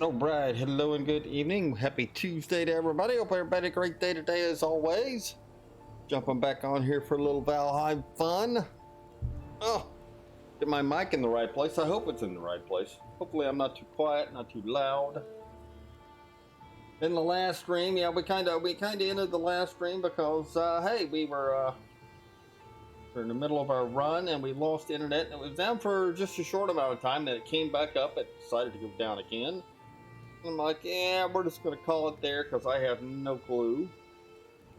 All right, hello and good evening. Happy Tuesday to everybody. Hope everybody had a great day today as always. Jumping back on here for a little Valheim fun. Oh, get my mic in the right place. I hope it's in the right place. Hopefully I'm not too quiet, not too loud. In the last stream, yeah, we kind of ended the last stream because hey, we're in the middle of our run and we lost internet. And it was down for just a short amount of time. Then it came back up. It decided to go down again. I'm like, yeah, we're just going to call it there because I have no clue.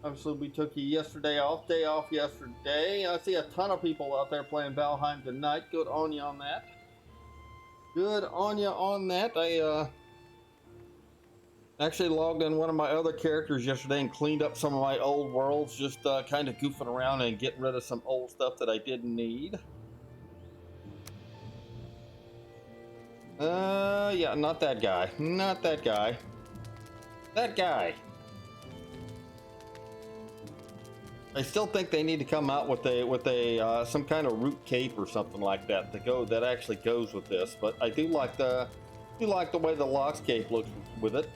Obviously, we took day off yesterday. I see a ton of people out there playing Valheim tonight. Good on you on that. Good on you on that. I actually logged in one of my other characters yesterday and cleaned up some of my old worlds, just kind of goofing around and getting rid of some old stuff that I didn't need. Yeah, not that guy. Not that guy. That guy. I still think they need to come out with a some kind of root cape or something like that that actually goes with this. But I do like the way the Lox cape looks with it.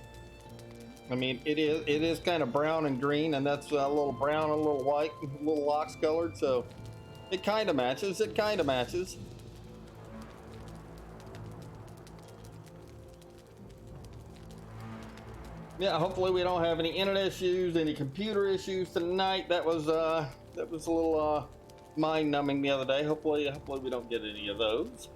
I mean, it is kind of brown and green, and that's a little brown, a little white, a little Lox colored. So it kind of matches. It kind of matches. Yeah, hopefully we don't have any internet issues, any computer issues tonight. That was a little mind numbing the other day. Hopefully we don't get any of those.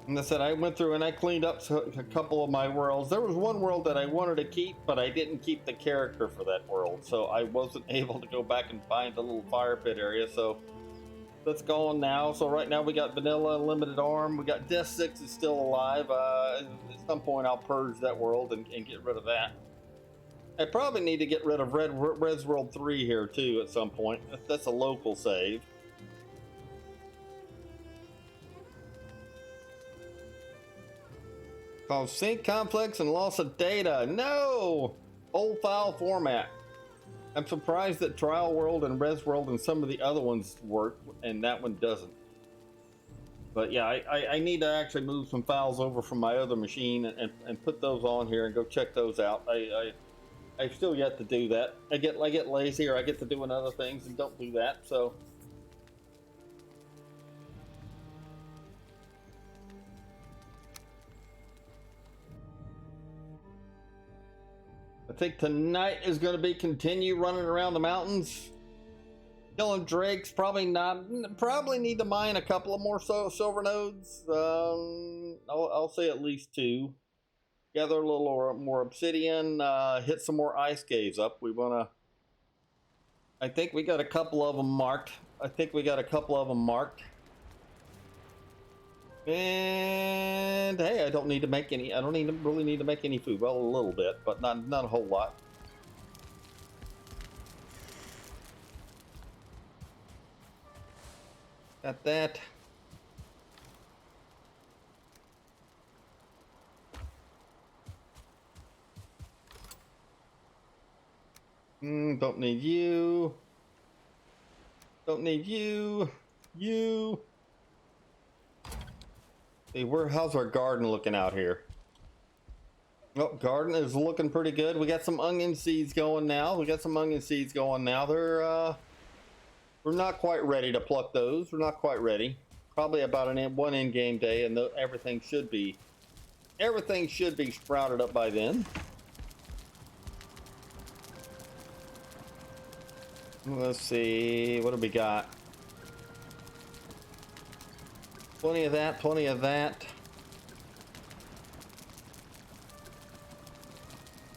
And I said I went through and I cleaned up a couple of my worlds. There was one world that I wanted to keep, but I didn't keep the character for that world, so I wasn't able to go back and find the little fire pit area. So that's gone now. So right now we got Vanilla, Limited Arm. We got Death 6 is still alive. At some point I'll purge that world and get rid of that. I probably need to get rid of Res World 3 here too at some point. That's a local save. Called sync conflicts and loss of data. No! Old file format. I'm surprised that Trial World and Res World and some of the other ones work and that one doesn't. But yeah, I need to actually move some files over from my other machine and put those on here and go check those out. I've still yet to do that. I get lazy or I get to doing other things and don't do that. So I think tonight is going to be continue running around the mountains, killing drakes. Probably need to mine a couple of more silver nodes. I'll say at least 2. Gather a little more obsidian. Hit some more ice caves up. I think we got a couple of them marked. And hey, I don't need to make any. I don't really need to make any food. Well, a little bit, but not a whole lot. Got that. Don't need you. Don't need you. You. Hey, how's our garden looking out here? Oh, garden is looking pretty good. We got some onion seeds going now. They're we're not quite ready to pluck those. We're not quite ready. Probably about one in-game day, and everything should be sprouted up by then. Let's see, what do we got? Plenty of that.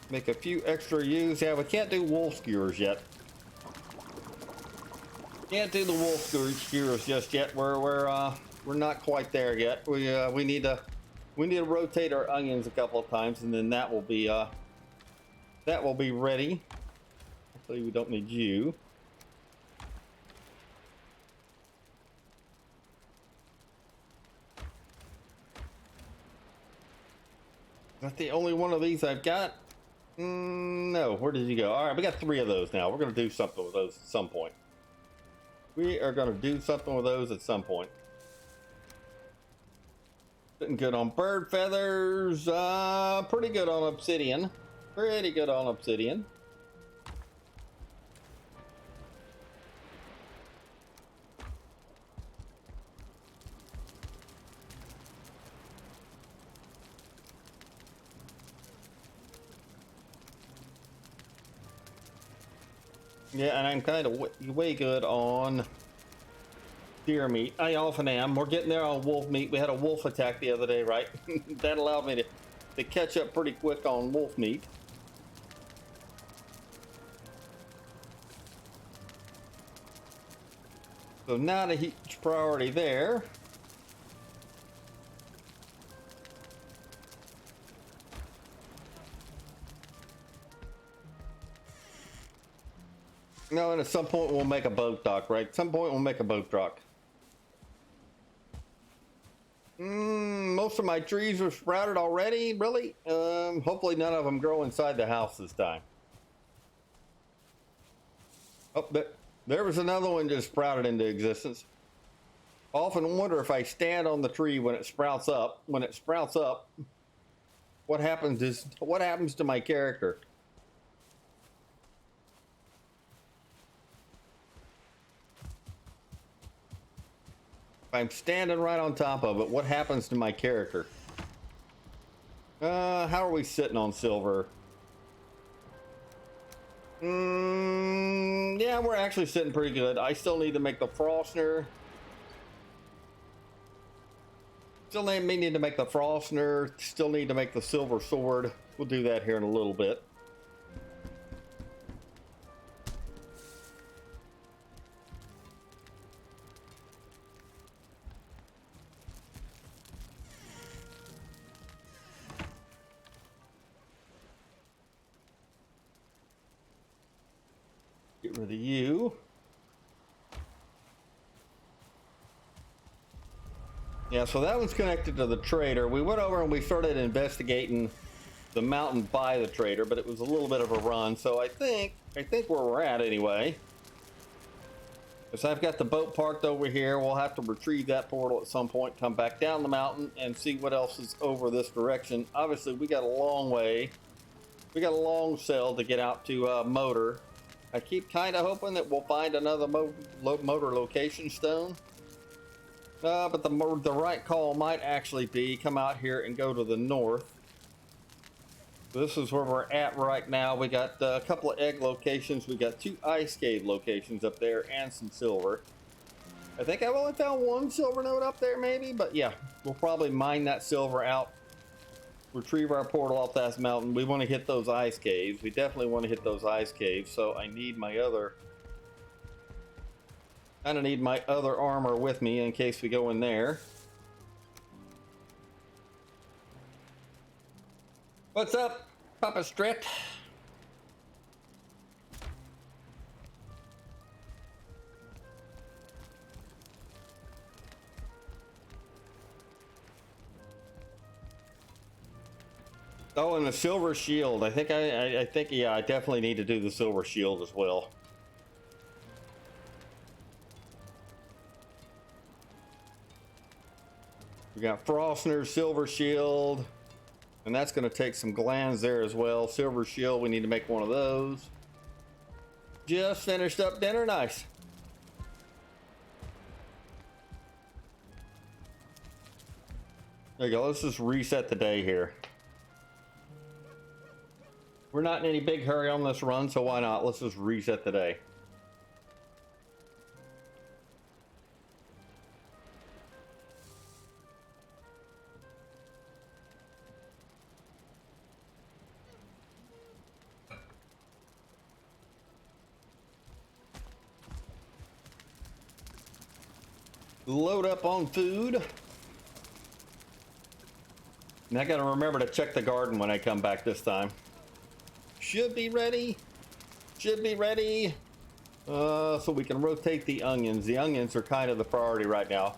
Make a few extra ewes. Yeah, we can't do wolf skewers yet. Can't do the wolf skewers just yet. We're not quite there yet. We need to rotate our onions a couple of times, and then that will be ready. Hopefully we don't need you. Is that the only one of these I've got? No, where did you go? All right, we got 3 of those now. We're going to do something with those at some point. Sitting good on bird feathers. Pretty good on obsidian. Pretty good on obsidian. Yeah, and I'm kind of way good on deer meat. I often am. We're getting there on wolf meat. We had a wolf attack the other day, right? That allowed me to catch up pretty quick on wolf meat. So not a huge priority there. No, and at some point we'll make a boat dock, right? At some point we'll make a boat dock. Most of my trees are sprouted already, really. Hopefully none of them grow inside the house this time. Oh, there was another one just sprouted into existence. I often wonder if I stand on the tree when it sprouts up. When it sprouts up, what happens to my character? If I'm standing right on top of it, what happens to my character? How are we sitting on silver? Yeah, we're actually sitting pretty good. I still need to make the Frostner. Still need to make the Frostner. Still need to make the silver sword. We'll do that here in a little bit. Get rid of you. Yeah, so that one's connected to the trader. We went over and we started investigating the mountain by the trader, but it was a little bit of a run. So I think where we're at anyway. Because I've got the boat parked over here. We'll have to retrieve that portal at some point, come back down the mountain and see what else is over this direction. Obviously, we got a long way. We got a long sail to get out to Motor. I keep kind of hoping that we'll find another motor location stone. But the right call might actually be come out here and go to the north. This is where we're at right now. We got a couple of egg locations. We got 2 ice cave locations up there and some silver. I think I've only found 1 silver node up there maybe, but yeah, we'll probably mine that silver out. Retrieve our portal off that mountain. We want to hit those ice caves. We definitely want to hit those ice caves. So I need my other... kind of need my other armor with me in case we go in there. What's up, Papa Strit? Oh, and the silver shield. I think yeah, I definitely need to do the silver shield as well. We got Frostner, silver shield, and that's going to take some glands there as well. Silver shield, we need to make one of those. Just finished up dinner, nice. There you go. Let's just reset the day here. We're not in any big hurry on this run, so why not? Let's just reset the day. Load up on food. And I gotta remember to check the garden when I come back this time. Should be ready. Should be ready. So we can rotate the onions. The onions are kind of the priority right now.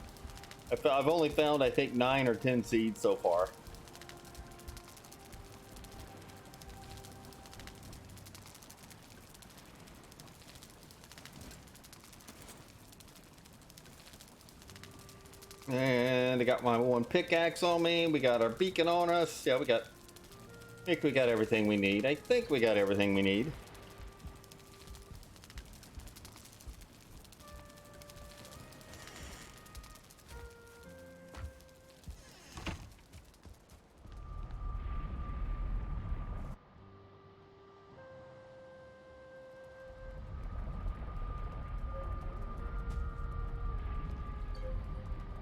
I've only found, I think, 9 or 10 seeds so far. And And I got my one pickaxe on me. We got our beacon on us. Yeah, I think we got everything we need. I think we got everything we need.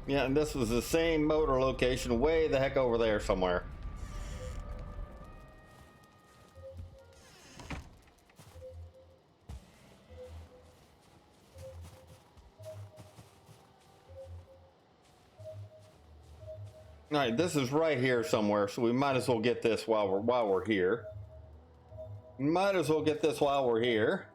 Yeah, and this was the same motor location way the heck over there somewhere. All right, this is right here somewhere, so we might as well get this while we're here. Might as well get this while we're here.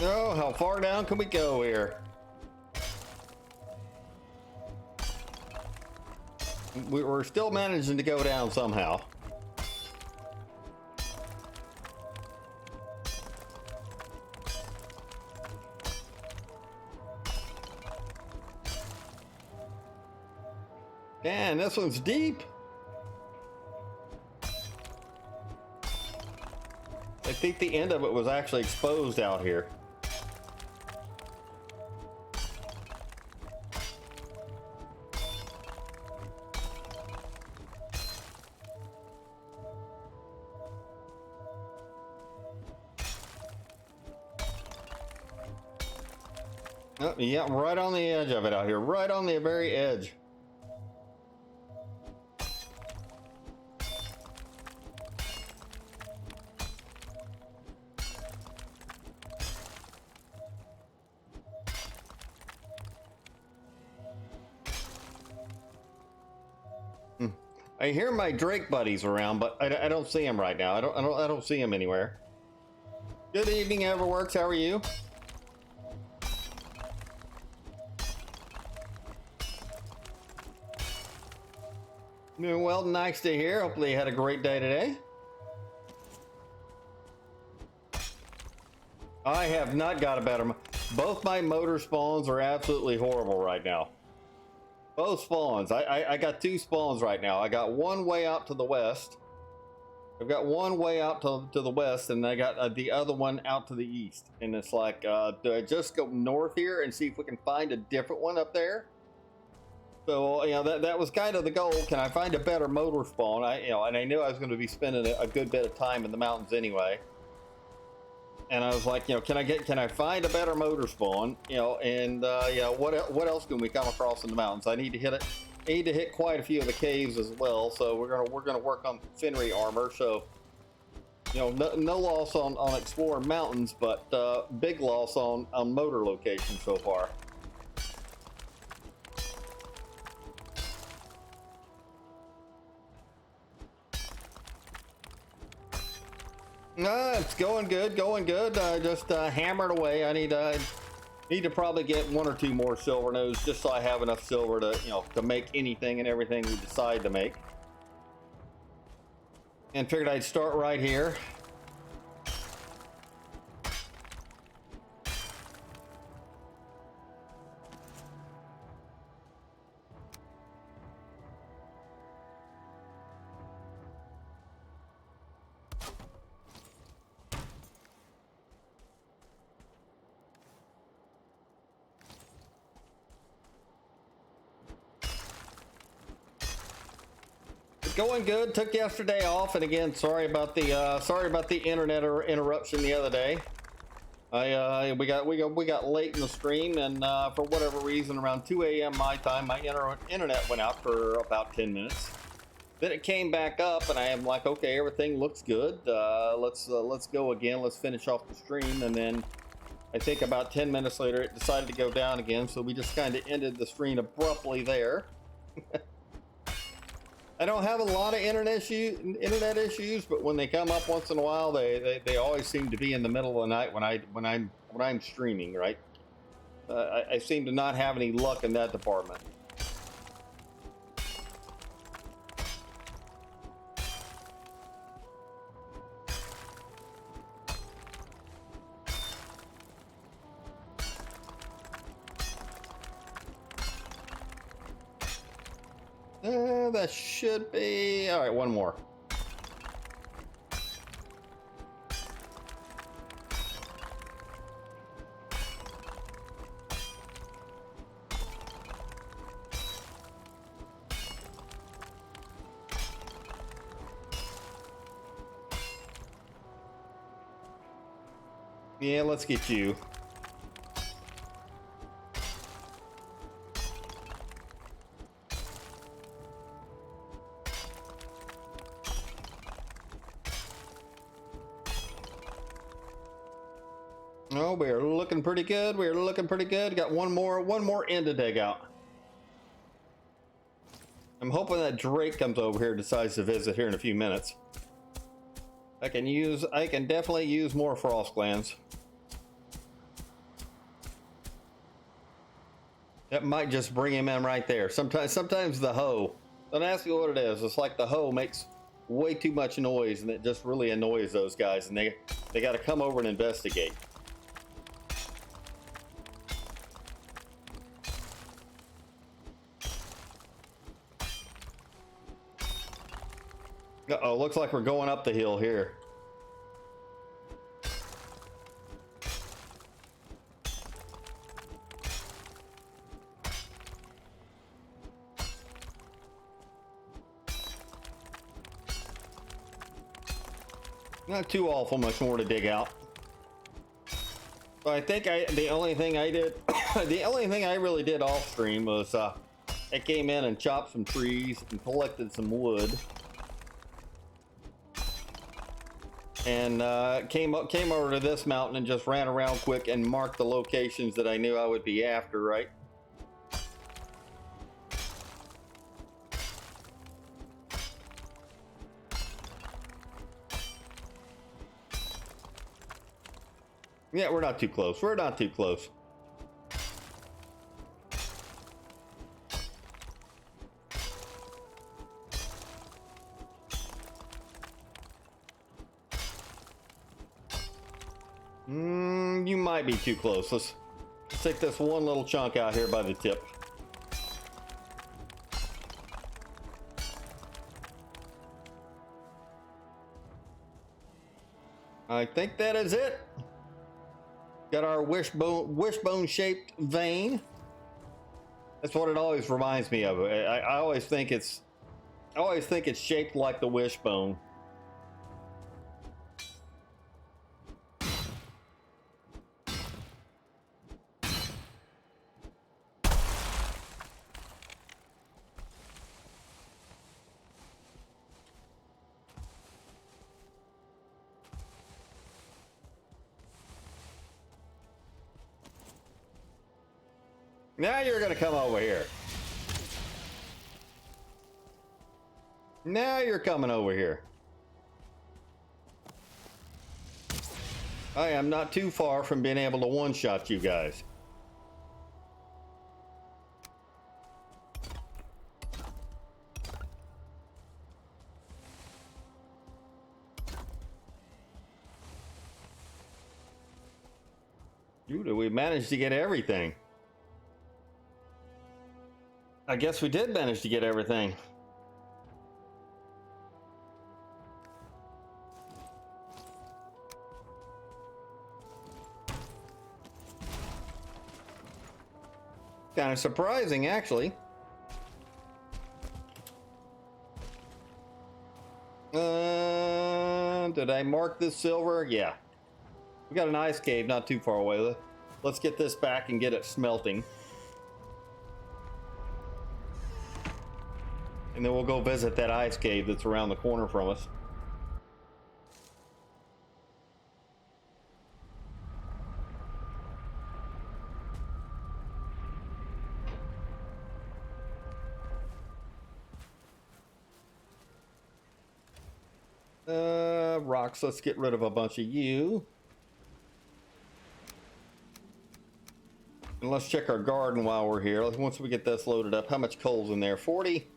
Oh, how far down can we go here? We're still managing to go down somehow. Man, this one's deep. I think the end of it was actually exposed out here. Oh, yeah, right on the edge of it out here. Right on the very edge. I hear my Drake buddies around, but I don't see them right now. I don't see them anywhere. Good evening, Everworks. How are you? Doing well, nice to hear. Hopefully you had a great day today. I have not got a better... Both my motor spawns are absolutely horrible right now. Both spawns. I got two spawns right now. I got one way out to the west. I've got one way out to the west, and I got the other one out to the east. And it's like, do I just go north here and see if we can find a different one up there? So, you know, that was kind of the goal. Can I find a better motor spawn? And I knew I was going to be spending a good bit of time in the mountains anyway. And I was like, you know, can I find a better motor spawn? You know, and yeah, what else can we come across in the mountains? I need to hit it. I need to hit quite a few of the caves as well. So we're gonna work on Finry armor. So, you know, no loss on exploring mountains, but big loss on motor location so far. No, it's going good, going good. Just hammered away. I need to probably get one or two more silver nodes just so I have enough silver to, you know, to make anything and everything we decide to make. And figured I'd start right here. Going good. Took yesterday off, and again, sorry about the internet interruption the other day. We got late in the stream, and for whatever reason, around 2 a.m. my time, my internet went out for about 10 minutes. Then it came back up, and I am like, okay, everything looks good. Let's go again. Let's finish off the stream. And then I think about 10 minutes later, it decided to go down again. So we just kind of ended the stream abruptly there. I don't have a lot of internet issues, but when they come up once in a while, they always seem to be in the middle of the night when I'm streaming, right? I seem to not have any luck in that department. That should be all right. One more. Yeah, let's get you. Oh, we're looking pretty good. We're looking pretty good. Got one more end to dig out. I'm hoping that Drake comes over here, decides to visit here in a few minutes. I can definitely use more frost glands. That might just bring him in right there. Sometimes the hoe. Don't ask me what it is. It's like the hoe makes way too much noise, and it just really annoys those guys, and they got to come over and investigate. Uh-oh, looks like we're going up the hill here. Not too awful much more to dig out. So I think the only thing I did, the only thing I really did off stream was I came in and chopped some trees and collected some wood. And came over to this mountain and just ran around quick and marked the locations that I knew I would be after, right? Yeah, we're not too close. We're not too close. You might be too close. Let's take this one little chunk out here by the tip. I think that is it. Got our wishbone shaped vein. That's what it always reminds me of. I always think it's shaped like the wishbone. Now you're gonna come over here. Now you're coming over here. I am not too far from being able to one-shot you guys. Dude, we managed to get everything. I guess we did manage to get everything. Kind of surprising, actually. Did I mark this silver? Yeah. We got an ice cave not too far away. Let's get this back and get it smelting. And then we'll go visit that ice cave that's around the corner from us. Rocks, let's get rid of a bunch of you. And let's check our garden while we're here. Once we get this loaded up, how much coal's in there? 40?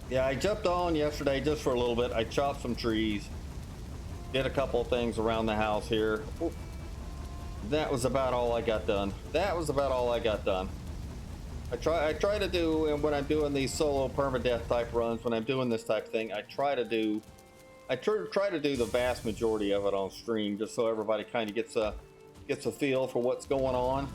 Yeah, I jumped on yesterday just for a little bit. I chopped some trees. Did a couple of things around the house here. Ooh. That was about all I got done. That was about all I got done. I try to do, when I'm doing these solo permadeath type runs, when I'm doing this type of thing, I try to do the vast majority of it on stream, just so everybody kind of gets a feel for what's going on.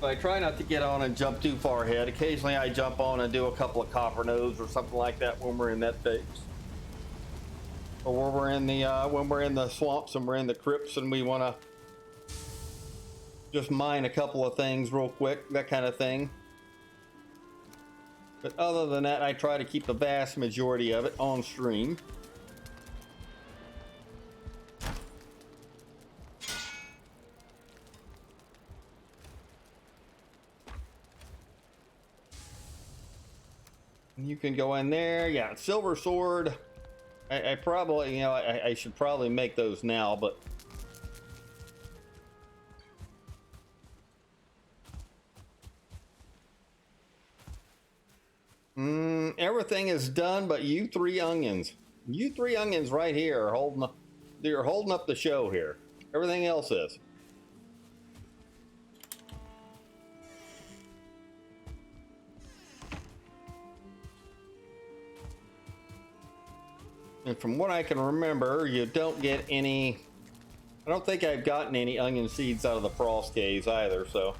So I try not to get on and jump too far ahead. Occasionally I jump on and do a couple of copper nodes or something like that when we're in that phase, or when we're in the swamps and we're in the crypts and we want to just mine a couple of things real quick, that kind of thing. But other than that, I try to keep the vast majority of it on stream. You can go in there. Yeah, silver sword. I probably, I should probably make those now, but everything is done but you three onions. You three onions right here are holding up the show here. Everything else is. And from what I can remember, you don't get any. I don't think I've gotten any onion seeds out of the frost caves either, so.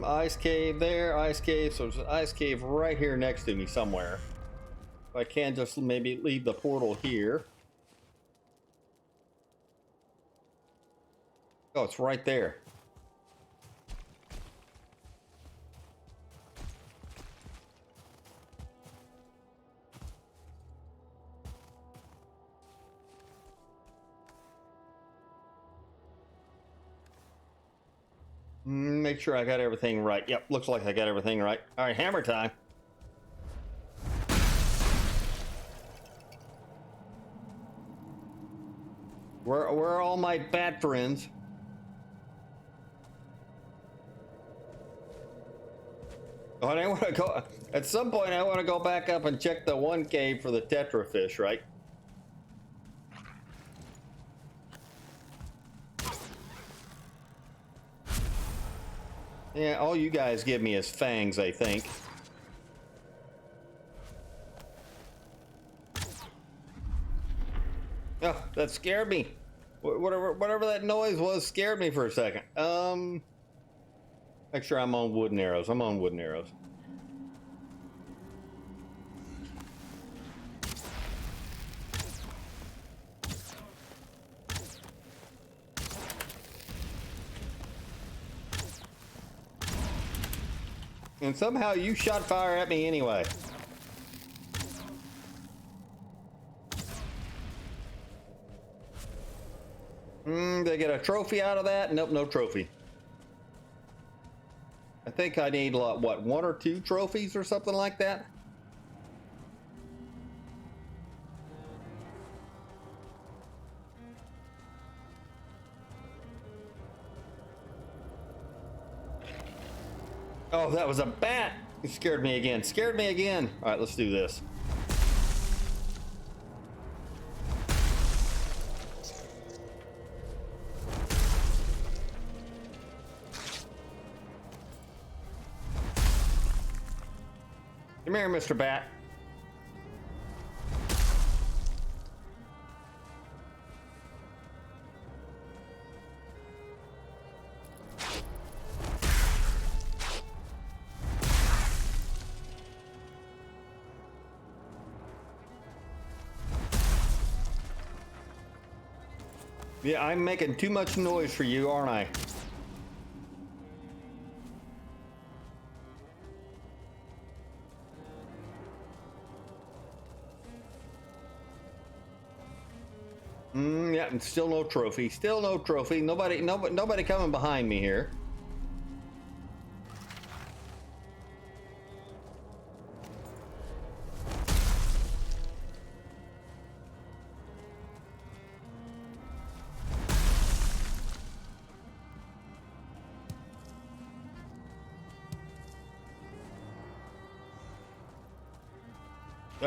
Ice cave there, ice cave. So there's an ice cave right here next to me somewhere. If I can just maybe leave the portal here. Oh, it's right there. Make sure I got everything right. Yep, looks like I got everything right. All right, hammer time. Where are all my bat friends? Oh, and I want to go. At some point, I want to go back up and check the one cave for the tetra fish, right? Yeah, all you guys give me is fangs, I think. Oh, that scared me. Whatever that noise was scared me for a second. Make sure I'm on wooden arrows. I'm on wooden arrows. And somehow you shot fire at me anyway. They get a trophy out of that? Nope, no trophy. I think I need, what, 1 or 2 trophies or something like that? Oh, that was a bat! It scared me again. Scared me again. All right, let's do this. Come here, Mr. Bat. Yeah, I'm making too much noise for you, aren't I? Yeah, and still no trophy. Still no trophy. Nobody coming behind me here.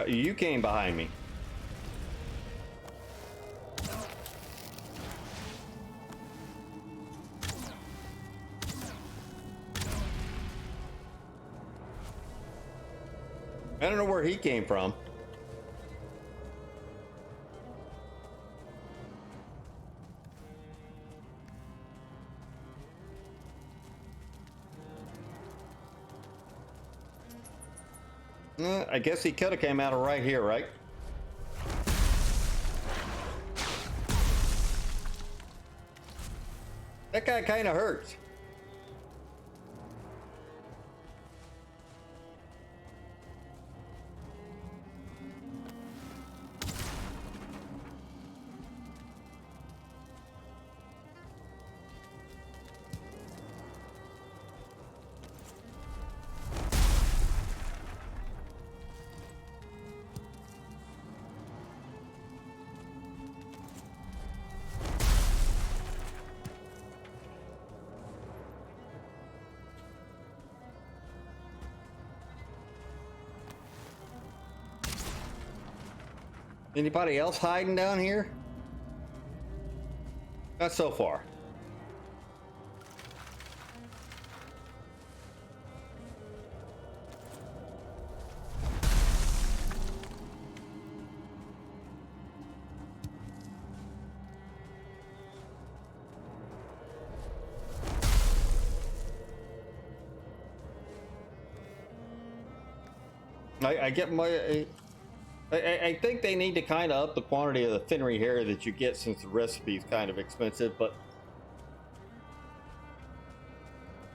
You came behind me. I don't know where he came from. I guess he could have came out of right here, right? That guy kind of hurts. Anybody else hiding down here? Not so far. I get my. I think they need to kind of up the quantity of the Finry hair that you get, since the recipe is kind of expensive. But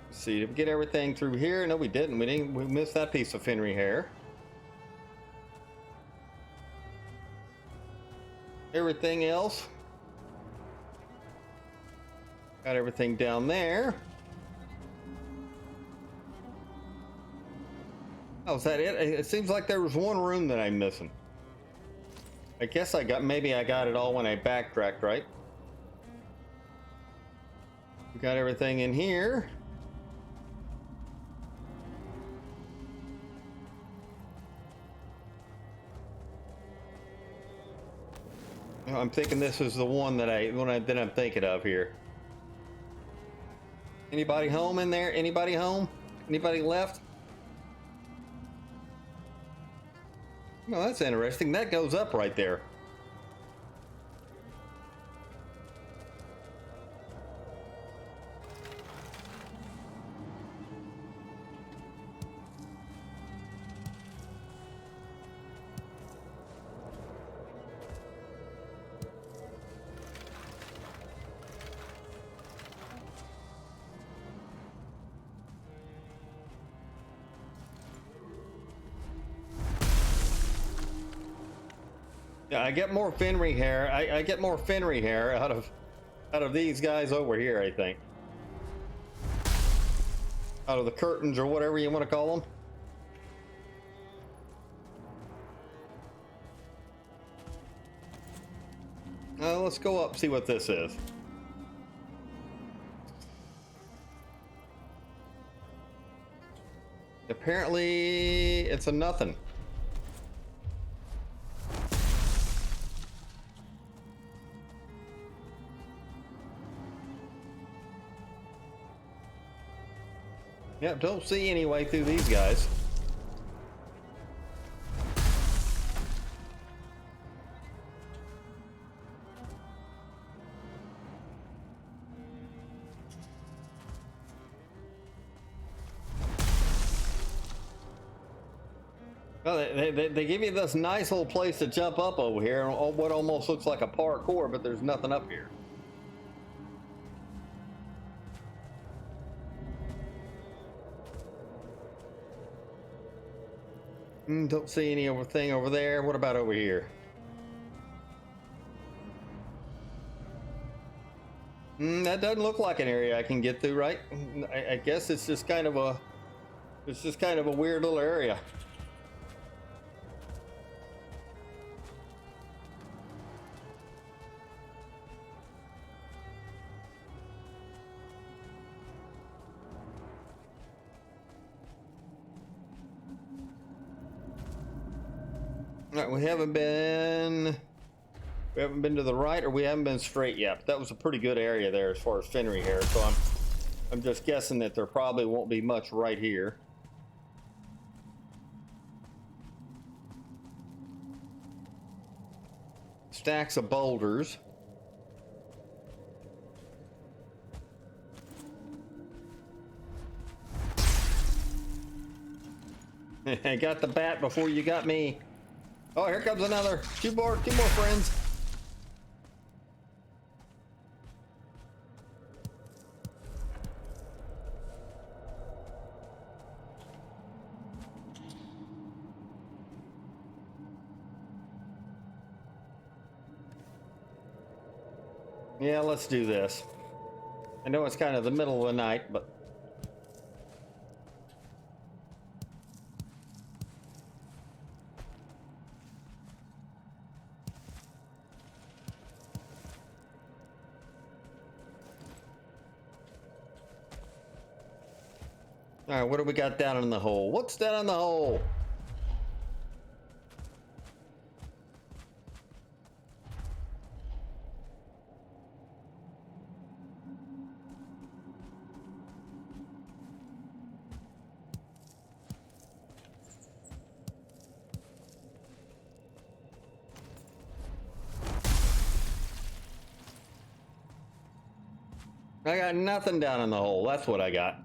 let's see, did we get everything through here? No, we didn't. We missed that piece of Finry hair. Everything else, got everything down there. Oh, is that it? It seems like there was one room that I'm missing. I guess maybe I got it all when I backtracked, right? We got everything in here. I'm thinking this is the one that I'm thinking of here. Anybody home in there? Anybody home? Anybody left? Well, that's interesting. That goes up right there. Yeah, I get more Finry hair. I get more Finry hair out of these guys over here, I think. Out of the curtains, or whatever you want to call them. Let's go up, see what this is. Apparently, it's a nothing. Yep, don't see any way through these guys. Well, they give you this nice little place to jump up over here, and what almost looks like a parkour, but there's nothing up here. Don't see any thing over there. What about over here? That doesn't look like an area I can get through, right? I guess it's just kind of a, weird little area. All right, we haven't been to the right, or we haven't been straight yet. But that was a pretty good area there as far as Fenry here. So I'm just guessing that there probably won't be much right here. Stacks of boulders. I got the bat before you got me. Oh, here comes another. Two more friends. Yeah, let's do this. I know it's kind of the middle of the night, but all right, what do we got down in the hole? What's down in the hole? I got nothing down in the hole. That's what I got.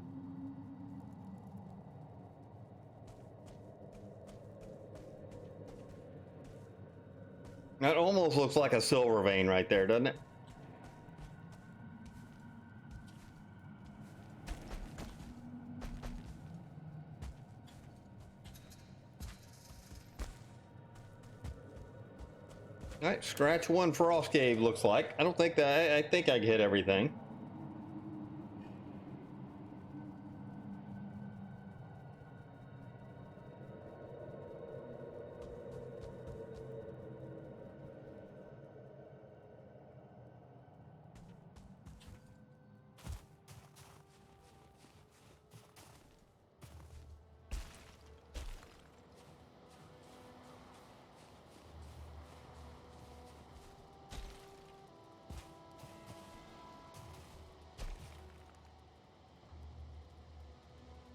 That almost looks like a silver vein right there, doesn't it? All right, scratch one frost cave looks like. I don't think that, I think I hit everything.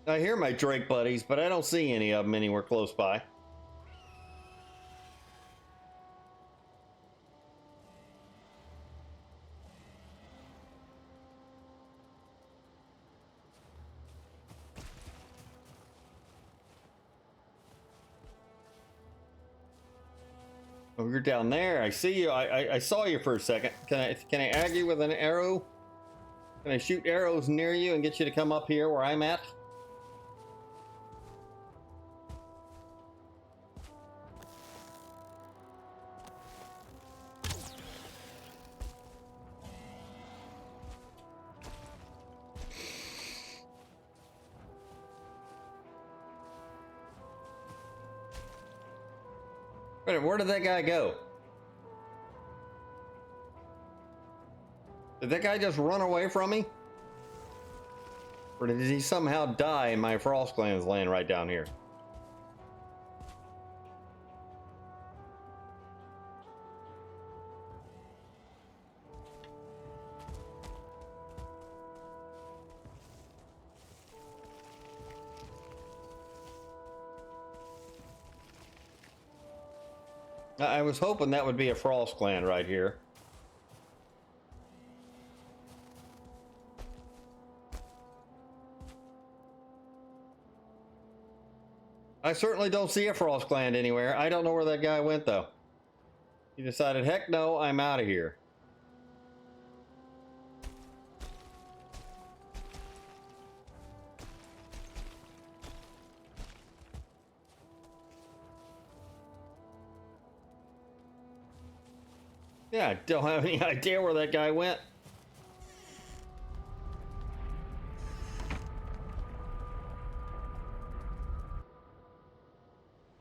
I hear my Drake buddies, but I don't see any of them anywhere close by. Oh, you're down there. I see you. I saw you for a second. Can I ag you with an arrow? Can I shoot arrows near you and get you to come up here where I'm at? Wait, where did that guy go? Did that guy just run away from me? Or did he somehow die and my frost glands laying right down here? I was hoping that would be a frost gland right here. I certainly don't see a frost gland anywhere. I don't know where that guy went though. He decided, heck no, I'm out of here. Yeah, I don't have any idea where that guy went.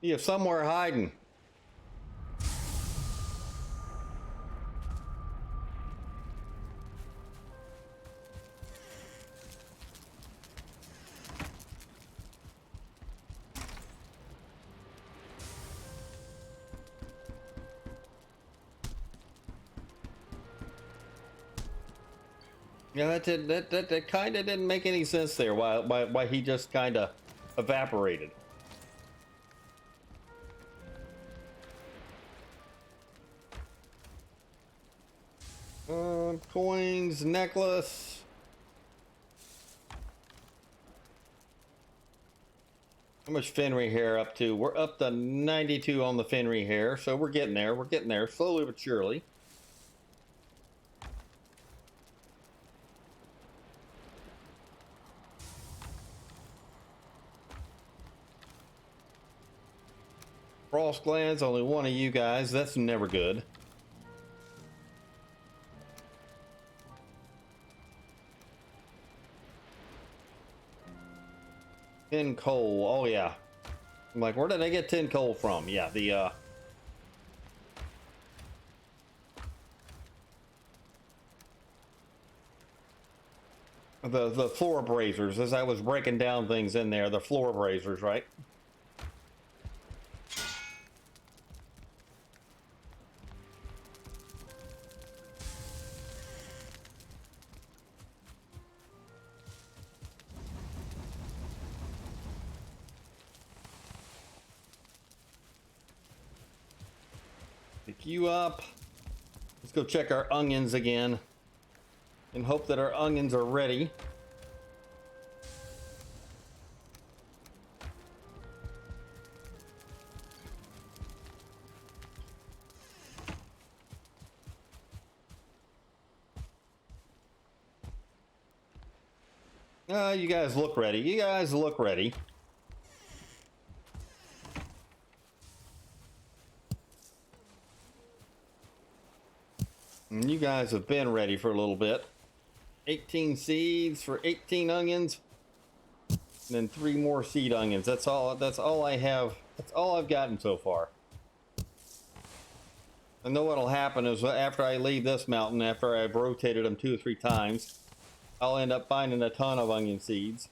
He is somewhere hiding. Yeah, that kind of didn't make any sense there. Why he just kind of evaporated. Coins, necklace. How much Fenry hair up to? We're up to 92 on the Fenry hair, so we're getting there. We're getting there, slowly but surely. Frost glands, only one of you guys. That's never good. Tin coal. Oh yeah. I'm like, where did I get tin coal from? Yeah, the floor brazers. As I was breaking down things in there, the floor brazers, right? Pick you up. Let's go check our onions again and hope that our onions are ready. You guys look ready. You guys look ready. And you guys have been ready for a little bit. 18 seeds for 18 onions. And then 3 more seed onions. That's all I have. That's all I've gotten so far. I know what'll happen is after I leave this mountain, after I've rotated them 2 or 3 times, I'll end up finding a ton of onion seeds.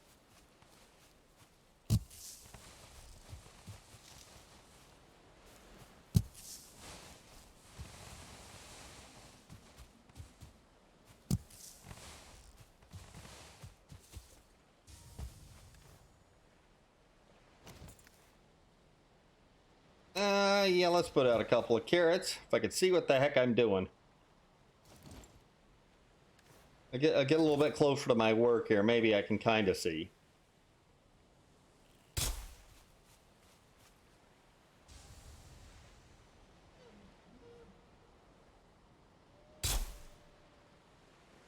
Yeah, let's put out a couple of carrots if I could see what the heck I'm doing. I get a little bit closer to my work here. Maybe I can kind of see.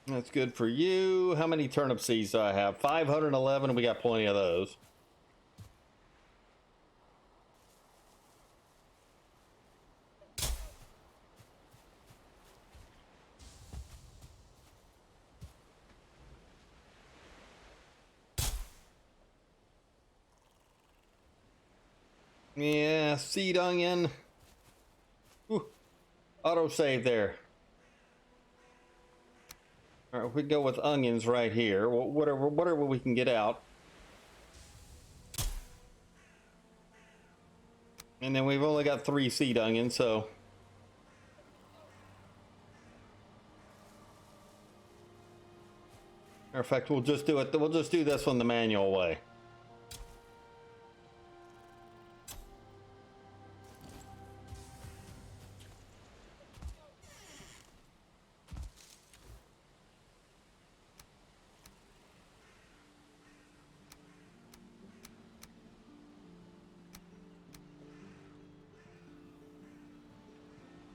That's good for you. How many turnip seeds do I have? 511. We got plenty of those. Yeah, seed onion. Ooh, auto save there. All right, we go with onions right here. Whatever we can get out. And then we've only got 3 seed onions, so. Matter of fact, we'll just do it. We'll just do this one the manual way.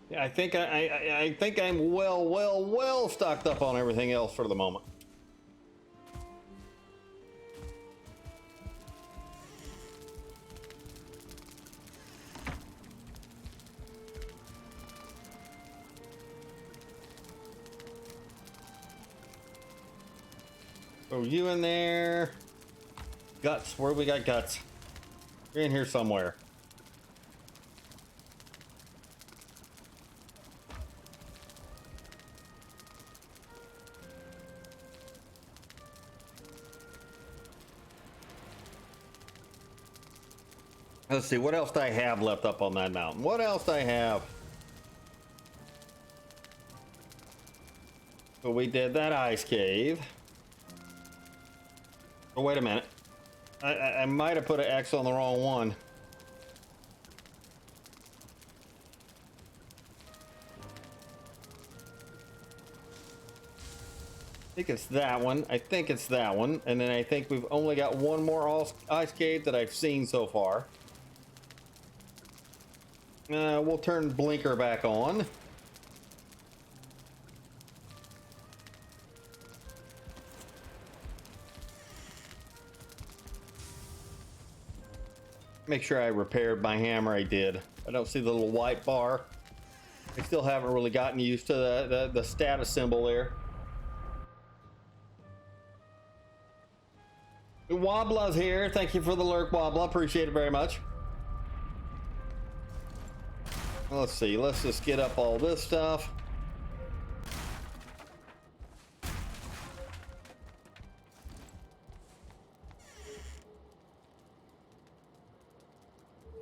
Yeah, I think I'm well stocked up on everything else for the moment. Oh, you in there? Guts. Where we got guts? You're in here somewhere. Let's see, what else do I have left up on that mountain? What else do I have? So we did that ice cave. Oh, wait a minute. I might have put an X on the wrong one. I think it's that one. I think it's that one. And then I think we've only got one more ice cave that I've seen so far. We'll turn blinker back on. Make sure I repaired my hammer. I did. I don't see the little white bar. I still haven't really gotten used to the status symbol there. Wobbla's here. Thank you for the lurk, Wobbla. Appreciate it very much. Let's see. Let's just get up all this stuff.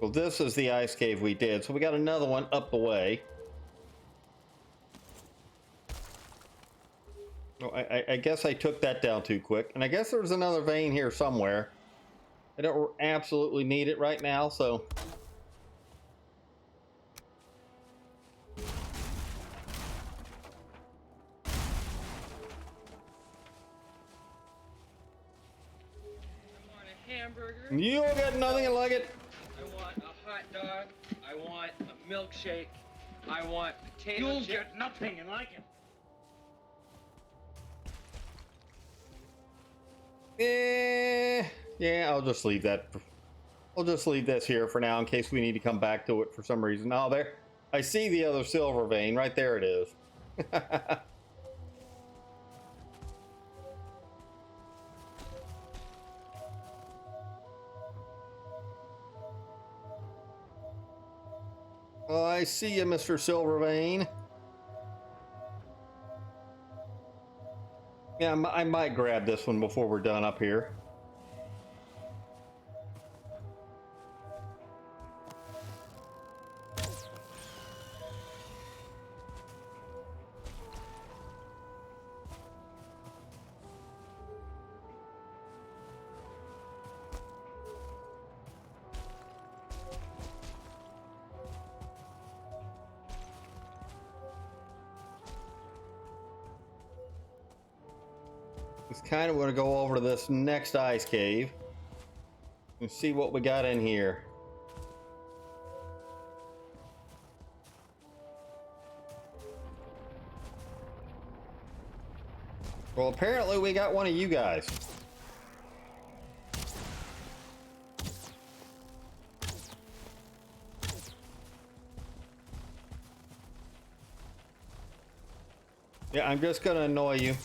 Well, this is the ice cave we did, so we got another one up the way. Oh, I guess I took that down too quick, and I guess there's another vein here somewhere. I don't absolutely need it right now, so... You don't get nothing like it. I want a hot dog. I want a milkshake. I want potato You'll chips. get nothing like it. Yeah, I'll just leave that. I'll just leave this here for now in case we need to come back to it for some reason. Oh, there. I see the other silver vein. Right there it is. Oh, I see you, Mr. Silvervein. Yeah, I might grab this one before we're done up here. Just kind of want to go over to this next ice cave and see what we got in here. Well, apparently we got one of you guys. Yeah, I'm just gonna annoy you.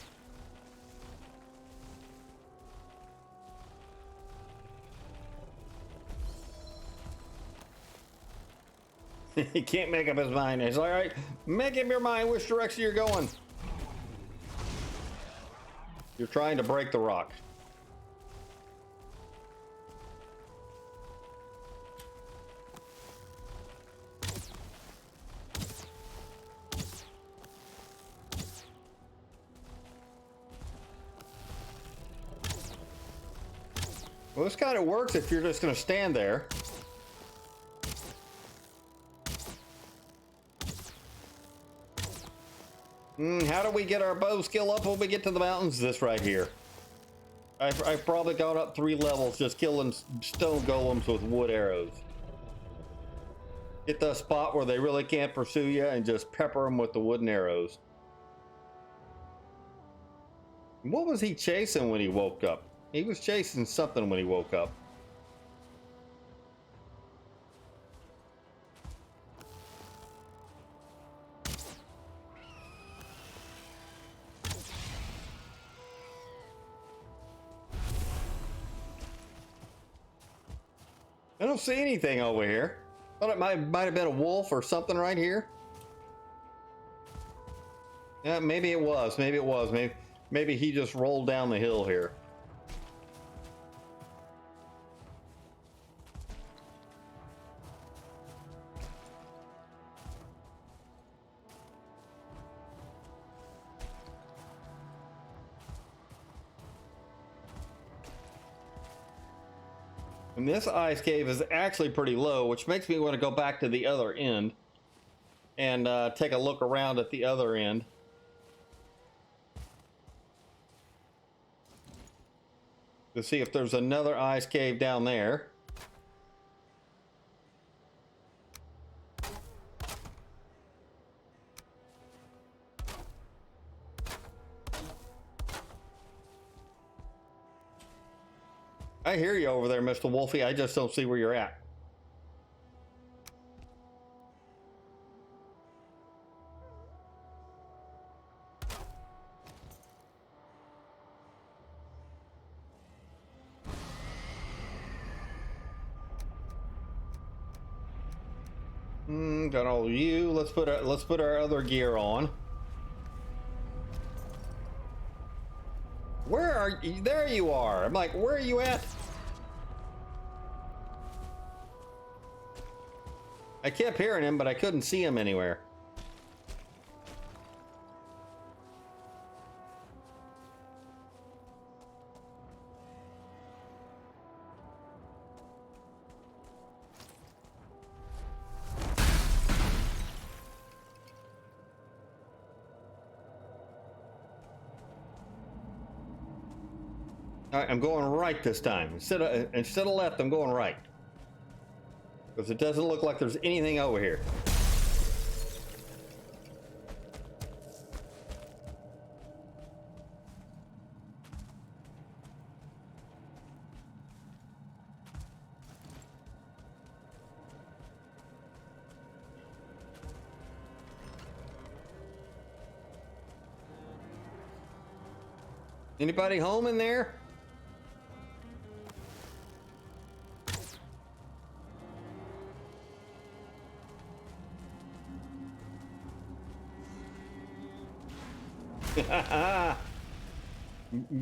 He can't make up his mind. He's all right. Make up your mind which direction you're going. You're trying to break the rock. Well, this kind of works if you're just going to stand there. How do we get our bow skill up when we get to the mountains? This right here. I've probably gone up 3 levels just killing stone golems with wood arrows. Get the spot where they really can't pursue you and just pepper them with the wooden arrows. What was he chasing when he woke up? He was chasing something when he woke up. I don't see anything over here. Thought it might have been a wolf or something right here. Yeah, maybe it was. Maybe it was. Maybe he just rolled down the hill here. And this ice cave is actually pretty low, which makes me want to go back to the other end and take a look around at the other end. To see if there's another ice cave down there. I hear you over there, Mr. Wolfie. I just don't see where you're at. Got all of you. Let's put our other gear on. Where are you? There you are. I'm like, where are you at? I kept hearing him, but I couldn't see him anywhere. All right, I'm going right this time. Instead of left, I'm going right. Because it doesn't look like there's anything over here. Anybody home in there?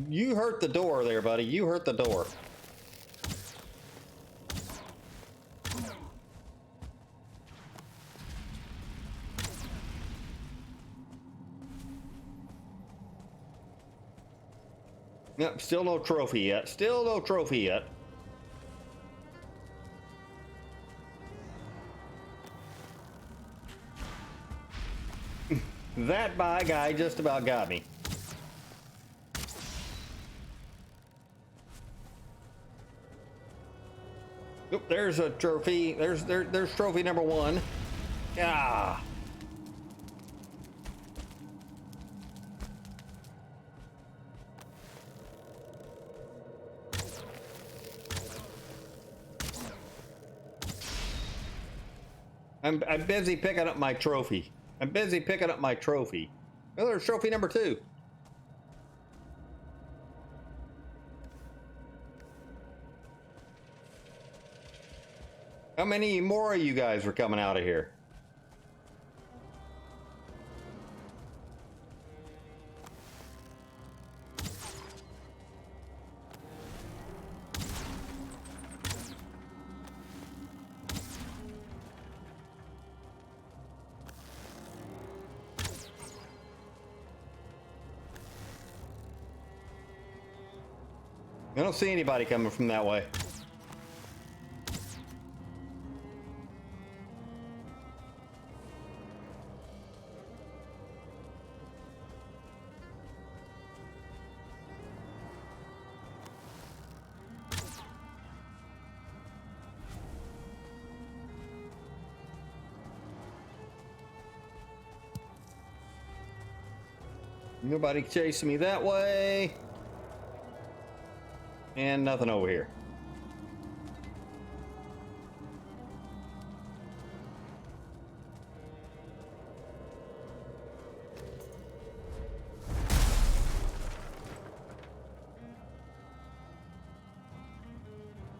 You hurt the door there, buddy. You hurt the door. Yep, still no trophy yet. Still no trophy yet. That by guy just about got me. Oop, there's a trophy. There's trophy number 1. Ah. I'm busy picking up my trophy. I'm busy picking up my trophy. Oh, there's trophy number 2. How many more of you guys were coming out of here? I don't see anybody coming from that way. Nobody chasing me that way. And nothing over here.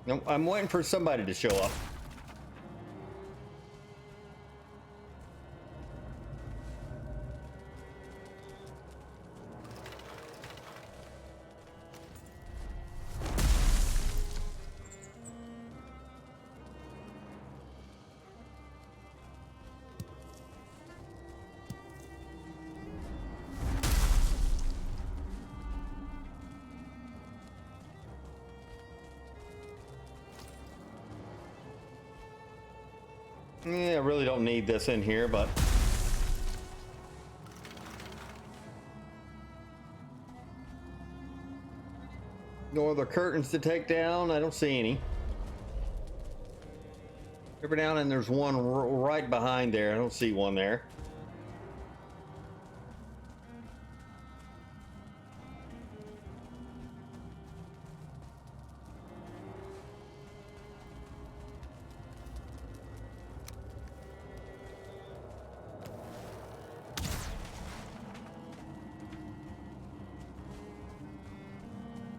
No, I'm waiting for somebody to show up. Yeah, I really don't need this in here, but no other curtains to take down. I don't see any. Every now and then there's one right behind there. I don't see one there.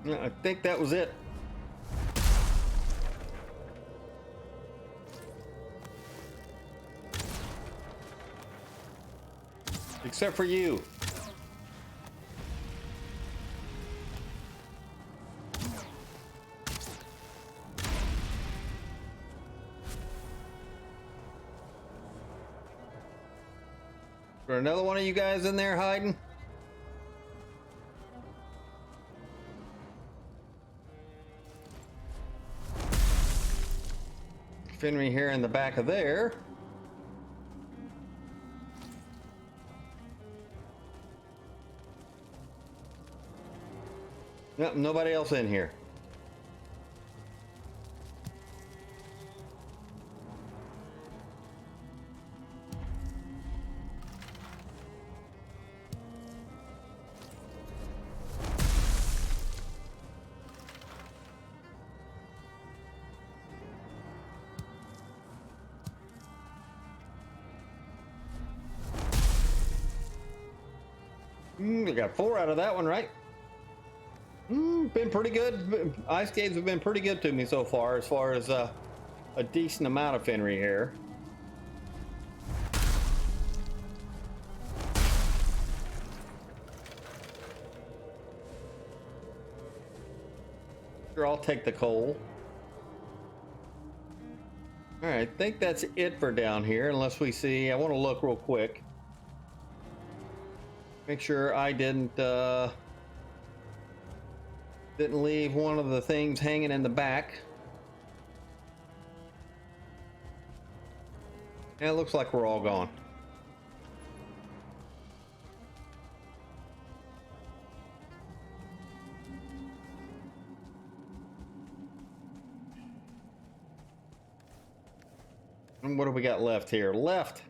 Yeah, I think that was it. Except for you. For another one of you guys in there hiding? Finry here in the back of there. Yep, nobody else in here. We got 4 out of that one, right? Been pretty good. Ice caves have been pretty good to me so far as a decent amount of Finry here. Sure, I'll take the coal. All right, I think that's it for down here, unless we see. I want to look real quick. Make sure I didn't leave one of the things hanging in the back. Yeah, it looks like we're all gone. And what do we got left here? Left.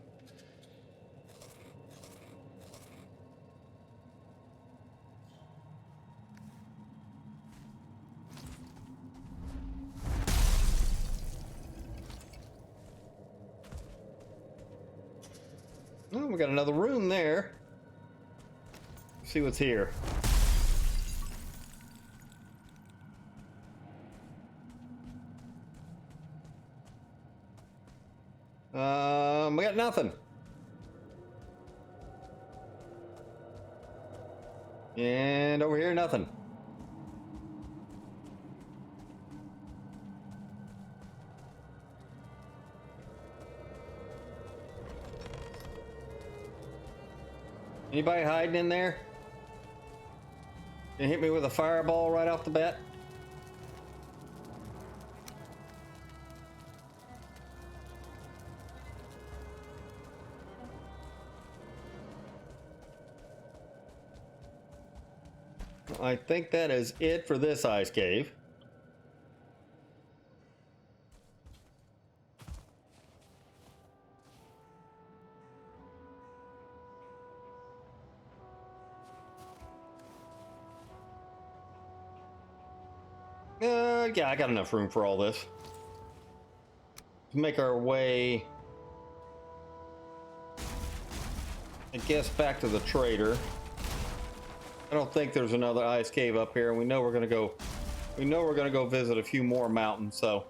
Oh, we got another room there. Let's see what's here. We got nothing. And over here, nothing. Anybody hiding in there? Can you hit me with a fireball right off the bat? I think that is it for this ice cave. Yeah, I got enough room for all this. Let's make our way, I guess, back to the trader. I don't think there's another ice cave up here, and we know we're gonna go We know we're gonna go visit a few more mountains, so.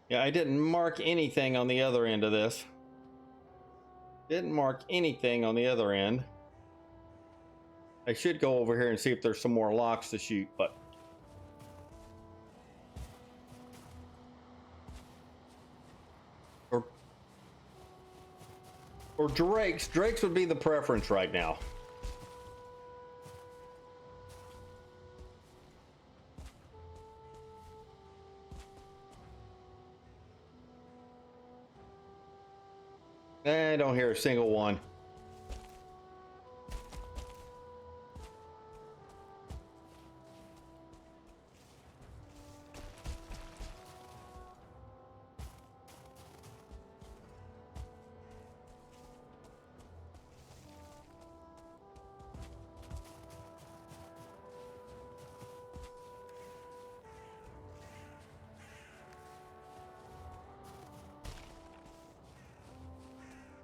Yeah, I didn't mark anything on the other end of this. Didn't mark anything on the other end. I should go over here and see if there's some more locks to shoot, but. Or Drake's. Drake's would be the preference right now. I don't hear a single one.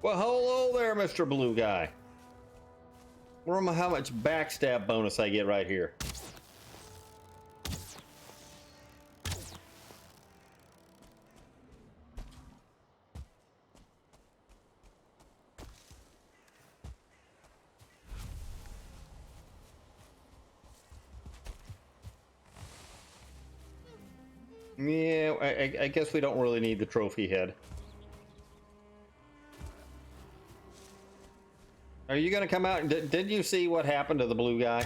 Well, hello there, Mr. Blue Guy. Remember how much backstab bonus I get right here. Yeah, I guess we don't really need the trophy head. Are you gonna come out? Did you see what happened to the blue guy?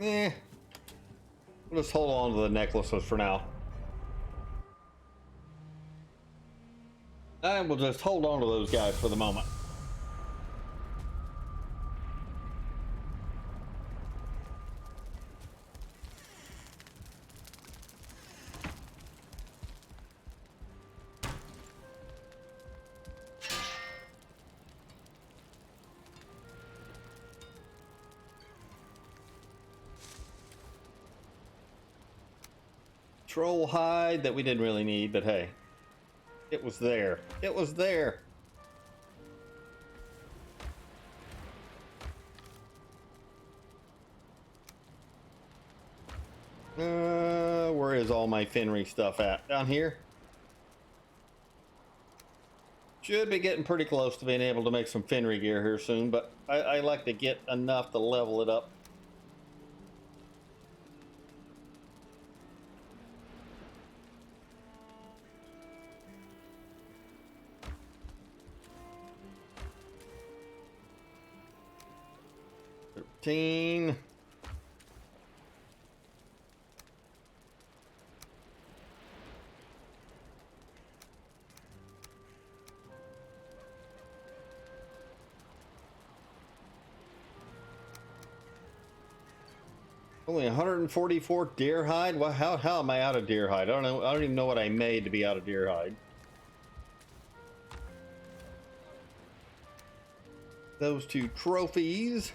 Eh. We'll just hold on to the necklaces for now. And we'll just hold on to those guys for the moment. Troll hide that we didn't really need, but hey, it was there. It was there. Where is all my Fenry stuff at? Down here? Should be getting pretty close to being able to make some Fenry gear here soon, but I like to get enough to level it up. Only 144 deer hide? Well, how am I out of deer hide? I don't know. I don't even know what I made to be out of deer hide. Those two trophies.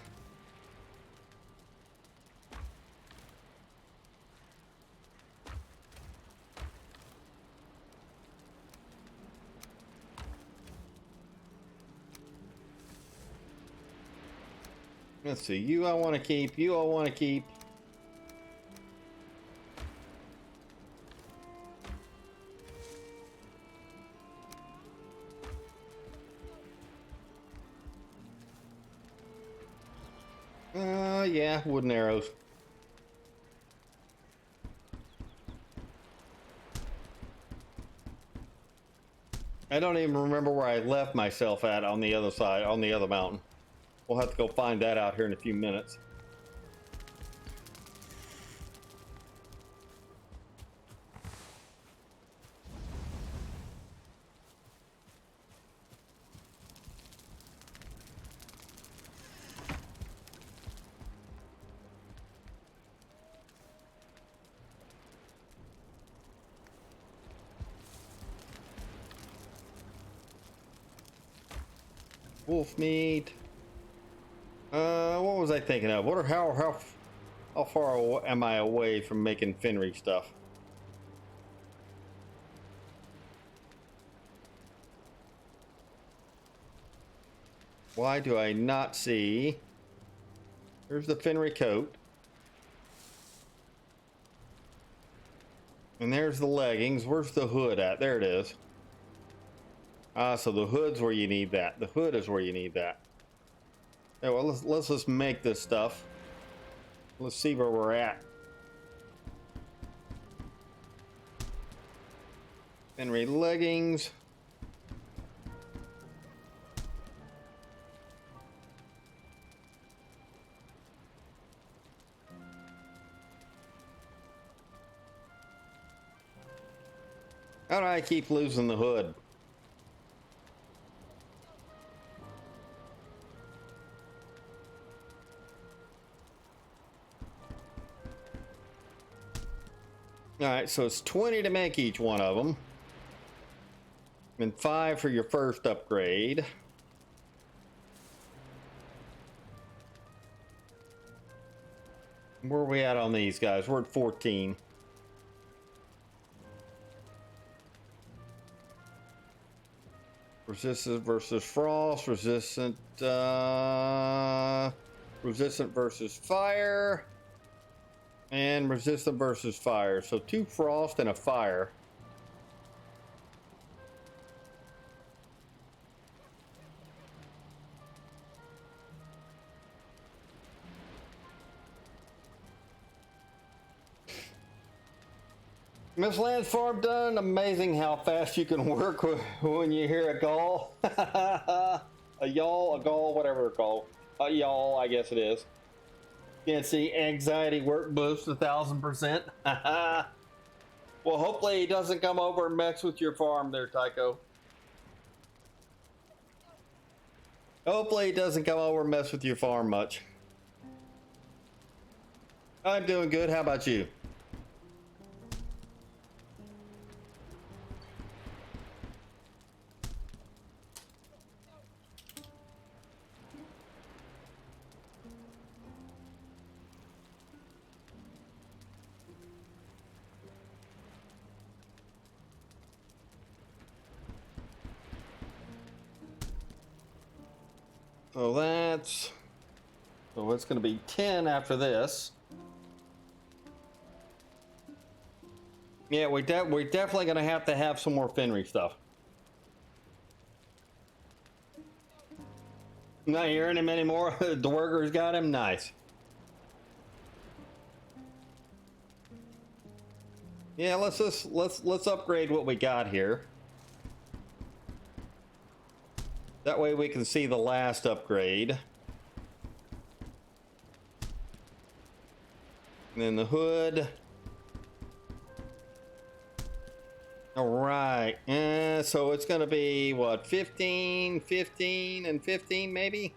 Let's see. You I want to keep. You I want to keep. Yeah, wooden arrows. I don't even remember where I left myself at on the other side, on the other mountain. We'll have to go find that out here in a few minutes. Wolf meat. What was I thinking of? What are how far am I away from making Fenry stuff? Why do I not see? Here's the Fenry coat. And there's the leggings. Where's the hood at? There it is. Ah, so the hood's where you need that. The hood is where you need that. Yeah, well, let's just make this stuff. Let's see where we're at. Fenry leggings. How do I keep losing the hood? All right, so it's 20 to make each one of them. And 5 for your first upgrade. Where are we at on these guys? We're at 14. Resistant versus frost, resistant versus fire, and resistant versus fire. So 2 frost and a fire. Miss Land's farm done. Amazing how fast you can work when you hear a gall. A yawl, a gall, whatever they're called. A yawl, I guess it is. Can't see anxiety work boost 1,000%. Well, hopefully he doesn't come over and mess with your farm there, Tycho. Hopefully he doesn't come over and mess with your farm much. I'm doing good. How about you? So it's going to be 10 after this. Yeah, we're definitely going to have some more Fenry stuff. Not hearing him anymore. The worker's got him. Nice. Yeah, let's upgrade what we got here. That way we can see the last upgrade. And then the hood. All right. So it's going to be, what, 15, 15, and 15 maybe?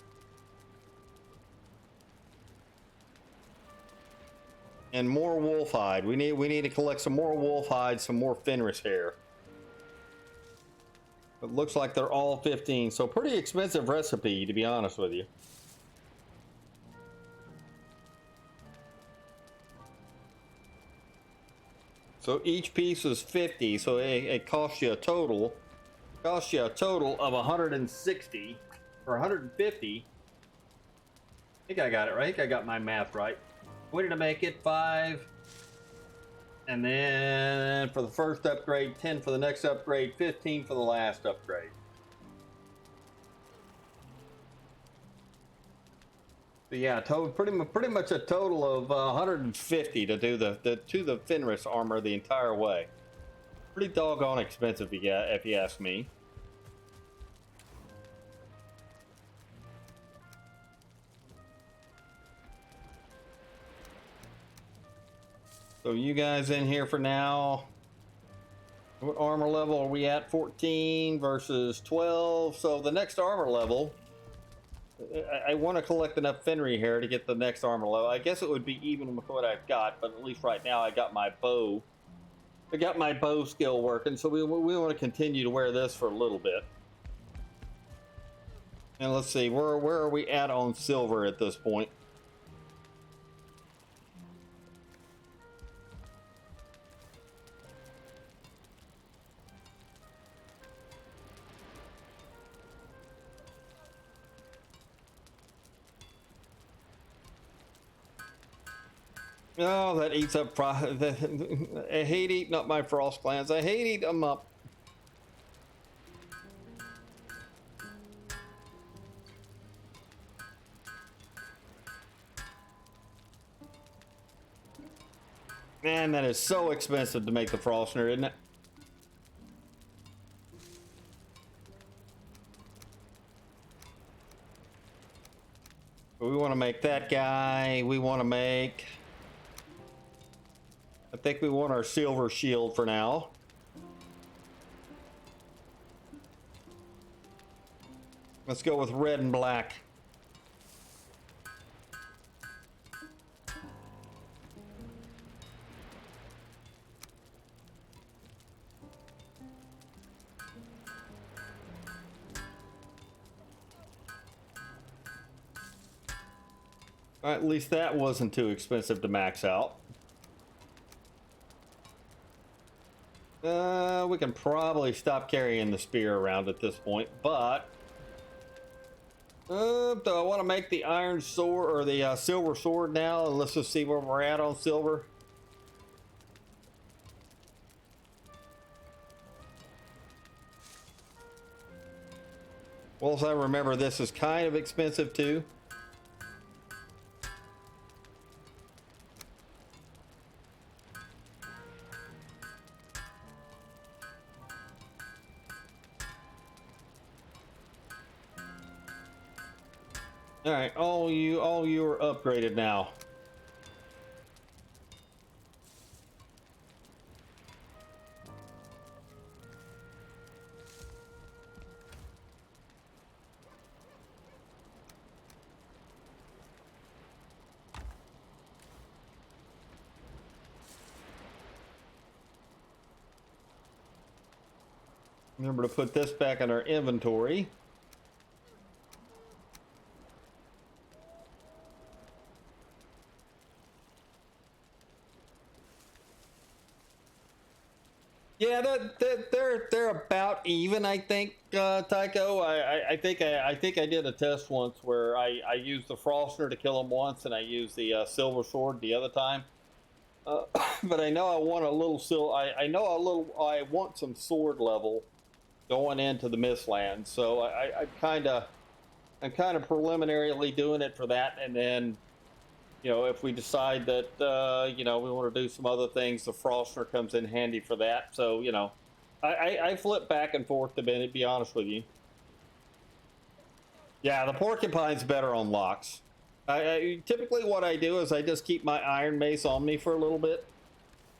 And more wolf hide. We need to collect some more wolf hide, some more Fenris hair. It looks like they're all 15, so pretty expensive recipe, to be honest with you. So each piece is 50, so it costs you a total of 160 or 150. I think I got it right. I think I got my math right. 20 to make it, 5. And then for the first upgrade, 10 for the next upgrade, 15 for the last upgrade. So yeah, pretty much a total of 150 to do the Fenris armor the entire way. Pretty doggone expensive, if you ask me. So you guys in here for now. What armor level are we at? 14 versus 12. So the next armor level, I want to collect enough Fenry hair to get the next armor level. I guess it would be even with what I've got, but at least right now I got my bow. I got my bow skill working, so we want to continue to wear this for a little bit. And let's see, where are we at on silver at this point? Oh, that eats up. I hate eating up my frost glands. I hate eating them up. Man, that is so expensive to make the Frostner, isn't it? We want to make that guy. We want to make... I think we want our silver shield for now. Let's go with red and black. At least that wasn't too expensive to max out. We can probably stop carrying the spear around at this point, but do I want to make the iron sword or the silver sword now? And let's just see where we're at on silver. Well, as I remember, this is kind of expensive too. All right, all you are upgraded now. Remember to put this back in our inventory. Yeah, they're about even, I think, Tycho. I think I did a test once where I used the Frostner to kill him once, and I used the silver sword the other time. But I know I want a little I want some sword level going into the Mistlands. So I'm kind of preliminarily doing it for that, and then, you know, if we decide that, you know, we want to do some other things, the Frostner comes in handy for that. So, you know, I flip back and forth a bit, to be honest with you. Yeah, the Porcupine's better on locks. Typically what I do is I just keep my Iron Mace on me for a little bit.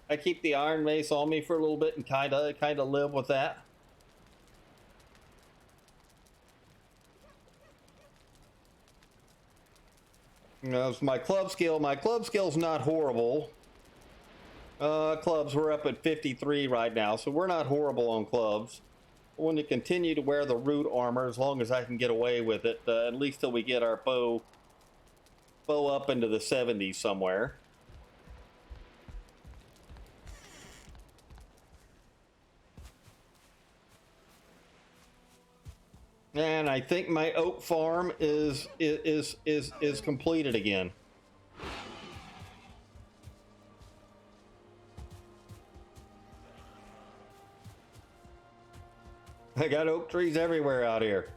I keep the Iron Mace on me for a little bit and kind of live with that. You know, it's my club skill. My club skill's not horrible. Clubs, we're up at 53 right now, so we're not horrible on clubs. I want to continue to wear the root armor as long as I can get away with it, at least till we get our bow up into the 70s somewhere. And I think my oak farm is completed again. I got oak trees everywhere out here.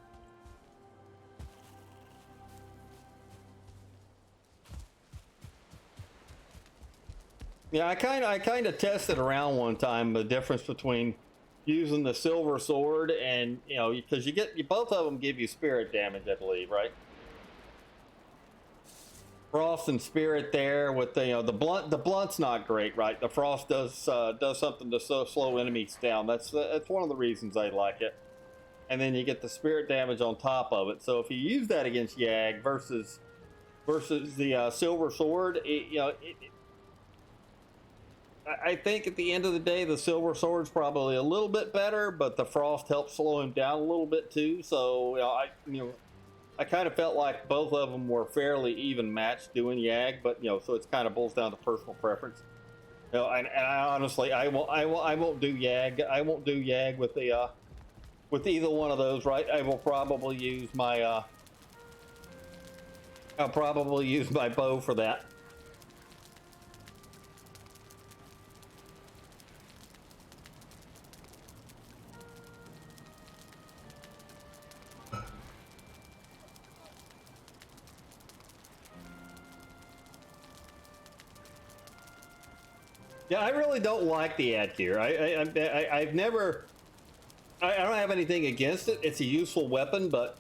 Yeah, I kind of tested around one time the difference between using the silver sword and, you know, because both of them give you spirit damage, I believe, right? Frost and spirit there with the, you know, the blunt's not great, right? The frost does something to slow enemies down. That's one of the reasons I like it. And then you get the spirit damage on top of it. So if you use that against Yag versus the silver sword, I think at the end of the day, the silver sword's probably a little bit better, but the frost helps slow him down a little bit too. So, you know, I kind of felt like both of them were fairly even matched doing Yag, but so it's kind of boils down to personal preference. And I honestly, I won't do Yag. I won't do Yag with the with either one of those. Right? I will probably use my I'll probably use my bow for that. Yeah, I really don't like the ad gear. I've never. I don't have anything against it. It's a useful weapon, but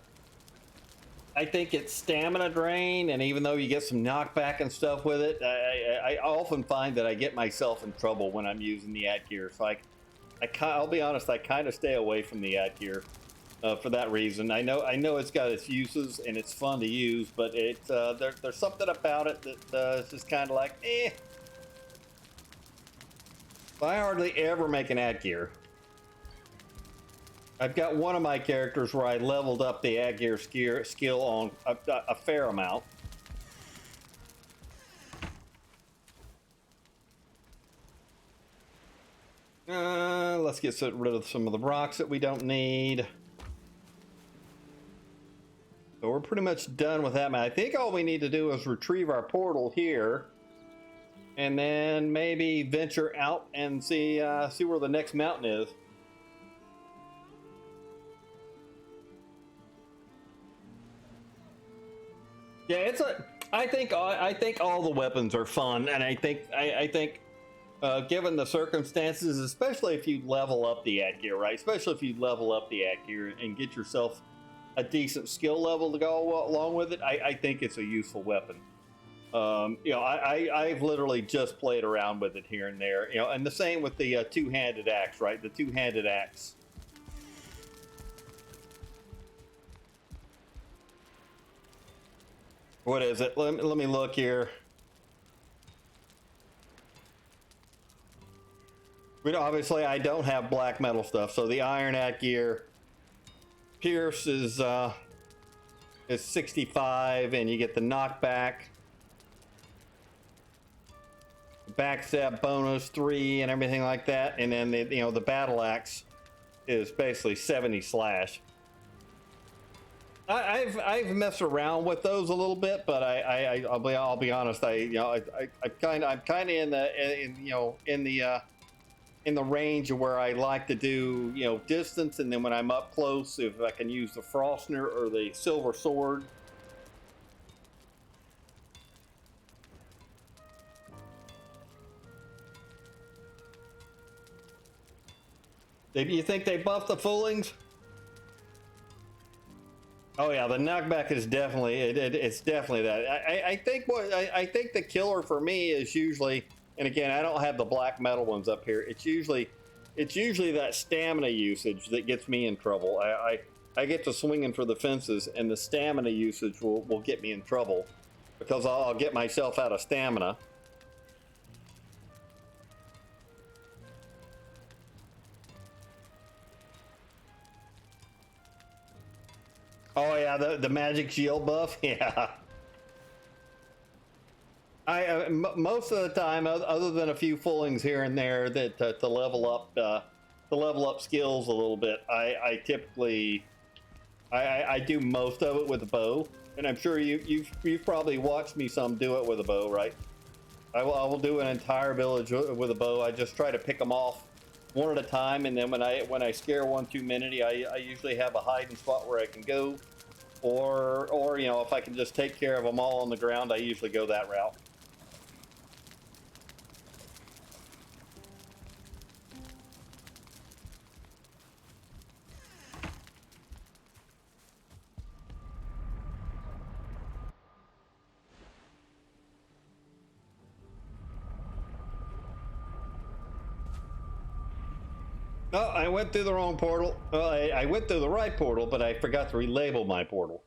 I think it's stamina drain, and even though you get some knockback and stuff with it, I often find that I get myself in trouble when I'm using the ad gear. So I'll be honest, I kind of stay away from the ad gear for that reason. I know it's got its uses and it's fun to use, but there's something about it that is just kind of like eh. I hardly ever make an ad gear. I've got one of my characters where I leveled up the ad gear skill on a fair amount. Let's get rid of some of the rocks that we don't need. So we're pretty much done with that, man. I think all we need to do is retrieve our portal here, and then maybe venture out and see where the next mountain is. Yeah, I think all the weapons are fun, and I think given the circumstances, especially if you level up the ad gear, right? Especially if you level up the ad gear and get yourself a decent skill level to go along with it, I think it's a useful weapon. I've literally just played around with it here and there, and the same with the two-handed axe, right? The two-handed axe. What is it? Let me look here. Obviously, I don't have black metal stuff, so the iron ad gear pierce is 65, and you get the knockback. Backstab bonus 3 and everything like that, and then the battle axe is basically 70 slash. I've messed around with those a little bit, but I'll be honest. I'm kind of in the range of where I like to do distance, and then when I'm up close, if I can use the Frostner or the Silver Sword. Do you think they buffed the foolings? Oh yeah, the knockback is definitely it's definitely that. I think the killer for me is usually, and again, I don't have the black metal ones up here. It's usually that stamina usage that gets me in trouble. I get to swinging for the fences, and the stamina usage will get me in trouble because I'll get myself out of stamina. Oh yeah, the magic shield buff. Yeah. Most of the time, other than a few foolings here and there, that to level up skills a little bit, I typically I do most of it with a bow, and I'm sure you've probably watched me some do it with a bow, right? I will do an entire village with a bow. I just try to pick them off one at a time, and then when I scare one too many, I usually have a hiding spot where I can go, or if I can just take care of them all on the ground, I usually go that route. Oh, I went through the wrong portal. Well, I went through the right portal, but I forgot to relabel my portal.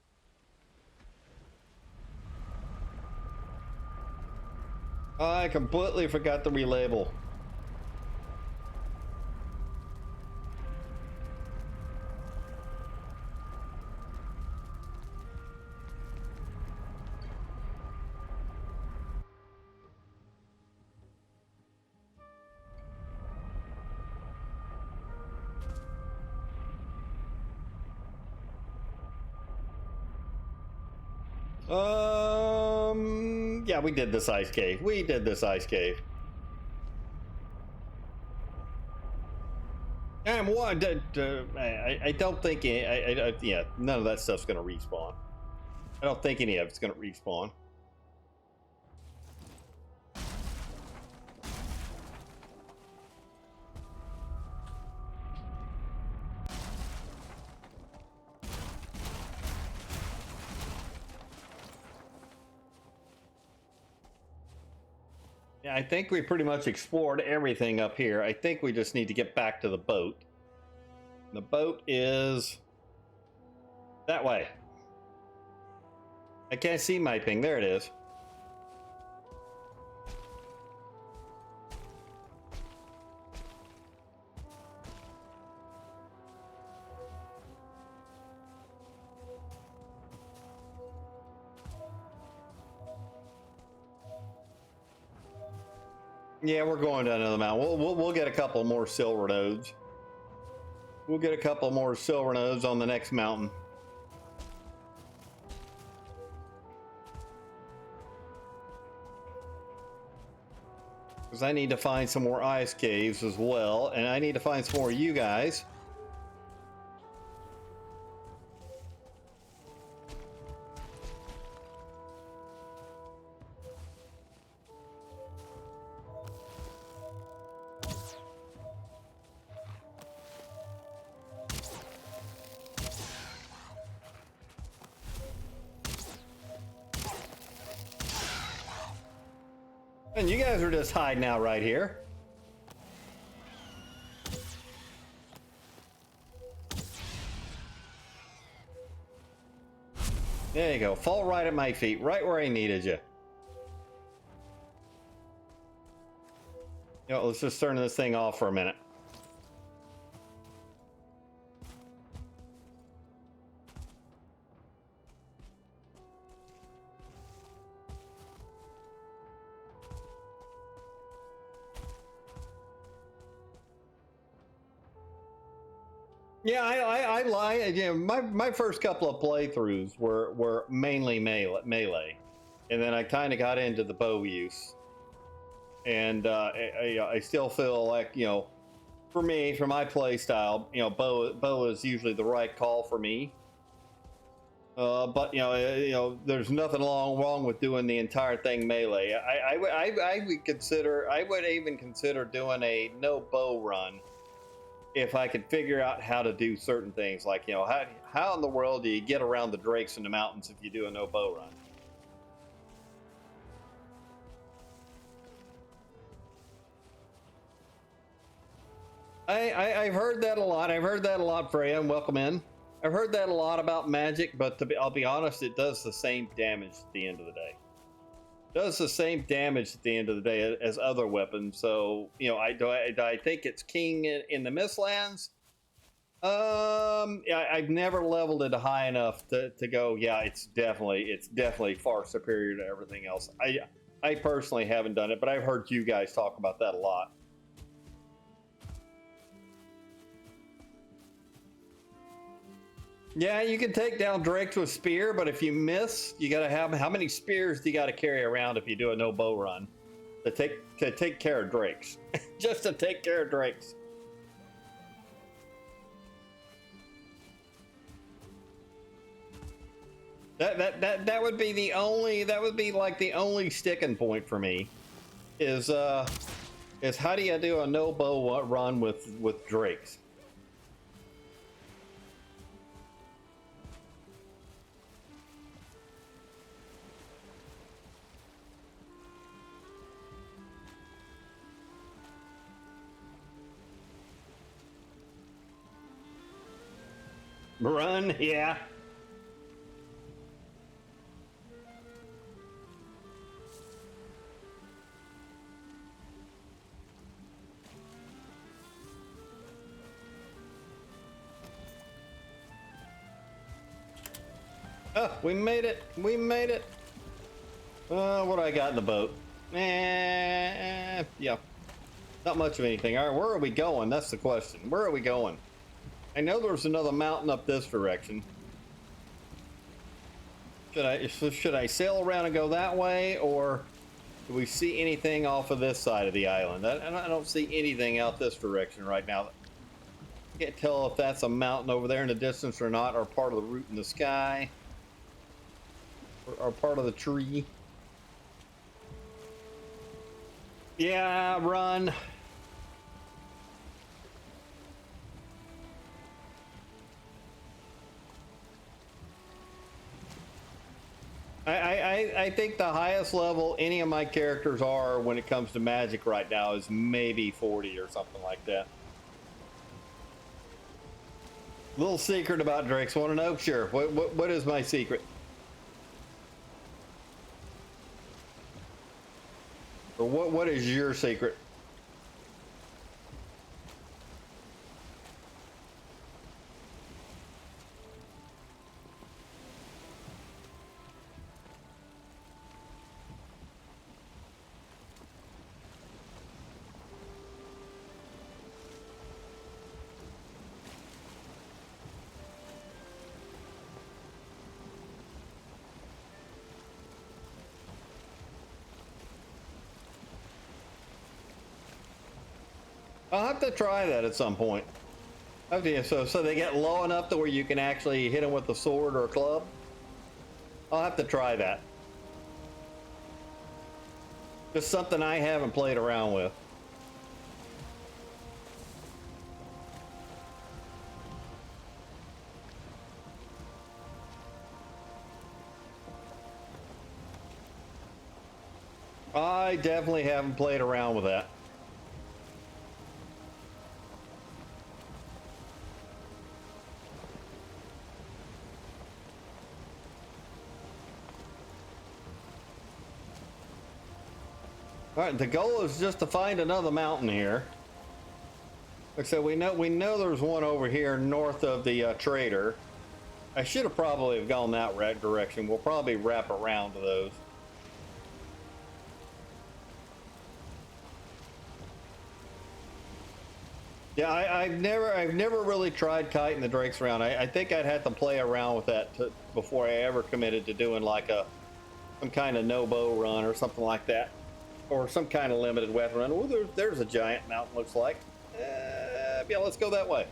I completely forgot to relabel. Yeah, we did this ice cave. We did this ice cave. And what? I don't think. Yeah, none of that stuff's gonna respawn. I don't think any of it's gonna respawn. Yeah, I think we pretty much explored everything up here. I think we just need to get back to the boat. The boat is that way. I can't see my ping. There it is. Yeah, we're going to another mountain. We'll get a couple more silver nodes. We'll get a couple more silver nodes on the next mountain. Because I need to find some more ice caves as well, and I need to find some more of you guys. And you guys are just hiding out right here. There you go. Fall right at my feet, right where I needed you. You know, let's just turn this thing off for a minute. Yeah, I lie. You know, my first couple of playthroughs were mainly melee, and then I kind of got into the bow use, and I still feel like, you know, for me, for my play style, you know, bow is usually the right call for me. But you know, there's nothing wrong with doing the entire thing melee. I would even consider doing a no bow run if I could figure out how to do certain things, like, you know, how in the world do you get around the drakes in the mountains if you do a no bow run? I've heard that a lot. I've heard that a lot, Freya, and welcome in. I've heard that a lot about magic, but I'll be honest, it does the same damage at the end of the day. Does the same damage at the end of the day as other weapons. So, you know, I think it's king in the Mistlands. I've never leveled it high enough to go, yeah, it's definitely far superior to everything else. I personally haven't done it, but I've heard you guys talk about that a lot. Yeah, you can take down drakes with spear, but if you miss, you gotta have, how many spears do you gotta carry around if you do a no bow run to take care of drakes? Just to take care of drakes. That would be the only, that would be like the only sticking point for me is how do you do a no bow run with drakes? Run, yeah. Oh, we made it. We made it. What do I got in the boat? Yeah. Not much of anything. All right, where are we going? That's the question. Where are we going? I know there's another mountain up this direction. Should I sail around and go that way, or do we see anything off of this side of the island? I don't see anything out this direction right now. I can't tell if that's a mountain over there in the distance or not, or part of the route in the sky, or part of the tree. Yeah, run. I think the highest level any of my characters are when it comes to magic right now is maybe 40 or something like that. Little secret about Drakes. Want to know? Sure. What is my secret? Or what is your secret? I'll have to try that at some point. Okay, so they get low enough to where you can actually hit them with a sword or a club? I'll have to try that. Just something I haven't played around with. I definitely haven't played around with that. All right, the goal is just to find another mountain here. Like I said, we know there's one over here north of the trader. I should have probably have gone that direction. We'll probably wrap around to those. Yeah, I've never really tried kiting the drakes around. I think I'd have to play around with that before I ever committed to doing like some kind of no bow run or something like that, or some kind of limited weapon run. Oh, there's a giant mountain, looks like. Yeah, let's go that way.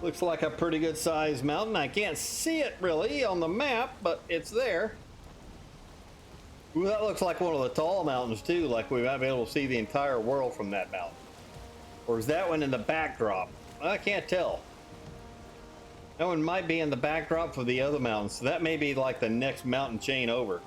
Looks like a pretty good sized mountain. I can't see it really on the map, but it's there. Ooh, that looks like one of the tall mountains too, like we might be able to see the entire world from that mountain. Or is that one in the backdrop? I can't tell. That one might be in the backdrop for the other mountains, so that may be like the next mountain chain over.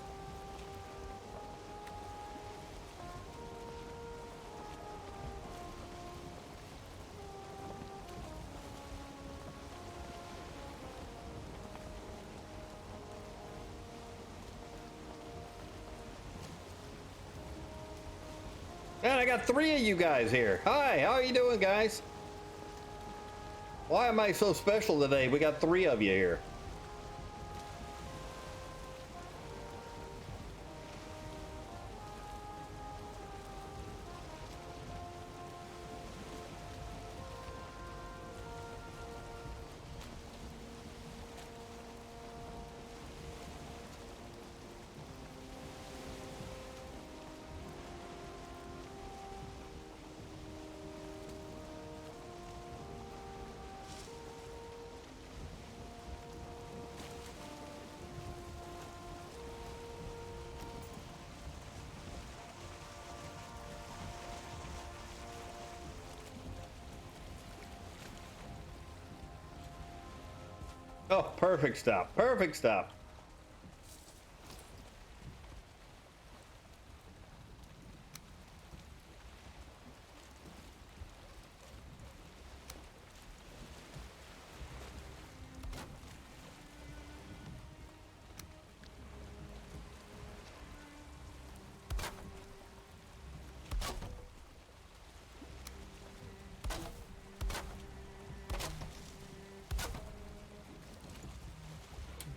Man, I got 3 of you guys here. Hi, how are you doing, guys? Why am I so special today? We got 3 of you here. Oh, perfect stop. Perfect stop.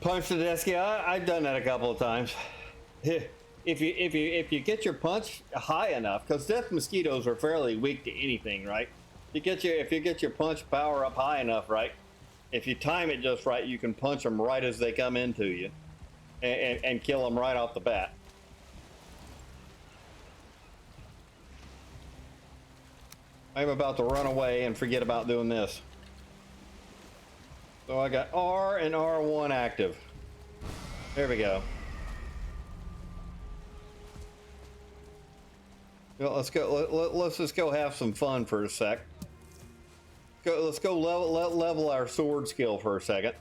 Punch the desk. Yeah, I've done that a couple of times. If you get your punch high enough, because death mosquitoes are fairly weak to anything, right? If you get your punch power up high enough, right? If you time it just right, you can punch them right as they come into you, and kill them right off the bat. I'm about to run away and forget about doing this. So I got R and R1 active. There we go. Well, let's go. Let's just go have some fun for a sec. Let's go level our sword skill for a second.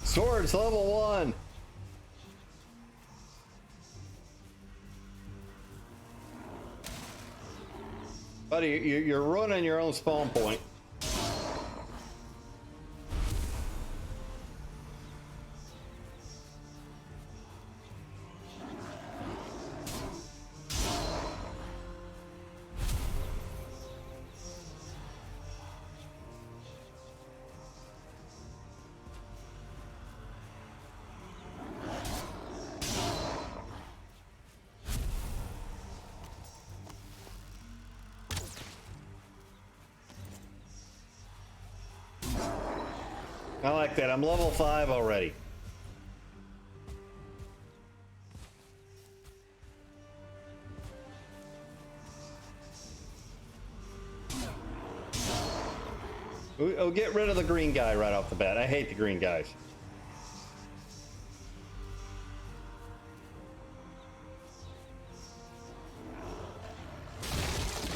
Swords level 1. Buddy, you're running your own spawn point. I like that. I'm level 5 already. Oh, get rid of the green guy right off the bat. I hate the green guys.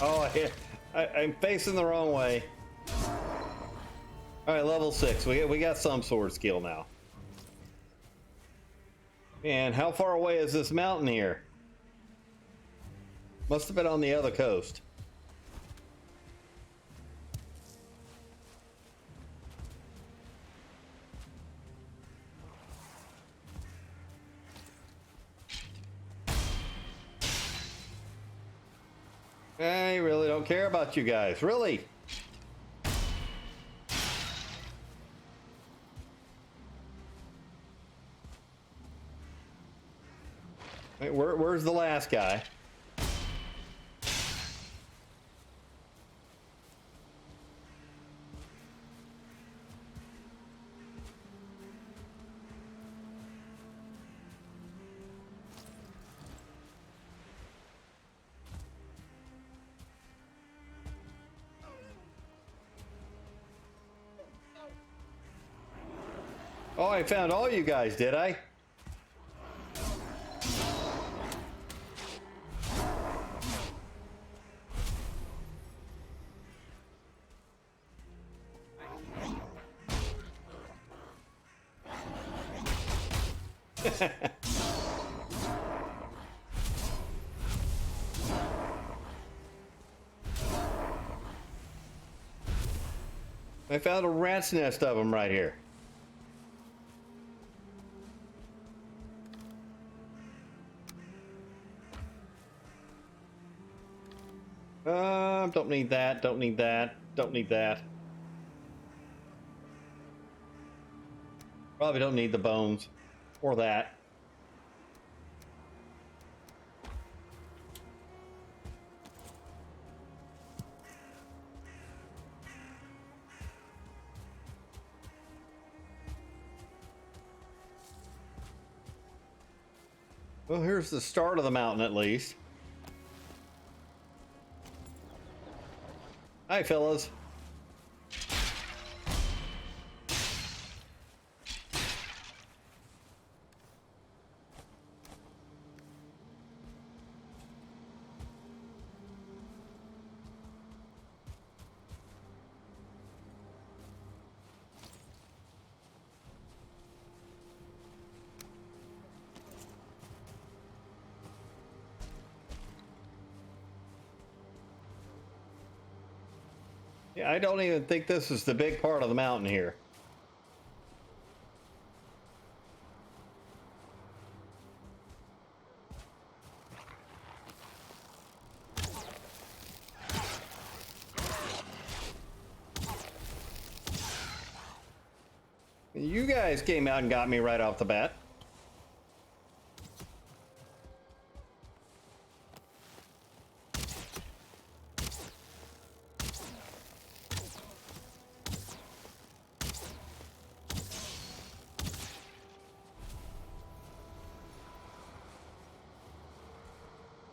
Oh, I'm facing the wrong way. All right, level 6. We got some sword skill now. Man, how far away is this mountain here? Must have been on the other coast. I really don't care about you guys. Really? Wait, where's the last guy? Oh, I found all you guys, did I? I found a rat's nest of them right here. Don't need that, don't need that, don't need that. Probably don't need the bones or that. Well, here's the start of the mountain at least. Hi, fellas. Yeah, I don't even think this is the big part of the mountain here. You guys came out and got me right off the bat.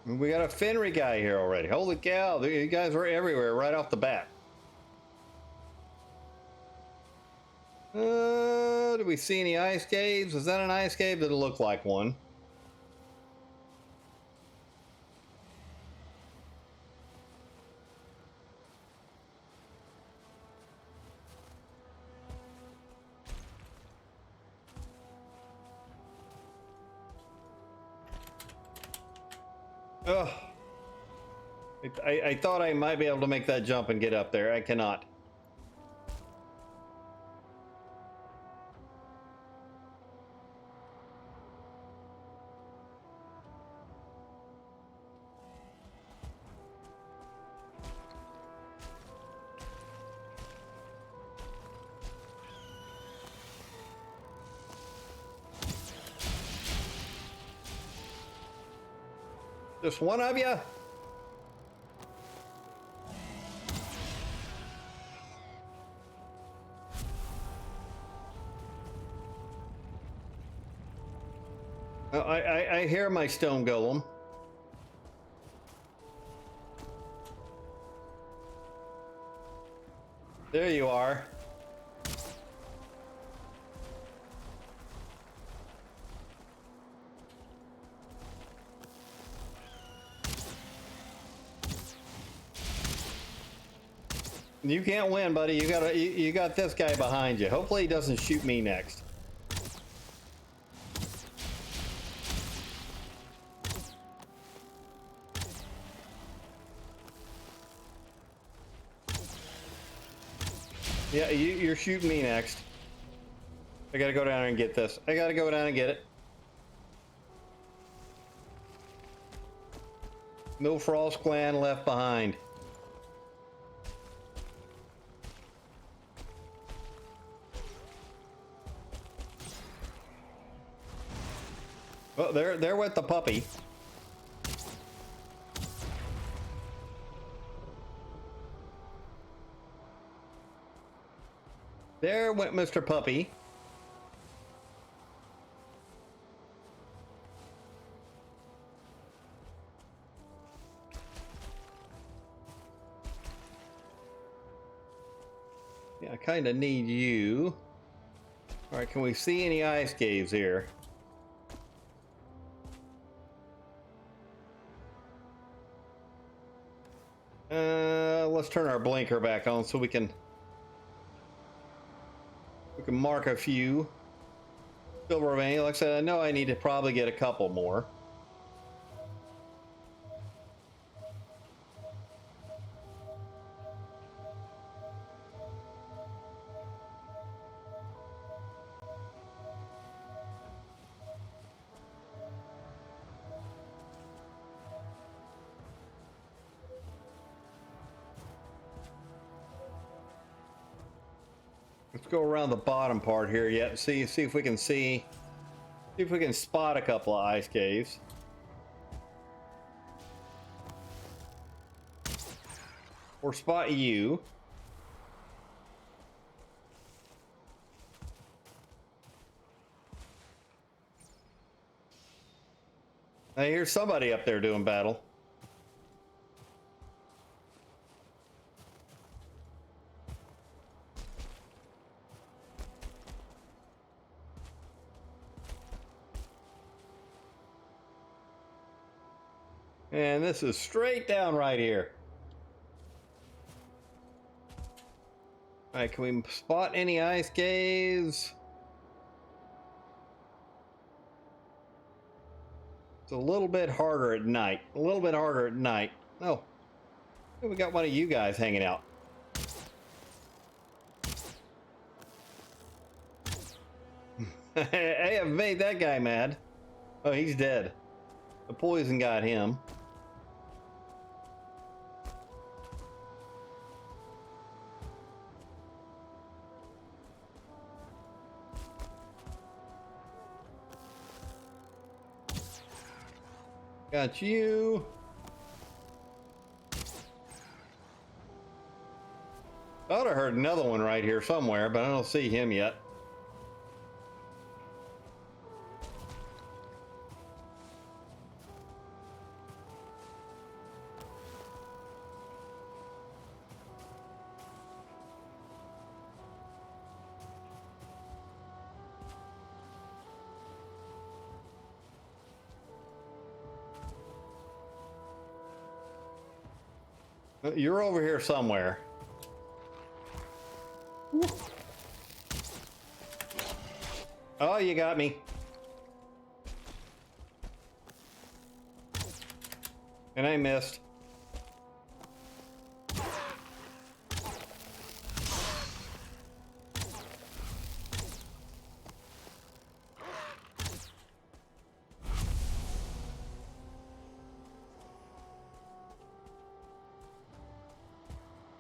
We got a Fenry guy here already. Holy cow, you guys were everywhere right off the bat. Do we see any ice caves? Is that an ice cave? That'll look like one. Ugh. I thought I might be able to make that jump and get up there. I cannot. Just one of you? I hear my stone golem. There you are. You can't win, buddy. You got this guy behind you. Hopefully he doesn't shoot me next. Yeah, you're shooting me next. I gotta go down and get this. I gotta go down and get it. No Frost clan left behind. Oh, they're with the puppy. There went Mr. Puppy. Yeah, I kind of need you. All right, can we see any ice caves here? Let's turn our blinker back on so we can mark a few. Silver vein. Like I said, I know I need to probably get a couple more. Let's go around the bottom part here yet and see if we can spot a couple of ice caves. Or spot you. I hear somebody up there doing battle. And this is straight down right here. All right, can we spot any ice caves? It's a little bit harder at night. A little bit harder at night. Oh, we got one of you guys hanging out. I have made that guy mad. Oh, he's dead. The poison got him. Got you. Thought I heard another one right here somewhere, but I don't see him yet. You're over here somewhere. Oh, you got me. And I missed.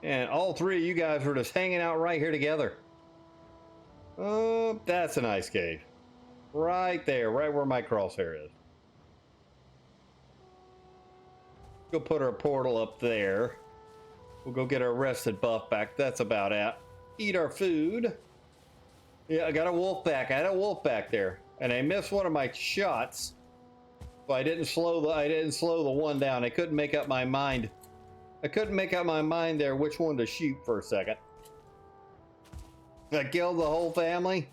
And all three of you guys were just hanging out right here together. Oh, that's a nice cave. Right there, right where my crosshair is. Go put our portal up there. We'll go get our rested buff back. That's about it. Eat our food. Yeah, I got a wolf back. I had a wolf back there, and I missed one of my shots. So I didn't slow the one down. I couldn't make up my mind. I couldn't make up my mind there which one to shoot for a second. I killed the whole family.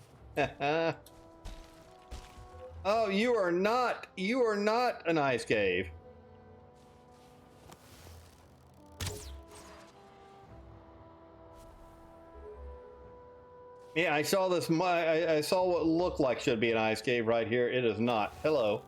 Oh, you are not an ice cave. Yeah, I saw this. I saw what looked like should be an ice cave right here. It is not. Hello.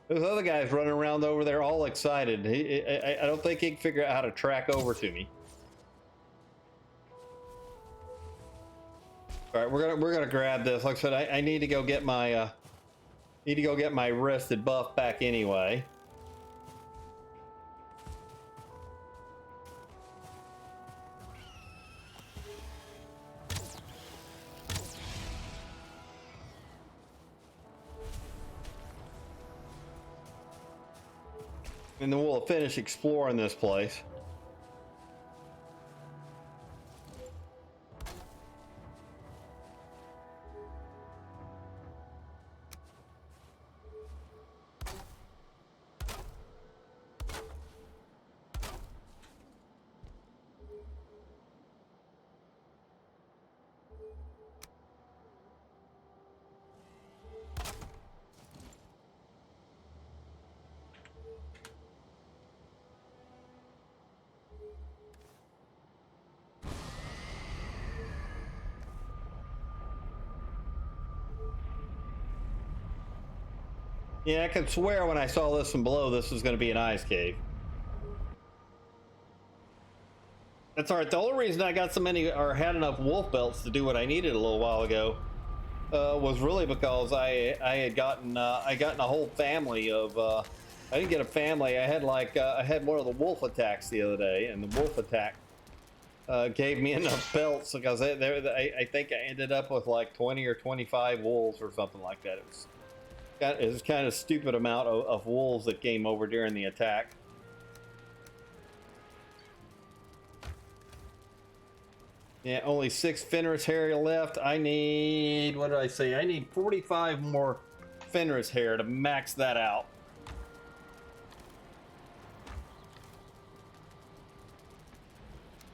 Those other guys running around over there all excited. I don't think he can figure out how to track over to me. All right, we're gonna grab this. Like I said, I need to go get my rested buff back anyway. And then we'll finish exploring this place. Yeah, I could swear when I saw this from below, this was going to be an ice cave. That's all right. The only reason I got so many or had enough wolf belts to do what I needed a little while ago was really because I had gotten a whole family of. I didn't get a family. I had I had one of the wolf attacks the other day, and the wolf attack gave me enough belts because I think I ended up with like 20 or 25 wolves or something like that. It was kind of stupid amount of wolves that came over during the attack. Yeah, only 6 Fenris hair left. I need, what did I say? I need 45 more Fenris hair to max that out.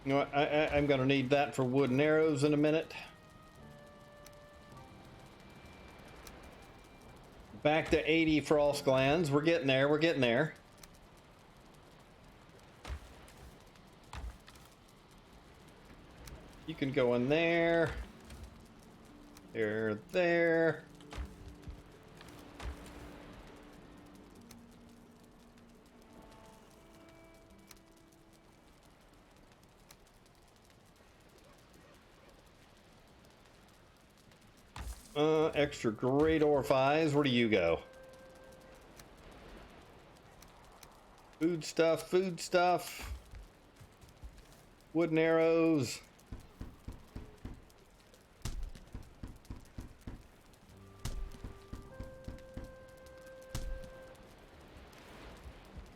You know what? I'm going to need that for wood and arrows in a minute. Back to 80 frost glands. We're getting there. We're getting there. You can go in there. There. Extra great orifice. Where do you go? Food stuff. Wood and arrows.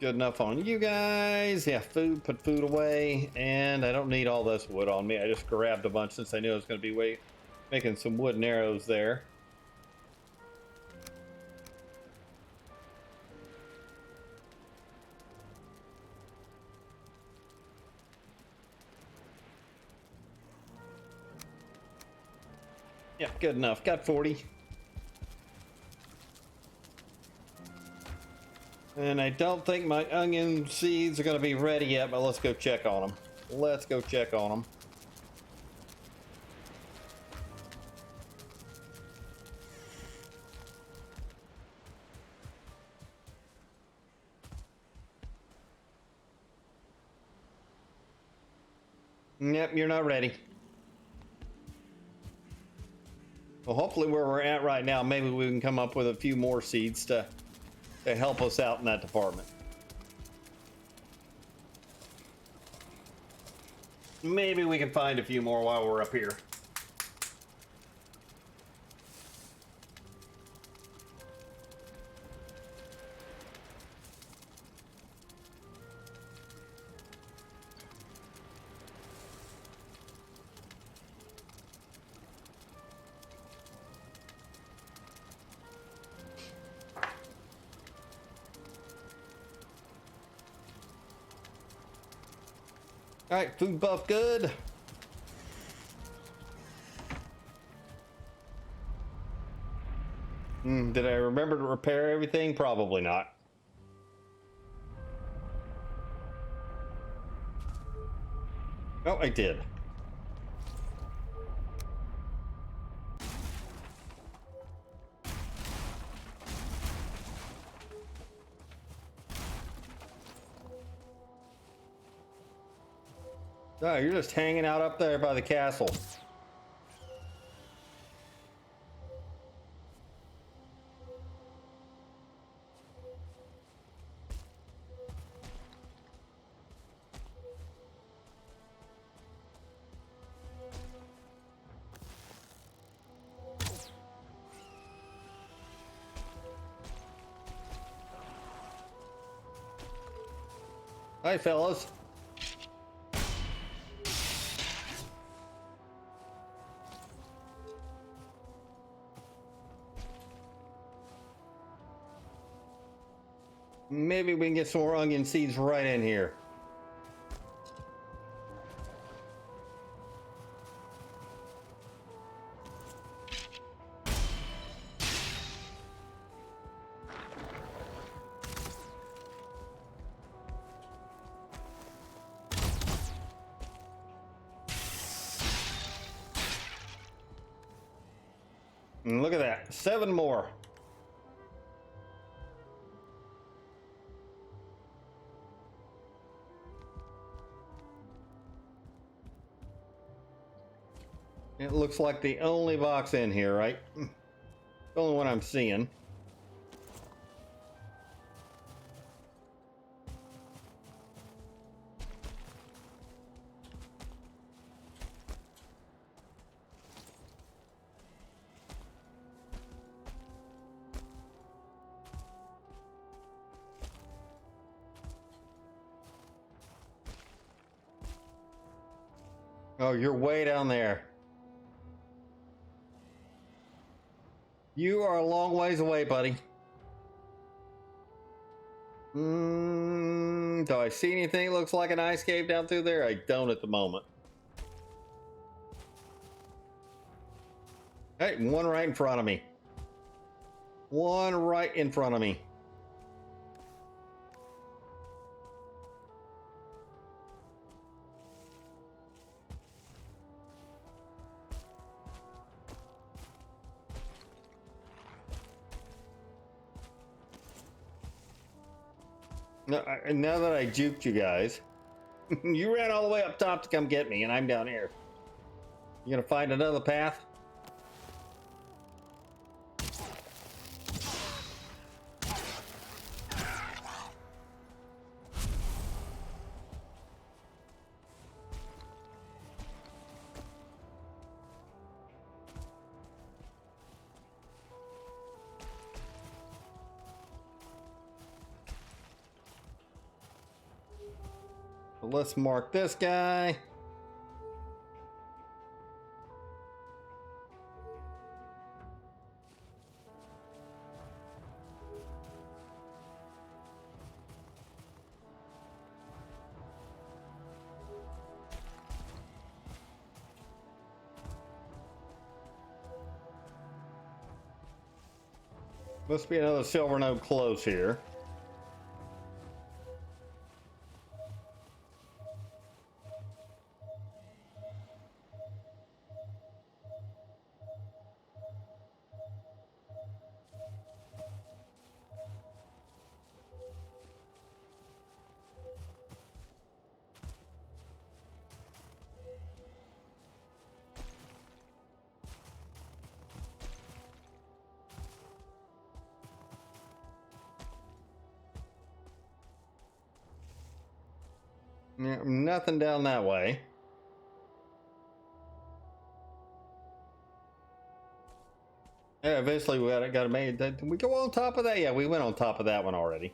Good enough on you guys. Yeah, food, put food away. And I don't need all this wood on me. I just grabbed a bunch since I knew I was going to be making some wooden arrows there. Yeah, good enough. Got 40. And I don't think my onion seeds are going to be ready yet, but let's go check on them. Let's go check on them. Yep, you're not ready. Well, hopefully where we're at right now, maybe we can come up with a few more seeds to help us out in that department. Maybe we can find a few more while we're up here. All right, food buff good. Did I remember to repair everything? Probably not. Oh, I did. Oh, you're just hanging out up there by the castle. Hi, fellas. Maybe we can get some more onion seeds right in here. And look at that, 7 more. It looks like the only box in here, right? The only one I'm seeing. Oh, you're way down there. You are a long ways away, buddy. Do I see anything that looks like an ice cave down through there? I don't at the moment. Hey, one right in front of me. One right in front of me. Now that I juked you guys, you ran all the way up top to come get me, and I'm down here. You gonna find another path? So let's mark this guy. Must be another silver node close here. Yeah, nothing down that way. Yeah, eventually we got to make. Did we go on top of that? Yeah, we went on top of that one already.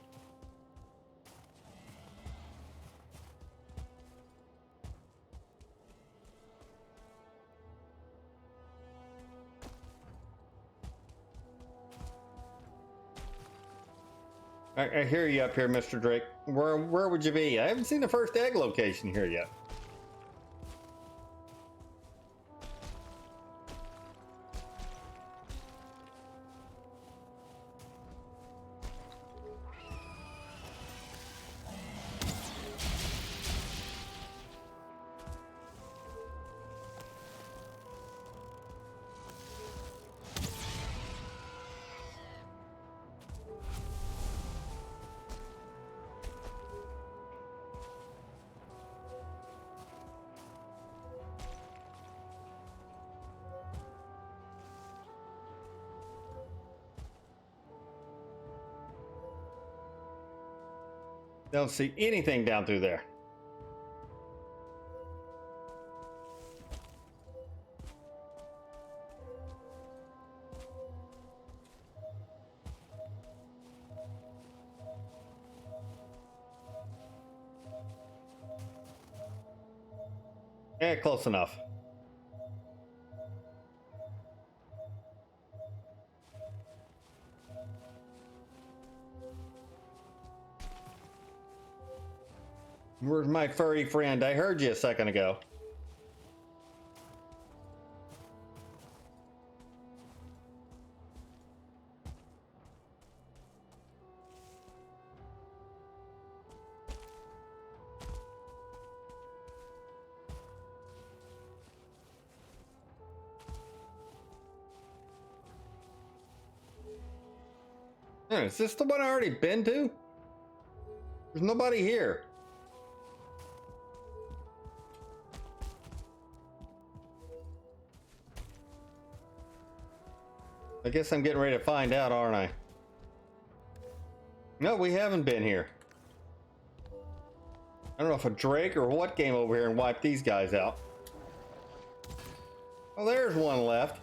I hear you up here, Mr. Drake. Where would you be? I haven't seen the first egg location here yet. Don't see anything down through there. Yeah, close enough. Where's my furry friend? I heard you a second ago. Is this the one I already been to? There's nobody here. I guess I'm getting ready to find out, aren't I? No, we haven't been here. I don't know if a Drake or what came over here and wiped these guys out. Oh, there's one left.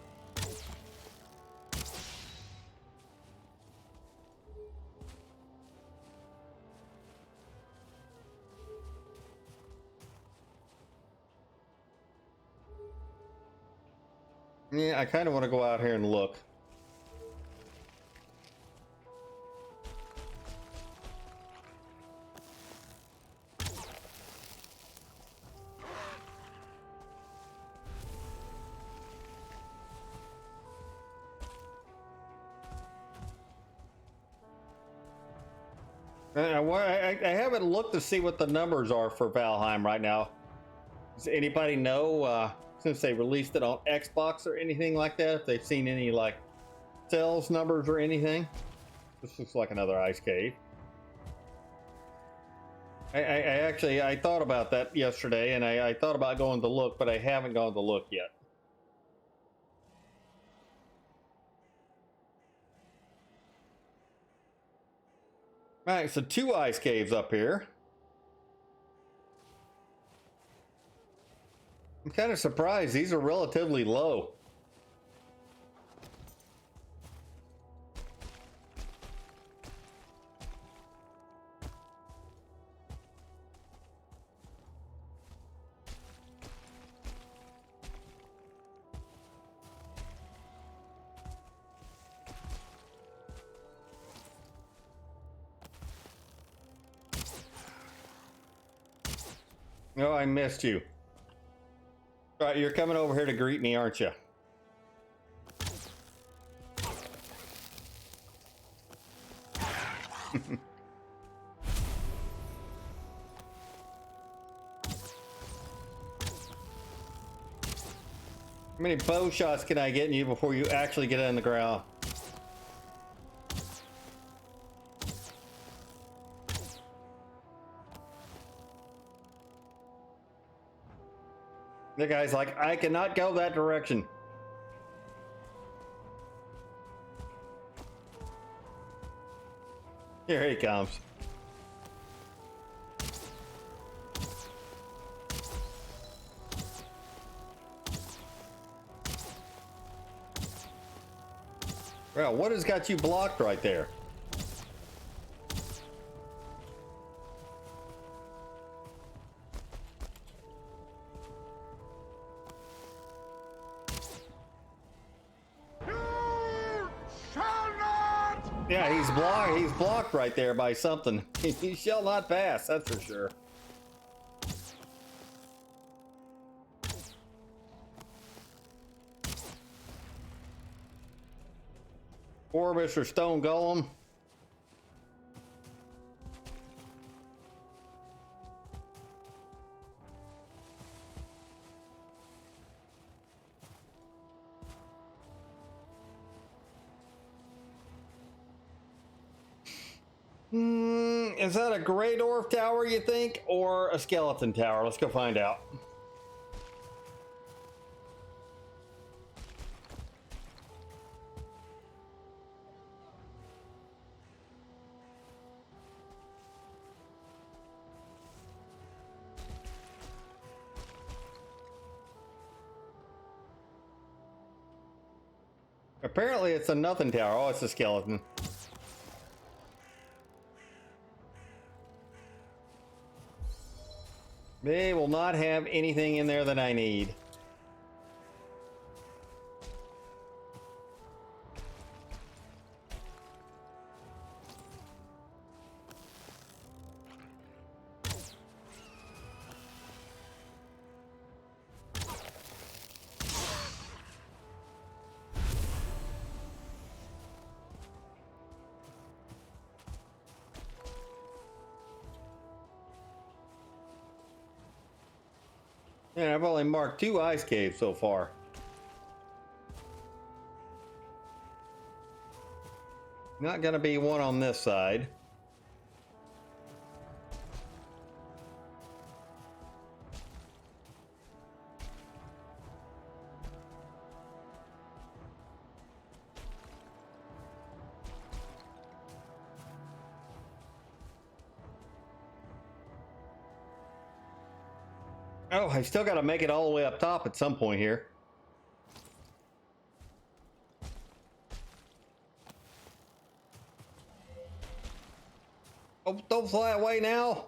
Yeah, I kind of want to go out here and look. I haven't looked to see what the numbers are for Valheim right now. Does anybody know, since they released it on Xbox or anything like that, if they've seen any, like, sales numbers or anything? This looks like another ice cave. I thought about that yesterday, and I thought about going to look, but I haven't gone to look yet. Alright, so 2 ice caves up here. I'm kind of surprised. These are relatively low. Oh, I missed you. All right, you're coming over here to greet me, aren't you? How many bow shots can I get in you before you actually get on the ground? The guy's like, I cannot go that direction. Here he comes. Well, what has got you blocked right there? Yeah, he's blocked right there by something. He shall not pass, that's for sure. Poor Mr. Stone Golem. Is that a Grey Dwarf tower, you think, or a skeleton tower? Let's go find out. Apparently it's a nothing tower. Oh, it's a skeleton. They will not have anything in there that I need. Yeah, I've only marked 2 ice caves so far. Not gonna be one on this side. Oh, I still gotta make it all the way up top at some point here. Oh, don't fly away now.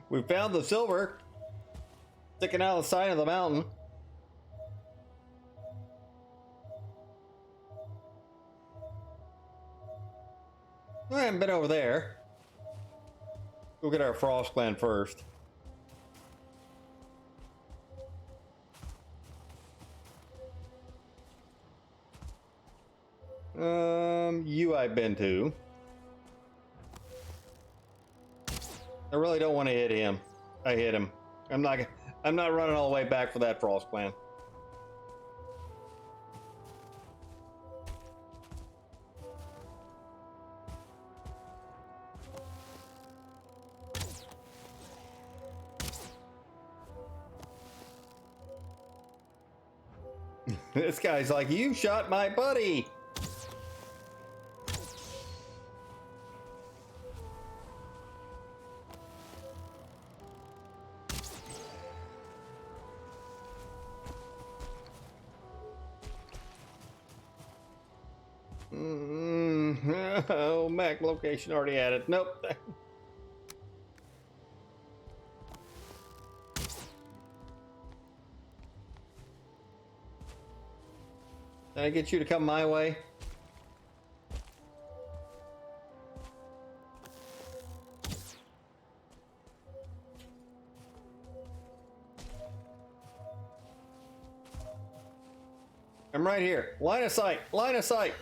We found the silver sticking out of the side of the mountain. I haven't been over there. We'll get our frost gland first. You I've been to. I really don't want to hit him. I hit him. I'm not running all the way back for that frost gland. This guy's like, you shot my buddy. Oh, Mac location already added. Nope. Can I get you to come my way? I'm right here. Line of sight. Line of sight.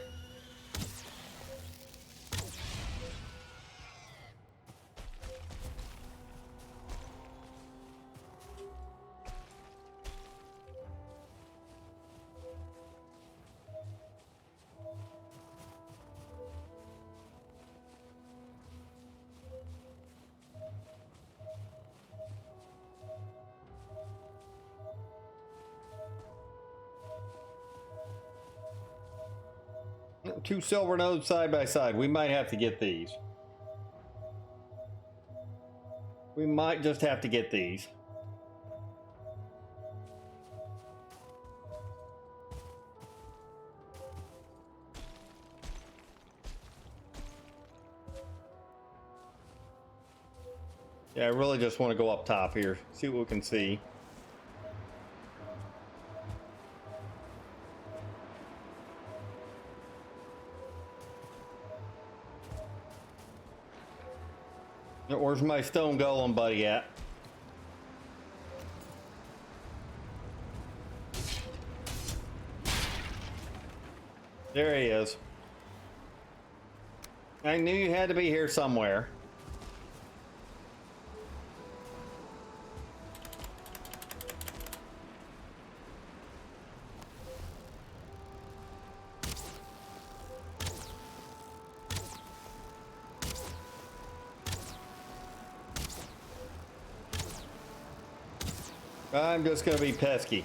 Two silver nodes side by side. We might have to get these. We might just have to get these. Yeah, I really just want to go up top here, see what we can see. Where's my stone golem buddy at? There he is. I knew you had to be here somewhere. I'm just gonna be pesky.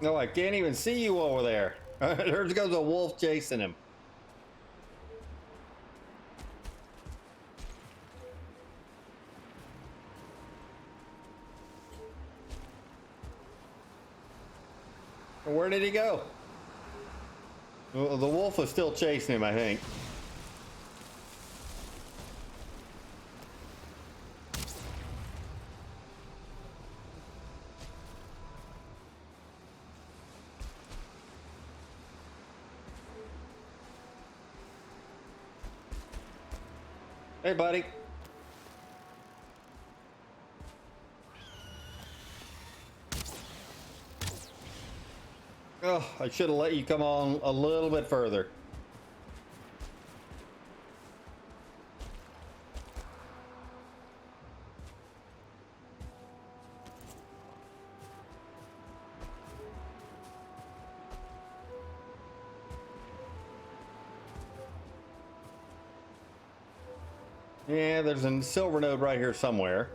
No, I can't even see you over there. There goes a wolf chasing him. Where did he go? Well, the wolf is still chasing him, I think. Hey, buddy. Oh, I should have let you come on a little bit further. Yeah, there's a silver node right here somewhere.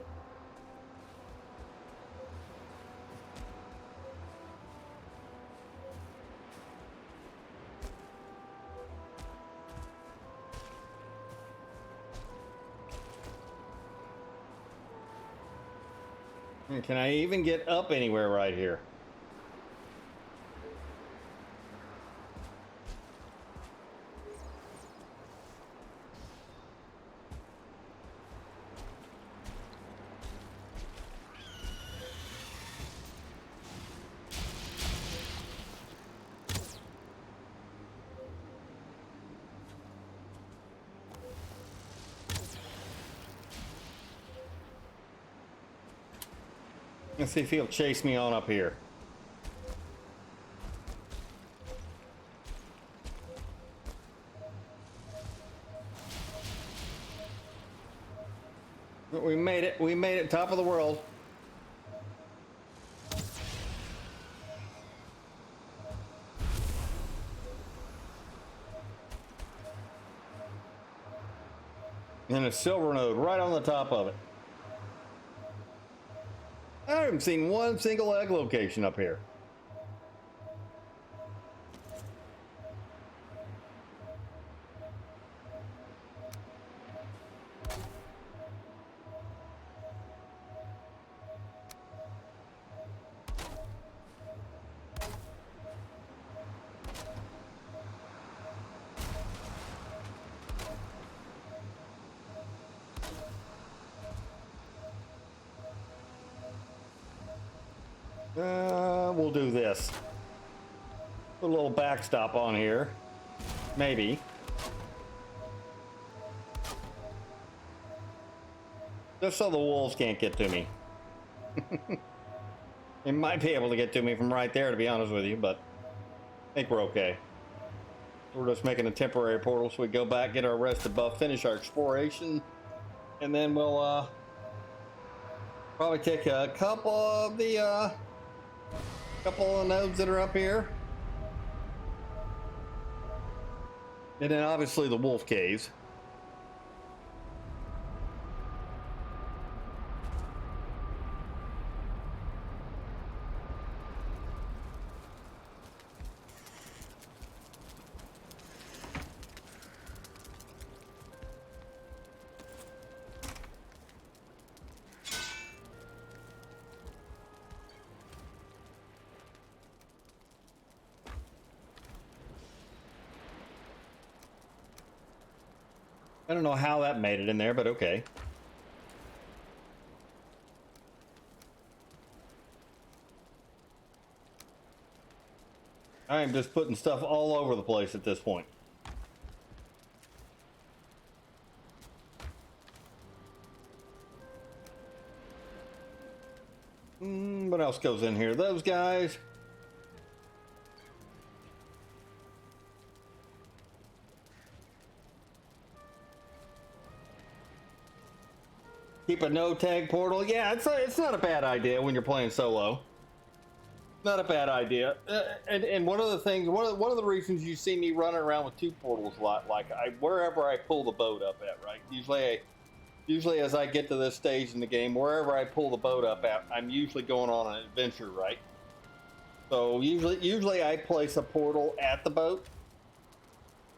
Can I even get up anywhere right here? Let's see if he'll chase me on up here. We made it. We made it. Top of the world. And a silver node right on the top of it. I haven't seen one single egg location up here. We'll do this. Put a little backstop on here. Maybe. Just so the wolves can't get to me. They might be able to get to me from right there, to be honest with you, but I think we're okay. We're just making a temporary portal so we go back, get our rested buff, finish our exploration, and then we'll probably take a couple of the nodes that are up here. And then obviously the wolf caves. I don't know how that made it in there, but okay. I am just putting stuff all over the place at this point. What else goes in here? Those guys. Keep a no-tag portal. Yeah, it's not a bad idea when you're playing solo. Not a bad idea. And one of the things, one of the reasons you see me running around with two portals a lot, like wherever I pull the boat up at, right? Usually as I get to this stage in the game, wherever I pull the boat up at, I'm usually going on an adventure, right? So usually I place a portal at the boat.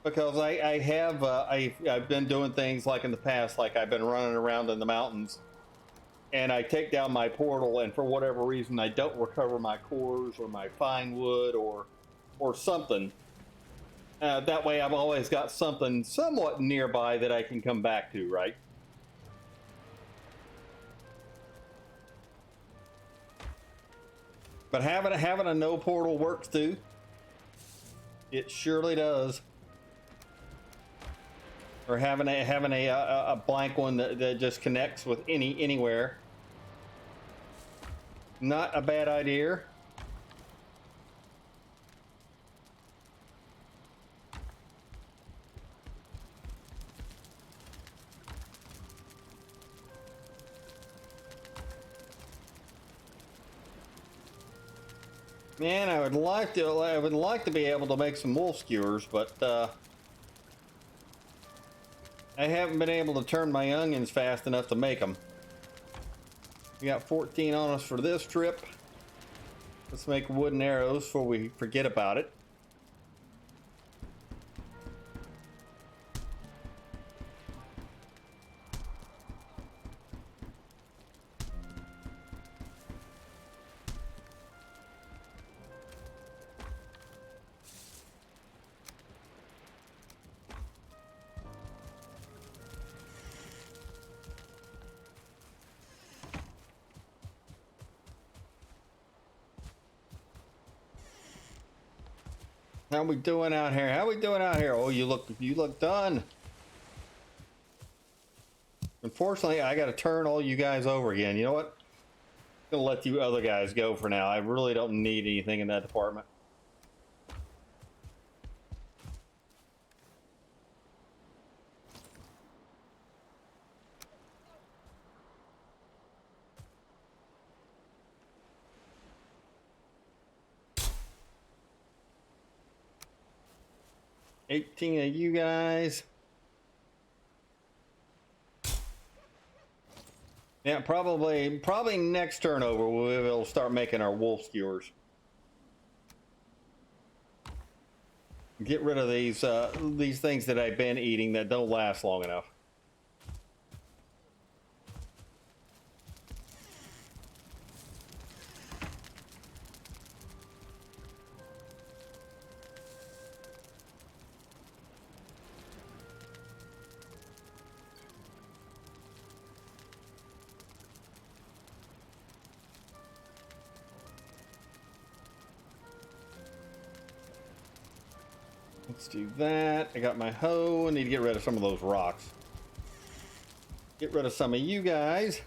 Because I've been doing things like in the past, like I've been running around in the mountains, and I take down my portal, and for whatever reason I don't recover my cores or my fine wood or something. That way I've always got something somewhat nearby that I can come back to, right? But having a no portal works too. It surely does. Or having a blank one that just connects with anywhere. Not a bad idea. Man, I would like to be able to make some wolf skewers, but I haven't been able to turn my onions fast enough to make them. We got 14 on us for this trip. Let's make wooden arrows before we forget about it. How we doing out here? How we doing out here? Oh, you look done. Unfortunately, I got to turn all you guys over again. You know what? I'm gonna let you other guys go for now. I really don't need anything in that department. $18 of you guys. Yeah, probably next turnover we'll start making our wolf skewers. Get rid of these things that I've been eating that don't last long enough. Let's do that. I got my hoe. I need to get rid of some of those rocks. Get rid of some of you guys.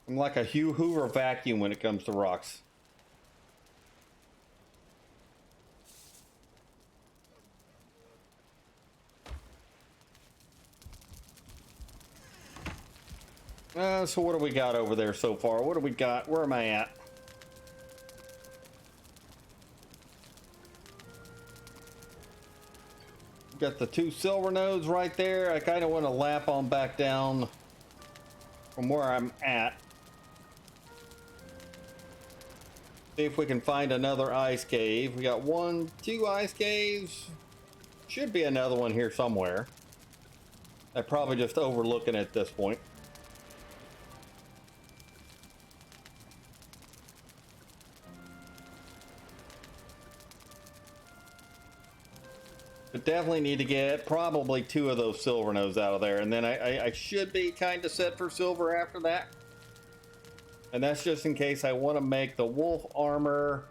I'm like a Hugh Hoover vacuum when it comes to rocks. So what do we got over there so far? What do we got? Where am I at? Got the 2 silver nodes right there. I kind of want to lap on back down from where I'm at. See if we can find another ice cave. We got 1, 2 ice caves. Should be another one here somewhere. I'm probably just overlooking it at this point. But definitely need to get probably 2 of those silver nodes out of there. And then I should be kind of set for silver after that. And that's just in case I want to make the wolf armor.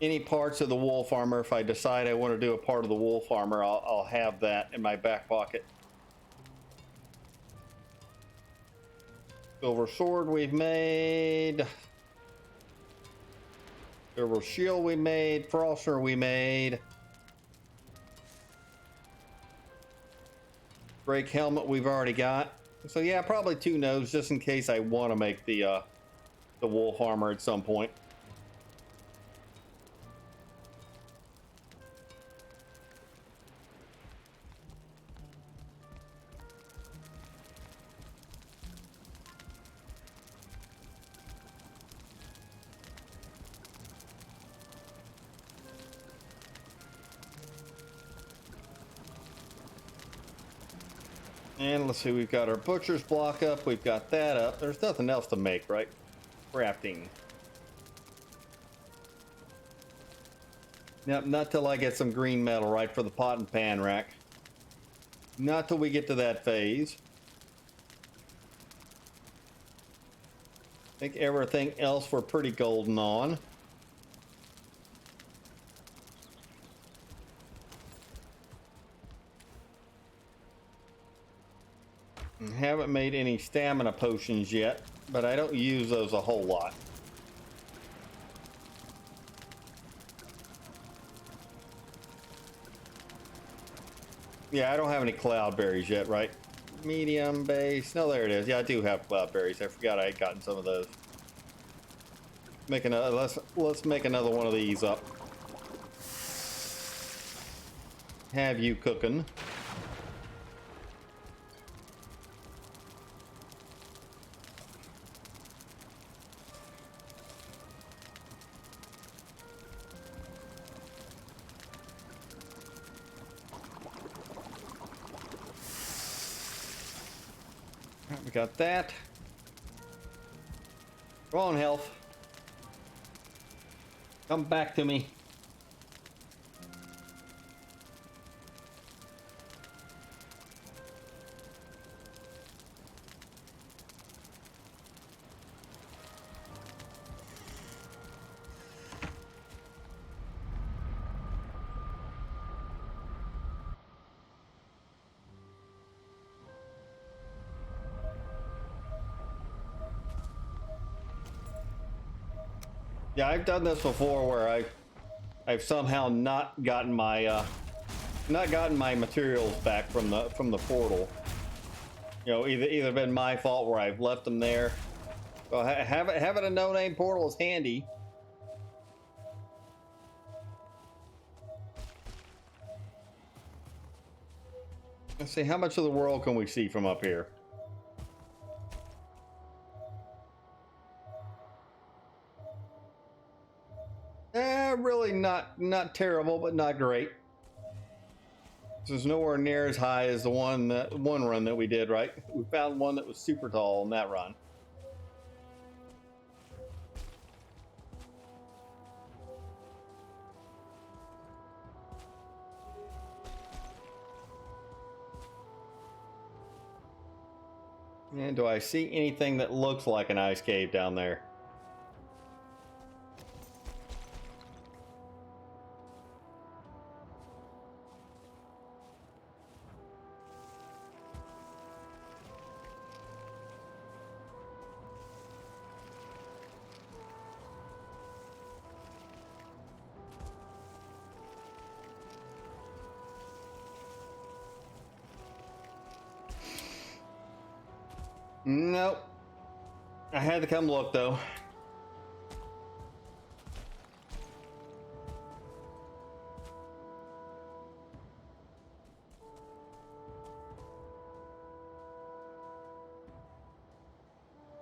Any parts of the wolf armor, if I decide I want to do a part of the wolf armor, I'll have that in my back pocket. Silver sword we've made. Silver shield we made. Froster we made. Drake helmet we've already got. So yeah, probably 2 nodes just in case I want to make the wolf armor at some point. And let's see, we've got our butcher's block up. We've got that up. There's nothing else to make, right? Crafting. Yep, not till I get some green metal, right, for the pot and pan rack. Not till we get to that phase. I think everything else we're pretty golden on. Haven't made any stamina potions yet, but I don't use those a whole lot. Yeah, I don't have any cloudberries yet, right? Medium base. No, there it is. Yeah, I do have cloudberries. I forgot I had gotten some of those. Make another. Let's make another one of these up. Have you cooking? We got that. Come on, health. Come back to me. Yeah, I've done this before where I've somehow not gotten my materials back from the portal. You know, either been my fault where I've left them there. Well, having a no-name portal is handy. Let's see, how much of the world can we see from up here? Really not terrible, but not great. This is nowhere near as high as the one run that we did, right? We found one that was super tall on that run. And do I see anything that looks like an ice cave down there? Nope. I had to come look though.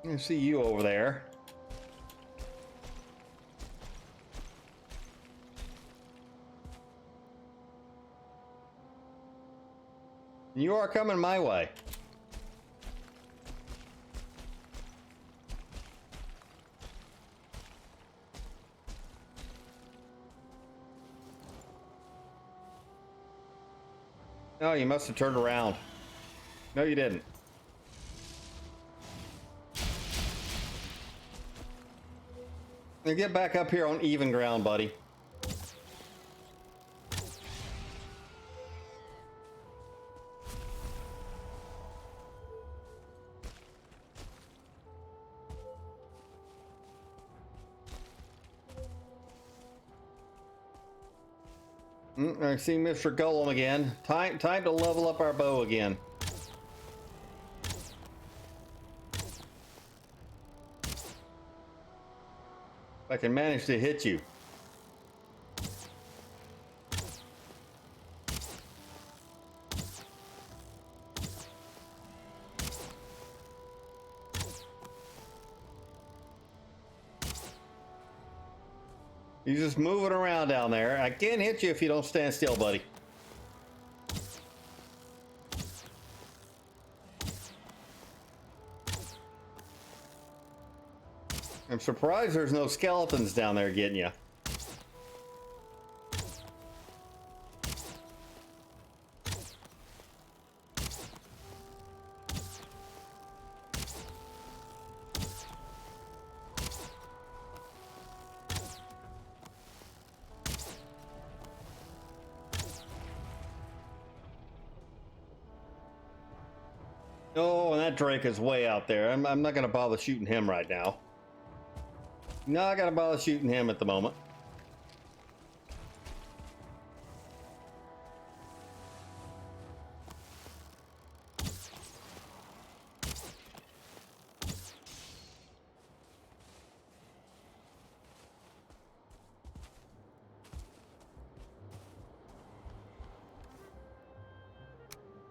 I see you over there. You are coming my way. Oh, you must have turned around. No, you didn't. Now get back up here on even ground, buddy. I see Mr. Golem again. Time to level up our bow again. If I can manage to hit you. You're just moving around down there. I can't hit you if you don't stand still, buddy. I'm surprised there's no skeletons down there getting you. Oh, and that Drake is way out there. I'm not going to bother shooting him right now. No, I got to bother shooting him at the moment.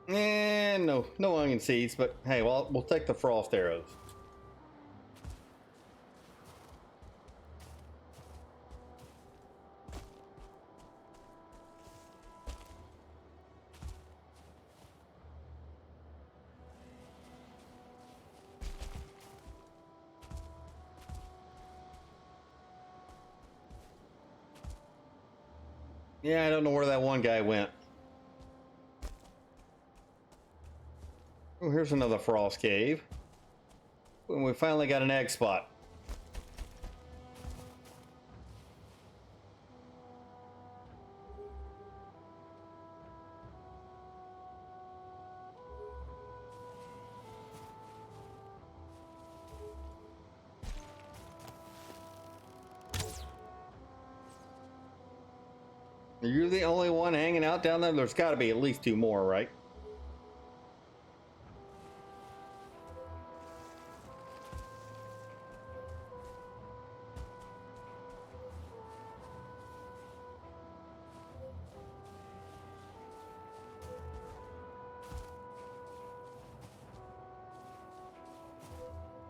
And no onion seeds, but hey, well, we'll take the frost arrows. Yeah, I don't know where that one guy went. Oh, here's another frost cave. And we finally got an egg spot. You're the only one hanging out down there? There's got to be at least two more, right?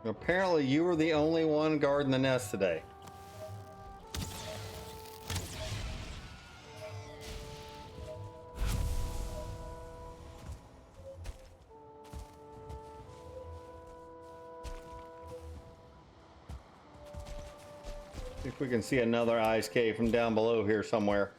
Apparently you were the only one guarding the nest today. See if we can see another ice cave from down below here somewhere.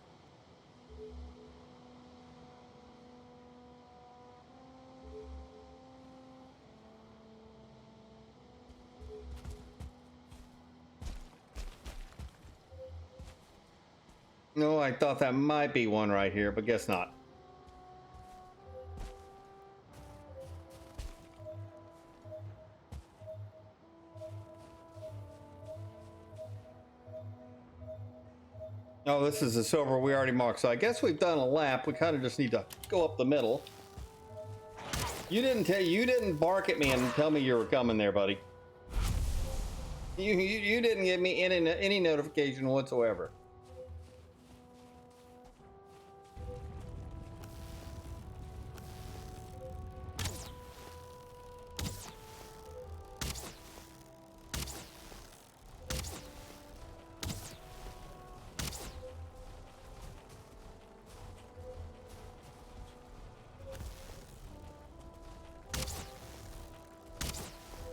No, I thought that might be one right here, but guess not. Oh, this is the silver we already marked. So I guess we've done a lap. We kind of just need to go up the middle. You didn't bark at me and tell me you were coming there, buddy. You didn't give me any notification whatsoever.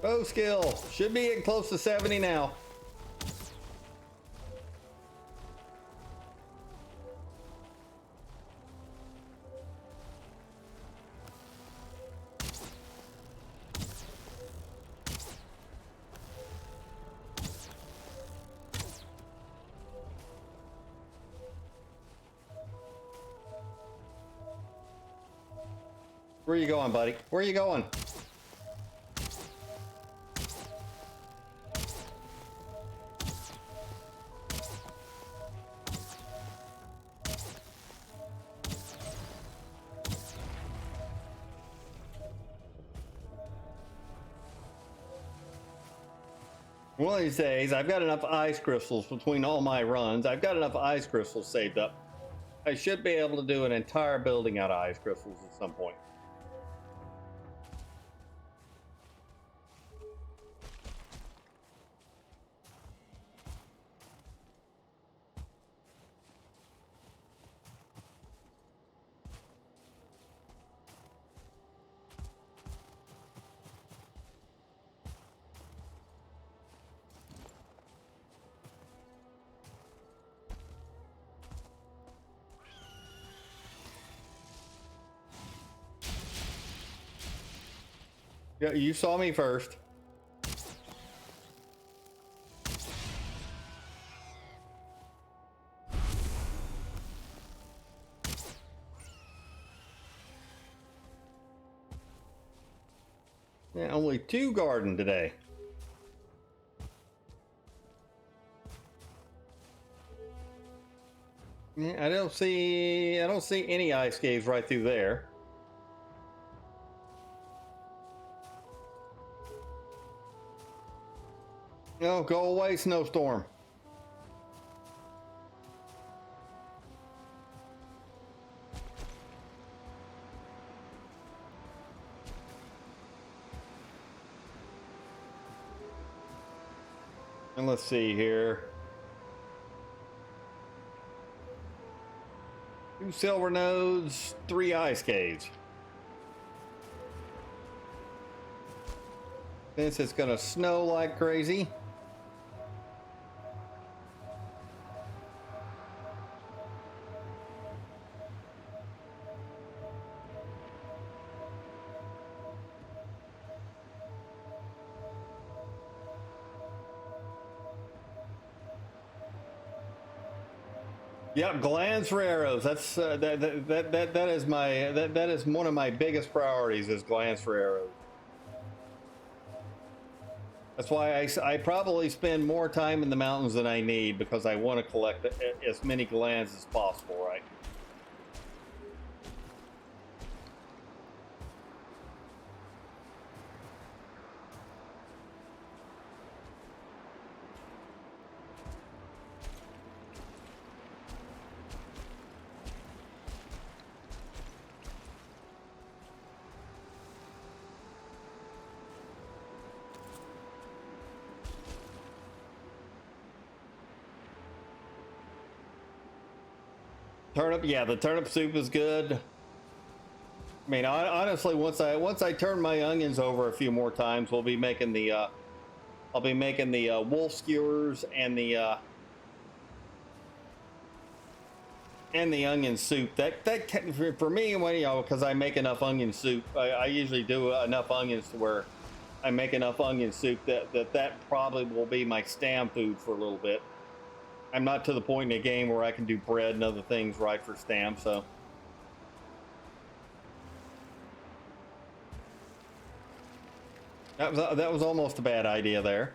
Bow skill should be getting close to 70 now. Where are you going, buddy? Where are you going? One of these days, I've got enough ice crystals between all my runs. I've got enough ice crystals saved up. I should be able to do an entire building out of ice crystals at some point. Yeah, you saw me first. Yeah, only 2 garden today. Yeah, I don't see any ice caves right through there. No, go away, snowstorm. And let's see here. 2 silver nodes, 3 ice caves. Since it's gonna snow like crazy. Yep, glands for arrows. That's that is my that is one of my biggest priorities is glands for arrows. That's why I probably spend more time in the mountains than I need because I want to collect as many glands as possible, right? Turnip, yeah, the turnip soup is good. I mean, honestly, once I turn my onions over a few more times, we'll be making the I'll be making the wolf skewers and the onion soup. That for me, when because I make enough onion soup, I usually do enough onions to where I make enough onion soup that probably will be my stam food for a little bit. I'm not to the point in the game where I can do bread and other things right for stamp, so. That was almost a bad idea there.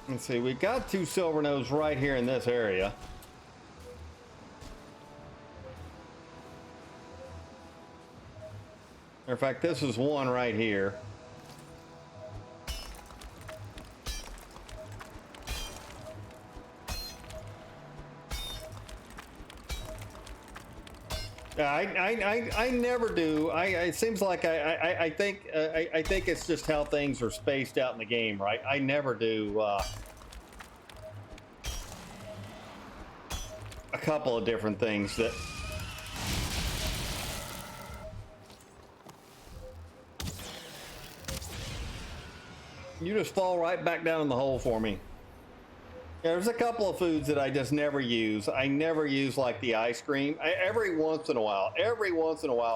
Let's see, we got 2 silver nodes right here in this area. Matter of fact, this is one right here. I never do. It seems like I think I think it's just how things are spaced out in the game, right? I never do a couple of different things that. You just fall right back down in the hole for me. Yeah, there's a couple of foods that I just never use. I never use like the ice cream. Every once in a while,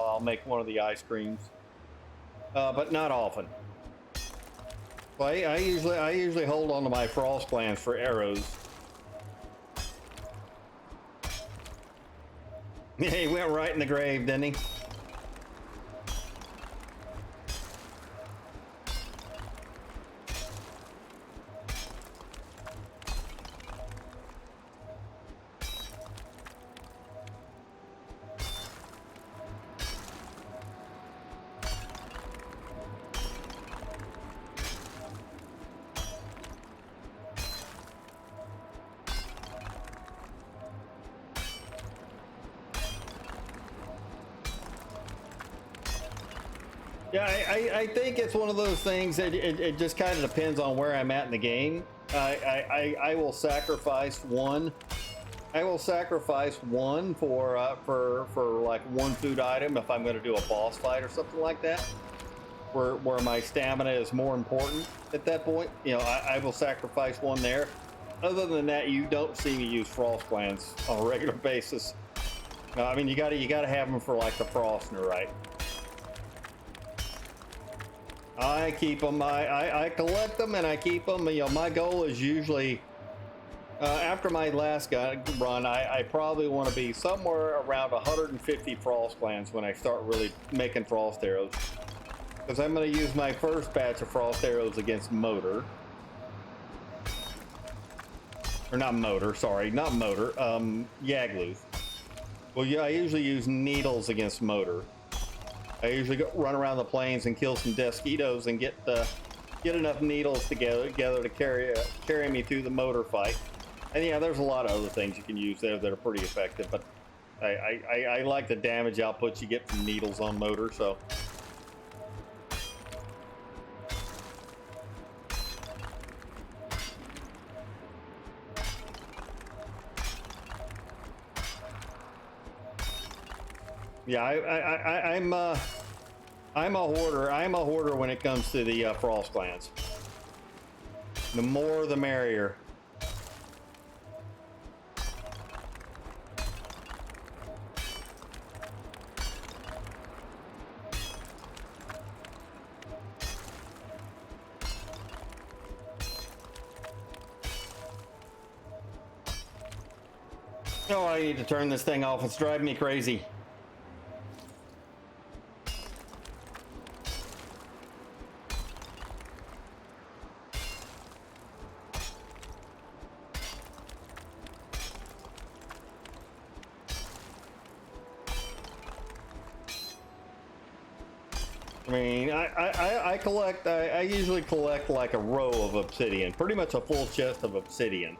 I'll make one of the ice creams, but not often. So I usually hold on to my frost glands for arrows. Yeah, he went right in the grave, didn't he? Yeah, I think it's one of those things that it just kind of depends on where I'm at in the game. I will sacrifice one. I will sacrifice one for like one food item if I'm going to do a boss fight or something like that, where my stamina is more important at that point. You know, I will sacrifice one there. Other than that, you don't see me use frost glands on a regular basis. I mean, you gotta have them for like the frostner, right? I keep them. I collect them and I keep them. You know, my goal is usually after my last run, I probably want to be somewhere around 150 frost glands when I start really making frost arrows. Because I'm going to use my first batch of frost arrows against motor. Or not motor, sorry, not motor. Yagluth. Well, yeah, I usually use needles against motor. I usually run around the plains and kill some Desquitos and get enough needles together to carry me through the motor fight. And yeah, there's a lot of other things you can use there that are pretty effective, but I like the damage output you get from needles on motor, so. Yeah, I'm a hoarder. I'm a hoarder when it comes to the frost glands. The more, the merrier. Oh, I need to turn this thing off. It's driving me crazy. I mean, I usually collect like a row of obsidian, pretty much a full chest of obsidian,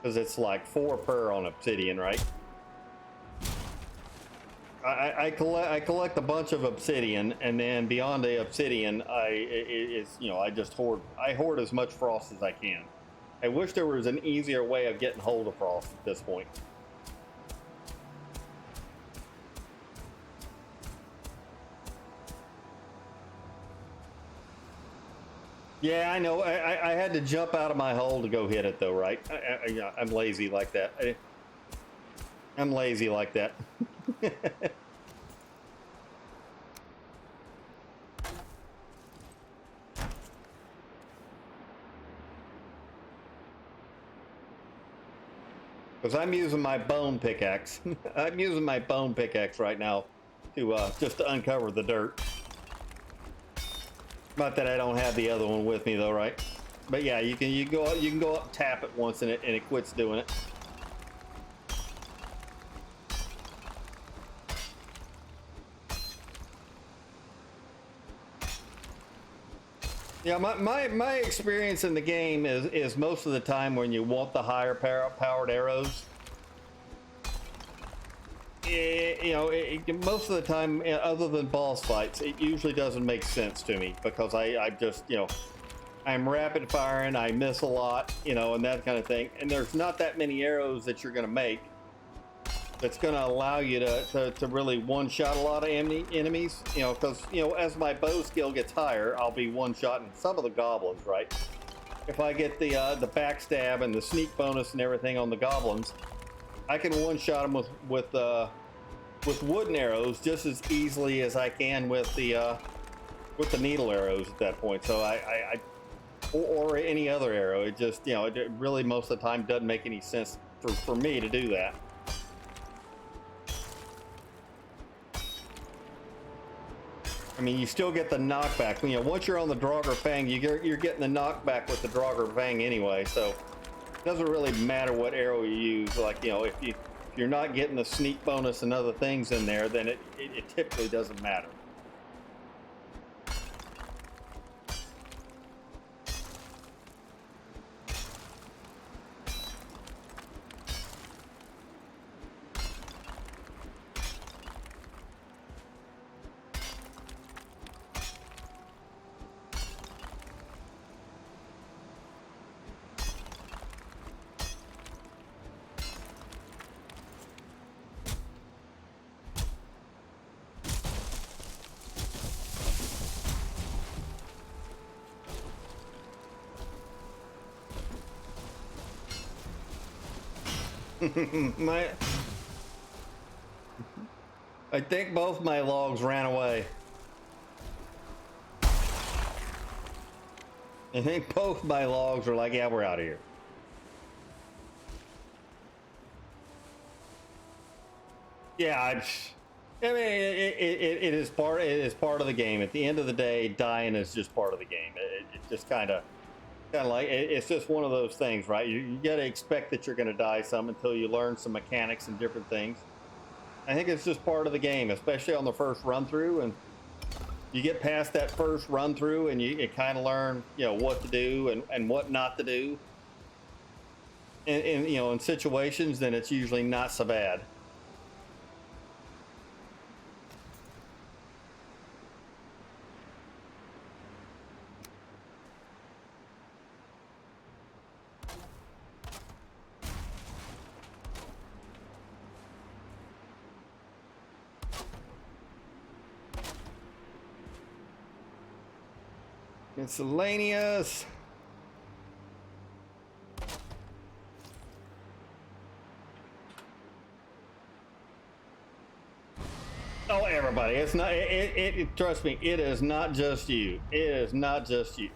because it's like 4 per on obsidian, right? I collect a bunch of obsidian, and then beyond the obsidian, I just hoard. I hoard as much frost as I can. I wish there was an easier way of getting hold of frost at this point. Yeah, I know. I had to jump out of my hole to go hit it, though, right? I'm lazy like that. I'm lazy like that. Because I'm using my bone pickaxe. I'm using my bone pickaxe right now to just to uncover the dirt. Not that I don't have the other one with me though, right? But yeah, you can go up, tap it once, and it quits doing it. Yeah, my experience in the game is most of the time when you want the higher powered arrows. Most of the time, other than boss fights, it usually doesn't make sense to me because I just, I'm rapid firing, I miss a lot, and that kind of thing. And there's not that many arrows that you're going to make that's going to allow you to really one-shot a lot of enemies, because, as my bow skill gets higher, I'll be one-shotting some of the goblins, right? If I get the backstab and the sneak bonus and everything on the goblins, I can one-shot them with wooden arrows just as easily as I can with the needle arrows at that point. So or any other arrow. It just, it really most of the time doesn't make any sense for me to do that. I mean, you still get the knockback. Once you're on the Draugr Fang, you're getting the knockback with the Draugr Fang anyway. So it doesn't really matter what arrow you use. Like, if you're not getting the sneak bonus and other things in there, then it typically doesn't matter. I think both my logs ran away. I think both my logs are like, yeah, we're out of here. Yeah, I mean, it is part of the game. At the end of the day, dying is just part of the game. It just kind of like it's just one of those things, right? You got to expect that you're going to die some until you learn some mechanics and different things. I think it's just part of the game, especially on the first run through, and you get past that first run through, and you kind of learn, what to do and what not to do. And in situations, then it's usually not so bad. Miscellaneous. Oh, everybody! It's not. Trust me. It is not just you. It is not just you.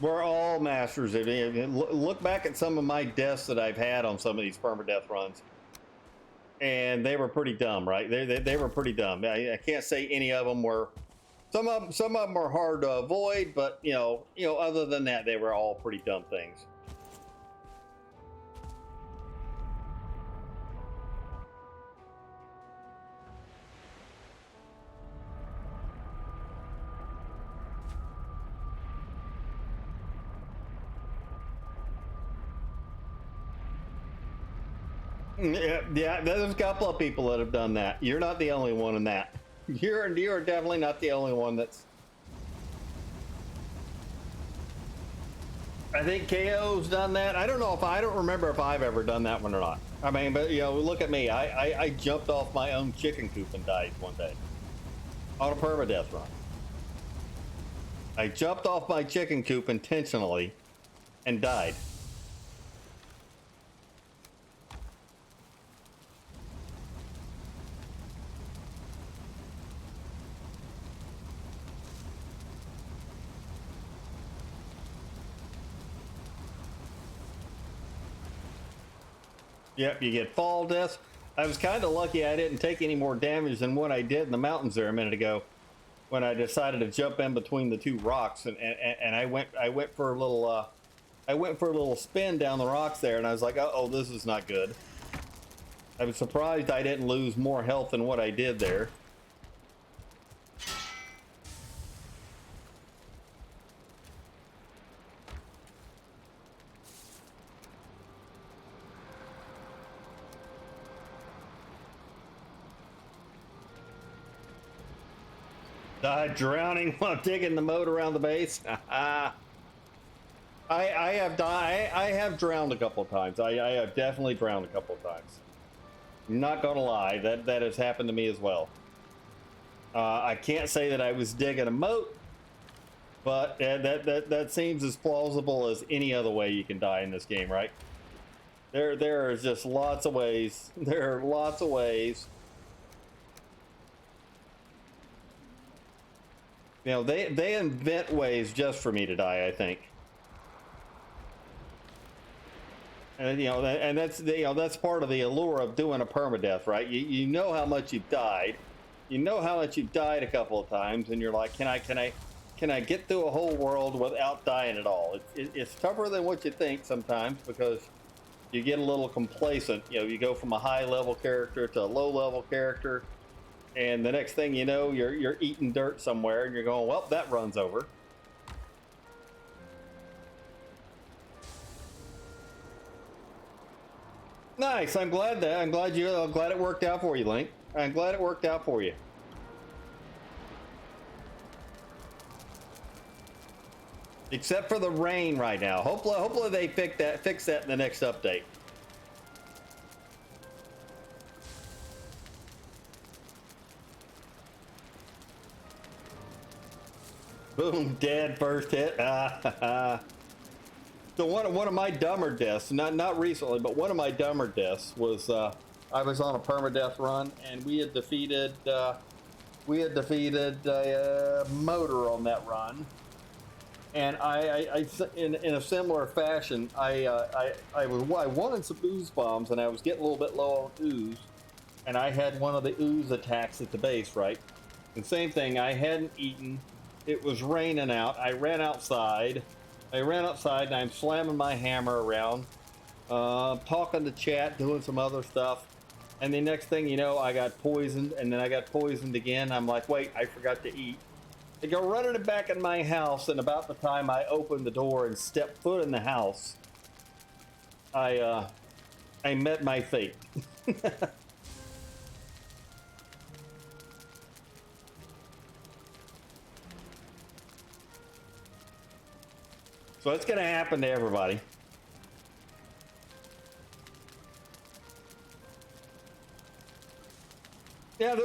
We're all masters of it. Look back at some of my deaths that I've had on some of these permadeath runs, and they were pretty dumb, right? They were pretty dumb. I can't say any of them were. Some of them are hard to avoid, but other than that, they were all pretty dumb things. Yeah, there's a couple of people that have done that. You're not the only one in that. You're definitely not the only one that's. I think KO's done that. I don't remember if I've ever done that one or not. I mean, but look at me. I jumped off my own chicken coop and died one day on a permadeath run. I jumped off my chicken coop intentionally and died. Yep, you get fall deaths. I was kind of lucky I didn't take any more damage than what I did in the mountains there a minute ago when I decided to jump in between the two rocks, and I went for a little spin down the rocks there, and I was like, oh, this is not good. I was surprised I didn't lose more health than what I did there. Died drowning while digging the moat around the base. I have drowned a couple of times. I have definitely drowned a couple of times. I'm not gonna lie, that has happened to me as well. I can't say that I was digging a moat, but that seems as plausible as any other way you can die in this game, right? There are just lots of ways. There are lots of ways. You know, they invent ways just for me to die, I think. And you know, and that's part of the allure of doing a permadeath, right? You know how much you've died, you know how much you've died a couple of times, and you're like, can I get through a whole world without dying at all? It's tougher than what you think sometimes because you get a little complacent. You know, you go from a high level character to a low level character. And the next thing you know, you're eating dirt somewhere, and you're going, well, that runs over. Nice. I'm glad it worked out for you, Link. I'm glad it worked out for you. Except for the rain right now. Hopefully they fix that in the next update. Boom, dead first hit. So one of my dumber deaths, not recently, but one of my dumber deaths was I was on a permadeath run, and we had defeated a motor on that run, and I in a similar fashion, I wanted some ooze bombs, and I was getting a little bit low on ooze, and I had one of the ooze attacks at the base, right? And same thing, I hadn't eaten. It was raining out. I ran outside, and I'm slamming my hammer around, talking to chat, doing some other stuff. And the next thing you know, I got poisoned, and then I got poisoned again. I'm like, wait, I forgot to eat. I go running back in my house, and about the time I opened the door and stepped foot in the house, I met my fate. So it's going to happen to everybody. Yeah,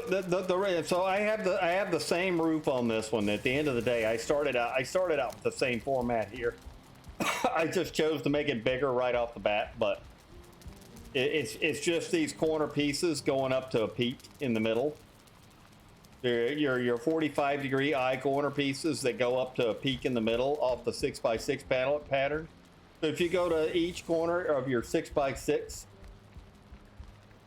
so I have the same roof on this one. At the end of the day, I started out with the same format here. I just chose to make it bigger right off the bat, but it's just these corner pieces going up to a peak in the middle. Your 45-degree eye corner pieces that go up to a peak in the middle off the 6x6 panel pattern. So if you go to each corner of your 6x6,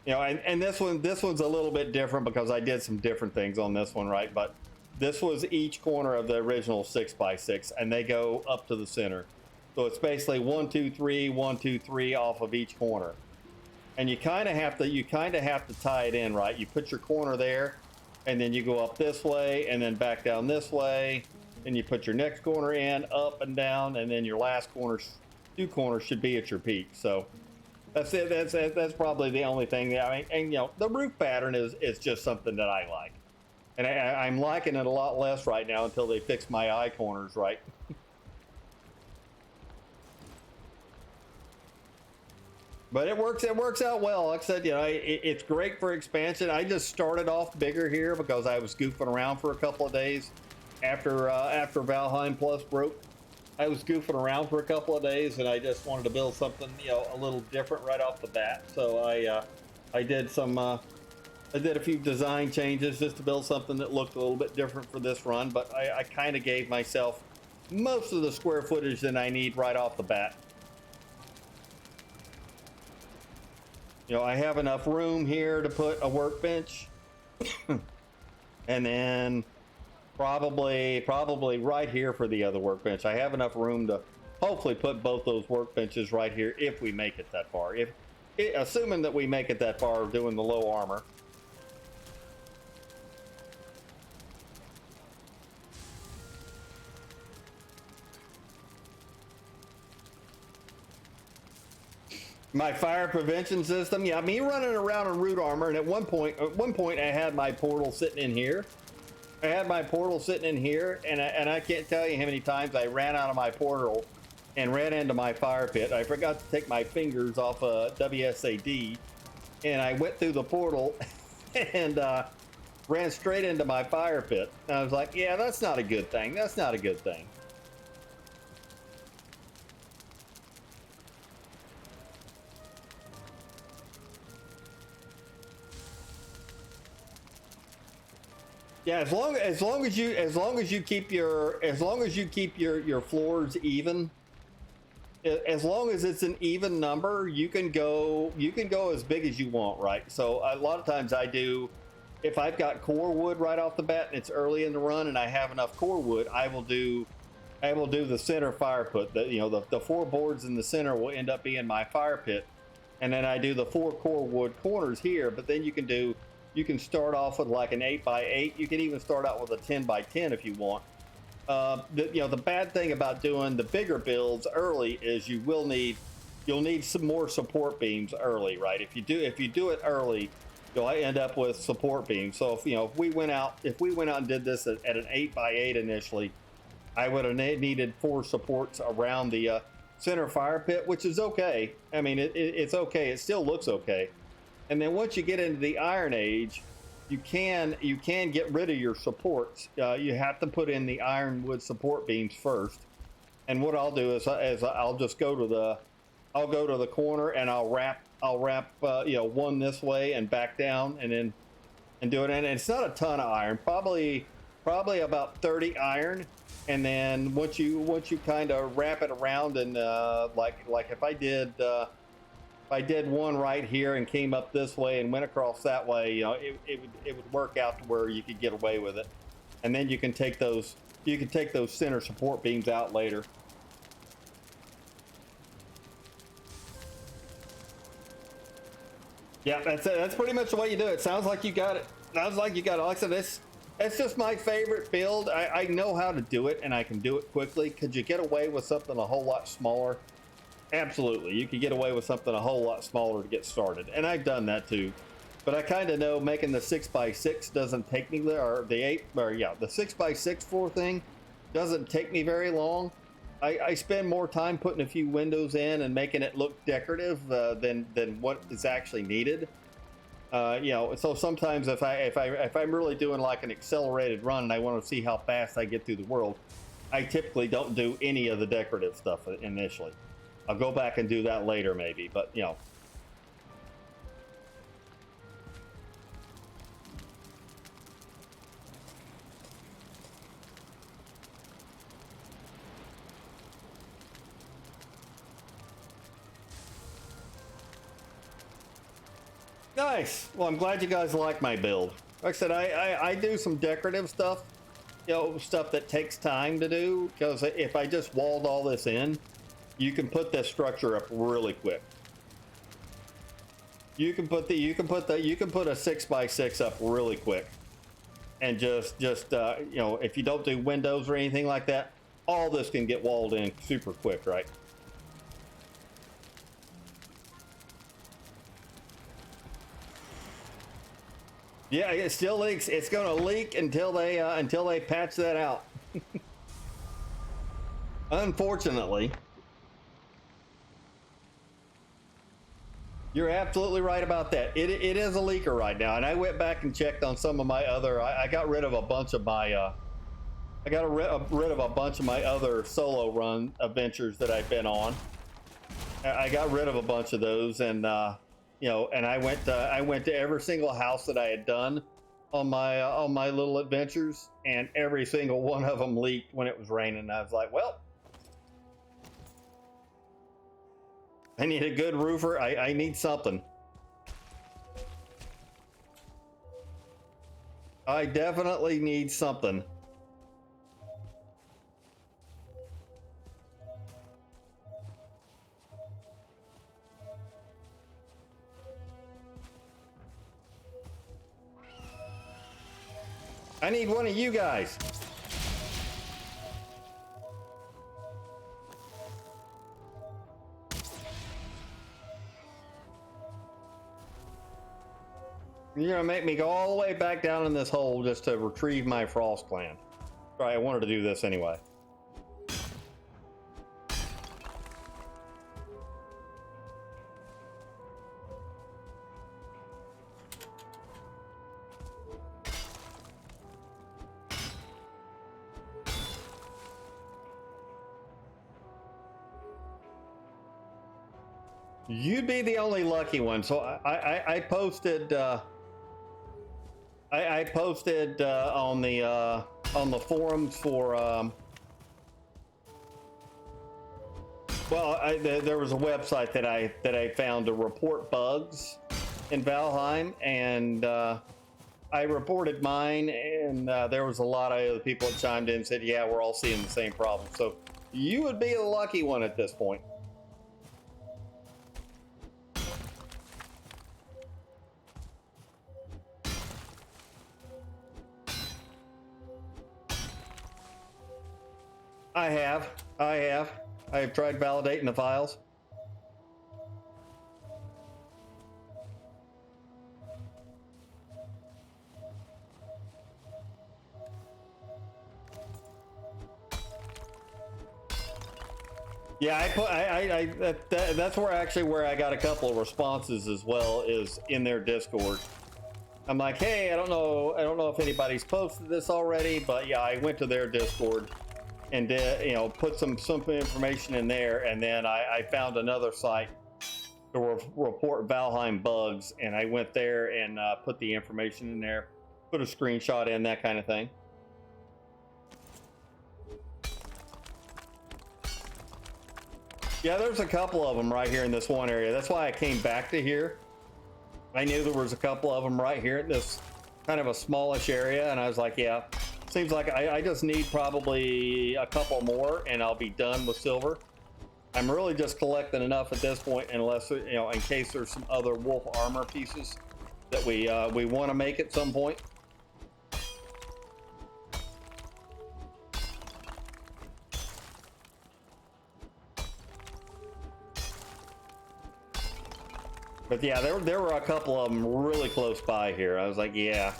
you know, and this one's a little bit different because I did some different things on this one, right? But this was each corner of the original 6x6, and they go up to the center. So it's basically 1, 2, 3, 1, 2, 3 off of each corner, and you kind of have to tie it in, right? You put your corner there, and then you go up this way, and then back down this way, and you put your next corner in, up and down, and then your last two corners should be at your peak. So that's it. That's probably the only thing. I mean, and you know, the roof pattern is just something that I like, and I'm liking it a lot less right now until they fix my eye corners right. But it works out well. Like I said, you know, it's great for expansion. I just started off bigger here because I was goofing around for a couple of days, after Valheim Plus broke. I was goofing around for a couple of days, and I just wanted to build something, you know, a little different right off the bat. So I did a few design changes just to build something that looked a little bit different for this run. But I kind of gave myself most of the square footage that I need right off the bat. You know, I have enough room here to put a workbench, and then probably right here for the other workbench. I have enough room to hopefully put both those workbenches right here if we make it that far. Assuming that we make it that far doing the low armor. My fire prevention system, yeah, me running around in root armor, and at one point I had my portal sitting in here. And I can't tell you how many times I ran out of my portal and ran into my fire pit. I forgot to take my fingers off WSAD, and I went through the portal and ran straight into my fire pit. And I was like, yeah, that's not a good thing. That's not a good thing. Yeah, as long as you keep your floors even, as long as it's an even number, you can go as big as you want, right? So a lot of times I do, if I've got core wood right off the bat and it's early in the run and I have enough core wood, I will do the center fire pit. The 4 boards in the center will end up being my fire pit, and then I do the 4 core wood corners here. But then you can start off with like an 8x8. You can even start out with a 10x10 if you want. The bad thing about doing the bigger builds early is you'll need some more support beams early, right? If you do it early, you'll end up with support beams. So if we went out and did this at an 8x8 initially, I would have needed 4 supports around the center fire pit, which is okay. I mean, it's okay. It still looks okay. And then once you get into the Iron Age, you can get rid of your supports. You have to put in the ironwood support beams first. And what I'll do is I'll just go to the corner and I'll wrap one this way and back down and do it. And it's not a ton of iron, probably about 30 iron. And then once you kind of wrap it around and like if I did one right here and came up this way and went across that way, it would work out to where you could get away with it. And then you can take those center support beams out later. Yeah, that's it. That's pretty much the way you do it. Sounds like you got it. Like I said, it's just my favorite build. I know how to do it, and I can do it quickly. Could you get away with something a whole lot smaller? Absolutely, you could get away with something a whole lot smaller to get started, and I've done that too. But I kind of know making the 6x6 doesn't take me there, or the 6x6 floor thing doesn't take me very long. I spend more time putting a few windows in and making it look decorative than what is actually needed. So sometimes if I'm really doing like an accelerated run and I want to see how fast I get through the world, I typically don't do any of the decorative stuff initially. I'll go back and do that later maybe, but Nice. Well, I'm glad you guys like my build. Like I said, I do some decorative stuff, stuff that takes time to do, because if I just walled all this in, you can put this structure up really quick. You can put a 6x6 up really quick, and just if you don't do windows or anything like that, all this can get walled in super quick, right? Yeah, it still leaks. It's going to leak until they patch that out. Unfortunately. You're absolutely right about that. It is a leaker right now, and I went back and checked on some of my other. I got rid of a bunch of my I got rid of a bunch of my other solo run adventures that I've been on. I got rid of a bunch of those, and you know, and I went to every single house that I had done on my little adventures, and every single one of them leaked when it was raining. I was like, well, I need a good roofer. I need something. I definitely need something. I need one of you guys. You're gonna make me go all the way back down in this hole just to retrieve my frost gland. Right, I wanted to do this anyway. You'd be the only lucky one. So I posted I posted on the forums for well, there was a website that I found to report bugs in Valheim, and I reported mine, and there was a lot of other people that chimed in and said, yeah, we're all seeing the same problem. So you would be the lucky one at this point. I have tried validating the files. Yeah, that's where I got a couple of responses as well, is in their Discord. I'm like, hey, I don't know if anybody's posted this already, but yeah, I went to their Discord and did, you know, put some information in there, and then I found another site to report Valheim bugs, and I went there and put the information in there, put a screenshot in, that kind of thing. Yeah, there's a couple of them right here in this one area. That's why I came back to here. I knew there was a couple of them right here in this kind of a smallish area, and I was like, yeah, seems like I just need probably a couple more and I'll be done with silver. I'm really just collecting enough at this point, unless, you know, in case there's some other wolf armor pieces that we want to make at some point. But yeah, there were a couple of them really close by here. I was like, yeah.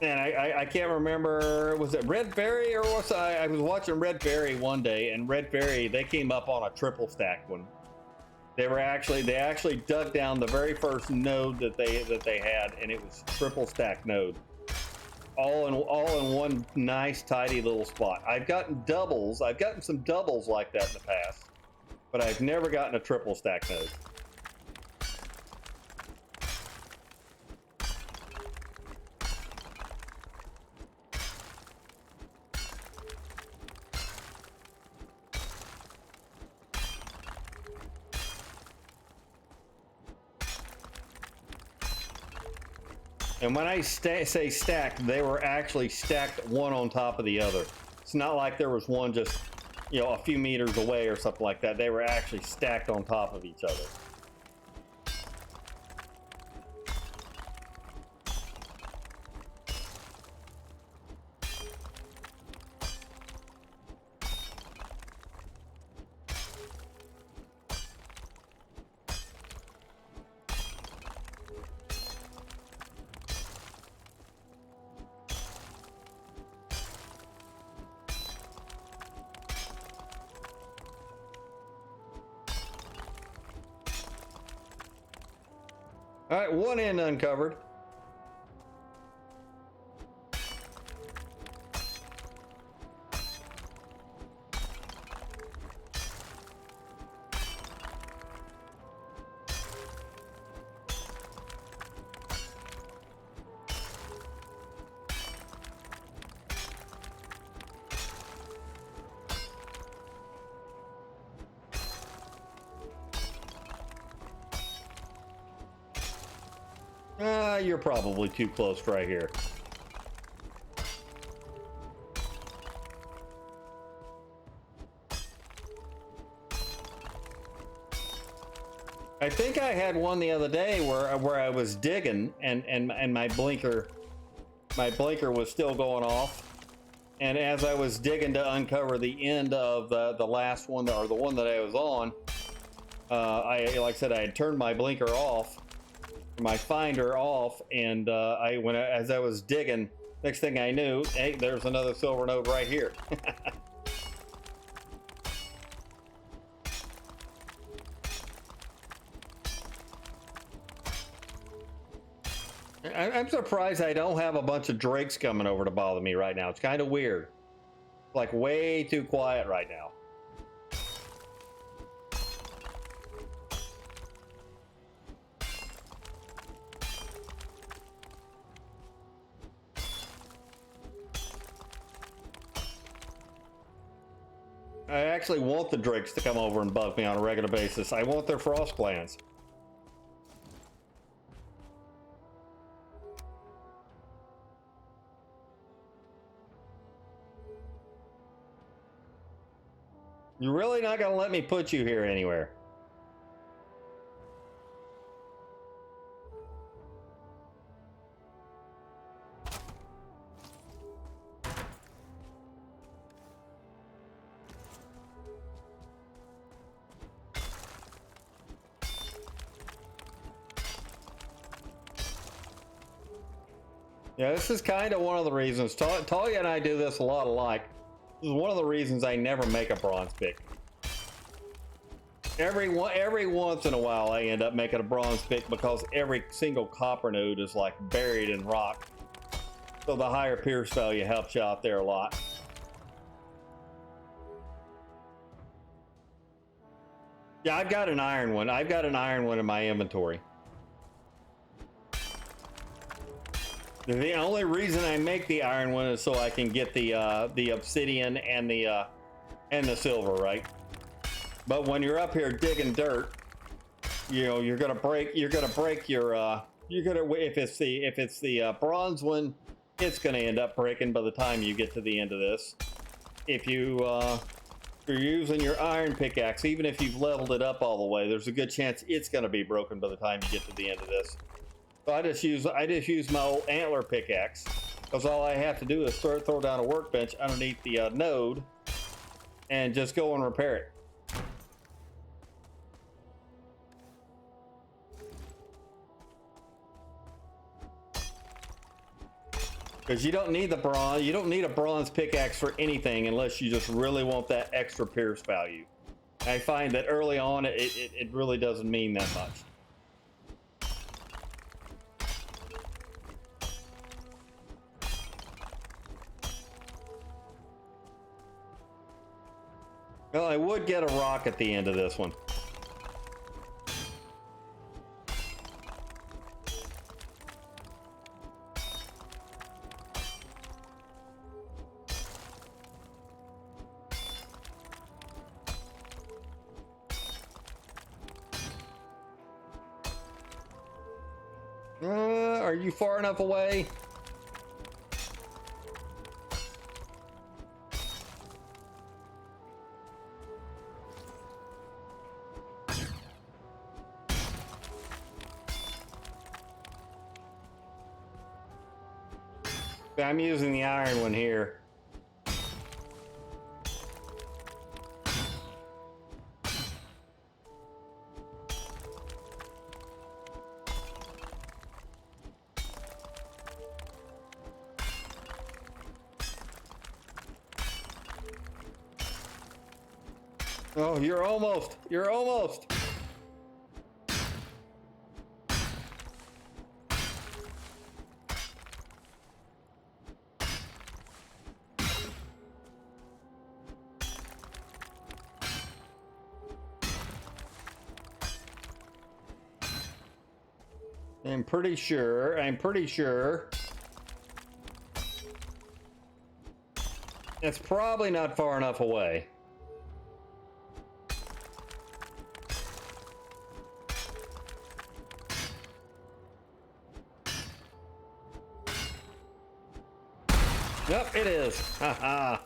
And I can't remember, was it Red Fairy or what? I was watching Red Fairy one day, and Red Fairy, they came up on a triple stack one. They actually dug down the very first node that they had, and it was triple stack node. All in one nice tidy little spot. I've gotten some doubles like that in the past, but I've never gotten a triple stack node. And when I say stacked, they were actually stacked one on top of the other. It's not like there was one just, you know, a few meters away or something like that. They were actually stacked on top of each other. All right, one end uncovered. You're probably too close right here. I think I had one the other day where I was digging and my blinker was still going off, and as I was digging to uncover the end of the last one, or the one that I was on, like I said, I had turned my blinker off, my finder off, and as I was digging, next thing I knew, hey, there's another silver node right here. I'm surprised I don't have a bunch of drakes coming over to bother me right now. It's kind of weird. Like, way too quiet right now. I actually want the drakes to come over and bug me on a regular basis. I want their frost glands. You're really not gonna let me put you here anywhere. Yeah, this is kind of one of the reasons. Talia and I do this a lot alike. This is one of the reasons I never make a bronze pick. Every once in a while, I end up making a bronze pick because every single copper node is like buried in rock. So the higher pierce value helps you out there a lot. Yeah, I've got an iron one. I've got an iron one in my inventory. The only reason I make the iron one is so I can get the obsidian and the silver, right? But when you're up here digging dirt, you know, you're gonna break your if it's the bronze one, it's gonna end up breaking by the time you get to the end of this. If you're using your iron pickaxe, even if you've leveled it up all the way, there's a good chance it's gonna be broken by the time you get to the end of this. So I just use my old antler pickaxe, because all I have to do is throw down a workbench underneath the node and just go and repair it. Because you don't need a bronze pickaxe for anything unless you just really want that extra pierce value. I find that early on it really doesn't mean that much. Well, I would get a rock at the end of this one. Are you far enough away? I'm using the iron one here. Oh, you're almost. I'm pretty sure. It's probably not far enough away. Yep, it is. Haha.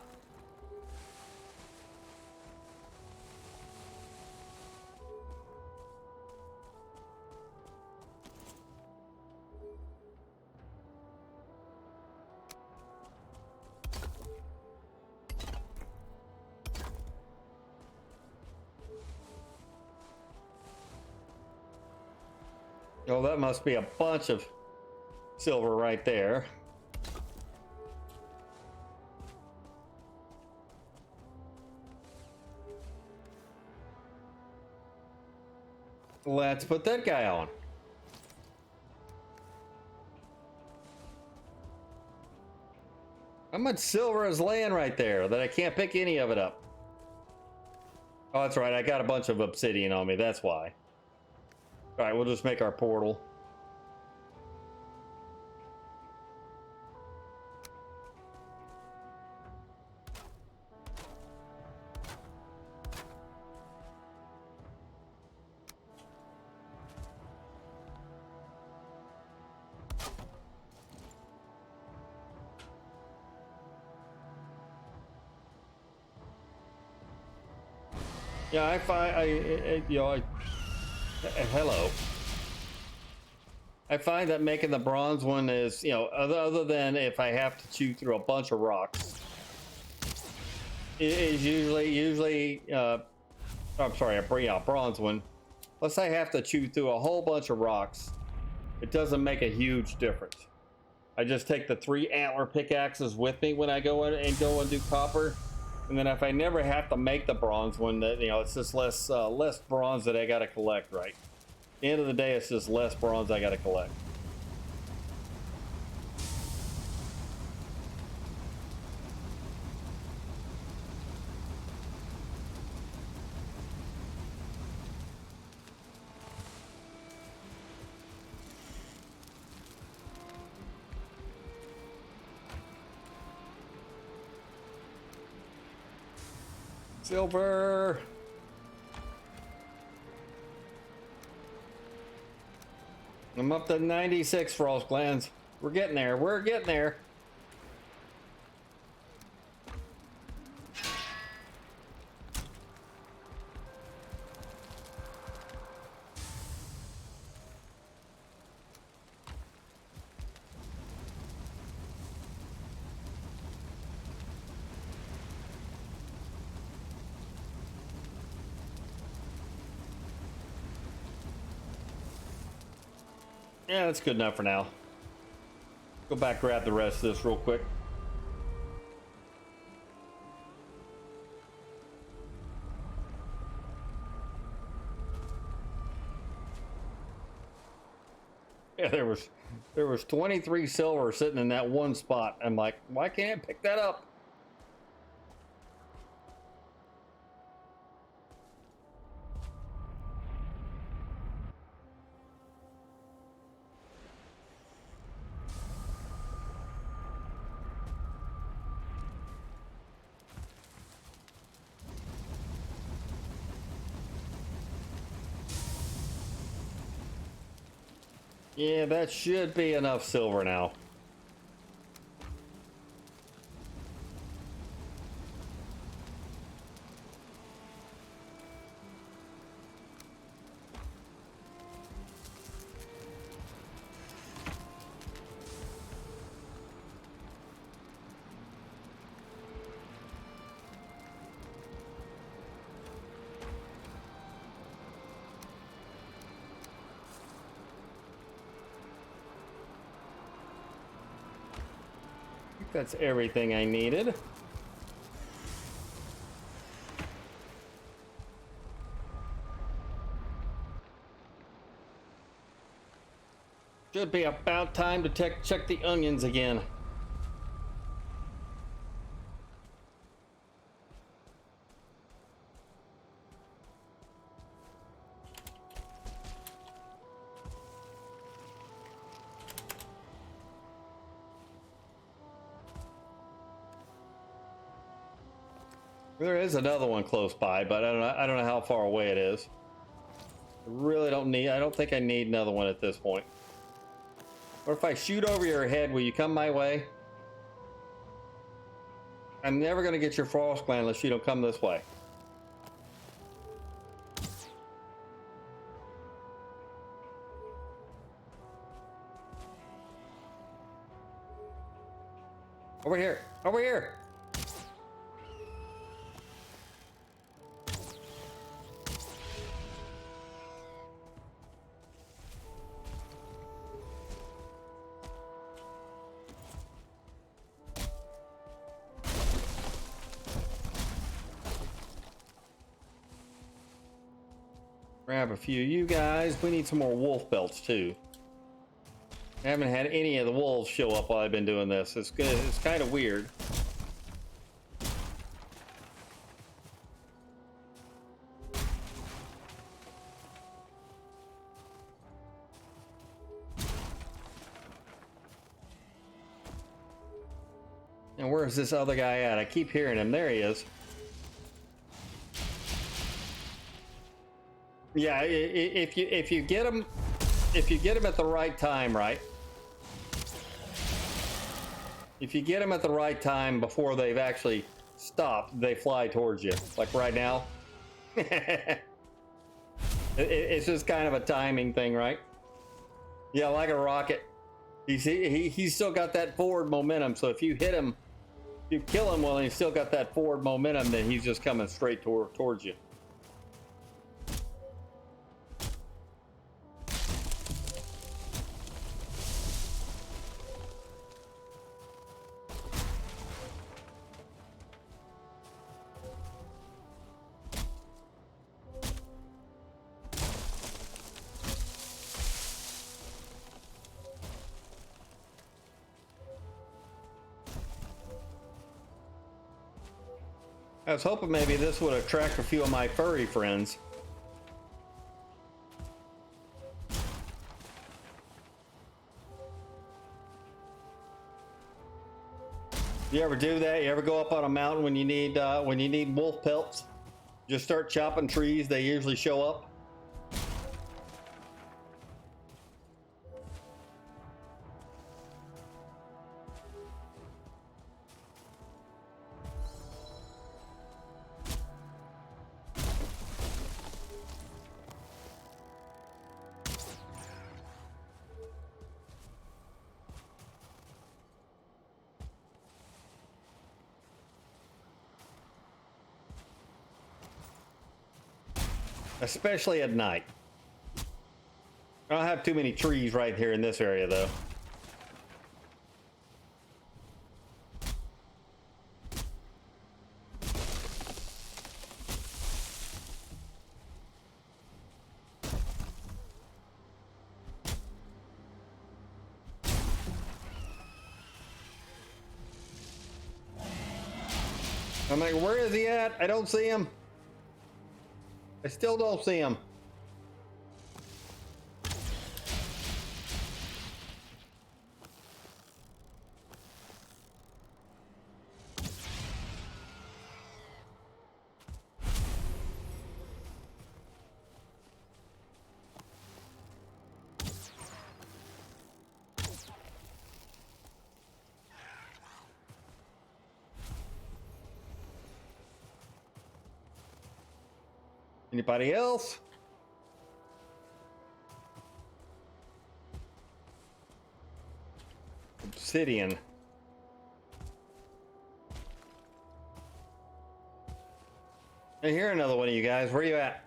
Oh, that must be a bunch of silver right there. Let's put that guy on. How much silver is laying right there that I can't pick any of it up? Oh, that's right. I got a bunch of obsidian on me. That's why. All right, we'll just make our portal. Yeah, I find hello. I find that making the bronze one is, other than if I have to chew through a bunch of rocks, is usually I'm sorry, a bronze one. Unless I have to chew through a whole bunch of rocks, it doesn't make a huge difference. I just take the 3 antler pickaxes with me when I go in and do copper. And then if I never have to make the bronze one, that it's just less bronze that I gotta collect, right? At the end of the day, it's just less bronze I gotta collect. Silver. I'm up to 96 frost glands. We're getting there. We're getting there. Yeah, that's good enough for now. Go back, grab the rest of this real quick. Yeah, there was 23 silver sitting in that one spot. I'm like, why can't I pick that up? Yeah, that should be enough silver now. That's everything I needed. Should be about time to check the onions again. There is another one close by, but I don't know how far away it is. I don't think I need another one at this point. Or if I shoot over your head, will you come my way? I'm never gonna get your frost gland unless you don't come this way. Over here! Over here! Grab a few of you guys. We need some more wolf belts too. I haven't had any of the wolves show up while I've been doing this. It's good. It's kind of weird. And where's this other guy at? I keep hearing him. There he is. Yeah, if you get him at the right time, right? If you get them at the right time before they've actually stopped, they fly towards you. Like right now. It's just kind of a timing thing, right? Yeah, like a rocket. He's still got that forward momentum. So if you hit him, if you kill him while he's still got that forward momentum, then he's just coming straight towards you. I was hoping maybe this would attract a few of my furry friends. You ever do that? You ever go up on a mountain when you need wolf pelts? Just start chopping trees, they usually show up. Especially at night. I don't have too many trees right here in this area though. I'm like, where is he at? I don't see him. I still don't see him. Anybody else? Obsidian. I hear another one of you guys. Where are you at?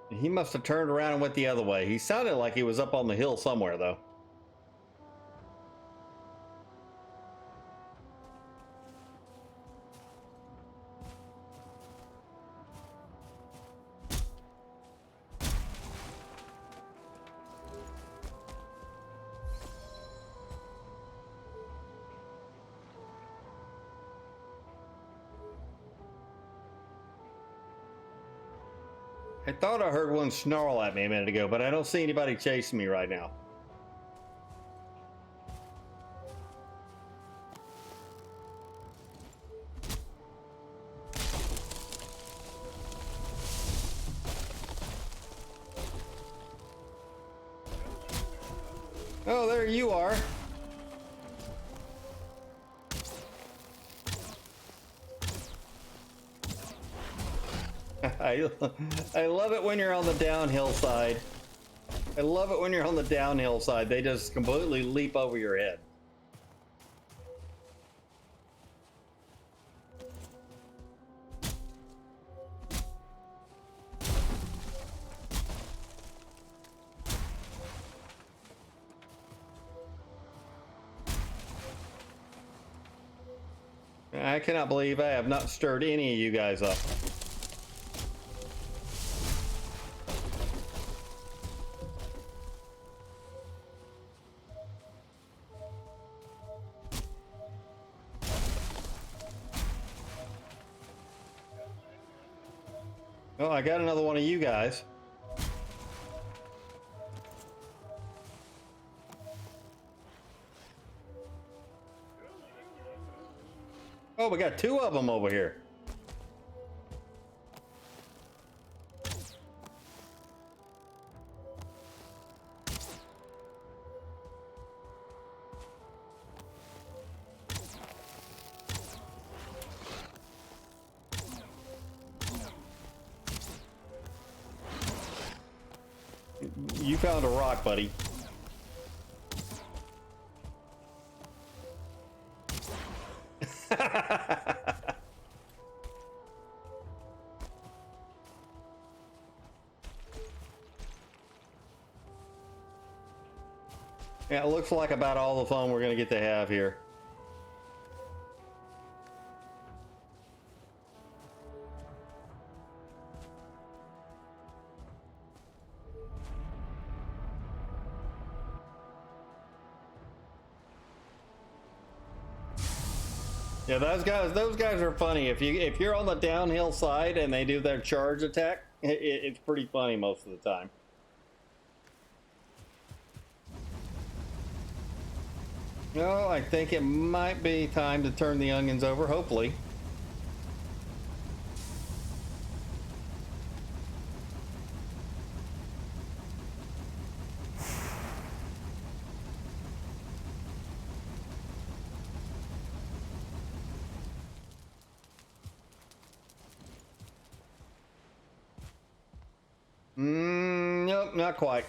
He must have turned around and went the other way. He sounded like he was up on the hill somewhere, though. I thought I heard one snarl at me a minute ago, but I don't see anybody chasing me right now. Oh, there you are. I love it when you're on the downhill side. I love it when you're on the downhill side. They just completely leap over your head. I cannot believe I have not stirred any of you guys up. Oh, I got another one of you guys. Oh, we got two of them over here. You found a rock, buddy. Yeah, it looks like about all the fun we're gonna get to have here. Yeah, those guys are funny. If you're on the downhill side and they do their charge attack, it's pretty funny most of the time. No, I think it might be time to turn the onions over, hopefully. Nope, not quite.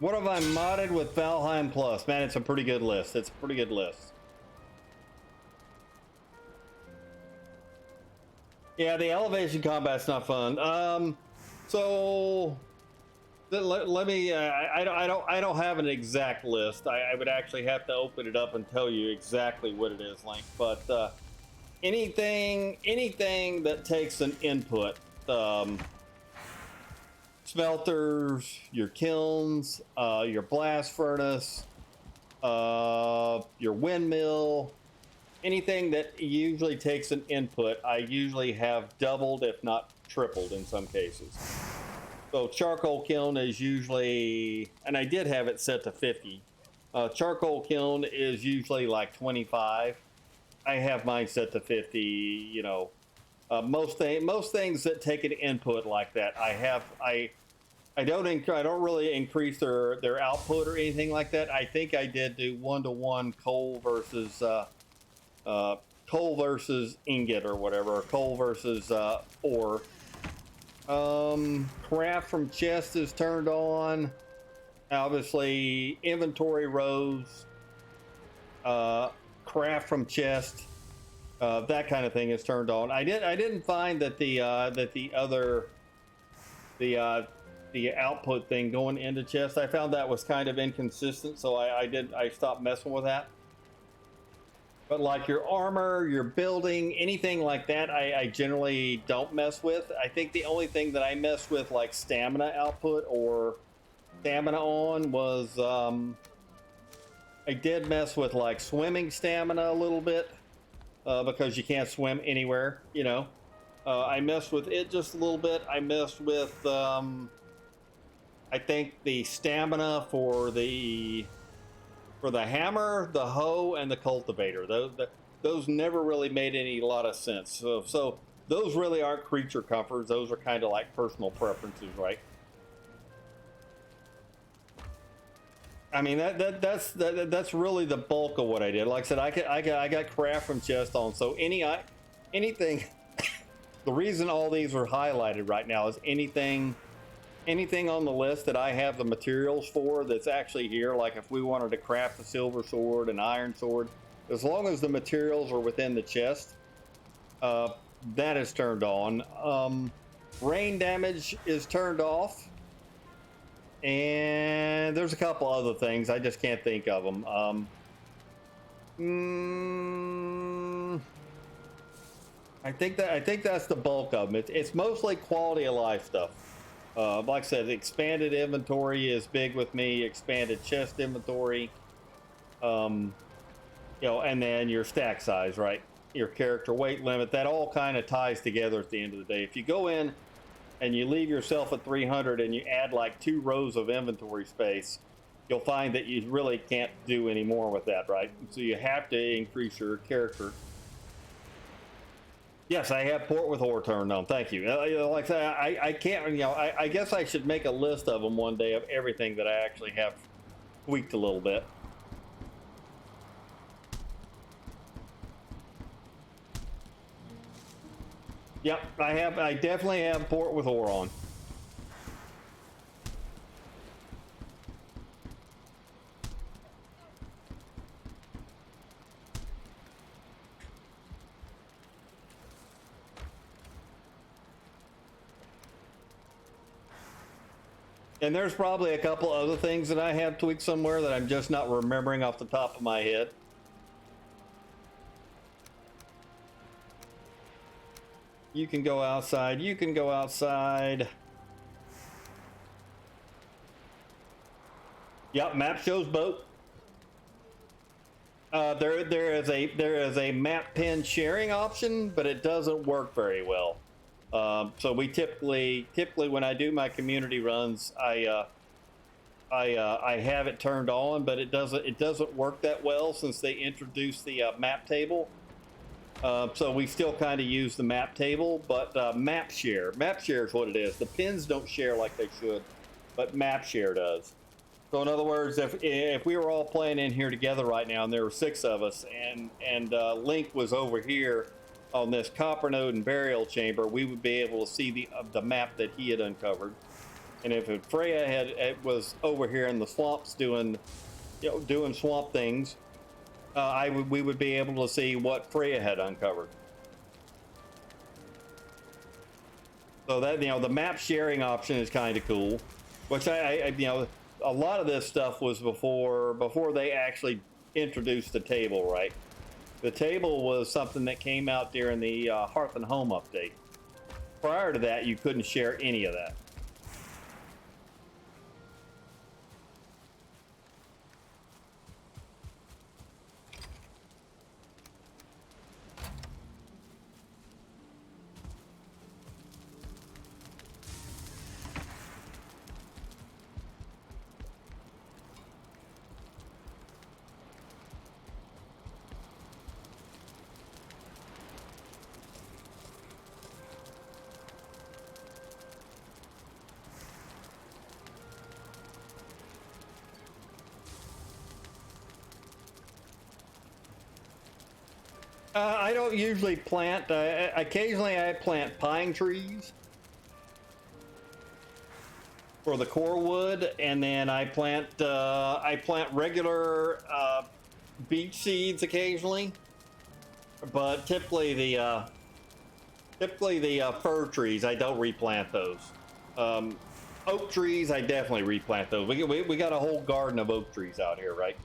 What have I modded with Valheim Plus? Man, it's a pretty good list. It's a pretty good list. Yeah, the elevation combat's not fun. So let me. I don't have an exact list. I would actually have to open it up and tell you exactly what it is, Link. But anything that takes an input. Smelters, your kilns, your blast furnace, your windmill, anything that usually takes an input, I usually have doubled, if not tripled in some cases. So charcoal kiln is usually, and I did have it set to 50. Charcoal kiln is usually like 25. I have mine set to 50, you know. Most things that take an input like that, I don't really increase their output or anything like that. I think I did do 1-to-1 coal versus ingot or whatever, or coal versus ore. Craft from chest is turned on. Obviously, inventory rows, craft from chest, that kind of thing is turned on. I didn't find that the output thing going into chest, I found that was kind of inconsistent, so I stopped messing with that. But like your armor, your building, anything like that, I generally don't mess with. I think the only thing that I mess with, like stamina output or stamina on, was I did mess with like swimming stamina a little bit, because you can't swim anywhere, you know. I messed with it just a little bit. I messed with I think the stamina for the hammer, the hoe, and the cultivator, those never really made a lot of sense. So those really aren't creature comforts. Those are kind of like personal preferences, right? I mean that's really the bulk of what I did. Like I said, I got craft from chest on. So anything. The reason all these are highlighted right now is anything on the list that I have the materials for that's actually here. Like if we wanted to craft a silver sword, an iron sword, as long as the materials are within the chest, that is turned on. Rain damage is turned off. And there's a couple other things. I just can't think of them. I think that's the bulk of them. It's mostly quality of life stuff. Like I said, expanded inventory is big with me. Expanded chest inventory. You know, and then your stack size, right? Your character weight limit. That all kind of ties together at the end of the day. If you go in and you leave yourself at 300 and you add like 2 rows of inventory space, you'll find that you really can't do any more with that, right? So you have to increase your character. Yes, I have port with ore turned on. Thank you. Like I said, I can't, you know, I guess I should make a list of them one day of everything that I actually have tweaked a little bit. Yep, I definitely have port with ore on. And there's probably a couple other things that I have tweaked somewhere that I'm just not remembering off the top of my head. You can go outside. You can go outside. Yep, map shows boat. There is a map pin sharing option, but it doesn't work very well. So we typically when I do my community runs, I have it turned on, but it doesn't work that well since they introduced the map table. So we still kind of use the map table, but map share is what it is. The pins don't share like they should, but map share does. So in other words, if we were all playing in here together right now, and there were 6 of us, and Link was over here on this copper node and burial chamber, we would be able to see the map that he had uncovered. And if Freya was over here in the swamps doing swamp things, we would be able to see what Freya had uncovered. So that, you know, the map sharing option is kind of cool, which I you know, a lot of this stuff was before they actually introduced the table, right? The table was something that came out during the Hearth and Home update. Prior to that, you couldn't share any of that. I don't usually plant. Occasionally, I plant pine trees for the core wood, and then I plant regular beech seeds occasionally. But typically the fir trees, I don't replant those. Oak trees, I definitely replant those. We got a whole garden of oak trees out here, right?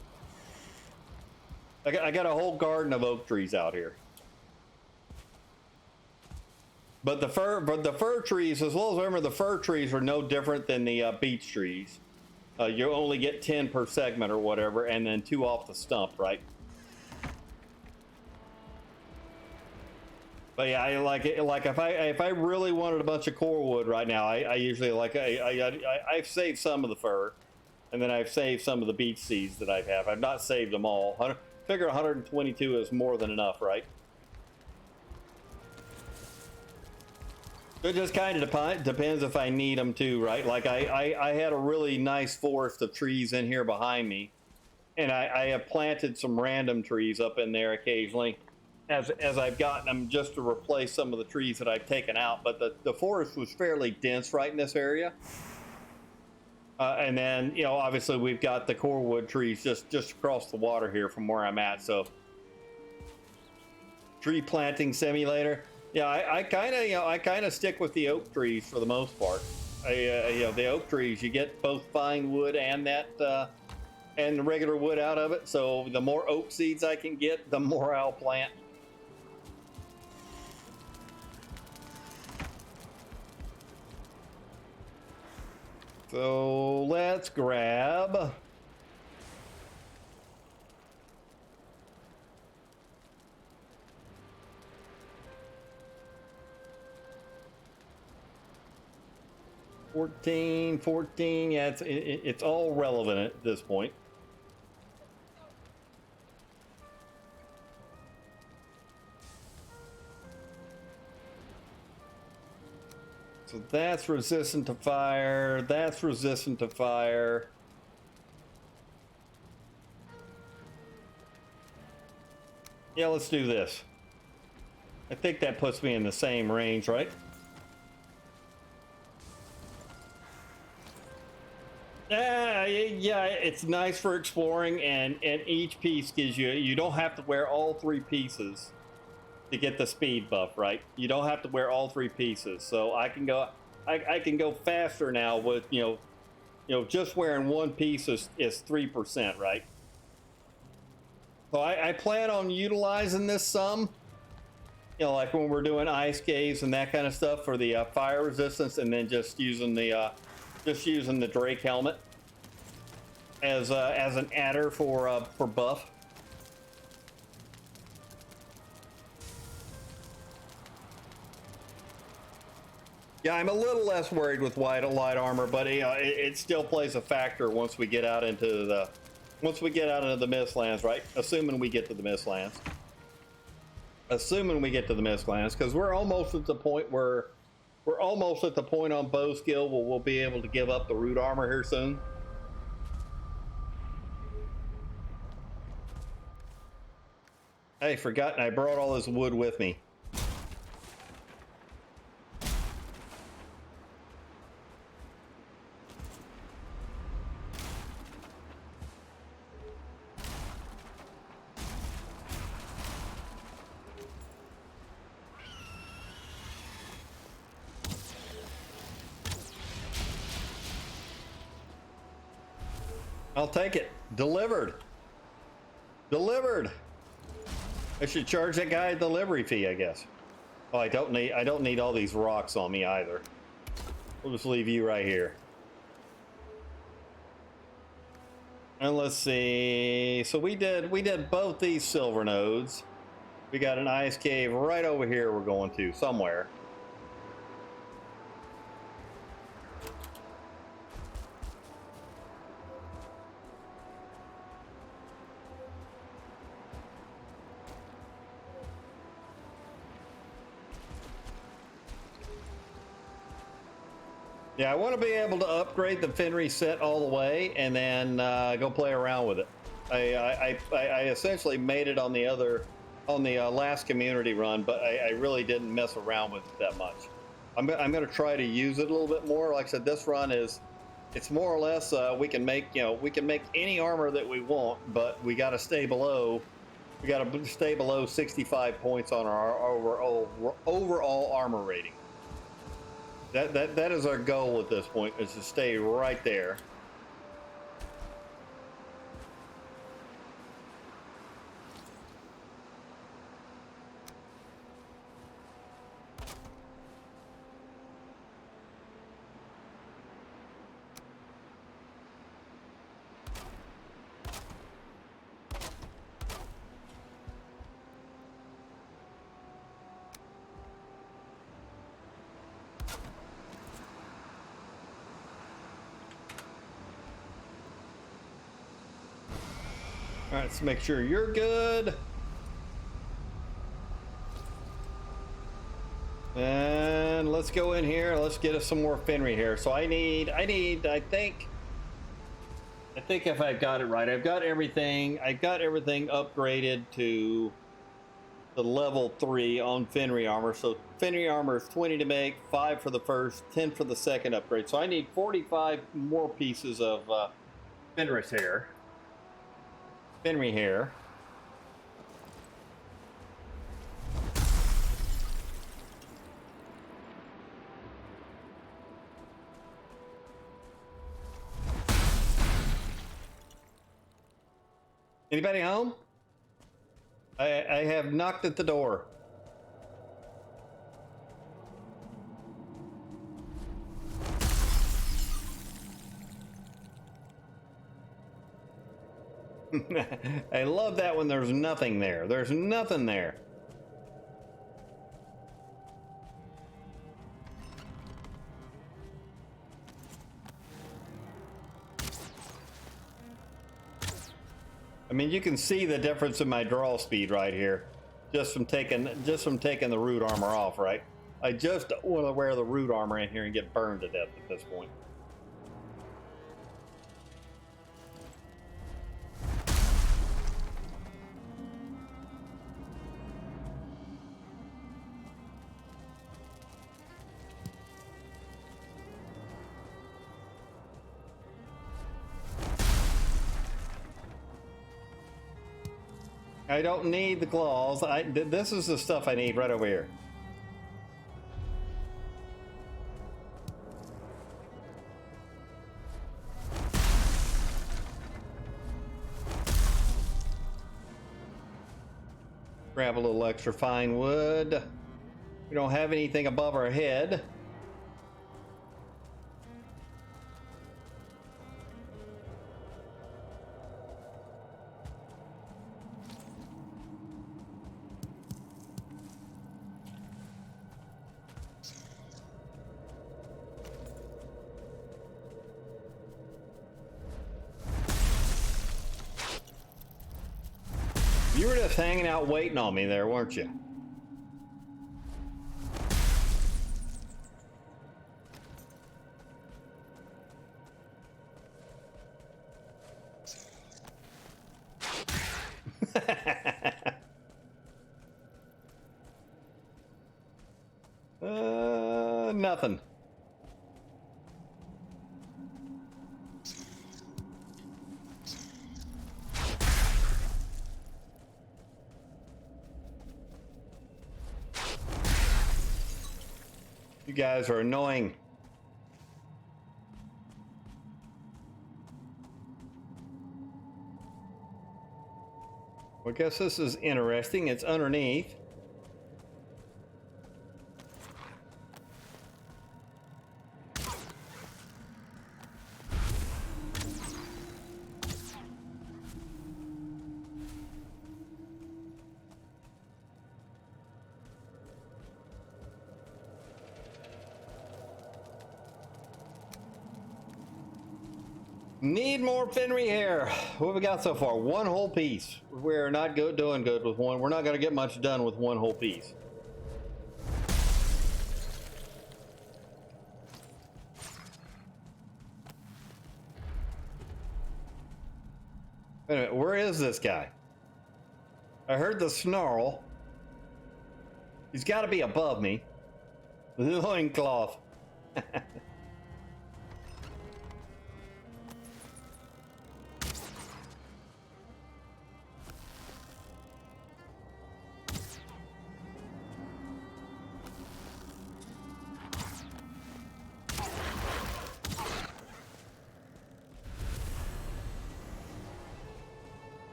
I got a whole garden of oak trees out here. But the fir trees, as well as I remember, the fir trees are no different than the beech trees. You only get 10 per segment or whatever, and then 2 off the stump, right? But yeah, I like it. Like if I really wanted a bunch of core wood right now, I usually like I've saved some of the fir, and then I've saved some of the beech seeds that I have. I've not saved them all. Figure 122 is more than enough, right? It just kind of depends if I need them too, right? Like I had a really nice forest of trees in here behind me, and I have planted some random trees up in there occasionally as I've gotten them just to replace some of the trees that I've taken out. But the forest was fairly dense right in this area. And then, you know, obviously we've got the core wood trees just across the water here from where I'm at. So tree planting simulator. Yeah, I kind of, you know, I kind of stick with the oak trees for the most part. You know, the oak trees, you get both fine wood and that, and the regular wood out of it. So the more oak seeds I can get, the more I'll plant. So let's grab. $14, yeah, it's all relevant at this point. So that's resistant to fire. That's resistant to fire. Yeah, let's do this. I think that puts me in the same range, right? Yeah, it's nice for exploring, and each piece gives you, you don't have to wear all three pieces to get the speed buff, right? You don't have to wear all three pieces. So I can go faster now with, you know, just wearing one piece is 3%, right? So I plan on utilizing this some, you know, like when we're doing ice caves and that kind of stuff for the fire resistance, and then just using the Drake helmet as an adder for buff. Yeah, I'm a little less worried with light armor, but you know, it still plays a factor once we get out into the Mistlands, right? Assuming we get to the Mistlands. Assuming we get to the Mistlands, because we're almost at the point on bow skill where we'll be able to give up the root armor here soon. Hey, forgotten I brought all this wood with me. I'll take it. Delivered. Delivered. I should charge that guy a delivery fee, I guess. Oh, I don't need all these rocks on me either. We'll just leave you right here. And let's see. So we did both these silver nodes. We got an ice cave right over here we're going to somewhere. Yeah, I want to be able to upgrade the Fenry set all the way and then go play around with it. I essentially made it on the last community run, but I really didn't mess around with it that much. I'm going to try to use it a little bit more. Like I said, this run it's more or less we can make any armor that we want, but we got to stay below 65 points on our overall armor rating. That is our goal at this point, is to stay right there. All right, let's make sure you're good. And let's go in here. Let's get us some more Fenry here. So I think if I've got it right, I've got everything upgraded to the level 3 on Fenry armor. So Fenry armor is 20 to make, 5 for the first, 10 for the second upgrade. So I need 45 more pieces of Fenris hair. Fenry hair. Anybody home? I have knocked at the door. I love that when there's nothing there. There's nothing there. I mean, you can see the difference in my draw speed right here, just from taking the root armor off, right? I just don't want to wear the root armor in here and get burned to death at this point. I don't need the claws. This is the stuff I need right over here. Grab a little extra fine wood. We don't have anything above our head. You were just hanging out waiting on me there, weren't you? Nothing. You guys are annoying. Well, I guess this is interesting. It's underneath. Need more Fenry hair. What have we got so far? One whole piece. We're not doing good with one. We're not going to get much done with one whole piece. Wait a minute, where is this guy? I heard the snarl. He's got to be above me. Loincloth.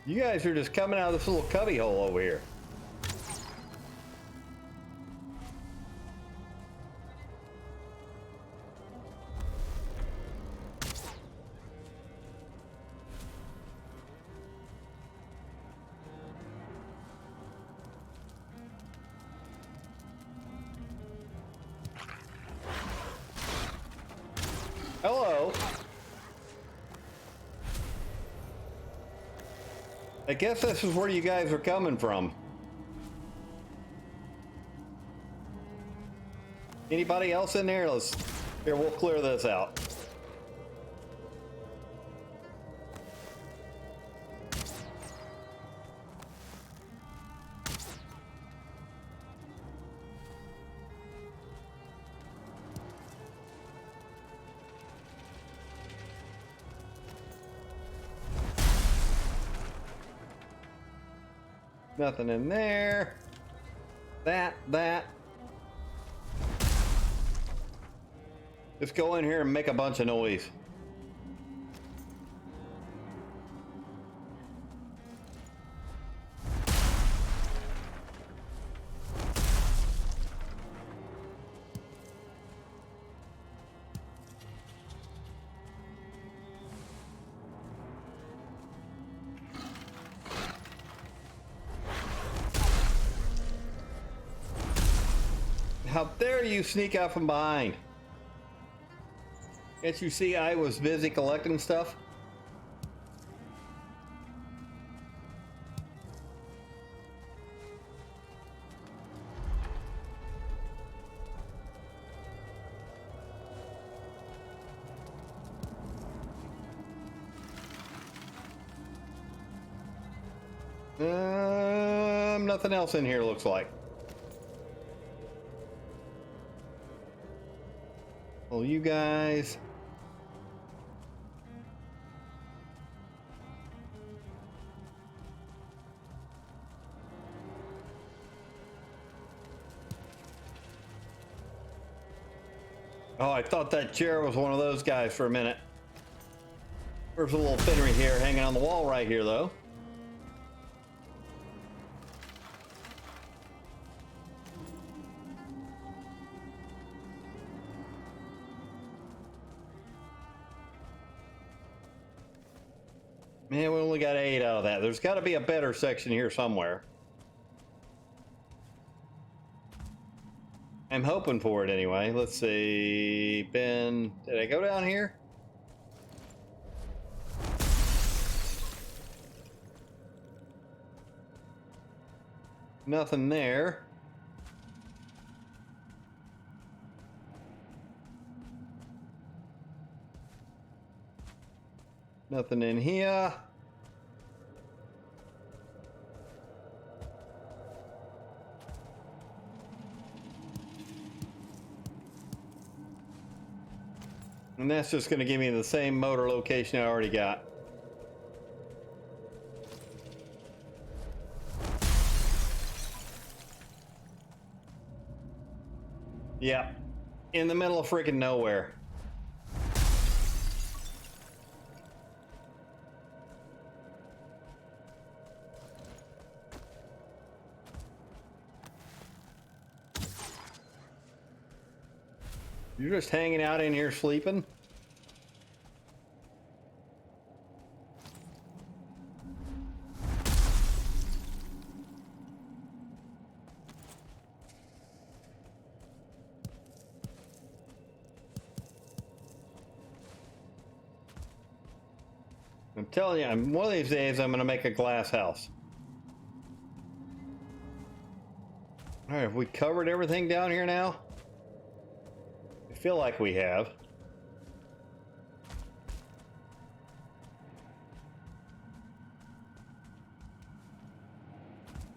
You guys are just coming out of this little cubby hole over here. Hello. I guess this is where you guys are coming from. Anybody else in there? Here, we'll clear this out. Nothing in there. That. Just go in here and make a bunch of noise. How dare you sneak out from behind? Can't you see I was busy collecting stuff? Nothing else in here looks like. Well, you guys. Oh, I thought that chair was one of those guys for a minute. There's a little Finnery here hanging on the wall right here, though. Man, we only got 8 out of that. There's got to be a better section here somewhere. I'm hoping for it anyway. Let's see. Ben, did I go down here? Nothing there. Nothing in here. And that's just going to give me the same motor location I already got. Yeah, in the middle of freaking nowhere. You're just hanging out in here sleeping? I'm telling you, one of these days I'm going to make a glass house. All right, have we covered everything down here now? I feel like we have.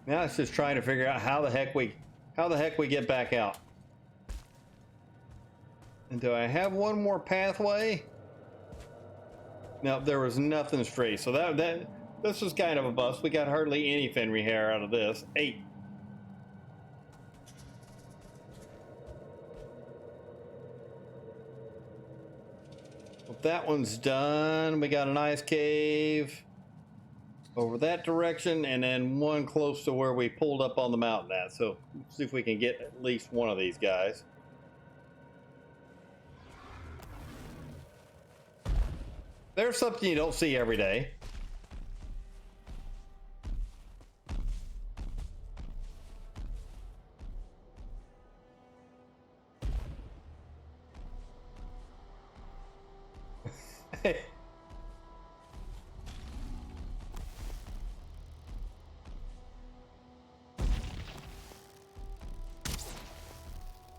Now it's just trying to figure out how the heck we get back out. And do I have one more pathway? No, there was nothing straight. So this was kind of a bust. We got hardly any Fenry hair out of this. 8. Well, that one's done. We got an ice cave over that direction, and then one close to where we pulled up on the mountain at. So let's see if we can get at least one of these guys. There's something you don't see every day.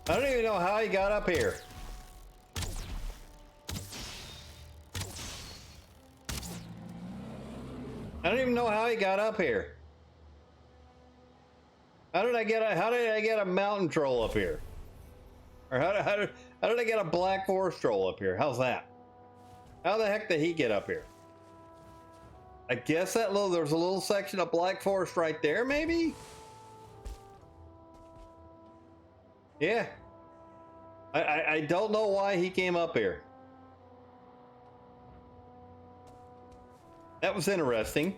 I don't even know how he got up here. I don't even know how he got up here. How did I get a mountain troll up here? Or how did I get a black forest troll up here? How's that? How the heck did he get up here? I guess there's a little section of black forest right there, maybe? Yeah. I don't know why he came up here. That was interesting.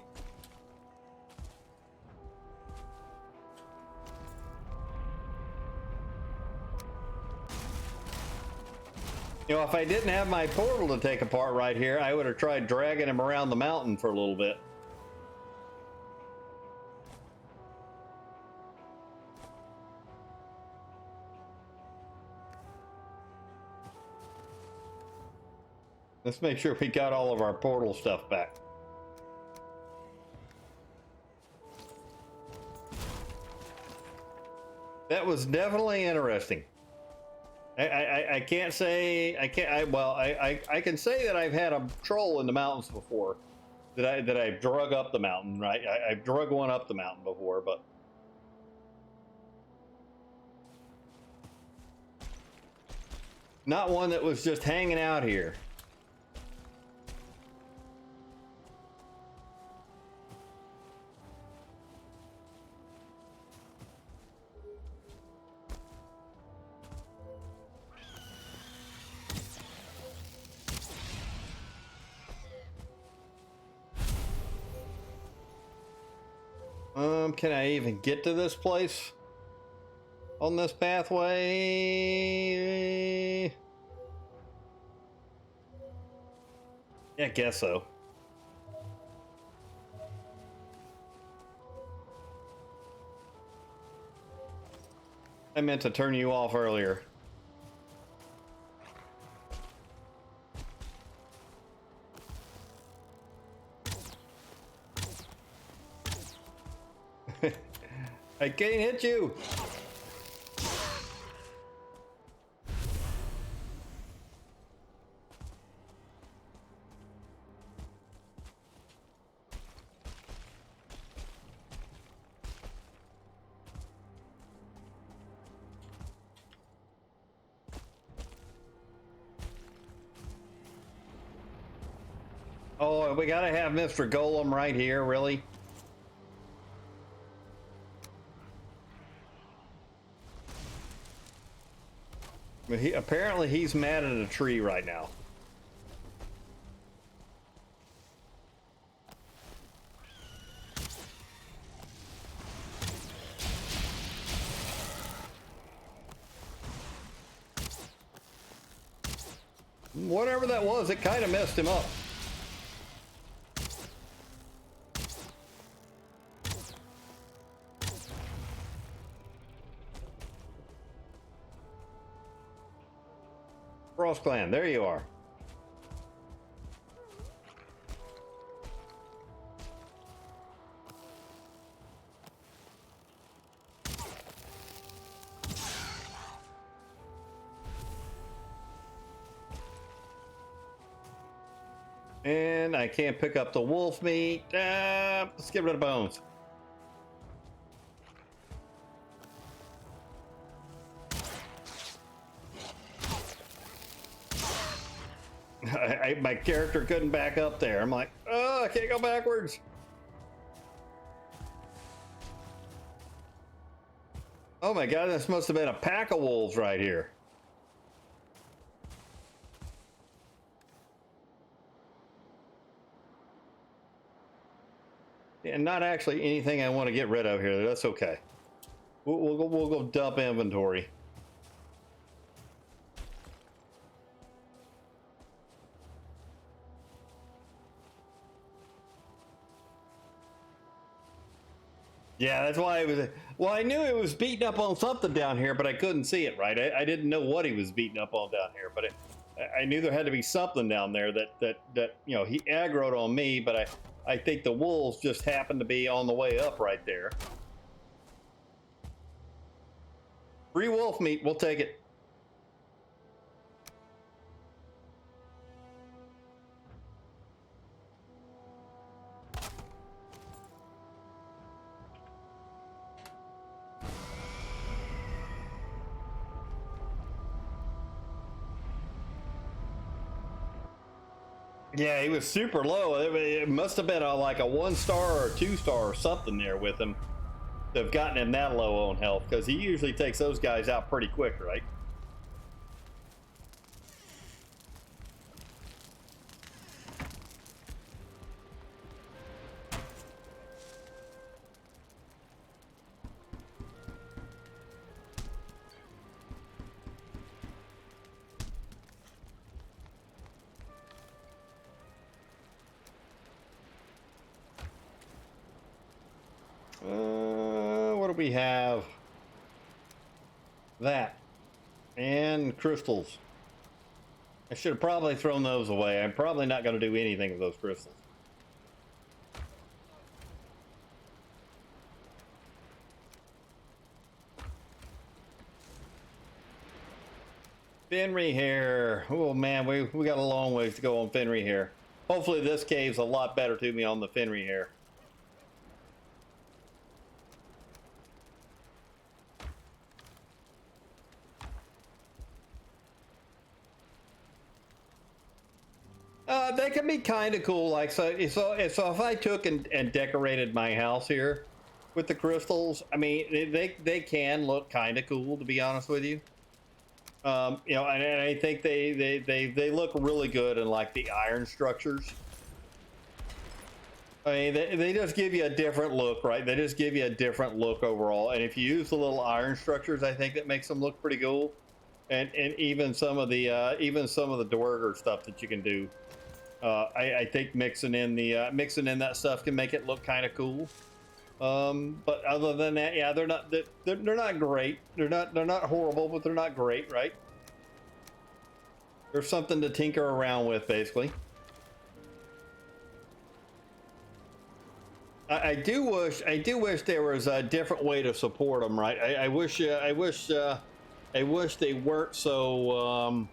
You know, if I didn't have my portal to take apart right here, I would have tried dragging him around the mountain for a little bit. Let's make sure we got all of our portal stuff back. That was definitely interesting. I can't say I can say that I've had a troll in the mountains before. That I've drug up the mountain, right? I've drug one up the mountain before, but not one that was just hanging out here. Can I even get to this place on this pathway? Yeah, I guess so. I meant to turn you off earlier. I can't hit you. Oh, we gotta have Mr. Golem right here, really? Apparently he's mad at a tree right now. Whatever that was, it kind of messed him up. Frost Clan, there you are. And I can't pick up the wolf meat. Let's get rid of bones. My character couldn't back up there. I'm like, oh, I can't go backwards. Oh my god, this must have been a pack of wolves right here. And not actually anything I want to get rid of here. That's okay. We'll go dump inventory. Yeah, that's why it was. Well, I knew it was beating up on something down here, but I couldn't see it right. I didn't know what he was beating up on down here, but I knew there had to be something down there that you know, he aggroed on me, but I think the wolves just happened to be on the way up right there. Free wolf meat, we'll take it. Yeah, he was super low. It must have been like a 1-star or 2-star or something there with him to have gotten him that low on health, because he usually takes those guys out pretty quick, right? What do we have? That. And crystals. I should have probably thrown those away. I'm probably not going to do anything with those crystals. Fenry hair. Oh man, we got a long ways to go on Fenry hair. Hopefully this cave's a lot better to me on the Fenry hair. They can be kind of cool. Like so if I took and decorated my house here with the crystals, I mean they can look kind of cool, to be honest with you. You know, and I think they look really good in like the iron structures. I mean, they just give you a different look, right? They just give you a different look overall. And if you use the little iron structures, I think that makes them look pretty cool. And even some of the Dwerger stuff that you can do. I think mixing in that stuff can make it look kind of cool. But other than that, yeah, they're not great. They're not horrible, but they're not great, right? There's something to tinker around with, basically. I do wish there was a different way to support them, right? I wish they weren't so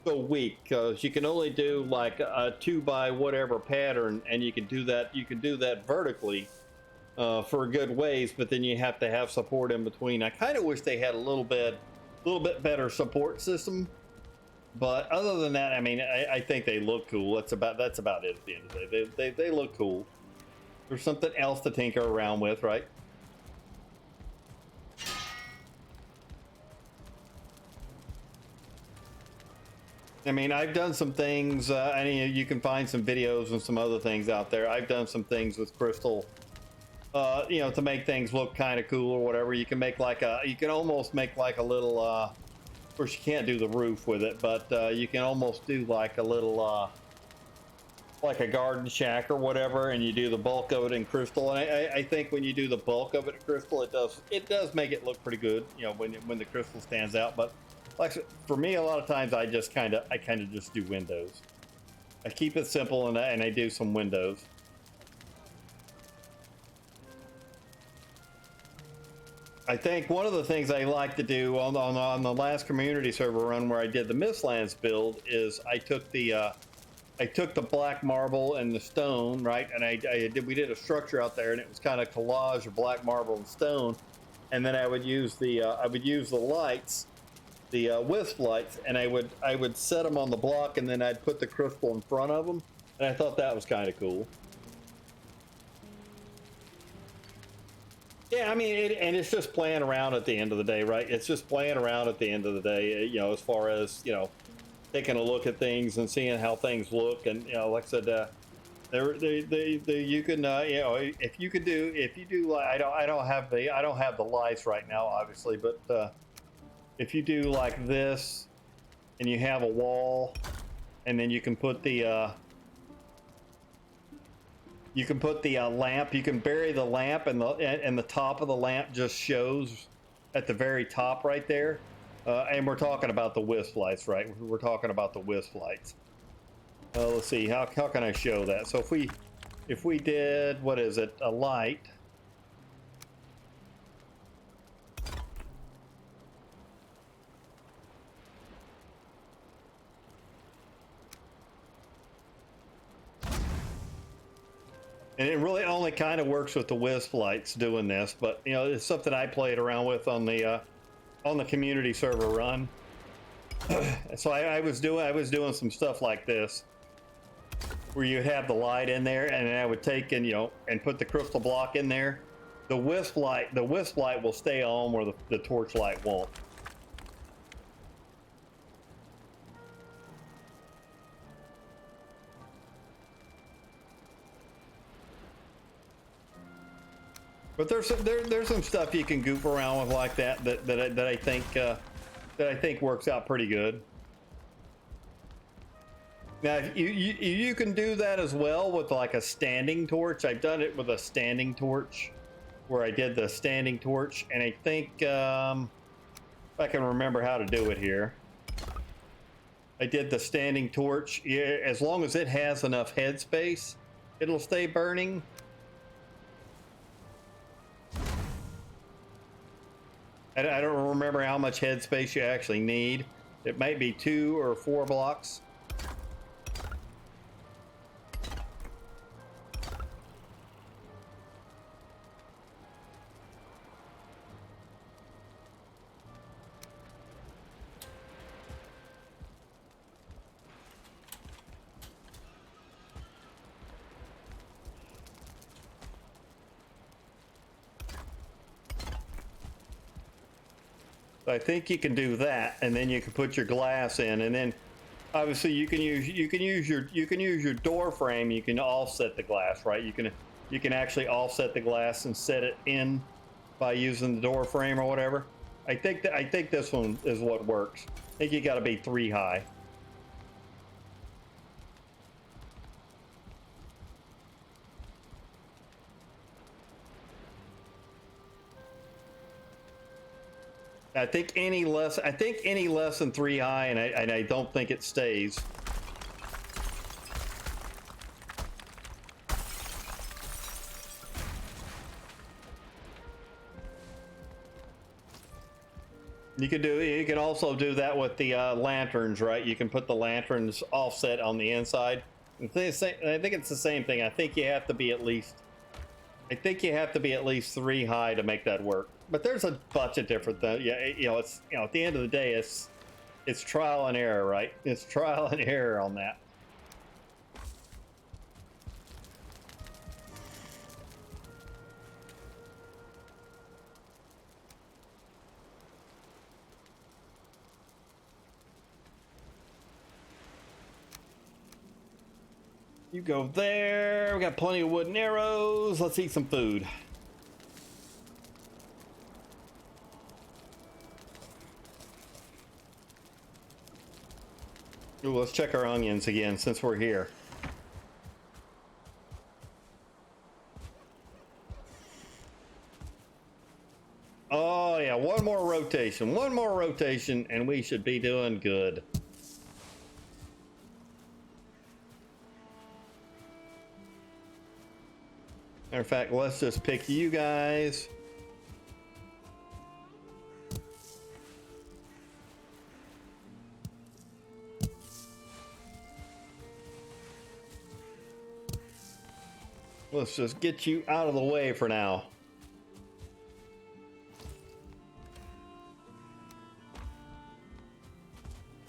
so weak, because you can only do like a 2 by whatever pattern, and you can do that vertically for a good ways, but then you have to have support in between. I kind of wish they had a little bit better support system, but other than that, I mean, I think they look cool. That's about it at the end of the day. They look cool. There's something else to tinker around with, right? I mean, I've done some things. I mean, you can find some videos and some other things out there. I've done some things with crystal, you know, to make things look kind of cool or whatever. You can make like you can almost make like a little, of course you can't do the roof with it, but you can almost do like a little, like a garden shack or whatever, and you do the bulk of it in crystal. And I think when you do the bulk of it in crystal, it does make it look pretty good, you know, when the crystal stands out. But like for me, a lot of times I kind of just do windows. I keep it simple, and I do some windows. I think one of the things I like to do on the last community server run where I did the Mistlands build is I took the black marble and the stone, right? And we did a structure out there, and it was kind of collage of black marble and stone. And then I would use the lights, the wisp lights, and I would set them on the block, and then I'd put the crystal in front of them. And I thought that was kind of cool. Yeah, I mean, and it's just playing around at the end of the day, right? It's just playing around at the end of the day, you know, as far as, you know, taking a look at things and seeing how things look. And, you know, like I said, you can, you know, if you do, like, I don't have the lights right now, obviously, but if you do like this, and you have a wall, and then you can put the lamp. You can bury the lamp, and the top of the lamp just shows at the very top right there. And we're talking about the wisp lights, right? We're talking about the wisp lights. Let's see, how can I show that? So if we did, what is it, a light? And it really only kind of works with the wisp lights doing this, but you know, it's something I played around with on the community server run. So I was doing some stuff like this, where you have the light in there, and I would take and and put the crystal block in there. The wisp light will stay on where the torch light won't. But there's some stuff you can goof around with like that I think works out pretty good. Now you can do that as well with like a standing torch. I've done it with a standing torch, where I did the standing torch, and I think if I can remember how to do it here. I did the standing torch. As long as it has enough headspace, it'll stay burning. I don't remember how much headspace you actually need. It might be 2 or 4 blocks. I think you can do that, and then you can put your glass in, and then obviously you can use your door frame. You can offset the glass, right? You can actually offset the glass and set it in by using the door frame or whatever. I think this one is what works. I think you got to be 3 high. I think any less than 3 high, and I don't think it stays. You can also do that with the lanterns, right? You can put the lanterns offset on the inside. I think it's the same thing. I think you have to be at least 3 high to make that work. But there's a bunch of different things. Yeah, it's at the end of the day, it's trial and error, right? It's trial and error on that. You go there. We got plenty of wooden arrows. Let's eat some food. Ooh, let's check our onions again since we're here. Oh yeah, one more rotation, and we should be doing good. Matter of fact, let's just pick you guys. Let's just get you out of the way for now.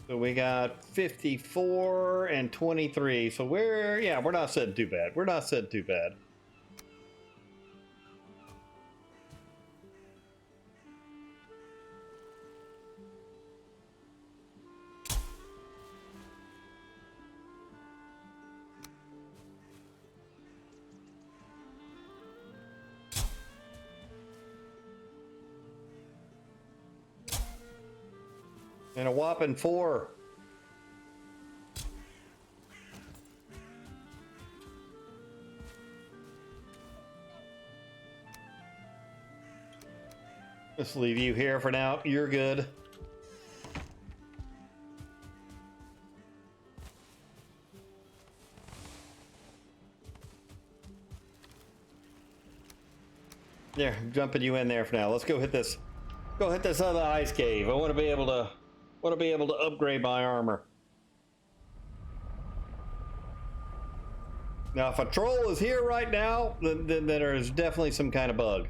So we got 54 and 23. So we're not sitting too bad. We're not sitting too bad. And a whopping 4. Let's leave you here for now. You're good. There, I'm jumping you in there for now. Let's go hit this. Go hit this other ice cave. I want to be able to upgrade my armor. Now, if a troll is here right now, then there is definitely some kind of bug.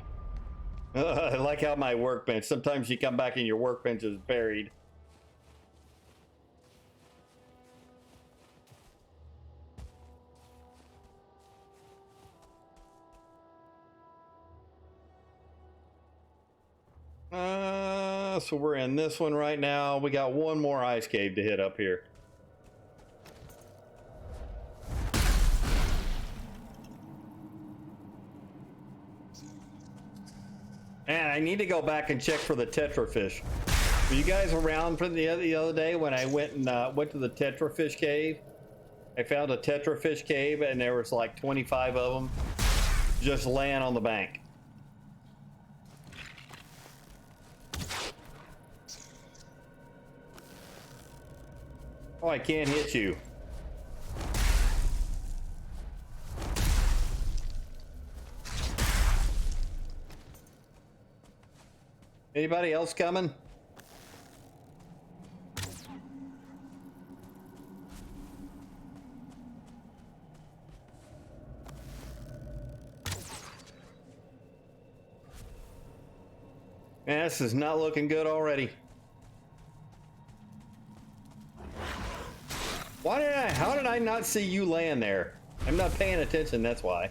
I like how my workbench, sometimes you come back and your workbench is buried. So we're in this one right now. We got one more ice cave to hit up here. Man, I need to go back and check for the tetrafish. Were you guys around for the other day when I went to the tetrafish cave? I found a tetrafish cave and there was like 25 of them just laying on the bank. Oh, I can't hit you. Anybody else coming? Man, this is not looking good already. How did I not see you laying there? I'm not paying attention, that's why.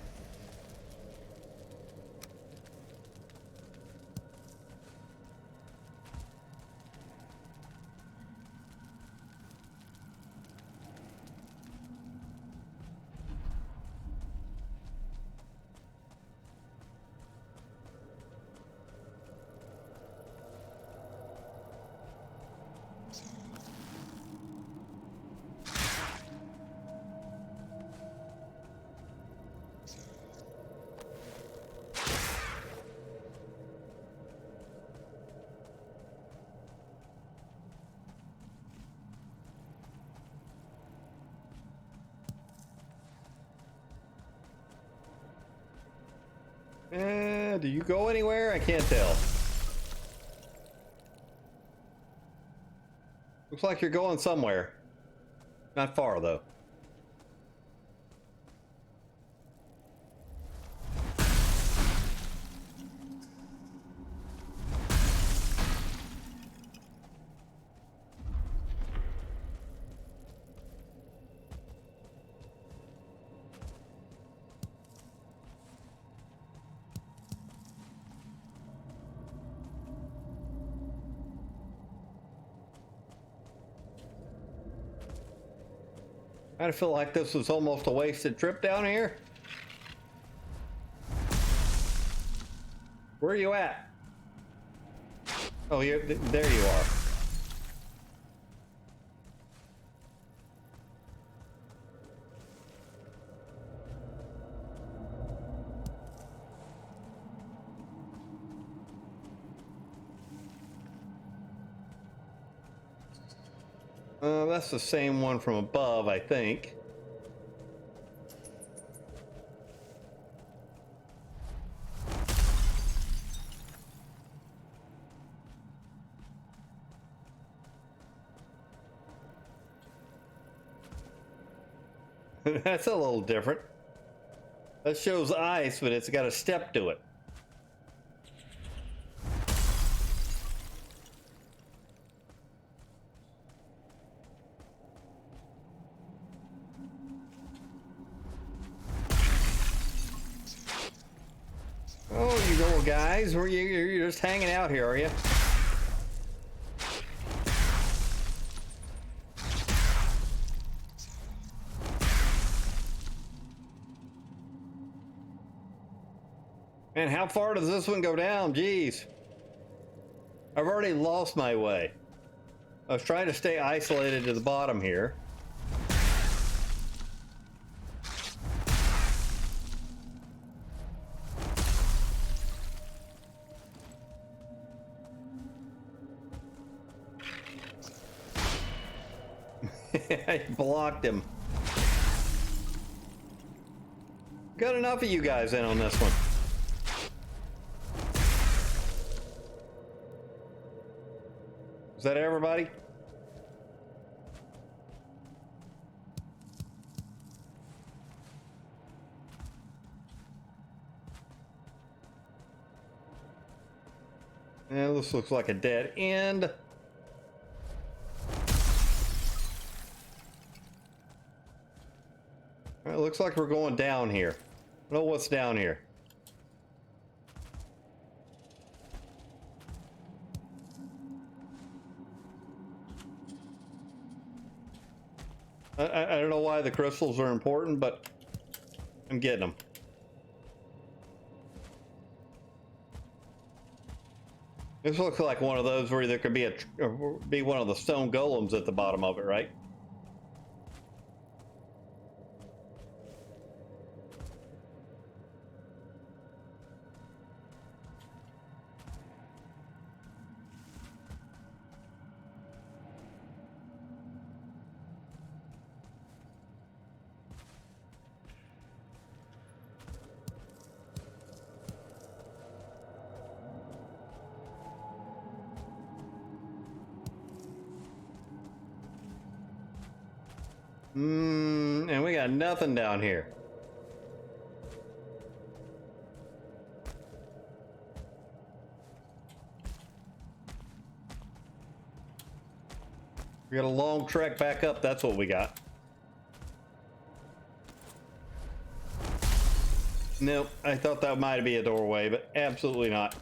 Do you go anywhere? I can't tell. Looks like you're going somewhere. Not far, though. I feel like this was almost a wasted trip down here. Where are you at? Oh, there you are. That's the same one from above, I think. That's a little different. That shows ice, but it's got a step to it. Oh, you little guys, you're just hanging out here, are you? Man, how far does this one go down? Jeez. I've already lost my way. I was trying to stay isolated to the bottom here. I blocked him. Got enough of you guys in on this one. Is that everybody? this looks like a dead end. It looks like we're going down here. I don't know what's down here. I don't know why the crystals are important, but I'm getting them. This looks like one of those where there could be one of the stone golems at the bottom of it, right? And we got nothing down here. We got a long trek back up, that's what we got. Nope, I thought that might be a doorway, but absolutely not.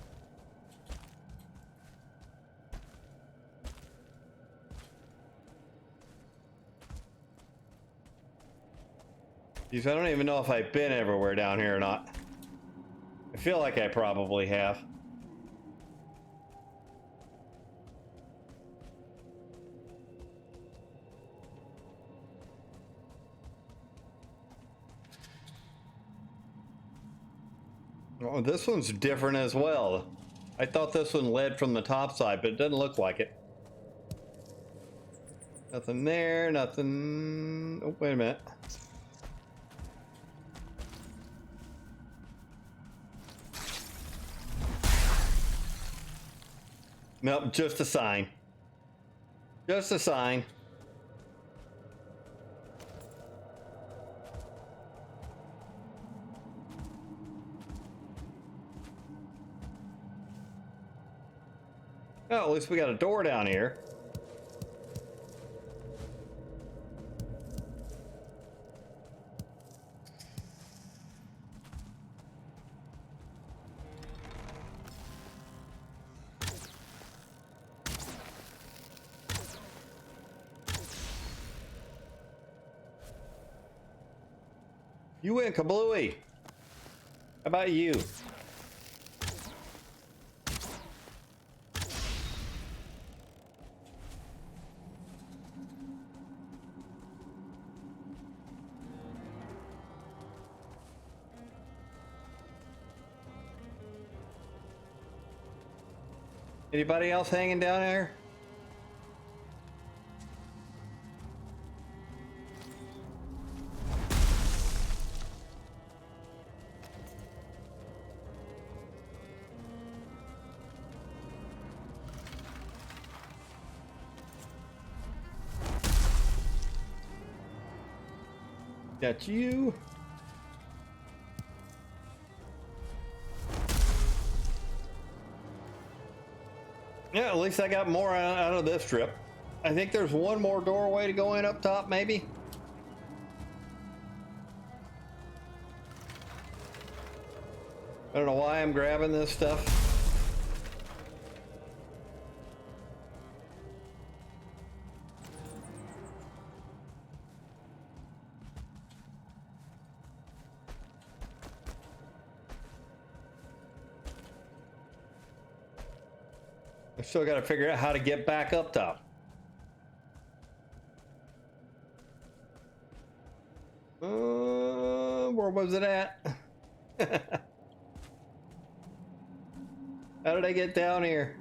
Geez, I don't even know if I've been everywhere down here or not. I feel like I probably have. Oh, this one's different as well. I thought this one led from the top side, but it doesn't look like it. Nothing there, nothing... Oh, wait a minute. Nope, just a sign. Just a sign. Oh, at least we got a door down here. You win, Kablooey. How about you? Anybody else hanging down there? Got you. Yeah, at least I got more out of this trip. I think there's one more doorway to go in up top, maybe. I don't know why I'm grabbing this stuff. I still got to figure out how to get back up top. Where was it at? How did I get down here?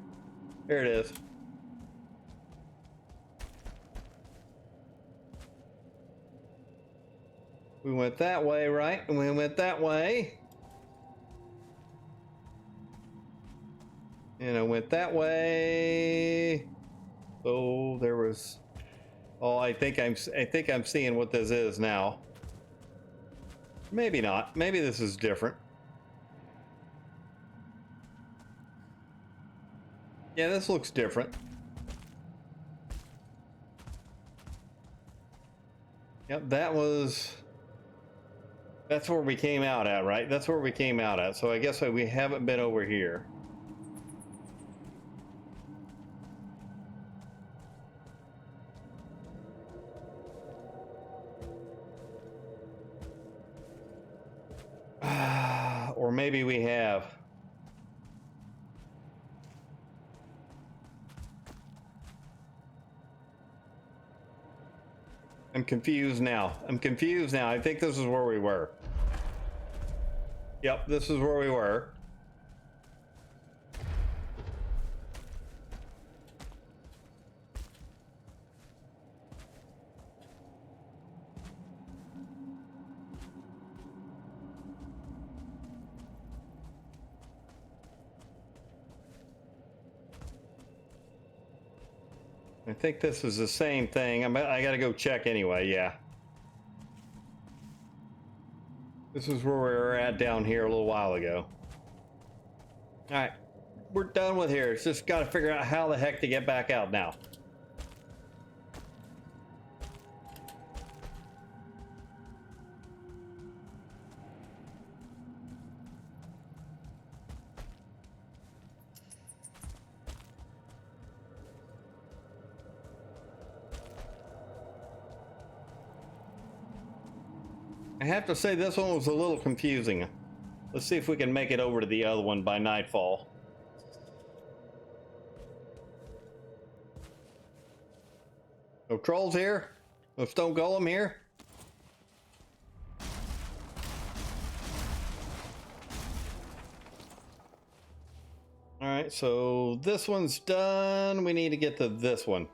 Here it is. We went that way, right? And we went that way. And I went that way. So there was... Oh, I think I'm seeing what this is now. Maybe not. Maybe this is different. Yeah, this looks different. Yep, that's where we came out at, right? That's where we came out at. So I guess we haven't been over here. Or maybe we have. I'm confused now. I'm confused now. I think this is where we were. Yep, this is where we were. I think this is the same thing. I gotta go check anyway, yeah. This is where we were at down here a little while ago. All right, we're done with here. It's just gotta figure out how the heck to get back out now. I have to say this one was a little confusing. Let's see if we can make it over to the other one by nightfall. No trolls here? No stone golem here? Alright, so this one's done. We need to get to this one.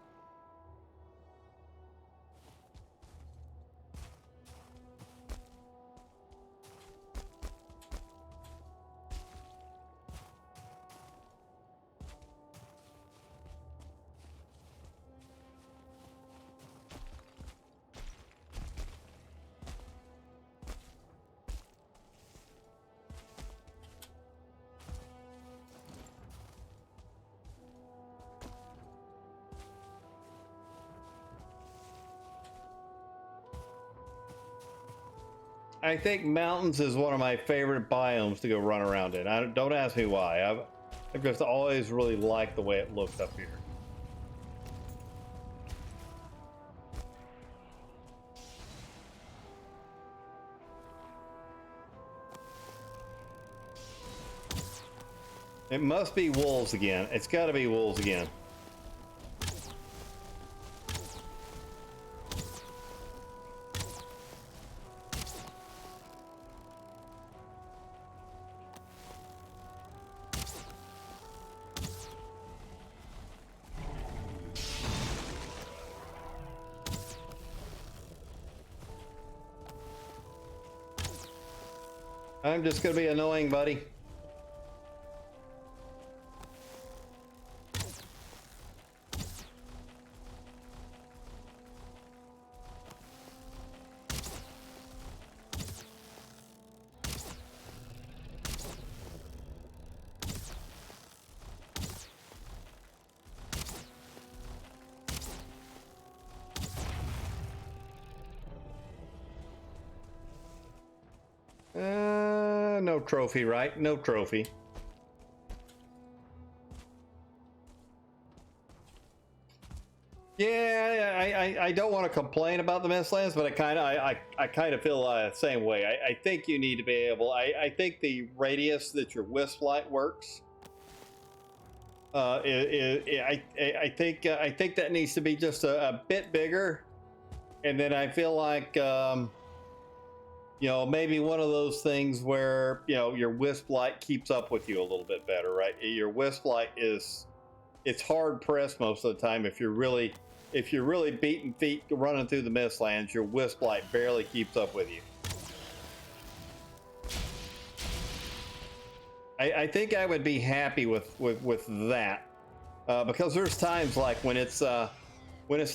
I think mountains is one of my favorite biomes to go run around in. Don't ask me why. I've just always really liked the way it looks up here. It must be wolves again. It's got to be wolves again. I'm just gonna be annoying, buddy. No trophy, right? No trophy. Yeah, I don't want to complain about the Mistlands, but I kind of feel the same way. I think you need to be able. I think the radius that your wisp light works. I think that needs to be just a bit bigger, and then I feel like. You know, maybe one of those things where, you know, your wisp light keeps up with you a little bit better, right? Your wisp light it's hard pressed most of the time. If you're really beating feet running through the Mistlands, your wisp light barely keeps up with you. I think I would be happy with that, because there's times like when it's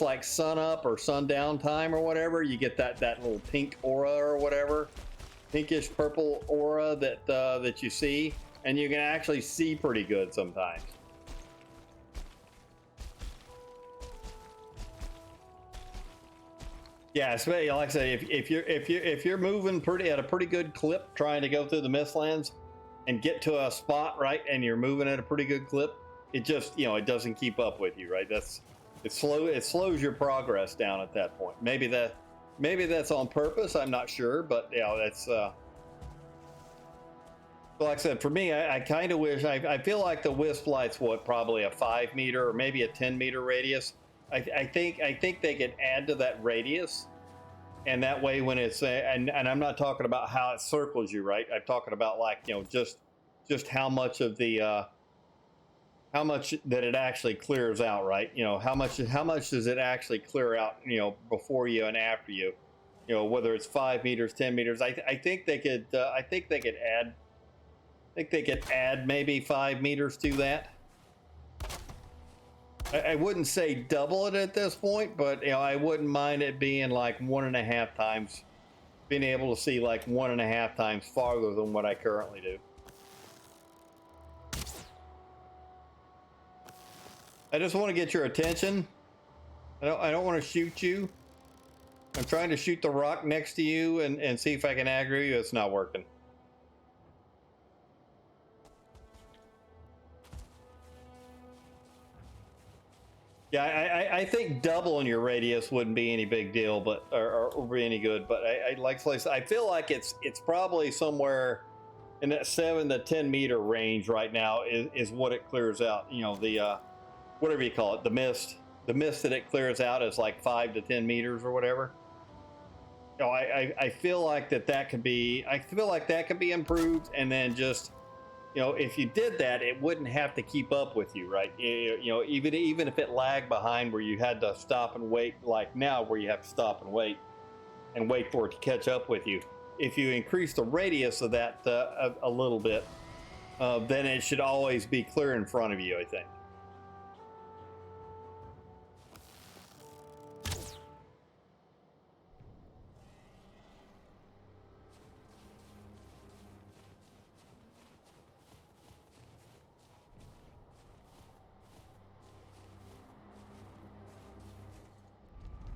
like sun up or sundown time or whatever, you get that little pink aura or whatever, pinkish purple aura that you see, and you can actually see pretty good sometimes. Yeah, especially like I say, if you're moving pretty at a pretty good clip, trying to go through the mistlands and get to a spot right, and you're moving at a pretty good clip, it just it doesn't keep up with you, right? It slows your progress down at that point. Maybe that's on purpose. I'm not sure, but that's like I said, for me, I kind of wish I feel like the wisp light's probably a 5 meter or maybe a 10 meter radius. I think they could add to that radius, and that way when it's and I'm not talking about how it circles you, right? I'm talking about like just how much of the how much that it actually clears out, right? How much does it actually clear out, before you and after you, whether it's 5 meters, 10 meters. I think they could add maybe 5 meters to that. I wouldn't say double it at this point, but I wouldn't mind it being like 1.5 times, being able to see like 1.5 times farther than what I currently do. I just want to get your attention. I don't want to shoot you. I'm trying to shoot the rock next to you and see if I can aggro you. It's not working. Yeah, I think doubling your radius wouldn't be any big deal, but or be any good. But I feel like it's probably somewhere in that 7 to 10 meter range right now is what it clears out. The whatever you call it, the mist that it clears out is like 5 to 10 meters or whatever. I feel like that could be. I feel like that could be improved, and then just if you did that, it wouldn't have to keep up with you, right? Even if it lagged behind where you had to stop and wait, like now where you have to stop and wait for it to catch up with you. If you increase the radius of that a little bit, then it should always be clear in front of you, I think.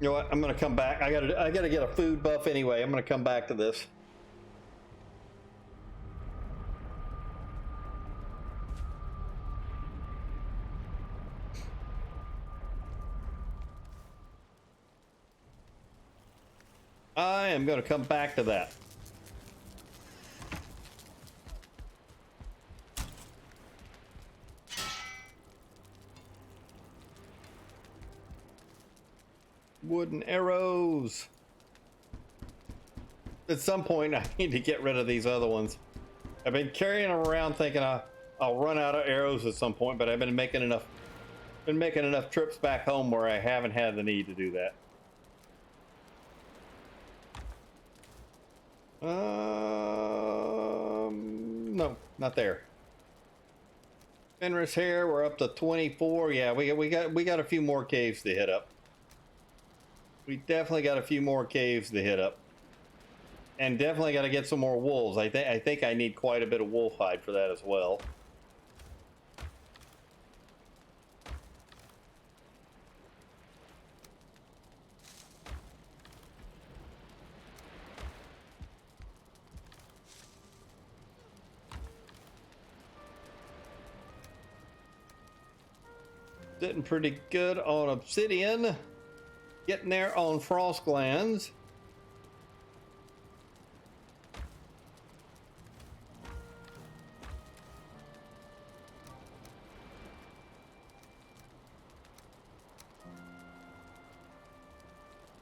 You know what? I'm gonna come back. I gotta get a food buff anyway. I'm gonna come back to this. I am gonna come back to that. Wooden arrows. At some point, I need to get rid of these other ones. I've been carrying them around thinking I'll run out of arrows at some point, but I've been making enough trips back home where I haven't had the need to do that. No, not there. Fenris here, we're up to 24. Yeah, we got a few more caves to hit up. We definitely got a few more caves to hit up. And definitely got to get some more wolves. I think I need quite a bit of wolf hide for that as well. Sitting pretty good on obsidian. Getting there on frost glands.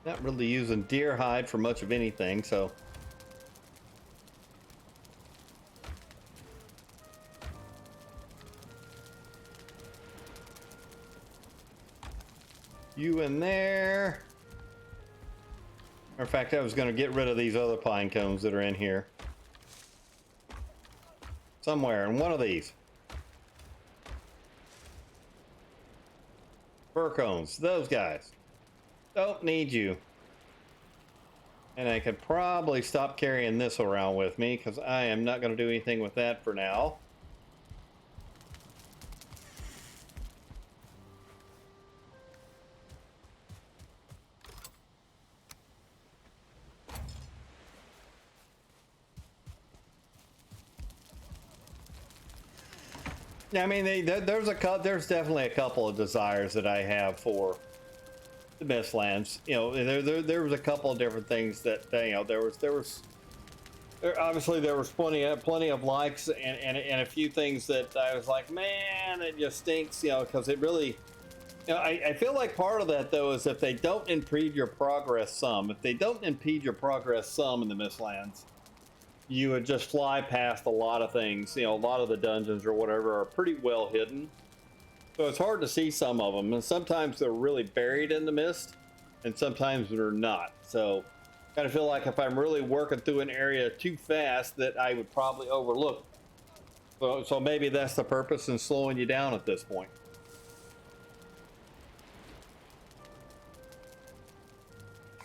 Not really using deer hide for much of anything, so. You in there. Matter of fact, I was going to get rid of these other pine cones that are in here. Somewhere in one of these. Fir cones, those guys. Don't need you. And I could probably stop carrying this around with me because I am not going to do anything with that for now. I mean, there's definitely a couple of desires that I have for the Mistlands. You know, there was a couple of different things that you know obviously there was plenty of likes and a few things that I was like, man, it just stinks, you know, because it really, you know, I feel like part of that though is if they don't impede your progress some, if they don't impede your progress some in the Mistlands, you would just fly past a lot of things. You know, a lot of the dungeons or whatever are pretty well hidden. So it's hard to see some of them. And sometimes they're really buried in the mist and sometimes they're not. So kind of feel like if I'm really working through an area too fast that I would probably overlook. So maybe that's the purpose in slowing you down at this point.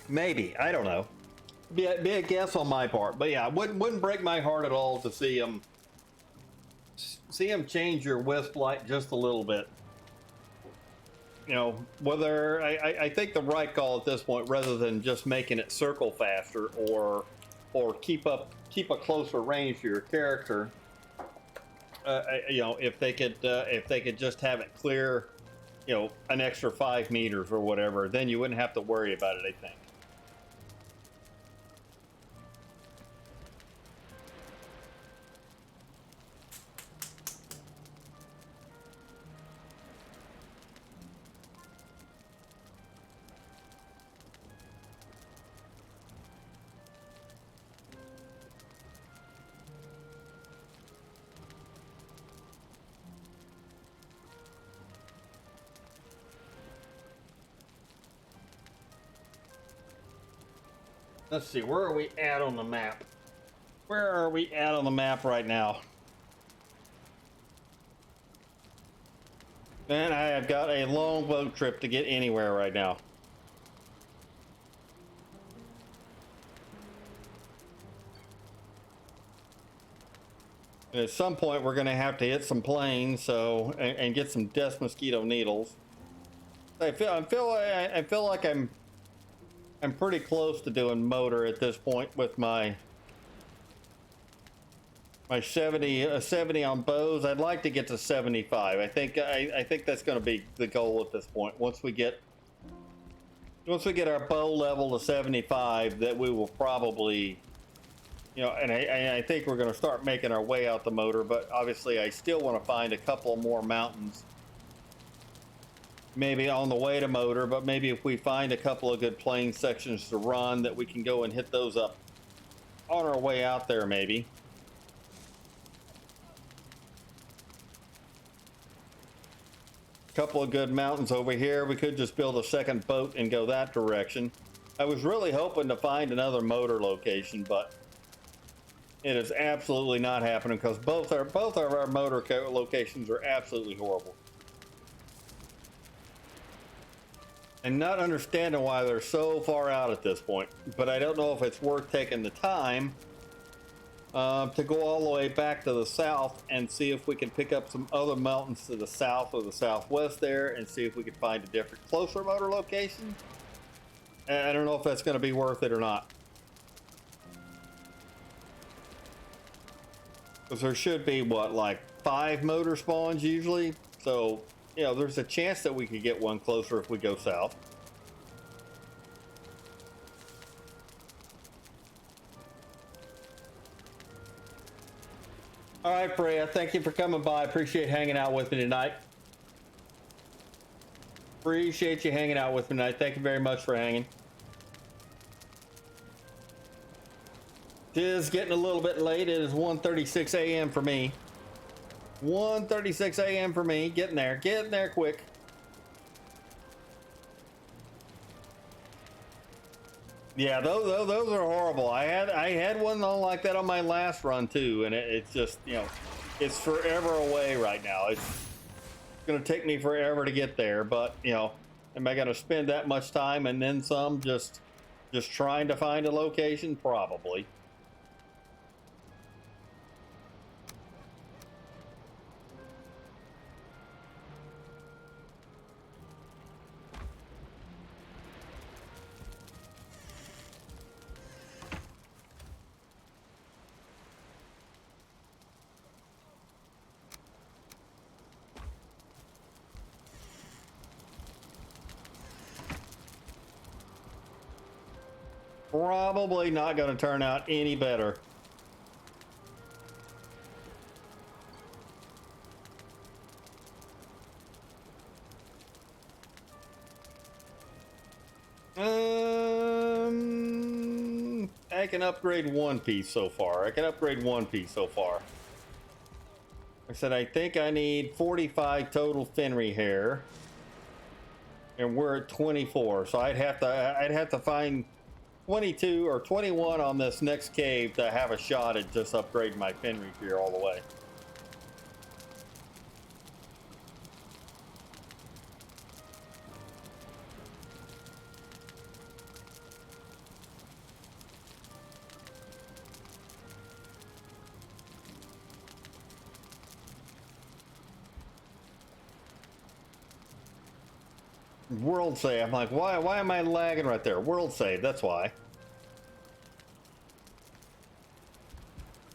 Maybe, I don't know. Be a guess on my part, but yeah, wouldn't break my heart at all to see them change your wisp light just a little bit. You know, whether I think the right call at this point, rather than just making it circle faster or keep a closer range to your character. You know, if they could just have it clear, you know, an extra 5 meters or whatever, then you wouldn't have to worry about it, I think. Let's see, where are we at on the map? Where are we at on the map right now? Man, I have got a long boat trip to get anywhere right now. And at some point, we're going to have to hit some planes, so and get some death mosquito needles. I feel like I'm pretty close to doing motor at this point with my 70 on bows. I'd like to get to 75. I think that's going to be the goal at this point. Once we get our bow level to 75, that we will probably, you know, and I think we're going to start making our way out the motor. But obviously, I still want to find a couple more mountains. Maybe on the way to motor, but maybe if we find a couple of good plane sections to run, that we can go and hit those up on our way out there, maybe. Couple of good mountains over here. We could just build a second boat and go that direction. I was really hoping to find another motor location, but it is absolutely not happening because both of our motor locations are absolutely horrible. And not understanding why they're so far out at this point. But I don't know if it's worth taking the time to go all the way back to the south and see if we can pick up some other mountains to the south or the southwest there and see if we can find a different, closer motor location. And I don't know if that's going to be worth it or not. Because there should be, what, like 5 motor spawns usually? So, you know, there's a chance that we could get one closer if we go south. All right, Freya, thank you for coming by. Appreciate hanging out with me tonight. Appreciate you hanging out with me tonight. Thank you very much for hanging. It is getting a little bit late. It is 1:36 a.m. for me. 1:36 a.m. for me. Getting there quick. Yeah, those are horrible. I had one on like that on my last run too, and it's just, you know, it's forever away right now. It's gonna take me forever to get there, but you know, am I gonna spend that much time and then some just trying to find a location? Probably. Probably not going to turn out any better. I can upgrade one piece so far. Like I said, I think I need 45 total Fenry hair, and we're at 24. So I'd have to find 22 or 21 on this next cave to have a shot at just upgrading my Fenry gear all the way. World save. I'm like, why am I lagging right there? World save, that's why.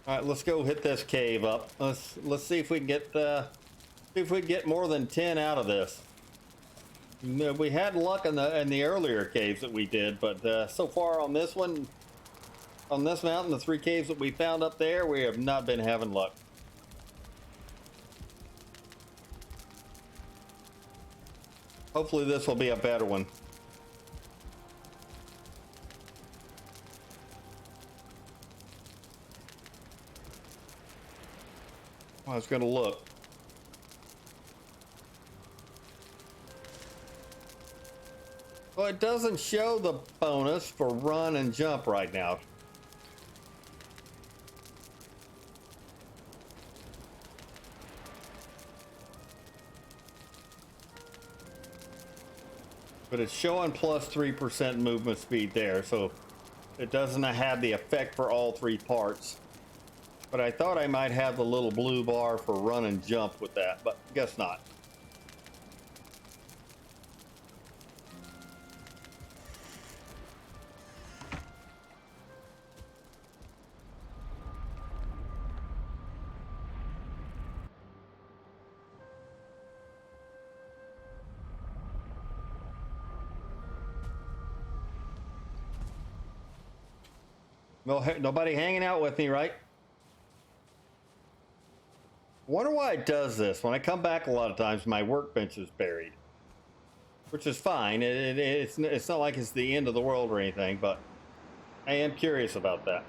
All right, let's go hit this cave up. Let's see if we can get more than 10 out of this. We had luck in the earlier caves that we did, but so far on this one, on this mountain, the 3 caves that we found up there, we have not been having luck. Hopefully this will be a better one. I was going to look. Well, it doesn't show the bonus for run and jump right now. But it's showing plus 3% movement speed there, so it doesn't have the effect for all 3 parts. But I thought I might have the little blue bar for run and jump with that, but guess not. No, nobody hanging out with me, right? Wonder why it does this. When I come back a lot of times, my workbench is buried. Which is fine. It's not like it's the end of the world or anything, but I am curious about that.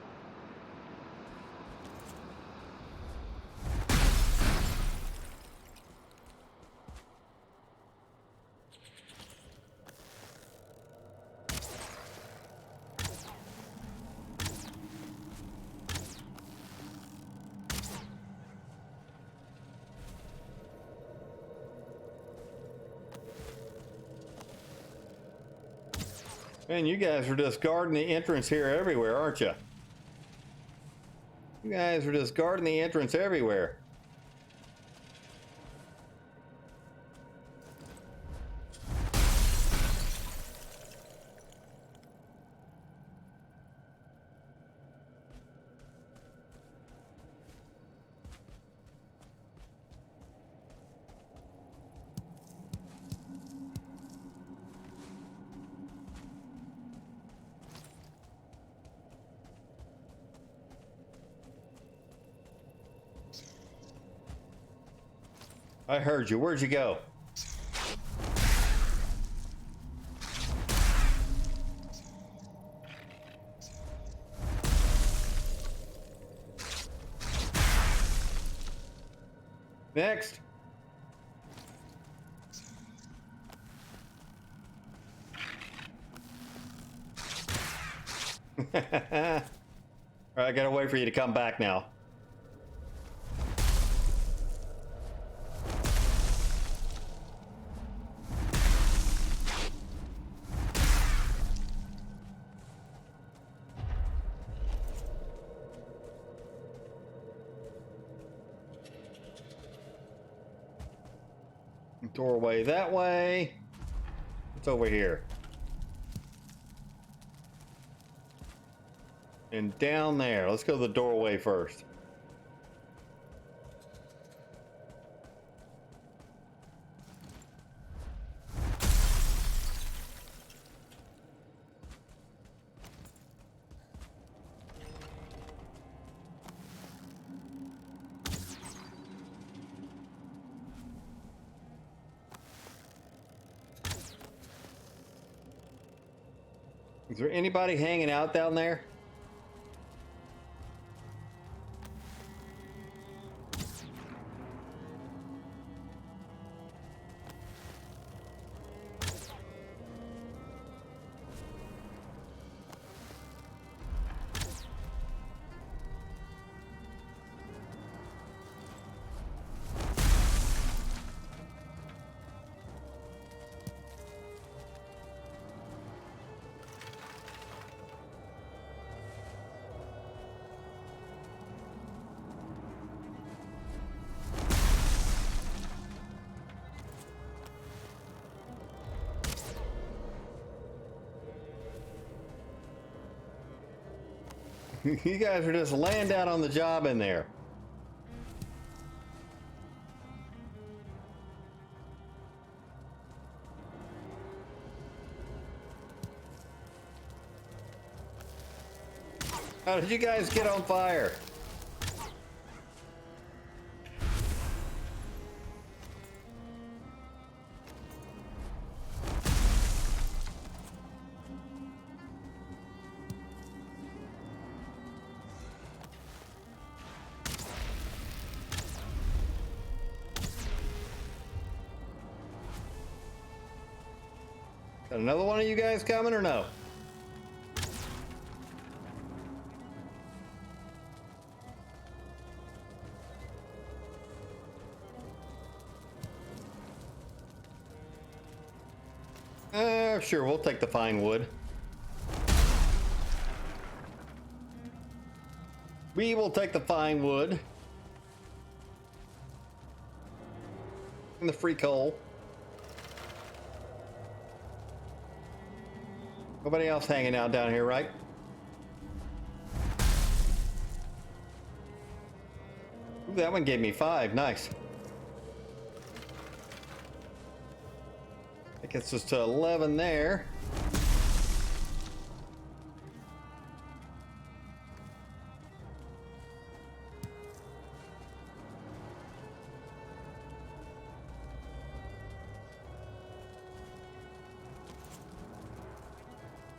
Man, you guys are just guarding the entrance here everywhere, aren't you? You guys are just guarding the entrance everywhere. I heard you. Where'd you go? Next. All right, I gotta wait for you to come back now. Doorway that way. It's over here. And down there. Let's go to the doorway first. Is there anybody hanging out down there? You guys are just laying down on the job in there. How did you guys get on fire? Got another one of you guys coming or no? Sure, we'll take the fine wood. We will take the fine wood. And the free coal. Nobody else hanging out down here, right? Ooh, that one gave me 5. Nice. That gets us to 11 there.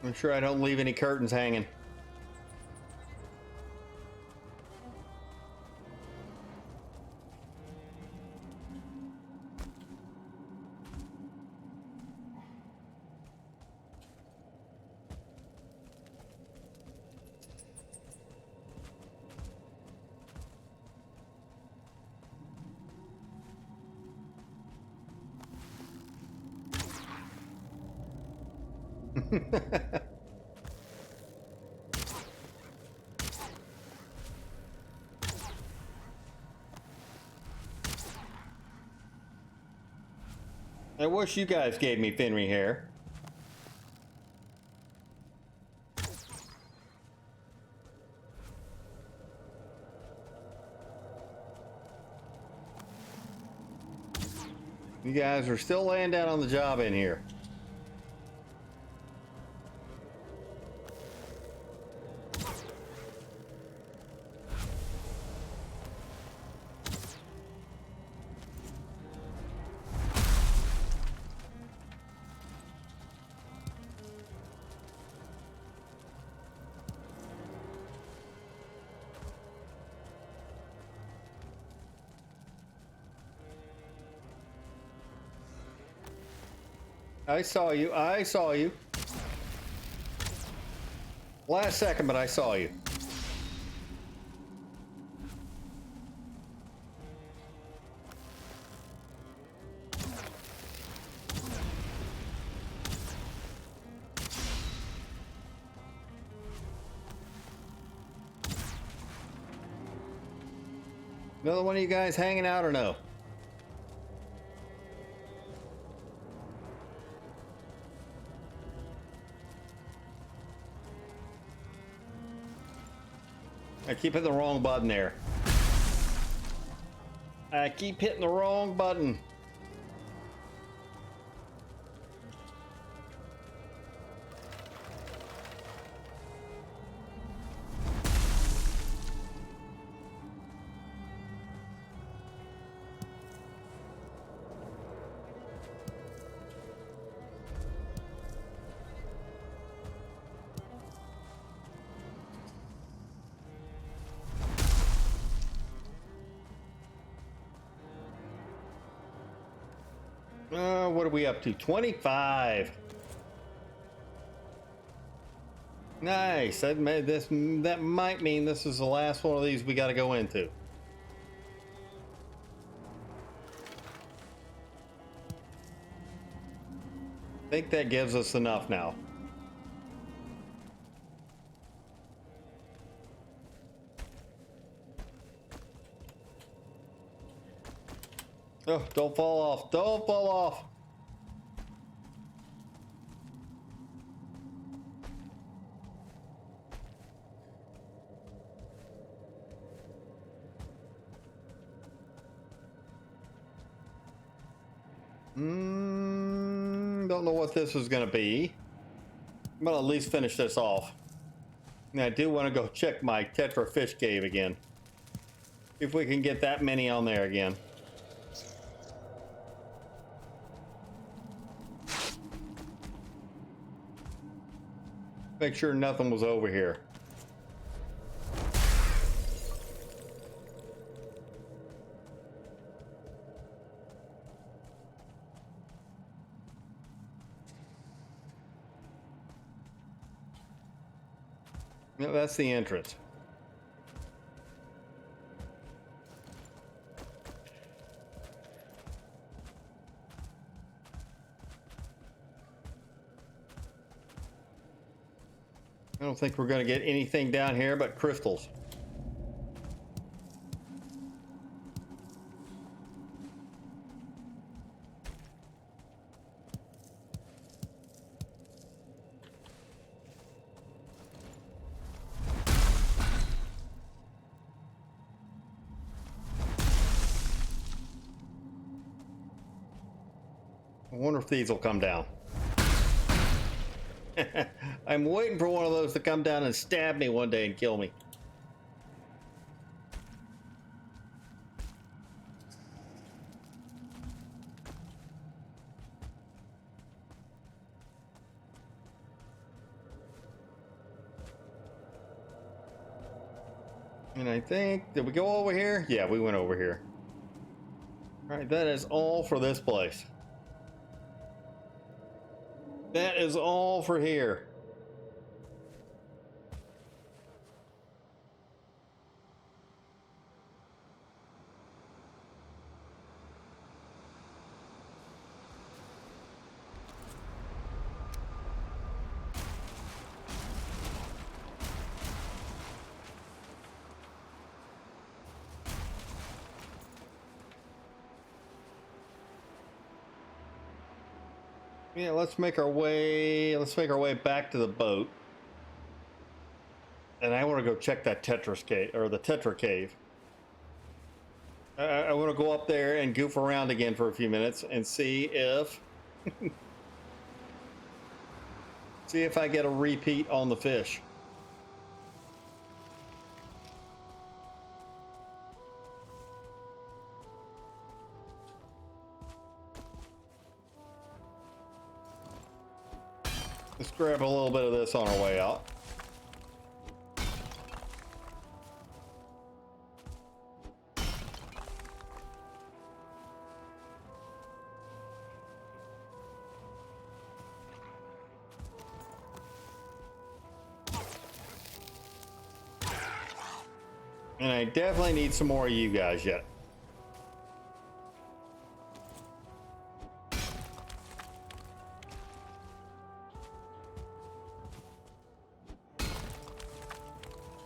I'm sure I don't leave any curtains hanging. I wish you guys gave me Finry hair. You guys are still laying down on the job in here. I saw you. I saw you. Last second, but I saw you. Another one of you guys hanging out or no? I keep hitting the wrong button there. I keep hitting the wrong button. What are we up to? 25. Nice. That might mean this is the last one of these we got to go into. I think that gives us enough now. Oh, don't fall off. Don't fall off. Don't know what this is going to be. I'm going to at least finish this off. And I do want to go check my Tetra fish cave again. If we can get that many on there again. Make sure nothing was over here. No, that's the entrance. I don't think we're going to get anything down here but crystals. I wonder if these will come down. I'm waiting for one of those to come down and stab me one day and kill me. And I think, did we go over here? Yeah, we went over here. All right, that is all for this place. That is all for here. Yeah, let's make our way back to the boat. And I want to go check that Tetris cave, or the Tetra cave. I want to go up there and goof around again for a few minutes and see if see if I get a repeat on the fish. Let's grab a little bit of this on our way out. And I definitely need some more of you guys yet.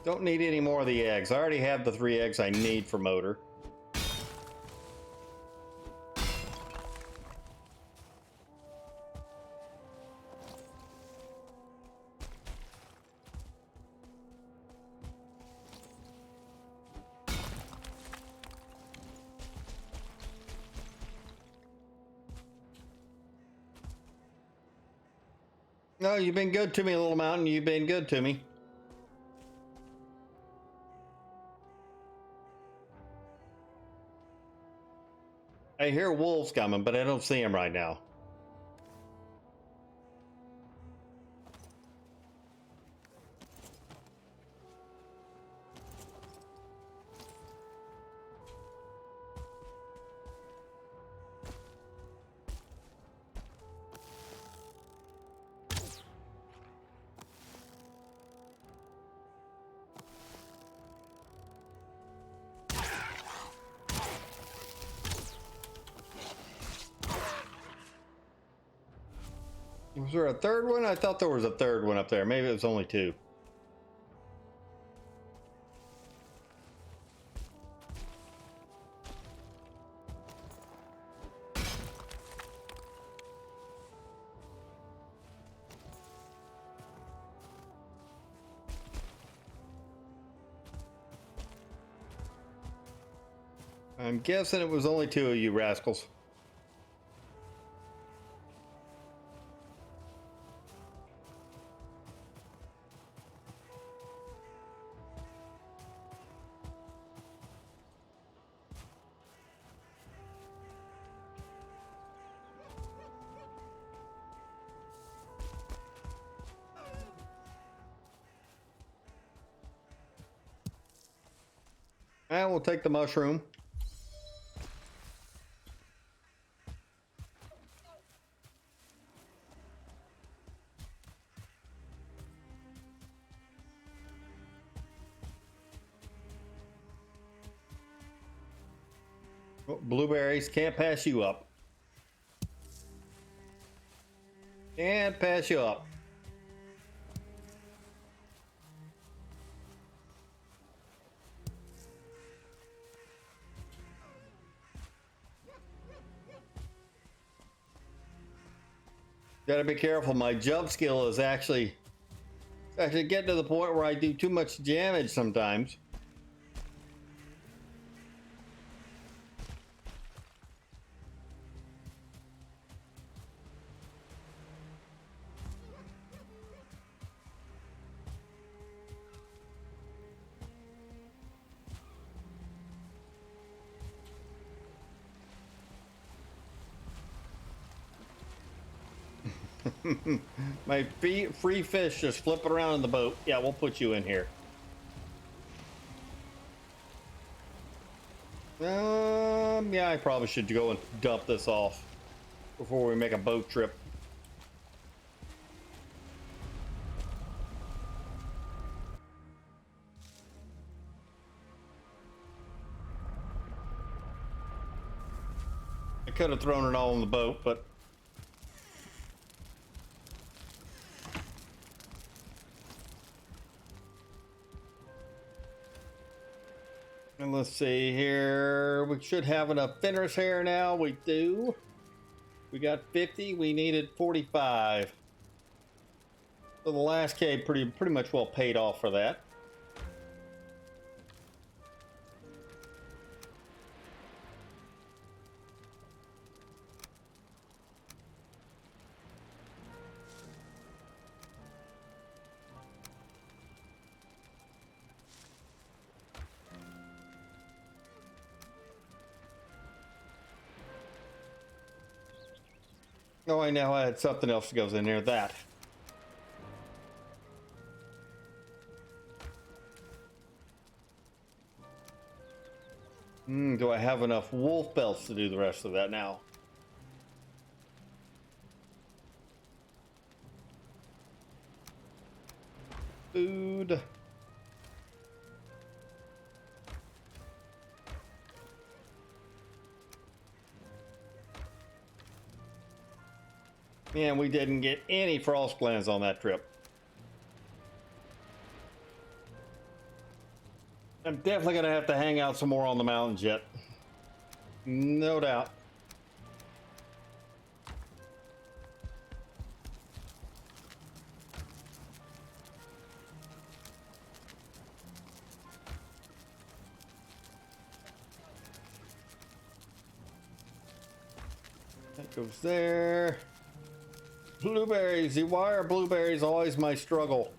Don't need any more of the eggs. I already have the 3 eggs I need for motor. No, you've been good to me, Little Mountain. You've been good to me. I hear wolves coming, but I don't see them right now. Was there a third one? I thought there was a third one up there. Maybe it was only two. I'm guessing it was only two of you rascals. And we'll take the mushroom. Oh, blueberries, can't pass you up. Can't pass you up. Gotta be careful. My jump skill is actually getting to the point where I do too much damage sometimes. My free fish just flipping around in the boat. Yeah, we'll put you in here. Yeah, I probably should go and dump this off before we make a boat trip. I could have thrown it all in the boat, but and let's see here. We should have enough Fenris hair now. We do. We got 50. We needed 45. So the last cave pretty much well paid off for that. Oh, I know I had something else that goes in there. That. Do I have enough wolf belts to do the rest of that now? Food. And we didn't get any frost glands on that trip. I'm definitely gonna have to hang out some more on the mountains yet. No doubt. That goes there. Blueberries. Why are blueberries always my struggle?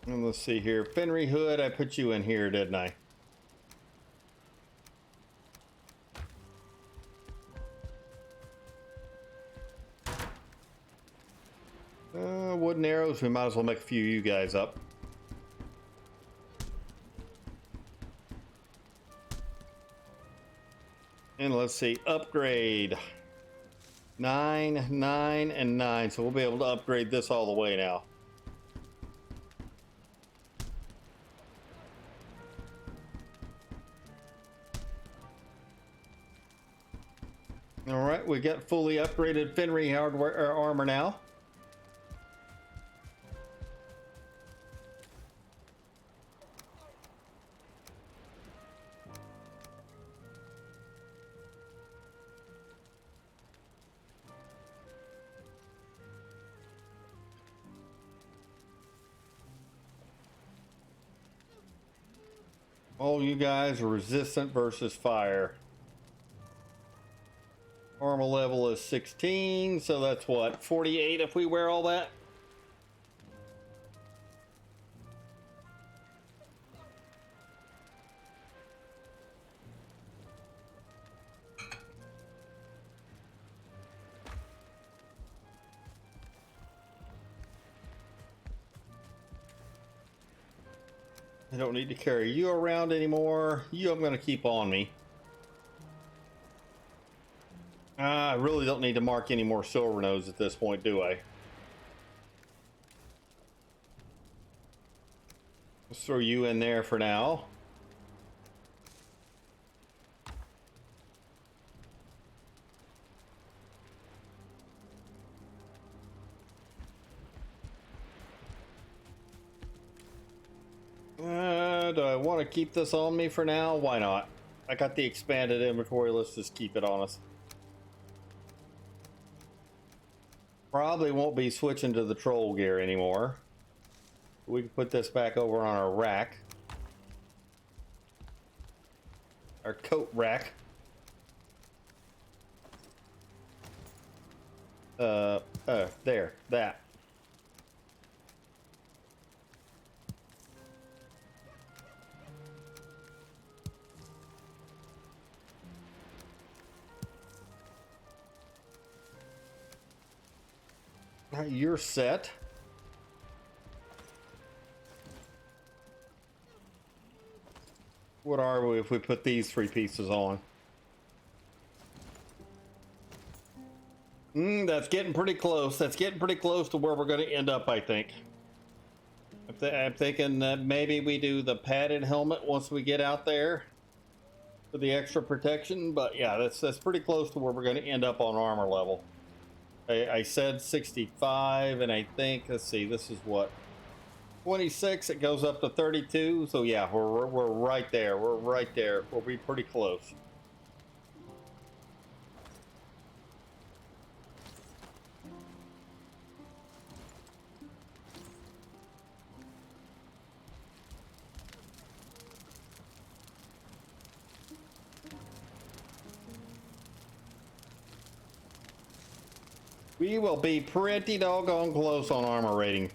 And let's see here. Fenry Hood, I put you in here, didn't I? Wooden arrows, we might as well make a few of you guys up. And let's see, upgrade. 9, 9, and 9. So we'll be able to upgrade this all the way now. All right, we got fully upgraded Fenry hardware armor now. All you guys are resistant versus fire. Armor level is 16, so that's what, 48 if we wear all that? I don't need to carry you around anymore. You I'm going to keep on me. I really don't need to mark any more silver nodes at this point, do I? Let's throw you in there for now. Do I want to keep this on me for now? Why not? I got the expanded inventory. Let's just keep it on us. Probably won't be switching to the troll gear anymore. We can put this back over on our rack. Our coat rack. There, that. You're set. What are we if we put these 3 pieces on? That's getting pretty close. That's getting pretty close to where we're going to end up, I think. I'm thinking that maybe we do the padded helmet once we get out there for the extra protection. But yeah, that's pretty close to where we're going to end up on armor level. I said 65, and I think, let's see, this is what, 26. It goes up to 32. So yeah, we're right there. We're right there. We'll be pretty close. We will be pretty doggone close on armor rating.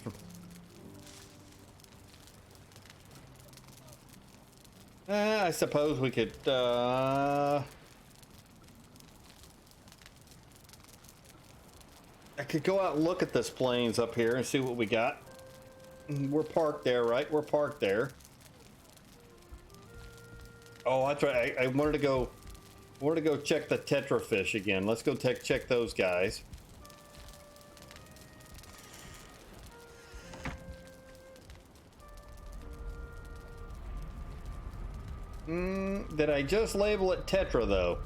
I suppose we could, I could go out and look at this plains up here and see what we got. We're parked there, right? We're parked there. Oh, that's right. I wanted to go check the tetrafish again. Let's go check those guys. Did I just label it Tetra, though?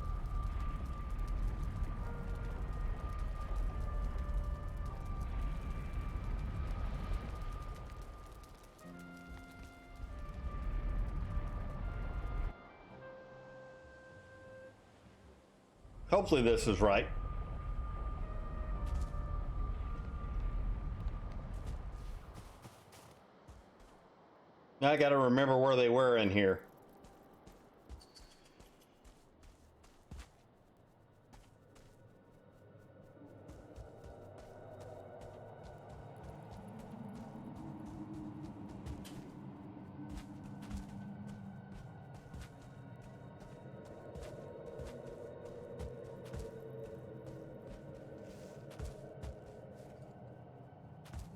Hopefully this is right. Now I gotta remember where they were in here.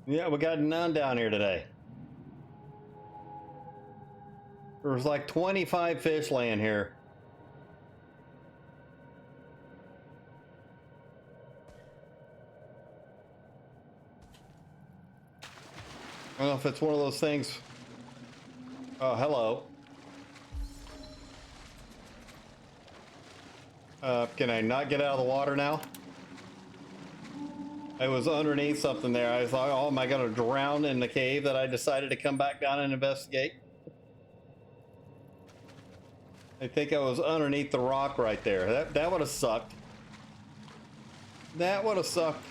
Yeah, we got none down here today. There was like 25 fish laying here. I don't know if it's one of those things. Oh, hello. Can I not get out of the water now? I was underneath something there. I thought, oh, am I going to drown in the cave that I decided to come back down and investigate? I think I was underneath the rock right there. That would have sucked. That would have sucked.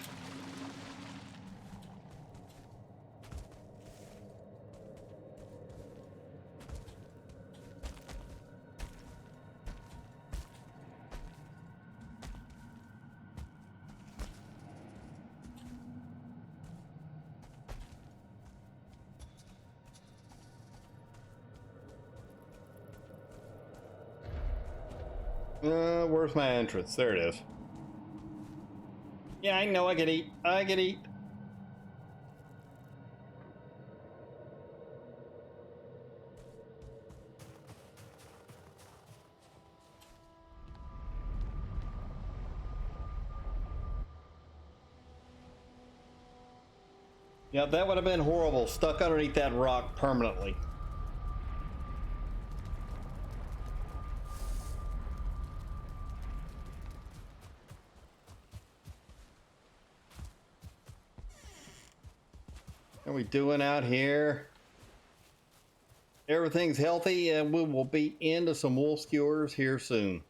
Where's my entrance? There it is. Yeah, I know I could eat. I could eat. Yeah, that would have been horrible. Stuck underneath that rock permanently. What are we doing out here? Everything's healthy, and we will be into some wolf skewers here soon.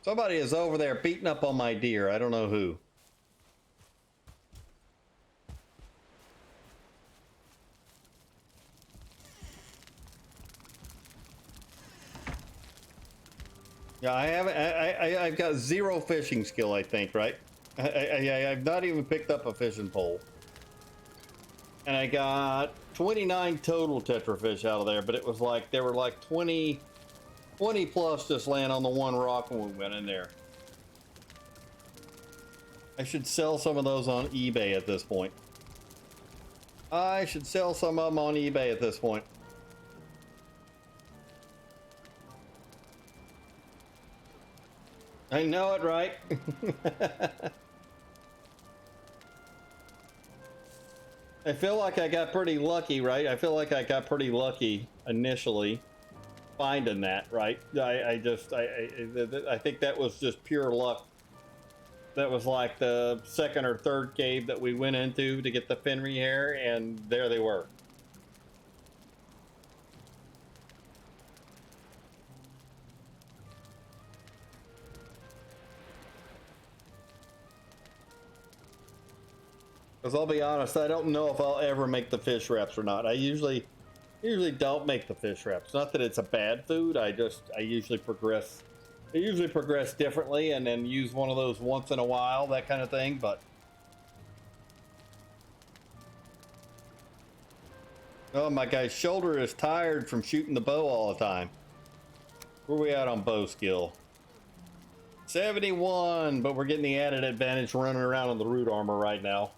Somebody is over there beating up on my deer. I don't know who. Yeah, I haven't. I've got zero fishing skill. I think, right? I've not even picked up a fishing pole, and I got 29 total tetrafish out of there. But it was like there were like 20 plus just laying on the one rock when we went in there. I should sell some of those on eBay at this point. I should sell some of them on eBay at this point. I know it, right? I feel like I got pretty lucky, right? I feel like I got pretty lucky initially finding that, right? I think that was just pure luck. That was like the second or third cave that we went into to get the Fenry hair, and there they were. Because I'll be honest, I don't know if I'll ever make the fish wraps or not. I usually don't make the fish wraps. Not that it's a bad food. I usually progress. I usually progress differently, and then use one of those once in a while, that kind of thing. But oh, my guy's shoulder is tired from shooting the bow all the time. Where are we at on bow skill? 71, but we're getting the added advantage running around in the root armor right now.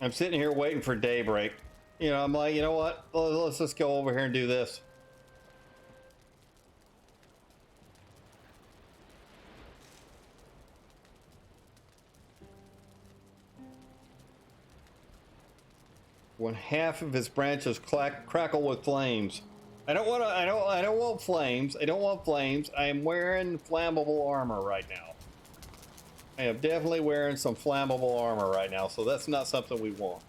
I'm sitting here waiting for daybreak. You know, I'm like, you know what? Let's just go over here and do this. When half of his branches crackle with flames. I don't want flames. I don't want flames. I am wearing flammable armor right now. I am definitely wearing some flammable armor right now, so that's not something we want.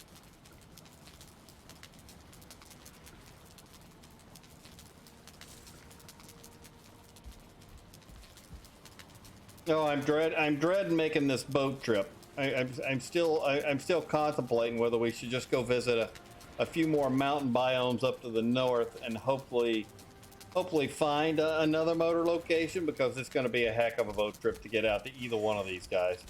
No, I'm dreading making this boat trip. I'm still contemplating whether we should just go visit a few more mountain biomes up to the north and hopefully find another motor location, because it's going to be a heck of a boat trip to get out to either one of these guys.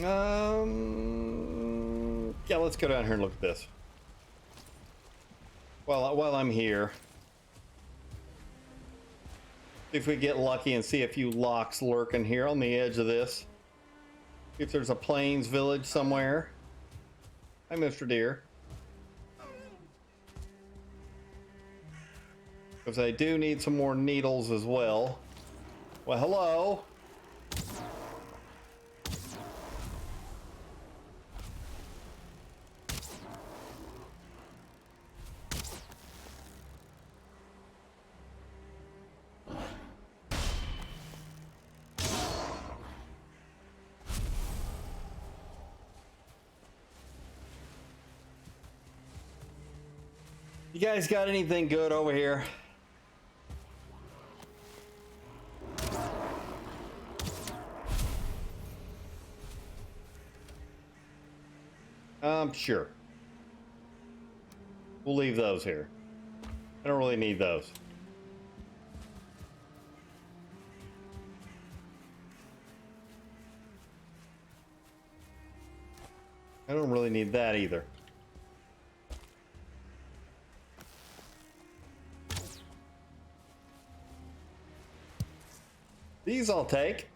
Yeah, let's go down here and look at this. While I'm here, see if we get lucky and see a few locks lurking here on the edge of this. See if there's a plains village somewhere. Hi, Mr. Deer. Because I do need some more needles as well. Well, hello. You guys got anything good over here? Sure. We'll leave those here. I don't really need those. I don't really need that either. These I'll take.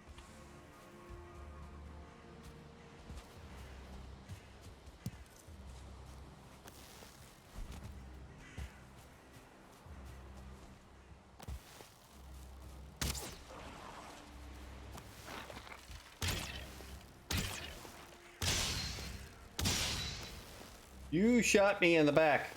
You shot me in the back.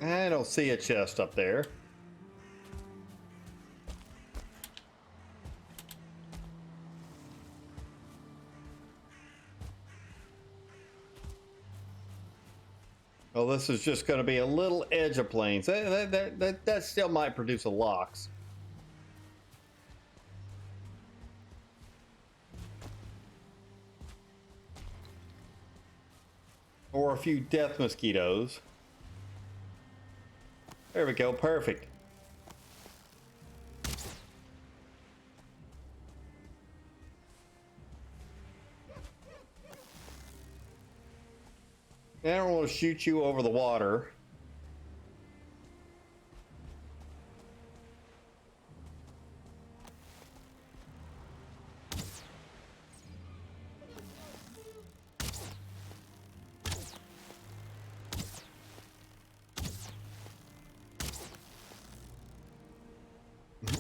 I don't see a chest up there. Well, this is just going to be a little edge of plains. That still might produce a locks. Or a few death mosquitoes. There we go, perfect. I don't want to shoot you over the water.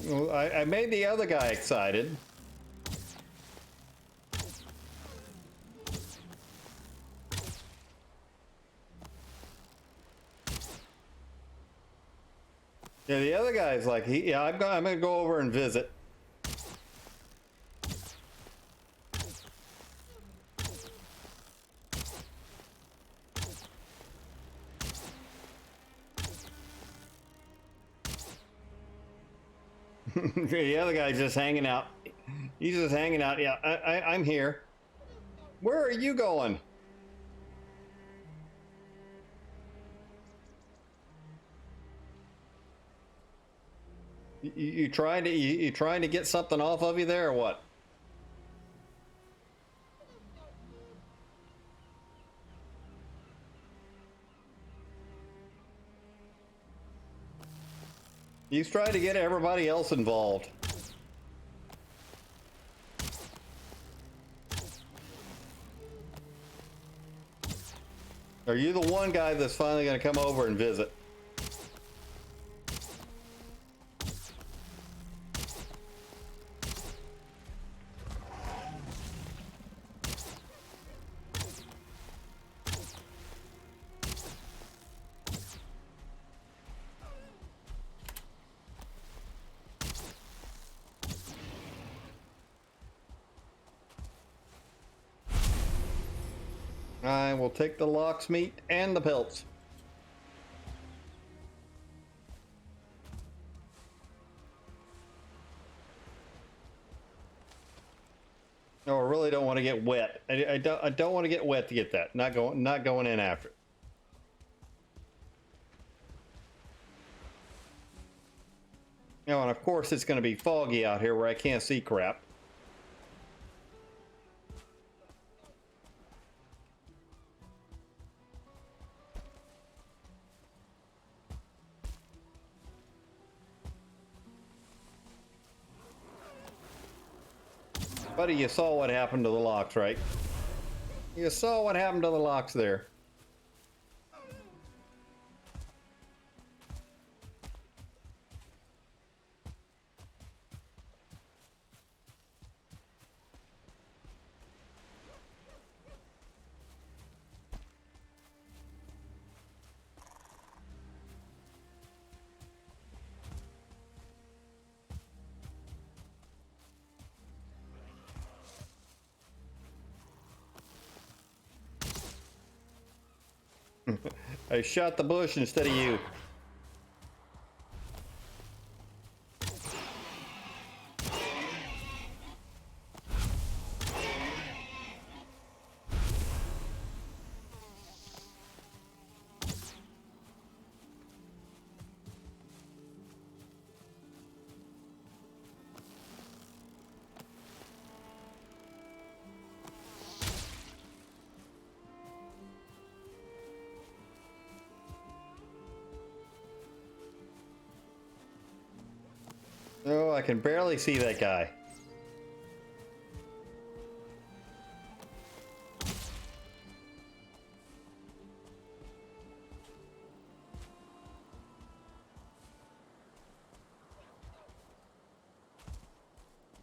Well, I made the other guy excited. Yeah, the other guy's like, I'm gonna go over and visit. The other guy's just hanging out. He's just hanging out. Yeah, I'm here. Where are you going? You trying to get something off of you there or what? He's trying to get everybody else involved. Are you the one guy that's finally going to come over and visit? I will take the lox meat and the pelts. No, I really don't want to get wet. I don't want to get wet to get that. Not going in after it. You know, and of course it's going to be foggy out here where I can't see crap. Buddy, you saw what happened to the locks, right? You saw what happened to the locks there. I shot the bush instead of you. Oh, I can barely see that guy.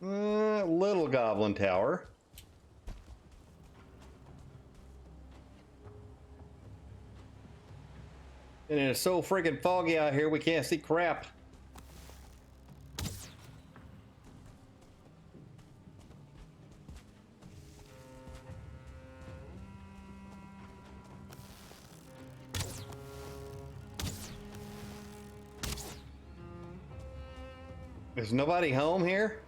Little goblin tower. And it's so freaking foggy out here we can't see crap. Is nobody home here?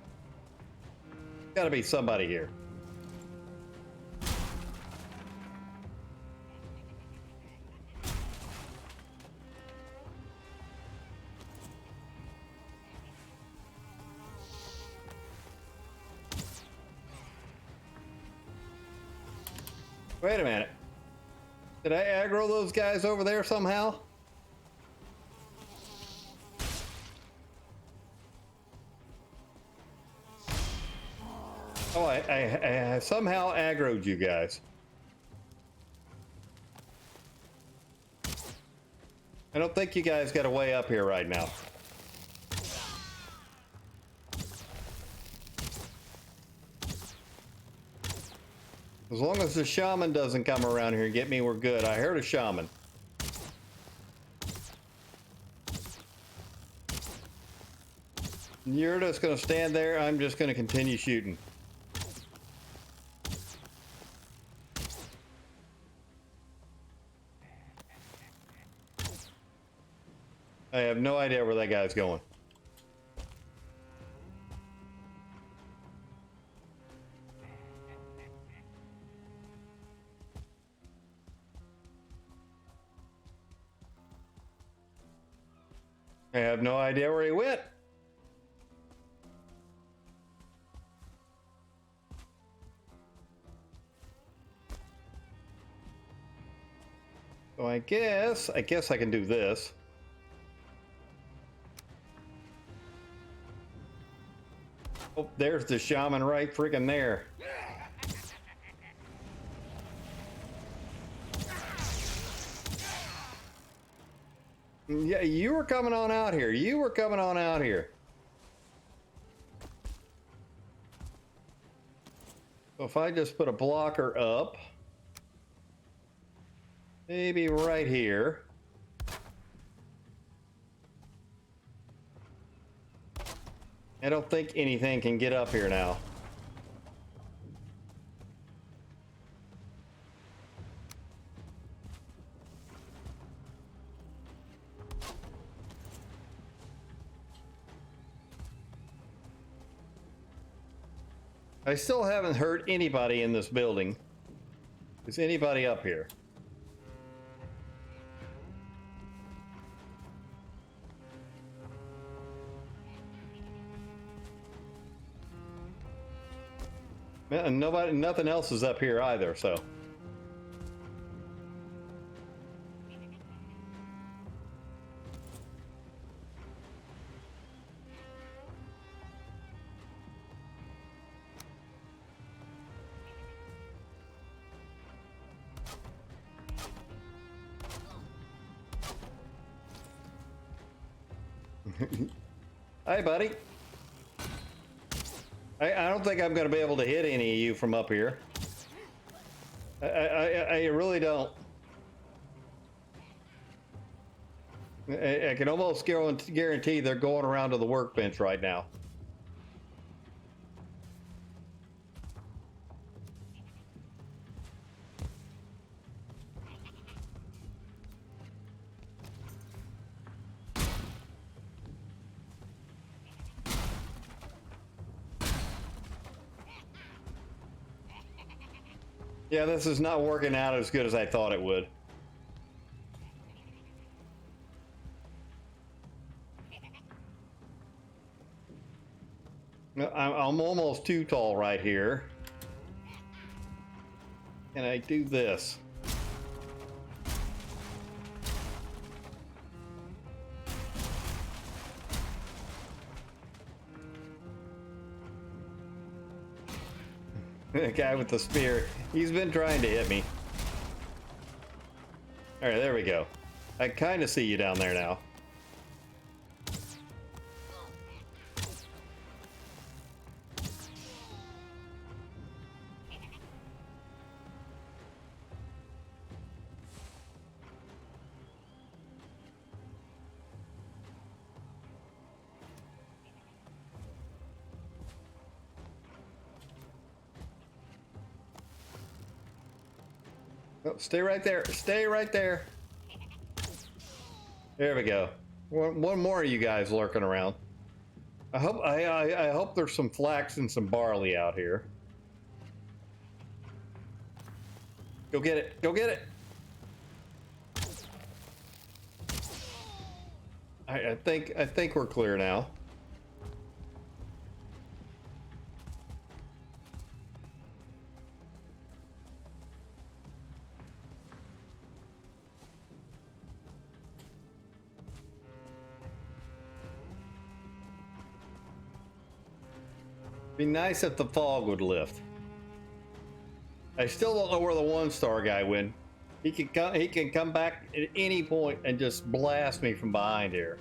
Gotta be somebody here. Wait a minute. Did I aggro those guys over there somehow? Oh, I somehow aggroed you guys. I don't think you guys got a way up here right now. As long as the shaman doesn't come around here and get me, we're good. I heard a shaman. You're just gonna stand there. I'm just gonna continue shooting. I have no idea where that guy's going. I have no idea where he went. So I guess I can do this. Oh, there's the shaman right freaking there. Yeah, you were coming on out here. You were coming on out here. So if I just put a blocker up, maybe right here. I don't think anything can get up here now. I still haven't heard anybody in this building. Is anybody up here? And nothing else is up here either, so. Hi, buddy. I don't think I'm going to be able to hit any of you from up here. I really don't. I can almost guarantee they're going around to the workbench right now. Yeah, this is not working out as good as I thought it would. I'm almost too tall right here. And I do this. The guy with the spear, he's been trying to hit me. All right, there we go. I kind of see you down there now. Oh, stay right there. Stay right there. There we go. One more of you guys lurking around. I hope there's some flax and some barley out here. Go get it. Go get it. I think we're clear now. Be nice if the fog would lift. I still don't know where the 1-star guy went. He can come back at any point and just blast me from behind here.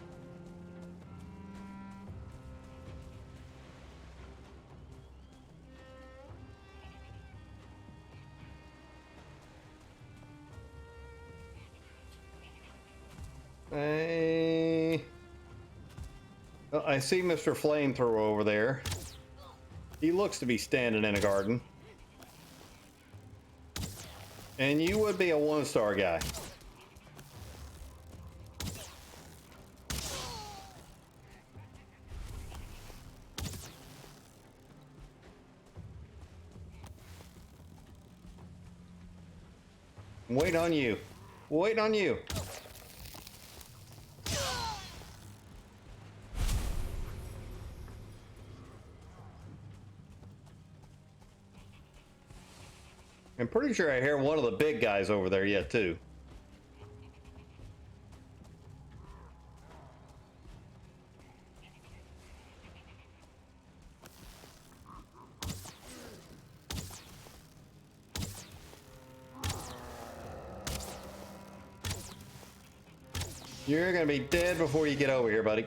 Well, I see Mr. Flamethrower over there. He looks to be standing in a garden. And you would be a 1-star guy. Wait on you. Wait on you. I'm pretty sure I hear one of the big guys over there yet, too. You're gonna be dead before you get over here, buddy.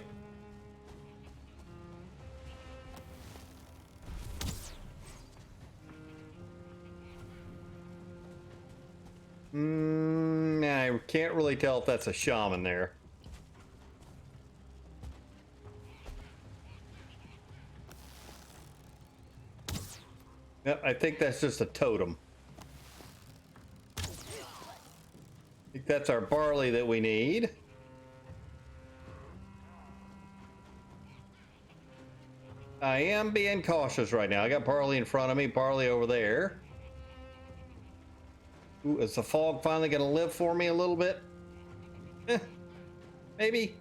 I can't really tell if that's a shaman there. Yep, I think that's just a totem. I think that's our barley that we need. I am being cautious right now. I got Parley in front of me, Parley over there. Ooh, is the fog finally going to live for me a little bit? Maybe.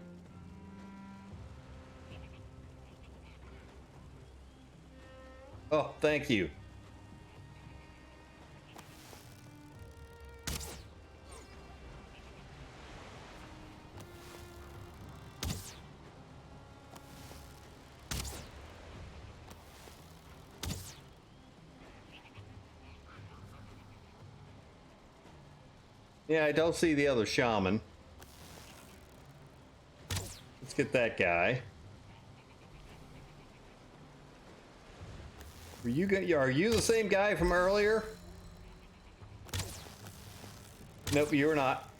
Oh, thank you. Yeah, I don't see the other shaman. Let's get that guy. Are you the same guy from earlier? Nope, you're not.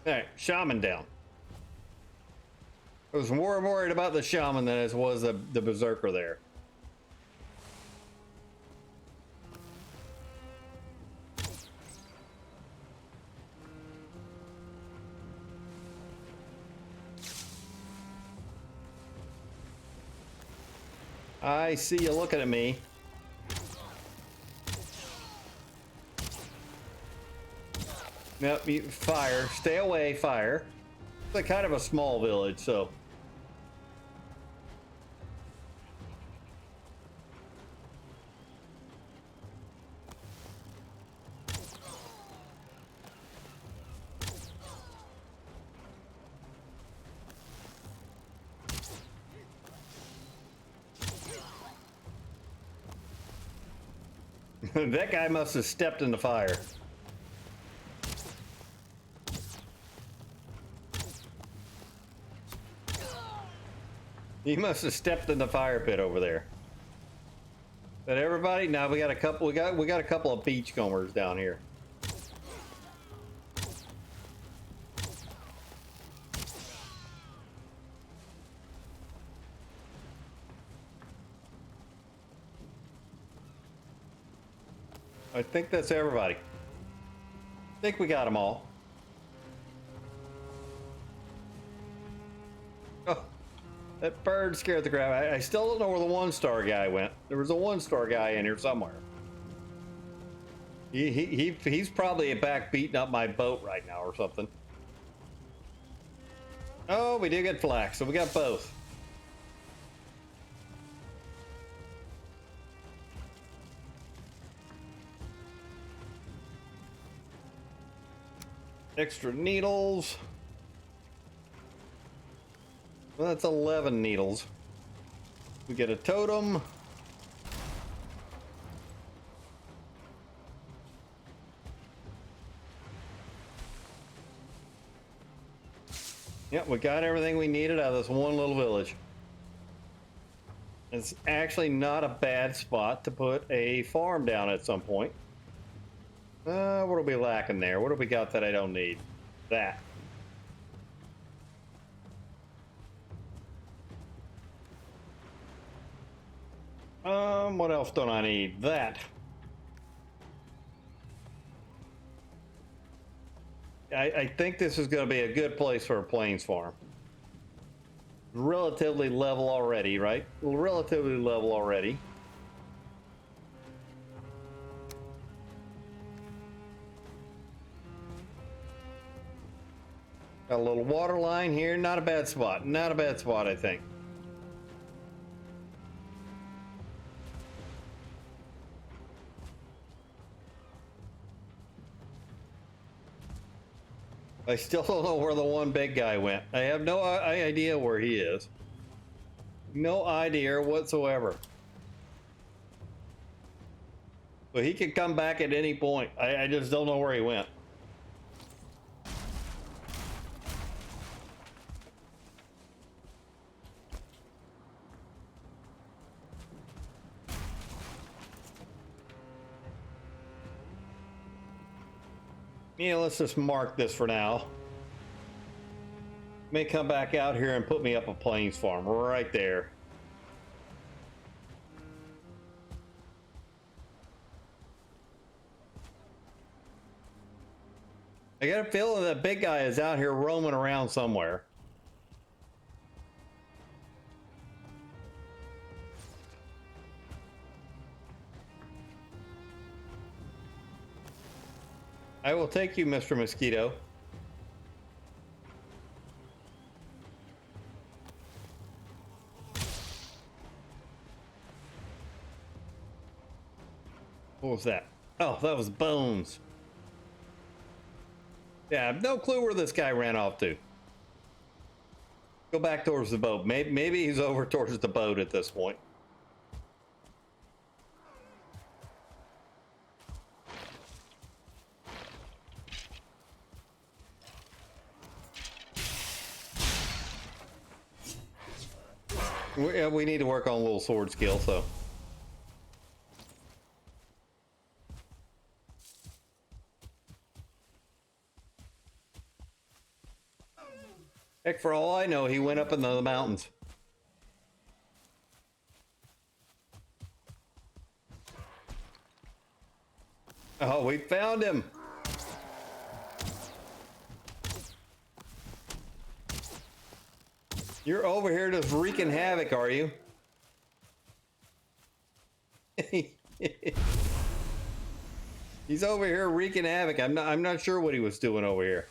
All right, shaman down. I was more worried about the shaman than I was the berserker there. I see you looking at me. Nope, fire. Stay away, fire. It's like kind of a small village, so. That guy must have stepped in the fire. He must have stepped in the fire pit over there. But everybody, now we got a couple. We got a couple of beachcombers down here. I think that's everybody. I think we got them all. Oh, that bird scared the crap. I still don't know where the one-star guy went. There was a one-star guy in here somewhere. He's probably back beating up my boat right now or something. Oh, we did get flax, so we got both. Extra needles. Well, that's 11 needles. We get a totem. Yep, we got everything we needed out of this one little village. It's actually not a bad spot to put a farm down at some point. What are we lacking there? What do we got that I don't need? That. What else don't I need? That. I think this is going to be a good place for a plains farm. Relatively level already, right? Relatively level already. Got a little water line here. Not a bad spot. Not a bad spot, I think. I still don't know where the one big guy went. I have no idea where he is. No idea whatsoever. But he could come back at any point. I just don't know where he went. Yeah, let's just mark this for now. May come back out here and put me up a plains farm right there. I got a feeling that big guy is out here roaming around somewhere. I will take you, Mr. Mosquito. What was that? Oh, that was Bones. Yeah, I have no clue where this guy ran off to. Go back towards the boat. Maybe he's over towards the boat at this point. We need to work on a little sword skill, so. Heck, for all I know, he went up into the mountains. Oh, we found him. You're over here just wreaking havoc, are you? He's over here wreaking havoc. I'm not sure what he was doing over here.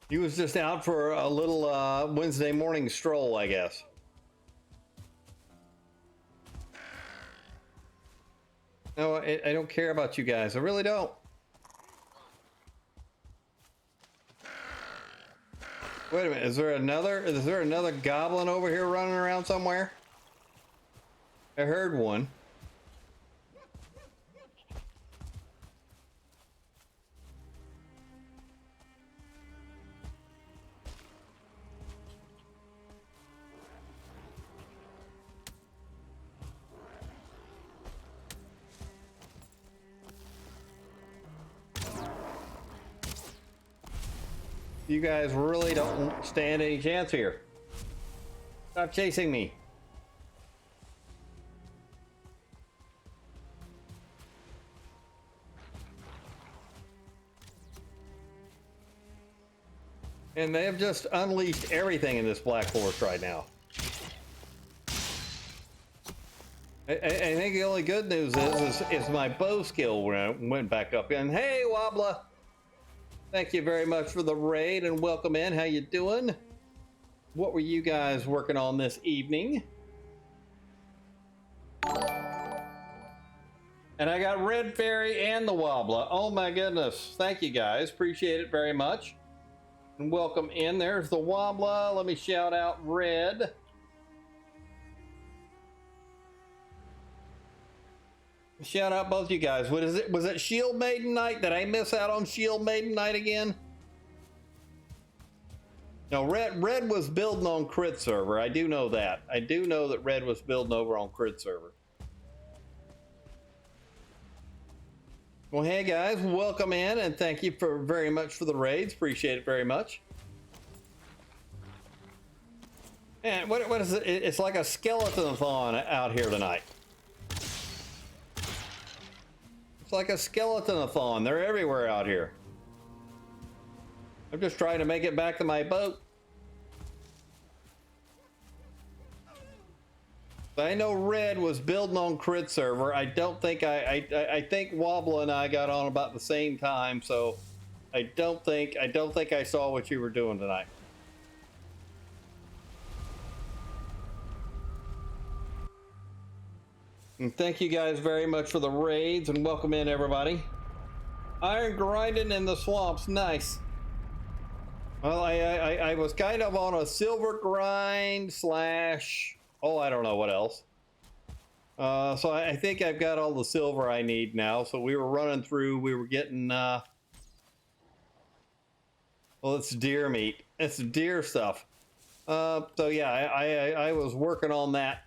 He was just out for a little Wednesday morning stroll, I guess. No, I don't care about you guys. I really don't. Wait a minute. Is there another goblin over here running around somewhere? I heard one. You guys really don't stand any chance here. Stop chasing me. And they have just unleashed everything in this Black Forest right now. I think the only good news is my bow skill went back up. And hey, Wobbla! Thank you very much for the raid and welcome in. How you doing? What were you guys working on this evening? And I got Red Fairy and the Wobbla. Oh my goodness. Thank you guys. Appreciate it very much. And welcome in. There's the Wobbla. Let me shout out Red. Shout out both you guys. What is it? Was it Shield Maiden Night? Did I miss out on Shield Maiden Night again? No, Red was building on Crit Server. I do know that. I do know that Red was building over on Crit Server. Well, hey guys, welcome in and thank you very much for the raids. Appreciate it very much. And what is it? It's like a skeleton-a-thon out here tonight. It's like a skeleton-a-thon. They're everywhere out here. I'm just trying to make it back to my boat. I know Red was building on Crit Server. I don't think I think Wobbla and I got on about the same time, so I don't think I saw what you were doing tonight. And thank you guys very much for the raids and welcome in everybody. Iron grinding in the swamps, nice. Well, I was kind of on a silver grind slash, oh, I don't know what else. So I think I've got all the silver I need now. So we were running through, we were getting, well, it's deer meat. It's deer stuff. So yeah, I was working on that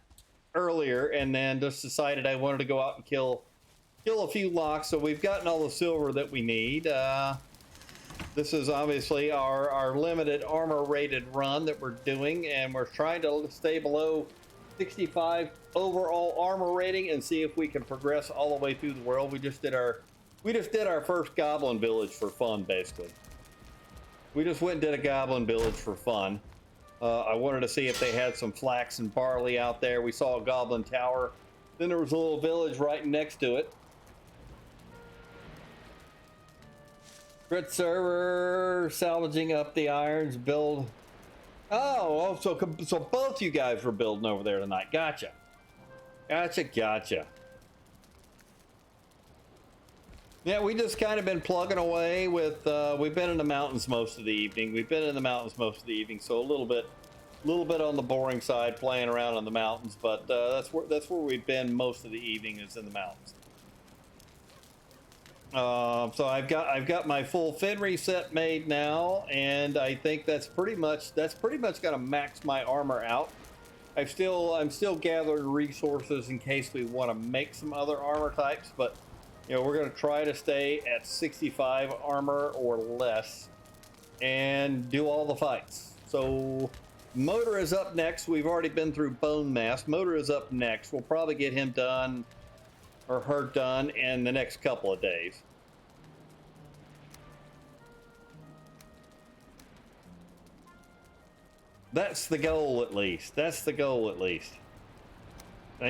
earlier, and then just decided I wanted to go out and kill a few locks. So we've gotten all the silver that we need. This is obviously our limited armor rated run that we're doing, and we're trying to stay below 65 overall armor rating and see if we can progress all the way through the world. We just did our first goblin village for fun, basically. We just went and did a goblin village for fun. I wanted to see if they had some flax and barley out there. We saw a goblin tower. Then there was a little village right next to it. Grit server, salvaging up the irons, build. Oh, so both you guys were building over there tonight. Gotcha. Yeah, we just kind of been plugging away with, we've been in the mountains most of the evening. So a little bit on the boring side, playing around in the mountains, but that's where we've been most of the evening, is in the mountains. So I've got my full fin reset made now, and I think that's pretty much gonna max my armor out. I'm still gathering resources in case we want to make some other armor types, but you know, we're gonna try to stay at 65 armor or less and do all the fights. So Motor is up next. We've already been through Bone Mass. Motor is up next. We'll probably get him done, or her done, in the next couple of days. That's the goal, at least. I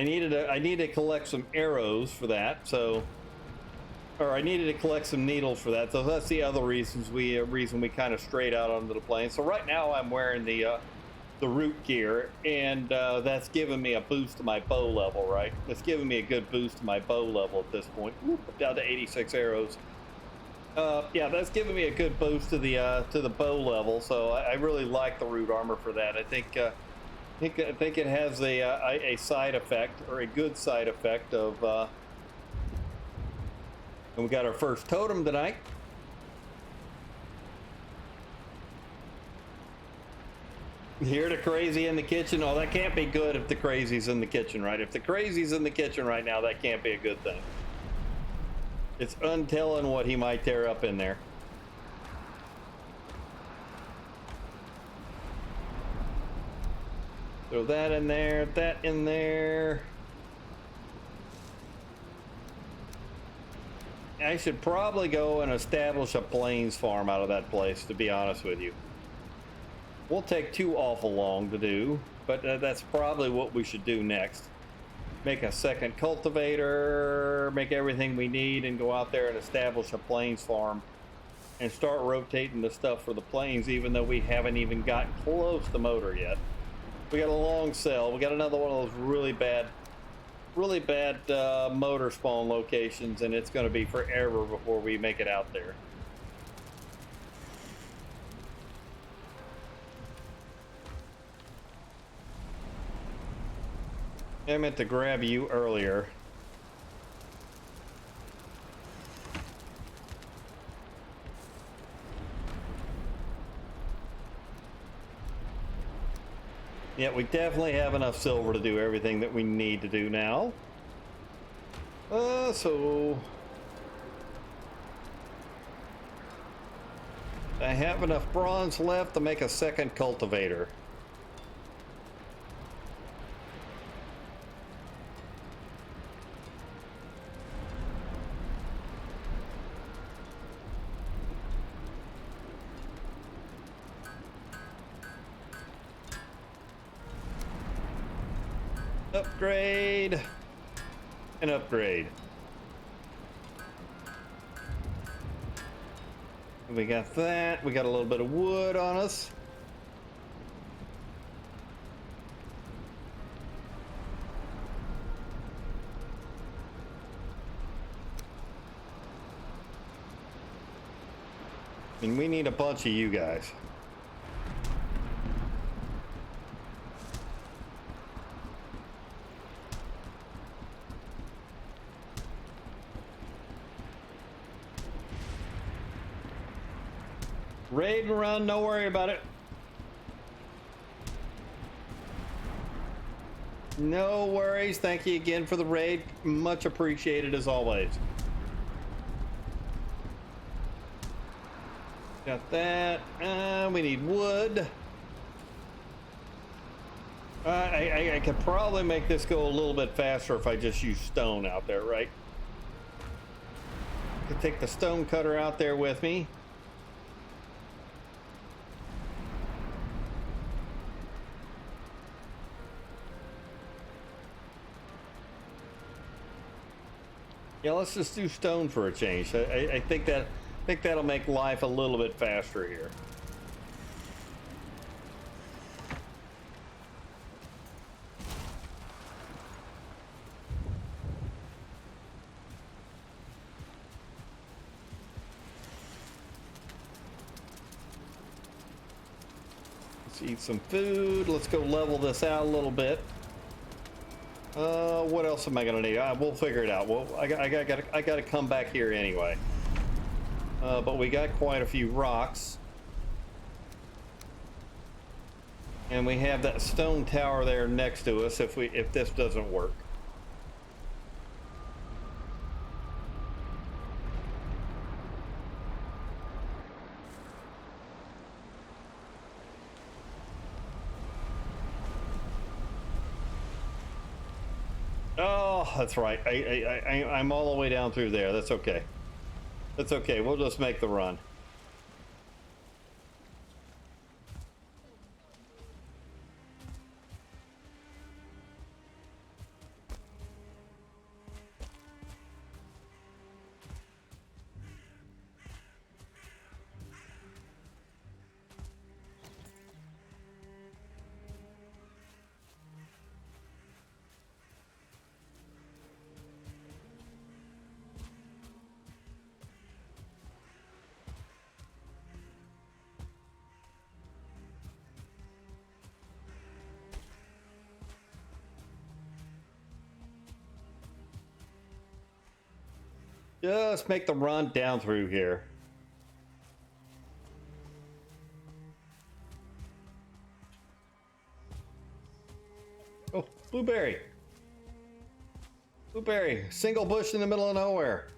need to collect some arrows for that, so, or I needed to collect some needles for that. So that's the other reason we kind of strayed out onto the plain. So right now I'm wearing the root gear, and that's giving me a boost to my bow level, right? It's giving me a good boost to my bow level at this point. Whoop, down to 86 arrows. Yeah, that's giving me a good boost to the bow level, so I really like the root armor for that. I think it has a side effect, or a good side effect of. And we got our first totem tonight. Hear the crazy in the kitchen? Oh, that can't be good if the crazy's in the kitchen, right? If the crazy's in the kitchen right now, that can't be a good thing. It's untelling what he might tear up in there. Throw that in there, that in there. I should probably go and establish a plains farm out of that place, to be honest with you. Won't take too awful long to do, but that's probably what we should do next. Make a second cultivator, make everything we need, and go out there and establish a plains farm and start rotating the stuff for the plains, even though we haven't even gotten close to Motor yet. We got a long cell. We got another one of those really bad Motor spawn locations, and it's going to be forever before we make it out there. I meant to grab you earlier. Yeah, we definitely have enough silver to do everything that we need to do now. So I have enough bronze left to make a second cultivator. Upgrade and upgrade. We got that. We got a little bit of wood on us. And we need a bunch of you guys. Raid and run, don't worry about it. No worries. Thank you again for the raid. Much appreciated as always. Got that. We need wood. I could probably make this go a little bit faster if I just use stone out there, right? I could take the stone cutter out there with me. Yeah, let's just do stone for a change. I think that'll make life a little bit faster here. Let's eat some food. Let's go level this out a little bit. What else am I gonna need? We'll figure it out. Well, I gotta come back here anyway. But we got quite a few rocks, and we have that stone tower there next to us. If this doesn't work. Oh, that's right. I'm all the way down through there. That's okay. That's okay. We'll just make the run. Just make the run down through here. Oh, blueberry. Blueberry. Single bush in the middle of nowhere.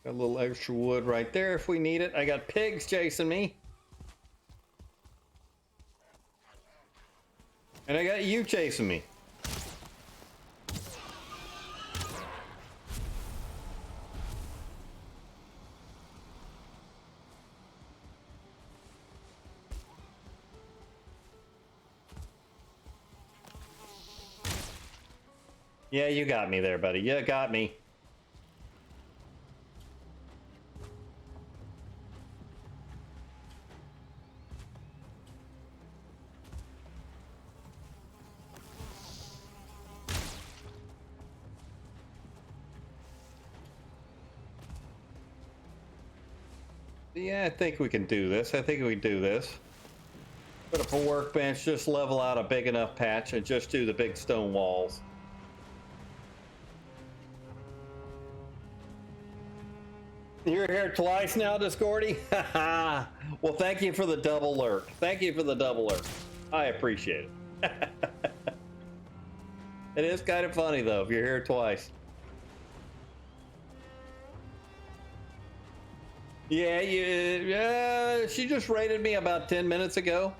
Got a little extra wood right there if we need it. I got pigs chasing me. And I got you chasing me. Yeah, you got me there, buddy. You got me. Yeah, I think we can do this. I think we can do this. Put up a workbench, just level out a big enough patch and just do the big stone walls. You're here twice now, Discordy? Well, thank you for the double lurk. Thank you for the double lurk. I appreciate it. It is kind of funny, though, if you're here twice. Yeah, she just raided me about 10 minutes ago.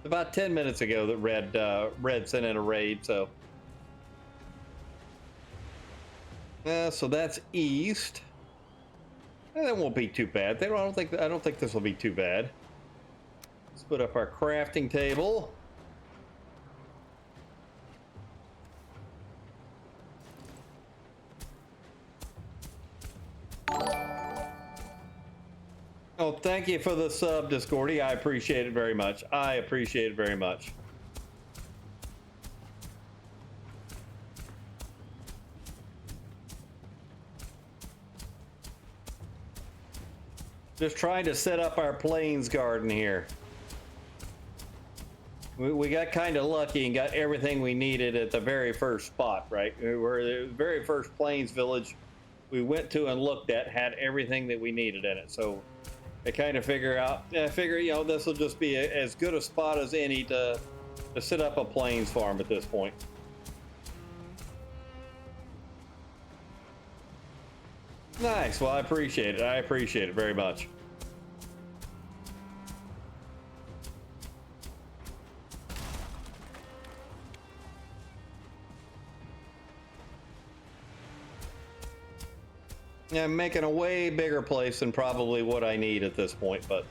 About 10 minutes ago that Red sent in a raid, so. So that's east. That won't be too bad. I don't think this will be too bad. Let's put up our crafting table. Oh, thank you for the sub, Discordy. I appreciate it very much. I appreciate it very much. Just trying to set up our plains garden here. We got kind of lucky and got everything we needed at the very first spot, right? Where the very first Plains village we went to and looked at had everything that we needed in it. So I kind of figure, you know, this will just be as good a spot as any to set up a Plains farm at this point. Nice. Well, I appreciate it. I appreciate it very much. Yeah, I'm making a way bigger place than probably what I need at this point, but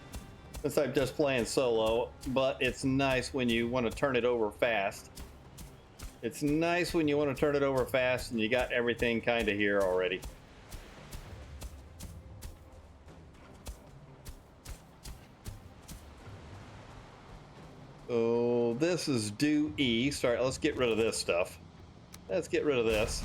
since I'm just playing solo, but it's nice when you want to turn it over fast. It's nice when you want to turn it over fast and you got everything kind of here already. So this is due east. All right, let's get rid of this stuff. Let's get rid of this.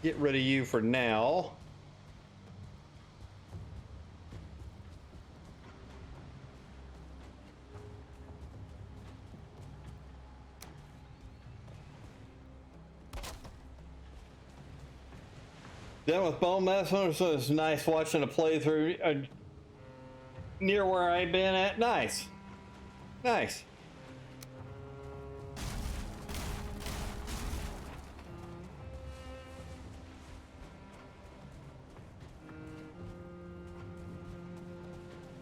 Get rid of you for now. Done with bone mass, so it's nice watching a playthrough near where I've been at. Nice. Nice.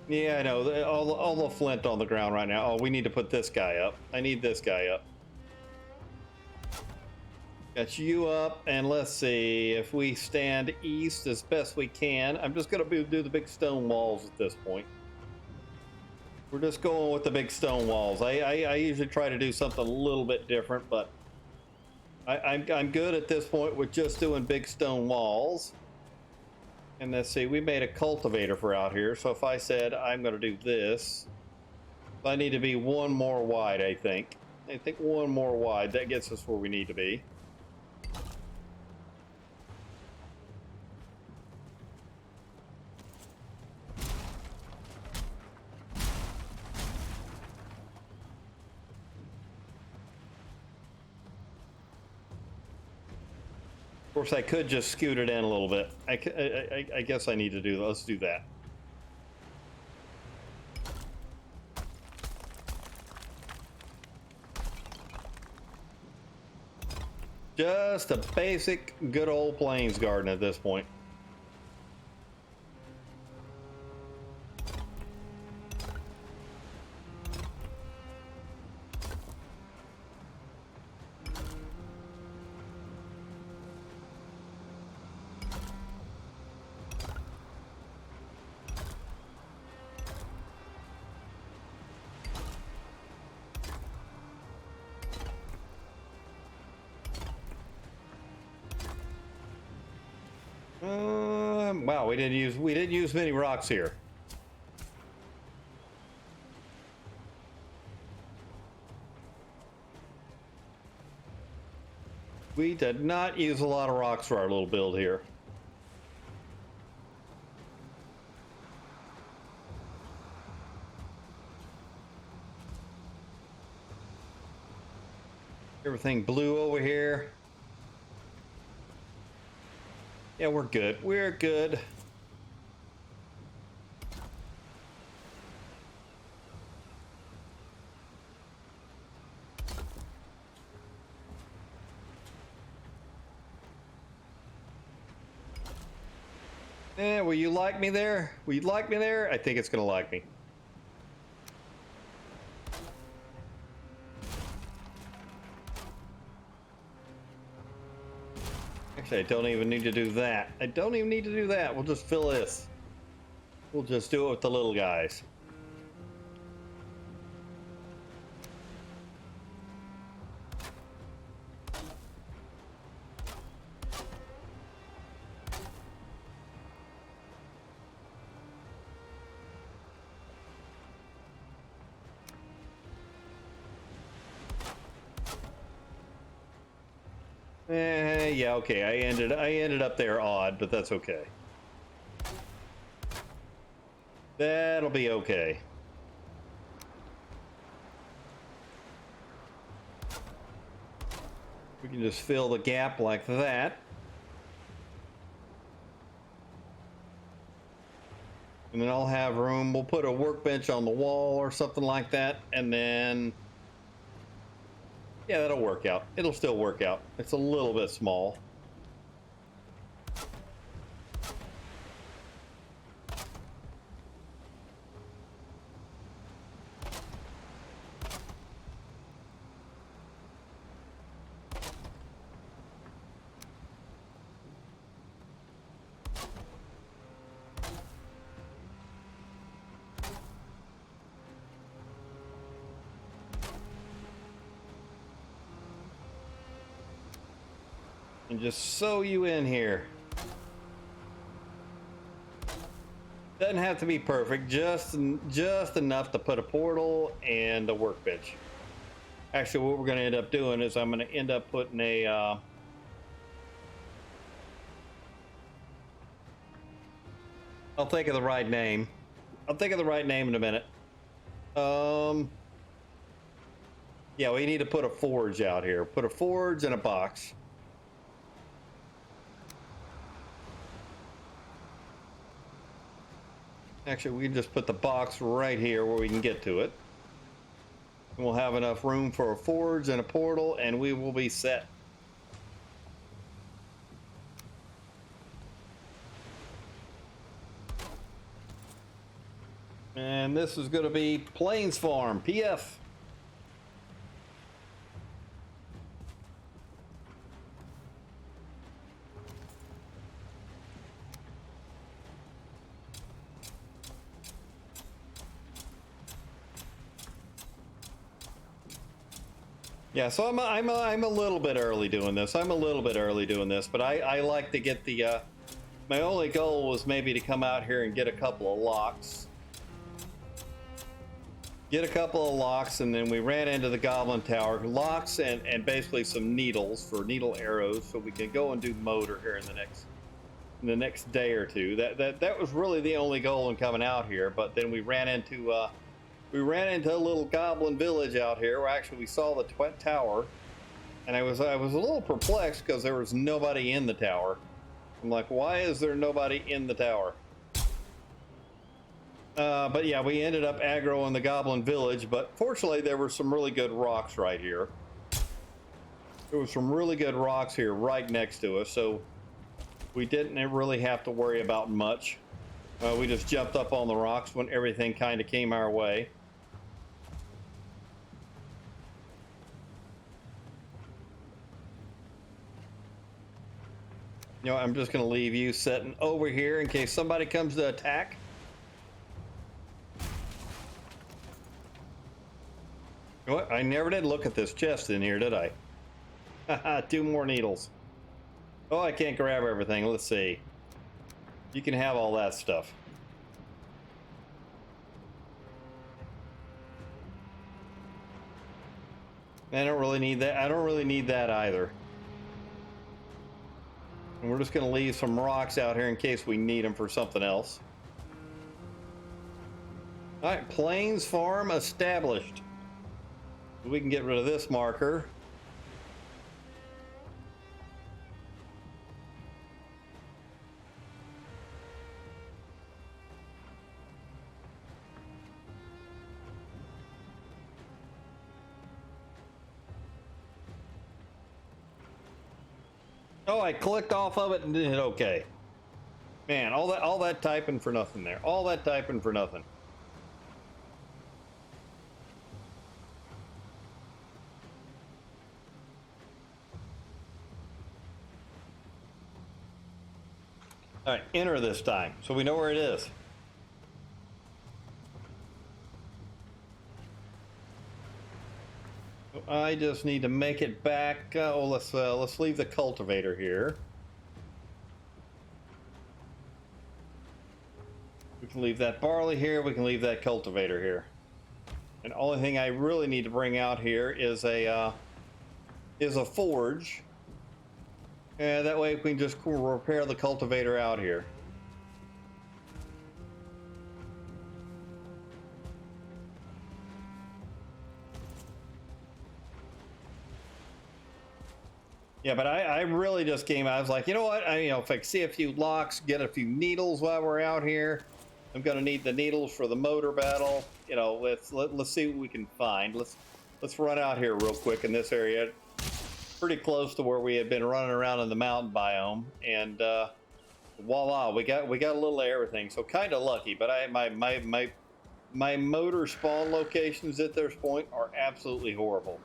Yeah, I know. All the flint on the ground right now. Oh, we need to put this guy up. I need this guy up. Got you up, and let's see if we stand east as best we can. I'm just gonna do the big stone walls at this point. We're just going with the big stone walls. I usually try to do something a little bit different, but I'm good at this point with just doing big stone walls. And let's see, we made a cultivator for out here. So if I said I'm going to do this, I need to be one more wide, I think. I think one more wide. That gets us where we need to be. Of course, I could just scoot it in a little bit. I guess I need to do that. Let's do that. Just a basic, good old plains garden at this point. Wow, we didn't use many rocks here. We did not use a lot of rocks for our little build here. Everything blue over here. Yeah, we're good. We're good. Eh, will you like me there? Will you like me there? I think it's gonna like me. Actually, I don't even need to do that. I don't even need to do that. We'll just fill this. We'll just do it with the little guys. Yeah, okay. I ended up there odd, but that's okay. That'll be okay. We can just fill the gap like that. And then I'll have room. We'll put a workbench on the wall or something like that. And then, yeah, that'll work out. It'll still work out. It's a little bit small. And just sew you in here. Doesn't have to be perfect, just enough to put a portal and a workbench. Actually, what we're going to end up doing is I'm going to end up putting a I'll think of the right name. I'll think of the right name in a minute. Yeah, we need to put a forge out here. Put a forge and a box. Actually, we can just put the box right here where we can get to it. And we'll have enough room for a forge and a portal, and we will be set. And this is going to be Plains Farm, PF. Yeah, so I'm a little bit early doing this. I'm a little bit early doing this, but I like to get the. My only goal was maybe to come out here and get a couple of locks. Get a couple of locks, and then we ran into the Goblin Tower. Locks and basically some needles for needle arrows, so we can go and do the motor here in the next day or two. That was really the only goal in coming out here. But then we ran into a little goblin village out here where actually we saw the tower, and I was a little perplexed because there was nobody in the tower. I'm like, why is there nobody in the tower? But yeah, we ended up aggroing the goblin village, but fortunately there were some really good rocks right here. There was some really good rocks here right next to us, so we didn't really have to worry about much. We just jumped up on the rocks when everything kind of came our way. You know, I'm just going to leave you sitting over here in case somebody comes to attack. You know what? I never did look at this chest in here, did I? Haha, 2 more needles. Oh, I can't grab everything. Let's see. You can have all that stuff. I don't really need that. I don't really need that either. And we're just going to leave some rocks out here in case we need them for something else. All right, Plains Farm established. We can get rid of this marker. Oh, I clicked off of it and did it okay. Man, all that typing for nothing there. All that typing for nothing. All right, enter this time, so we know where it is. I just need to make it back. Let's leave the cultivator here. We can leave that barley here. We can leave that cultivator here. And the only thing I really need to bring out here is a forge. And that way we can just repair the cultivator out here. Yeah, but I really just came out. I was like, you know what? If I can see a few locks, get a few needles while we're out here. I'm gonna need the needles for the motor battle. Let's see what we can find. Let's run out here real quick in this area, pretty close to where we had been running around in the mountain biome, and voila, we got a little of everything. So kind of lucky, but my motor spawn locations at this point are absolutely horrible.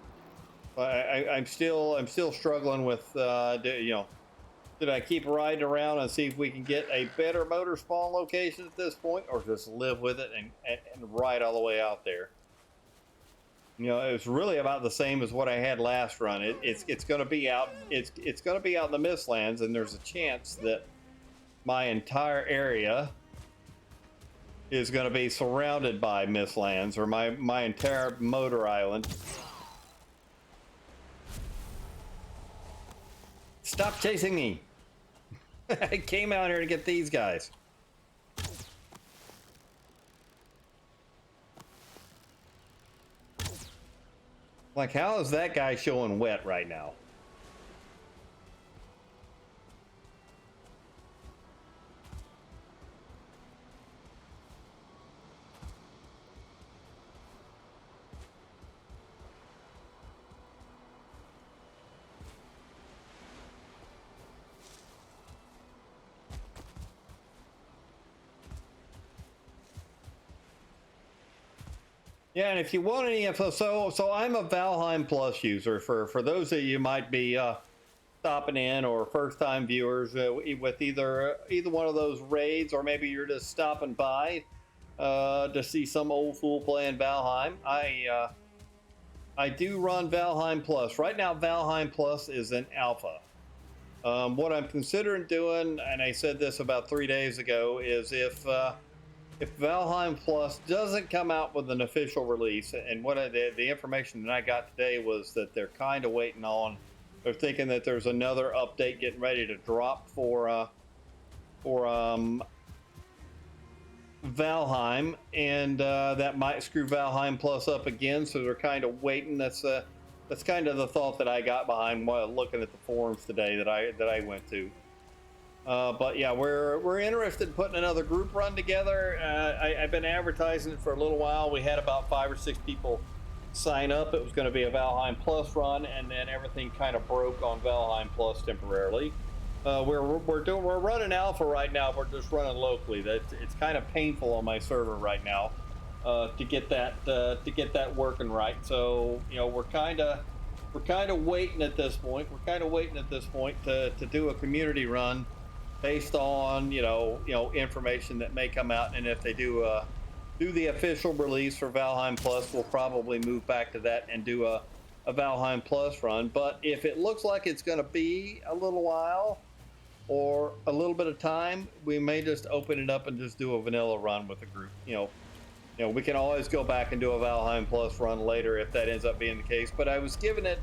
I'm still struggling with did I keep riding around and see if we can get a better motor spawn location at this point, or just live with it and ride all the way out there? It's really about the same as what I had last run. It's going to be out. It's going to be out in the Mistlands, and there's a chance that my entire area is going to be surrounded by Mistlands, or my entire motor island. Stop chasing me. I came out here to get these guys. Like, how is that guy showing wet right now? Yeah, and if you want any info, so I'm a Valheim Plus user. For those of you might be stopping in, or first-time viewers with either one of those raids, or maybe you're just stopping by to see some old fool playing Valheim. I do run Valheim Plus right now. Valheim Plus is in alpha. What I'm considering doing, and I said this about 3 days ago, is if Valheim Plus doesn't come out with an official release, and the information that I got today was that they're kind of waiting on, they're thinking that there's another update getting ready to drop for Valheim, and that might screw Valheim Plus up again. So they're kind of waiting. That's kind of the thought that I got behind while looking at the forums today that I went to. But yeah, we're interested in putting another group run together. I've been advertising it for a little while. We had about 5 or 6 people sign up. It was going to be a Valheim Plus run, and then everything kind of broke on Valheim Plus temporarily. We're running alpha right now. We're just running locally. It's kind of painful on my server right now to get that working right. So we're kind of waiting at this point. We're kind of waiting at this point to do a community run based on information that may come out, and if they do the official release for Valheim Plus, we'll probably move back to that and do a Valheim Plus run. But if it looks like it's going to be a little while or a little bit of time, we may just open it up and just do a vanilla run with the group. We can always go back and do a Valheim Plus run later if that ends up being the case. But I was giving it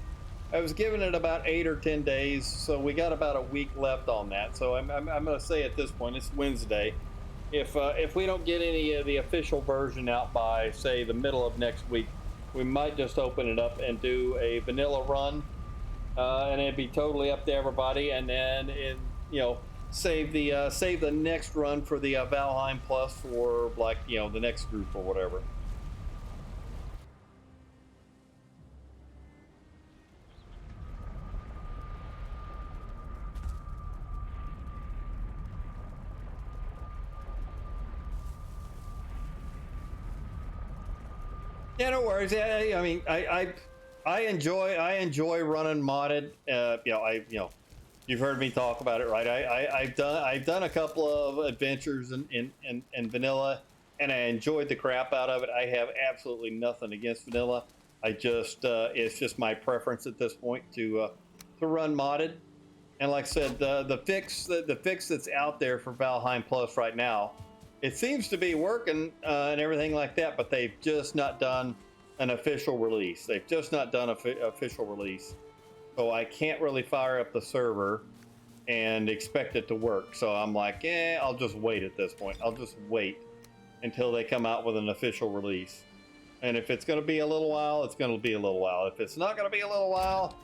about 8 or 10 days, so we got about a week left on that. So I'm going to say at this point, it's Wednesday. If we don't get any of the official version out by, say, the middle of next week, we might just open it up and do a vanilla run, and it'd be totally up to everybody. And then save the next run for the Valheim Plus for the next group or whatever. Yeah, no worries. I mean, I enjoy running modded. You've heard me talk about it, right? I've done a couple of adventures in vanilla, and I enjoyed the crap out of it. I have absolutely nothing against vanilla. It's just my preference at this point to run modded. And like I said, the fix that's out there for Valheim Plus right now, it seems to be working and everything like that, but they've just not done an official release. They've just not done an official release. So I can't really fire up the server and expect it to work. So I'm like, I'll just wait at this point. I'll just wait until they come out with an official release. And if it's going to be a little while, it's going to be a little while. If it's not going to be a little while,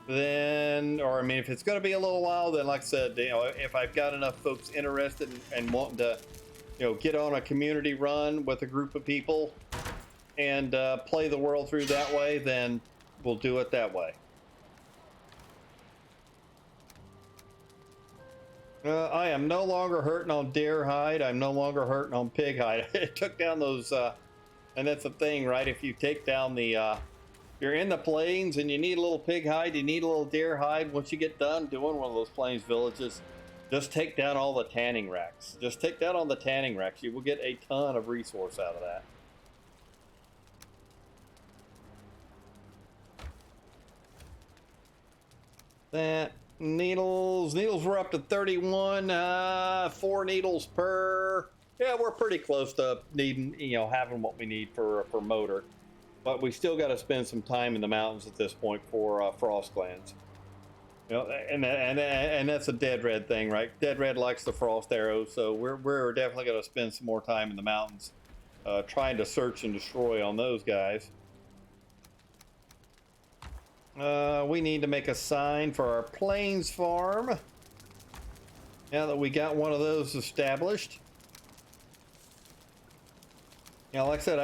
then, or I mean, if it's going to be a little while, then like I said, you know, if I've got enough folks interested and wanting to, you know, get on a community run with a group of people and play the world through that way, then we'll do it that way. I am no longer hurting on deer hide. I'm no longer hurting on pig hide. I took down those, and that's the thing, right? If you take down the, you're in the plains and you need a little pig hide, you need a little deer hide. Once you get done doing one of those plains villages, just take down all the tanning racks. Just take down all the tanning racks. You will get a ton of resource out of that. That needles were up to 31, 4 needles per. Yeah, we're pretty close to needing, you know, having what we need for motor, but we still got to spend some time in the mountains at this point for frost glands. You know, and that's a dead red thing, right? Dead red likes the frost arrows, so we're definitely going to spend some more time in the mountains trying to search and destroy on those guys. We need to make a sign for our plains farm. Now that we got one of those established. You know, like I said,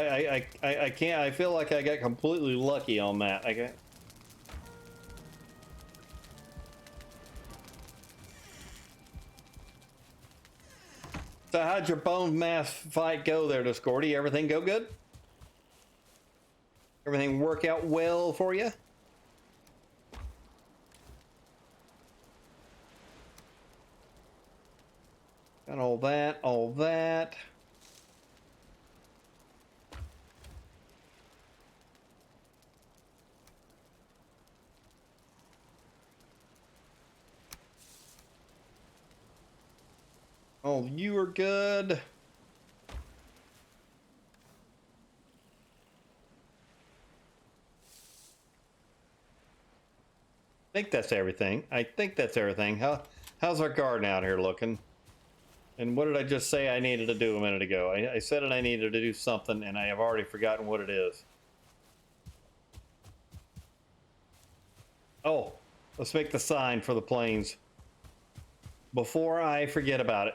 I can't, I feel like I got completely lucky on that. So how'd your bone mass fight go there, Discordy? Everything go good? Everything work out well for you? Got all that, all that. Oh, you are good. I think that's everything. I think that's everything. How's our garden out here looking? And what did I just say I needed to do a minute ago? I said I needed to do something, and I have already forgotten what it is. Oh, let's make the sign for the plains before I forget about it.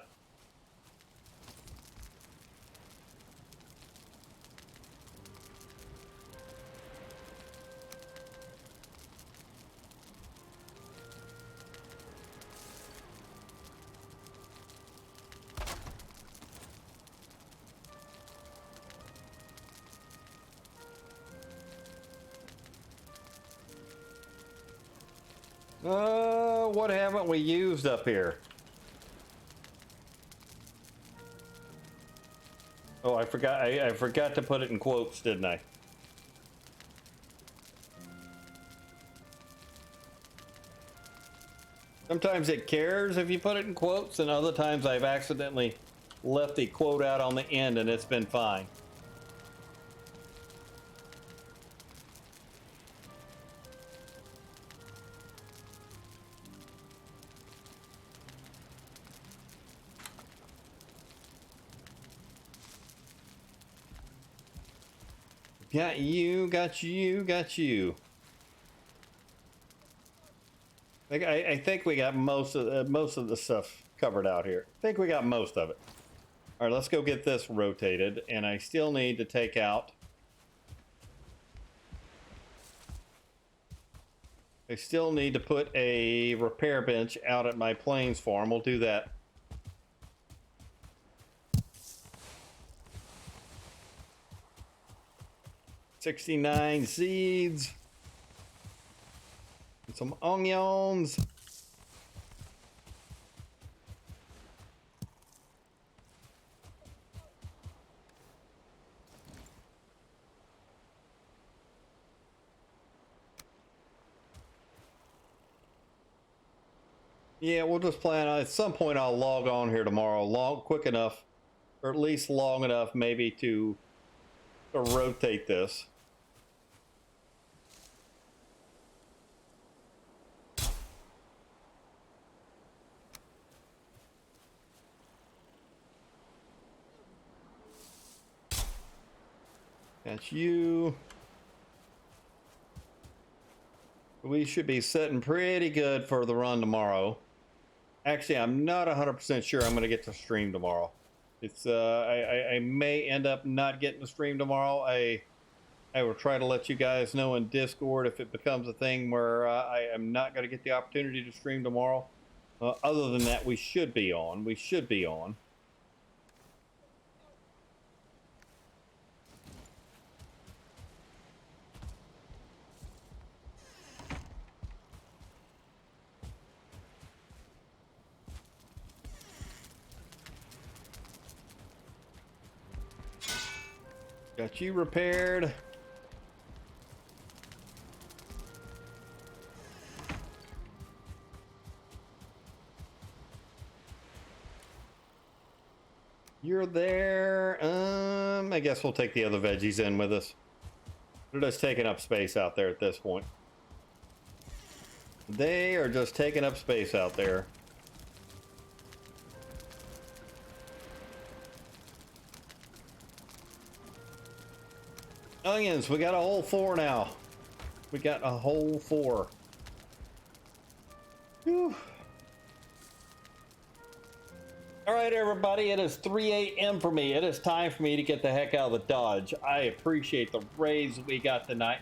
What haven't we used up here? Oh, I forgot. I forgot to put it in quotes, didn't I? Sometimes it cares if you put it in quotes, and other times I've accidentally left the quote out on the end, and it's been fine. Got you, got you, got you. I think we got most of the stuff covered out here. I think we got most of it. All right, let's go get this rotated, and I still need to take out. I still need to put a repair bench out at my plains farm. We'll do that. $69 seeds. And some onions. Yeah, we'll just plan on, at some point I'll log on here tomorrow, quick enough, or at least long enough maybe to rotate this. That's you. We should be sitting pretty good for the run tomorrow. Actually, I'm not 100% sure I'm going to get to stream tomorrow. It's I may end up not getting to stream tomorrow. I will try to let you guys know in Discord if it becomes a thing where I am not going to get the opportunity to stream tomorrow. Other than that, we should be on. We should be on. Got you repaired. You're there. I guess we'll take the other veggies in with us. They're just taking up space out there at this point. They are just taking up space out there. Onions, we got a whole 4 now. We got a whole 4. Whew. All right, everybody, it is 3 a.m. for me. It is time for me to get the heck out of the Dodge. I appreciate the raids we got tonight.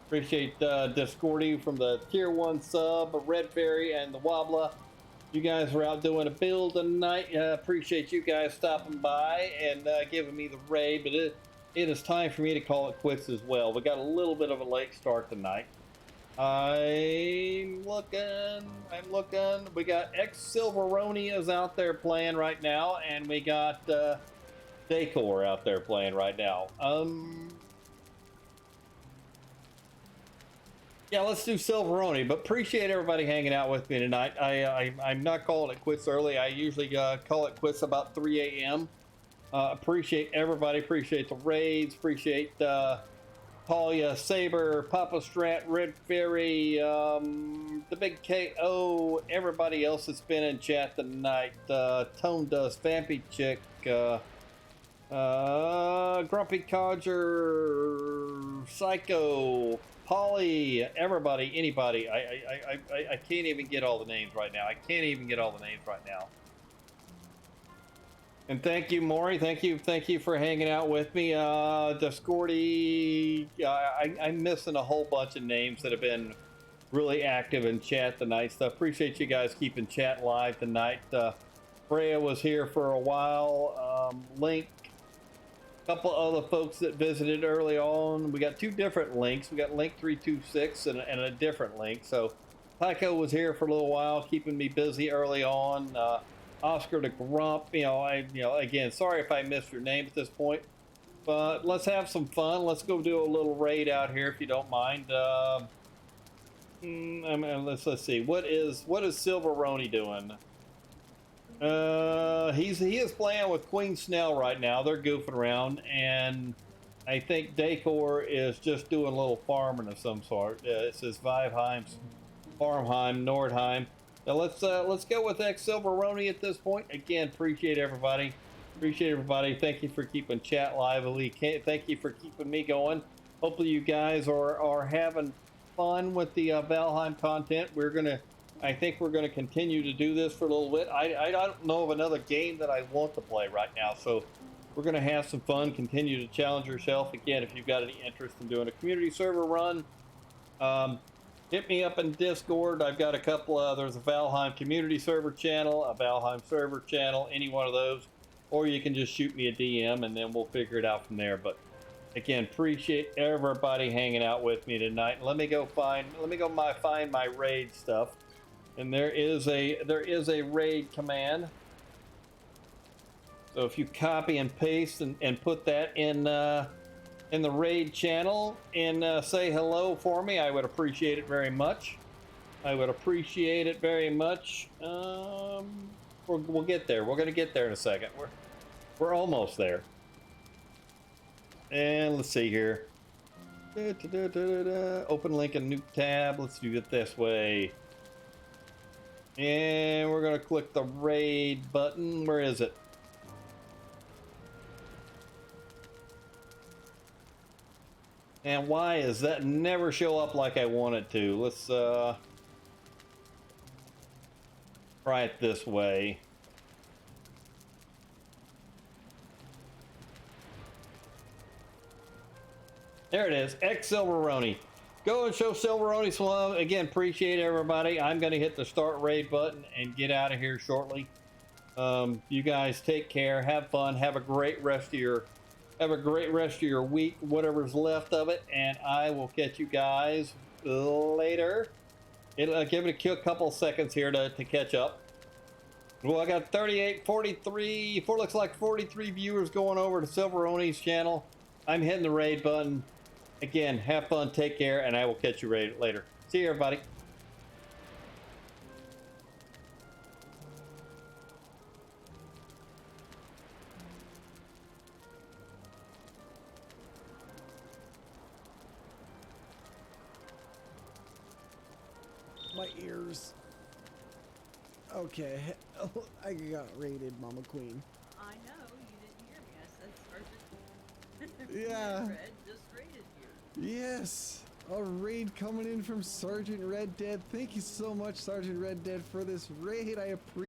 Appreciate Discordy from the Tier 1 sub, Red Fairy, and the Wobbler. You guys were out doing a build tonight. Appreciate you guys stopping by and giving me the raid, but it is time for me to call it quits as well. We got a little bit of a late start tonight. I'm looking. We got Silveroni is out there playing right now, and we got Decor out there playing right now. Yeah, let's do Silveroni, but appreciate everybody hanging out with me tonight. I'm not calling it quits early. I usually call it quits about 3 a.m. Appreciate everybody. Appreciate the raids. Appreciate Talia, Saber, Papa Strat, Red Fairy, the Big KO, everybody else that's been in chat tonight. Tone Dust, Vampy Chick, Grumpy Codger, Psycho, Polly, everybody, anybody. I can't even get all the names right now. And thank you, Maury. Thank you for hanging out with me. Discordy, I'm missing a whole bunch of names that have been really active in chat tonight. So appreciate you guys keeping chat live tonight. Freya was here for a while. Link, a couple other folks that visited early on. We got 2 different links. We got Link 326 and a different link. So Tycho was here for a little while, keeping me busy early on. Oscar the Grump, again, sorry if I missed your name at this point, but let's have some fun. Let's go do a little raid out here if you don't mind. Let's see. What is Silveroni doing? He is playing with Queen Snell right now. They're goofing around, and I think Decor is just doing a little farming of some sort. It says Vivheim, Farmheim, Nordheim. Now let's go with X Silveroni at this point. Again, appreciate everybody. Thank you for keeping chat lively. Thank you for keeping me going. Hopefully you guys are having fun with the Valheim content. I think we're gonna continue to do this for a little bit. I don't know of another game that I want to play right now, so we're gonna have some fun. Continue to challenge yourself. Again, if you've got any interest in doing a community server run, hit me up in Discord. I've got a couple there's a Valheim community server channel, a Valheim server channel, any one of those, or you can just shoot me a DM and then we'll figure it out from there. But again, appreciate everybody hanging out with me tonight. Let me go find my raid stuff. And there is a raid command. So if you copy and paste and put that in the raid channel and say hello for me, I would appreciate it very much. We'll get there. We're gonna get there in a second. We're almost there. And let's see here. Open link in new tab. Let's do it this way. And we're gonna click the raid button. Where is it? And why does that never show up like I want it to? Let's try it this way. There it is, X Silveroni. Go and show Silveroni some love. Again, appreciate everybody. I'm going to hit the start raid button and get out of here shortly. You guys take care, have fun, have a great rest of your week, whatever's left of it, and I will catch you guys later. It'll give it a couple seconds here to catch up. Well, I got 38, 43, looks like 43 viewers going over to Silveroni's channel. I'm hitting the raid button. Again, have fun, take care, and I will catch you later. See you, everybody. My ears. Okay, I got raided, Mama Queen. I know, you didn't hear me. I said Sergeant Yeah. Red just raided you. Yes, a raid coming in from Sergeant Red Dead. Thank you so much, Sergeant Red Dead, for this raid. I appreciate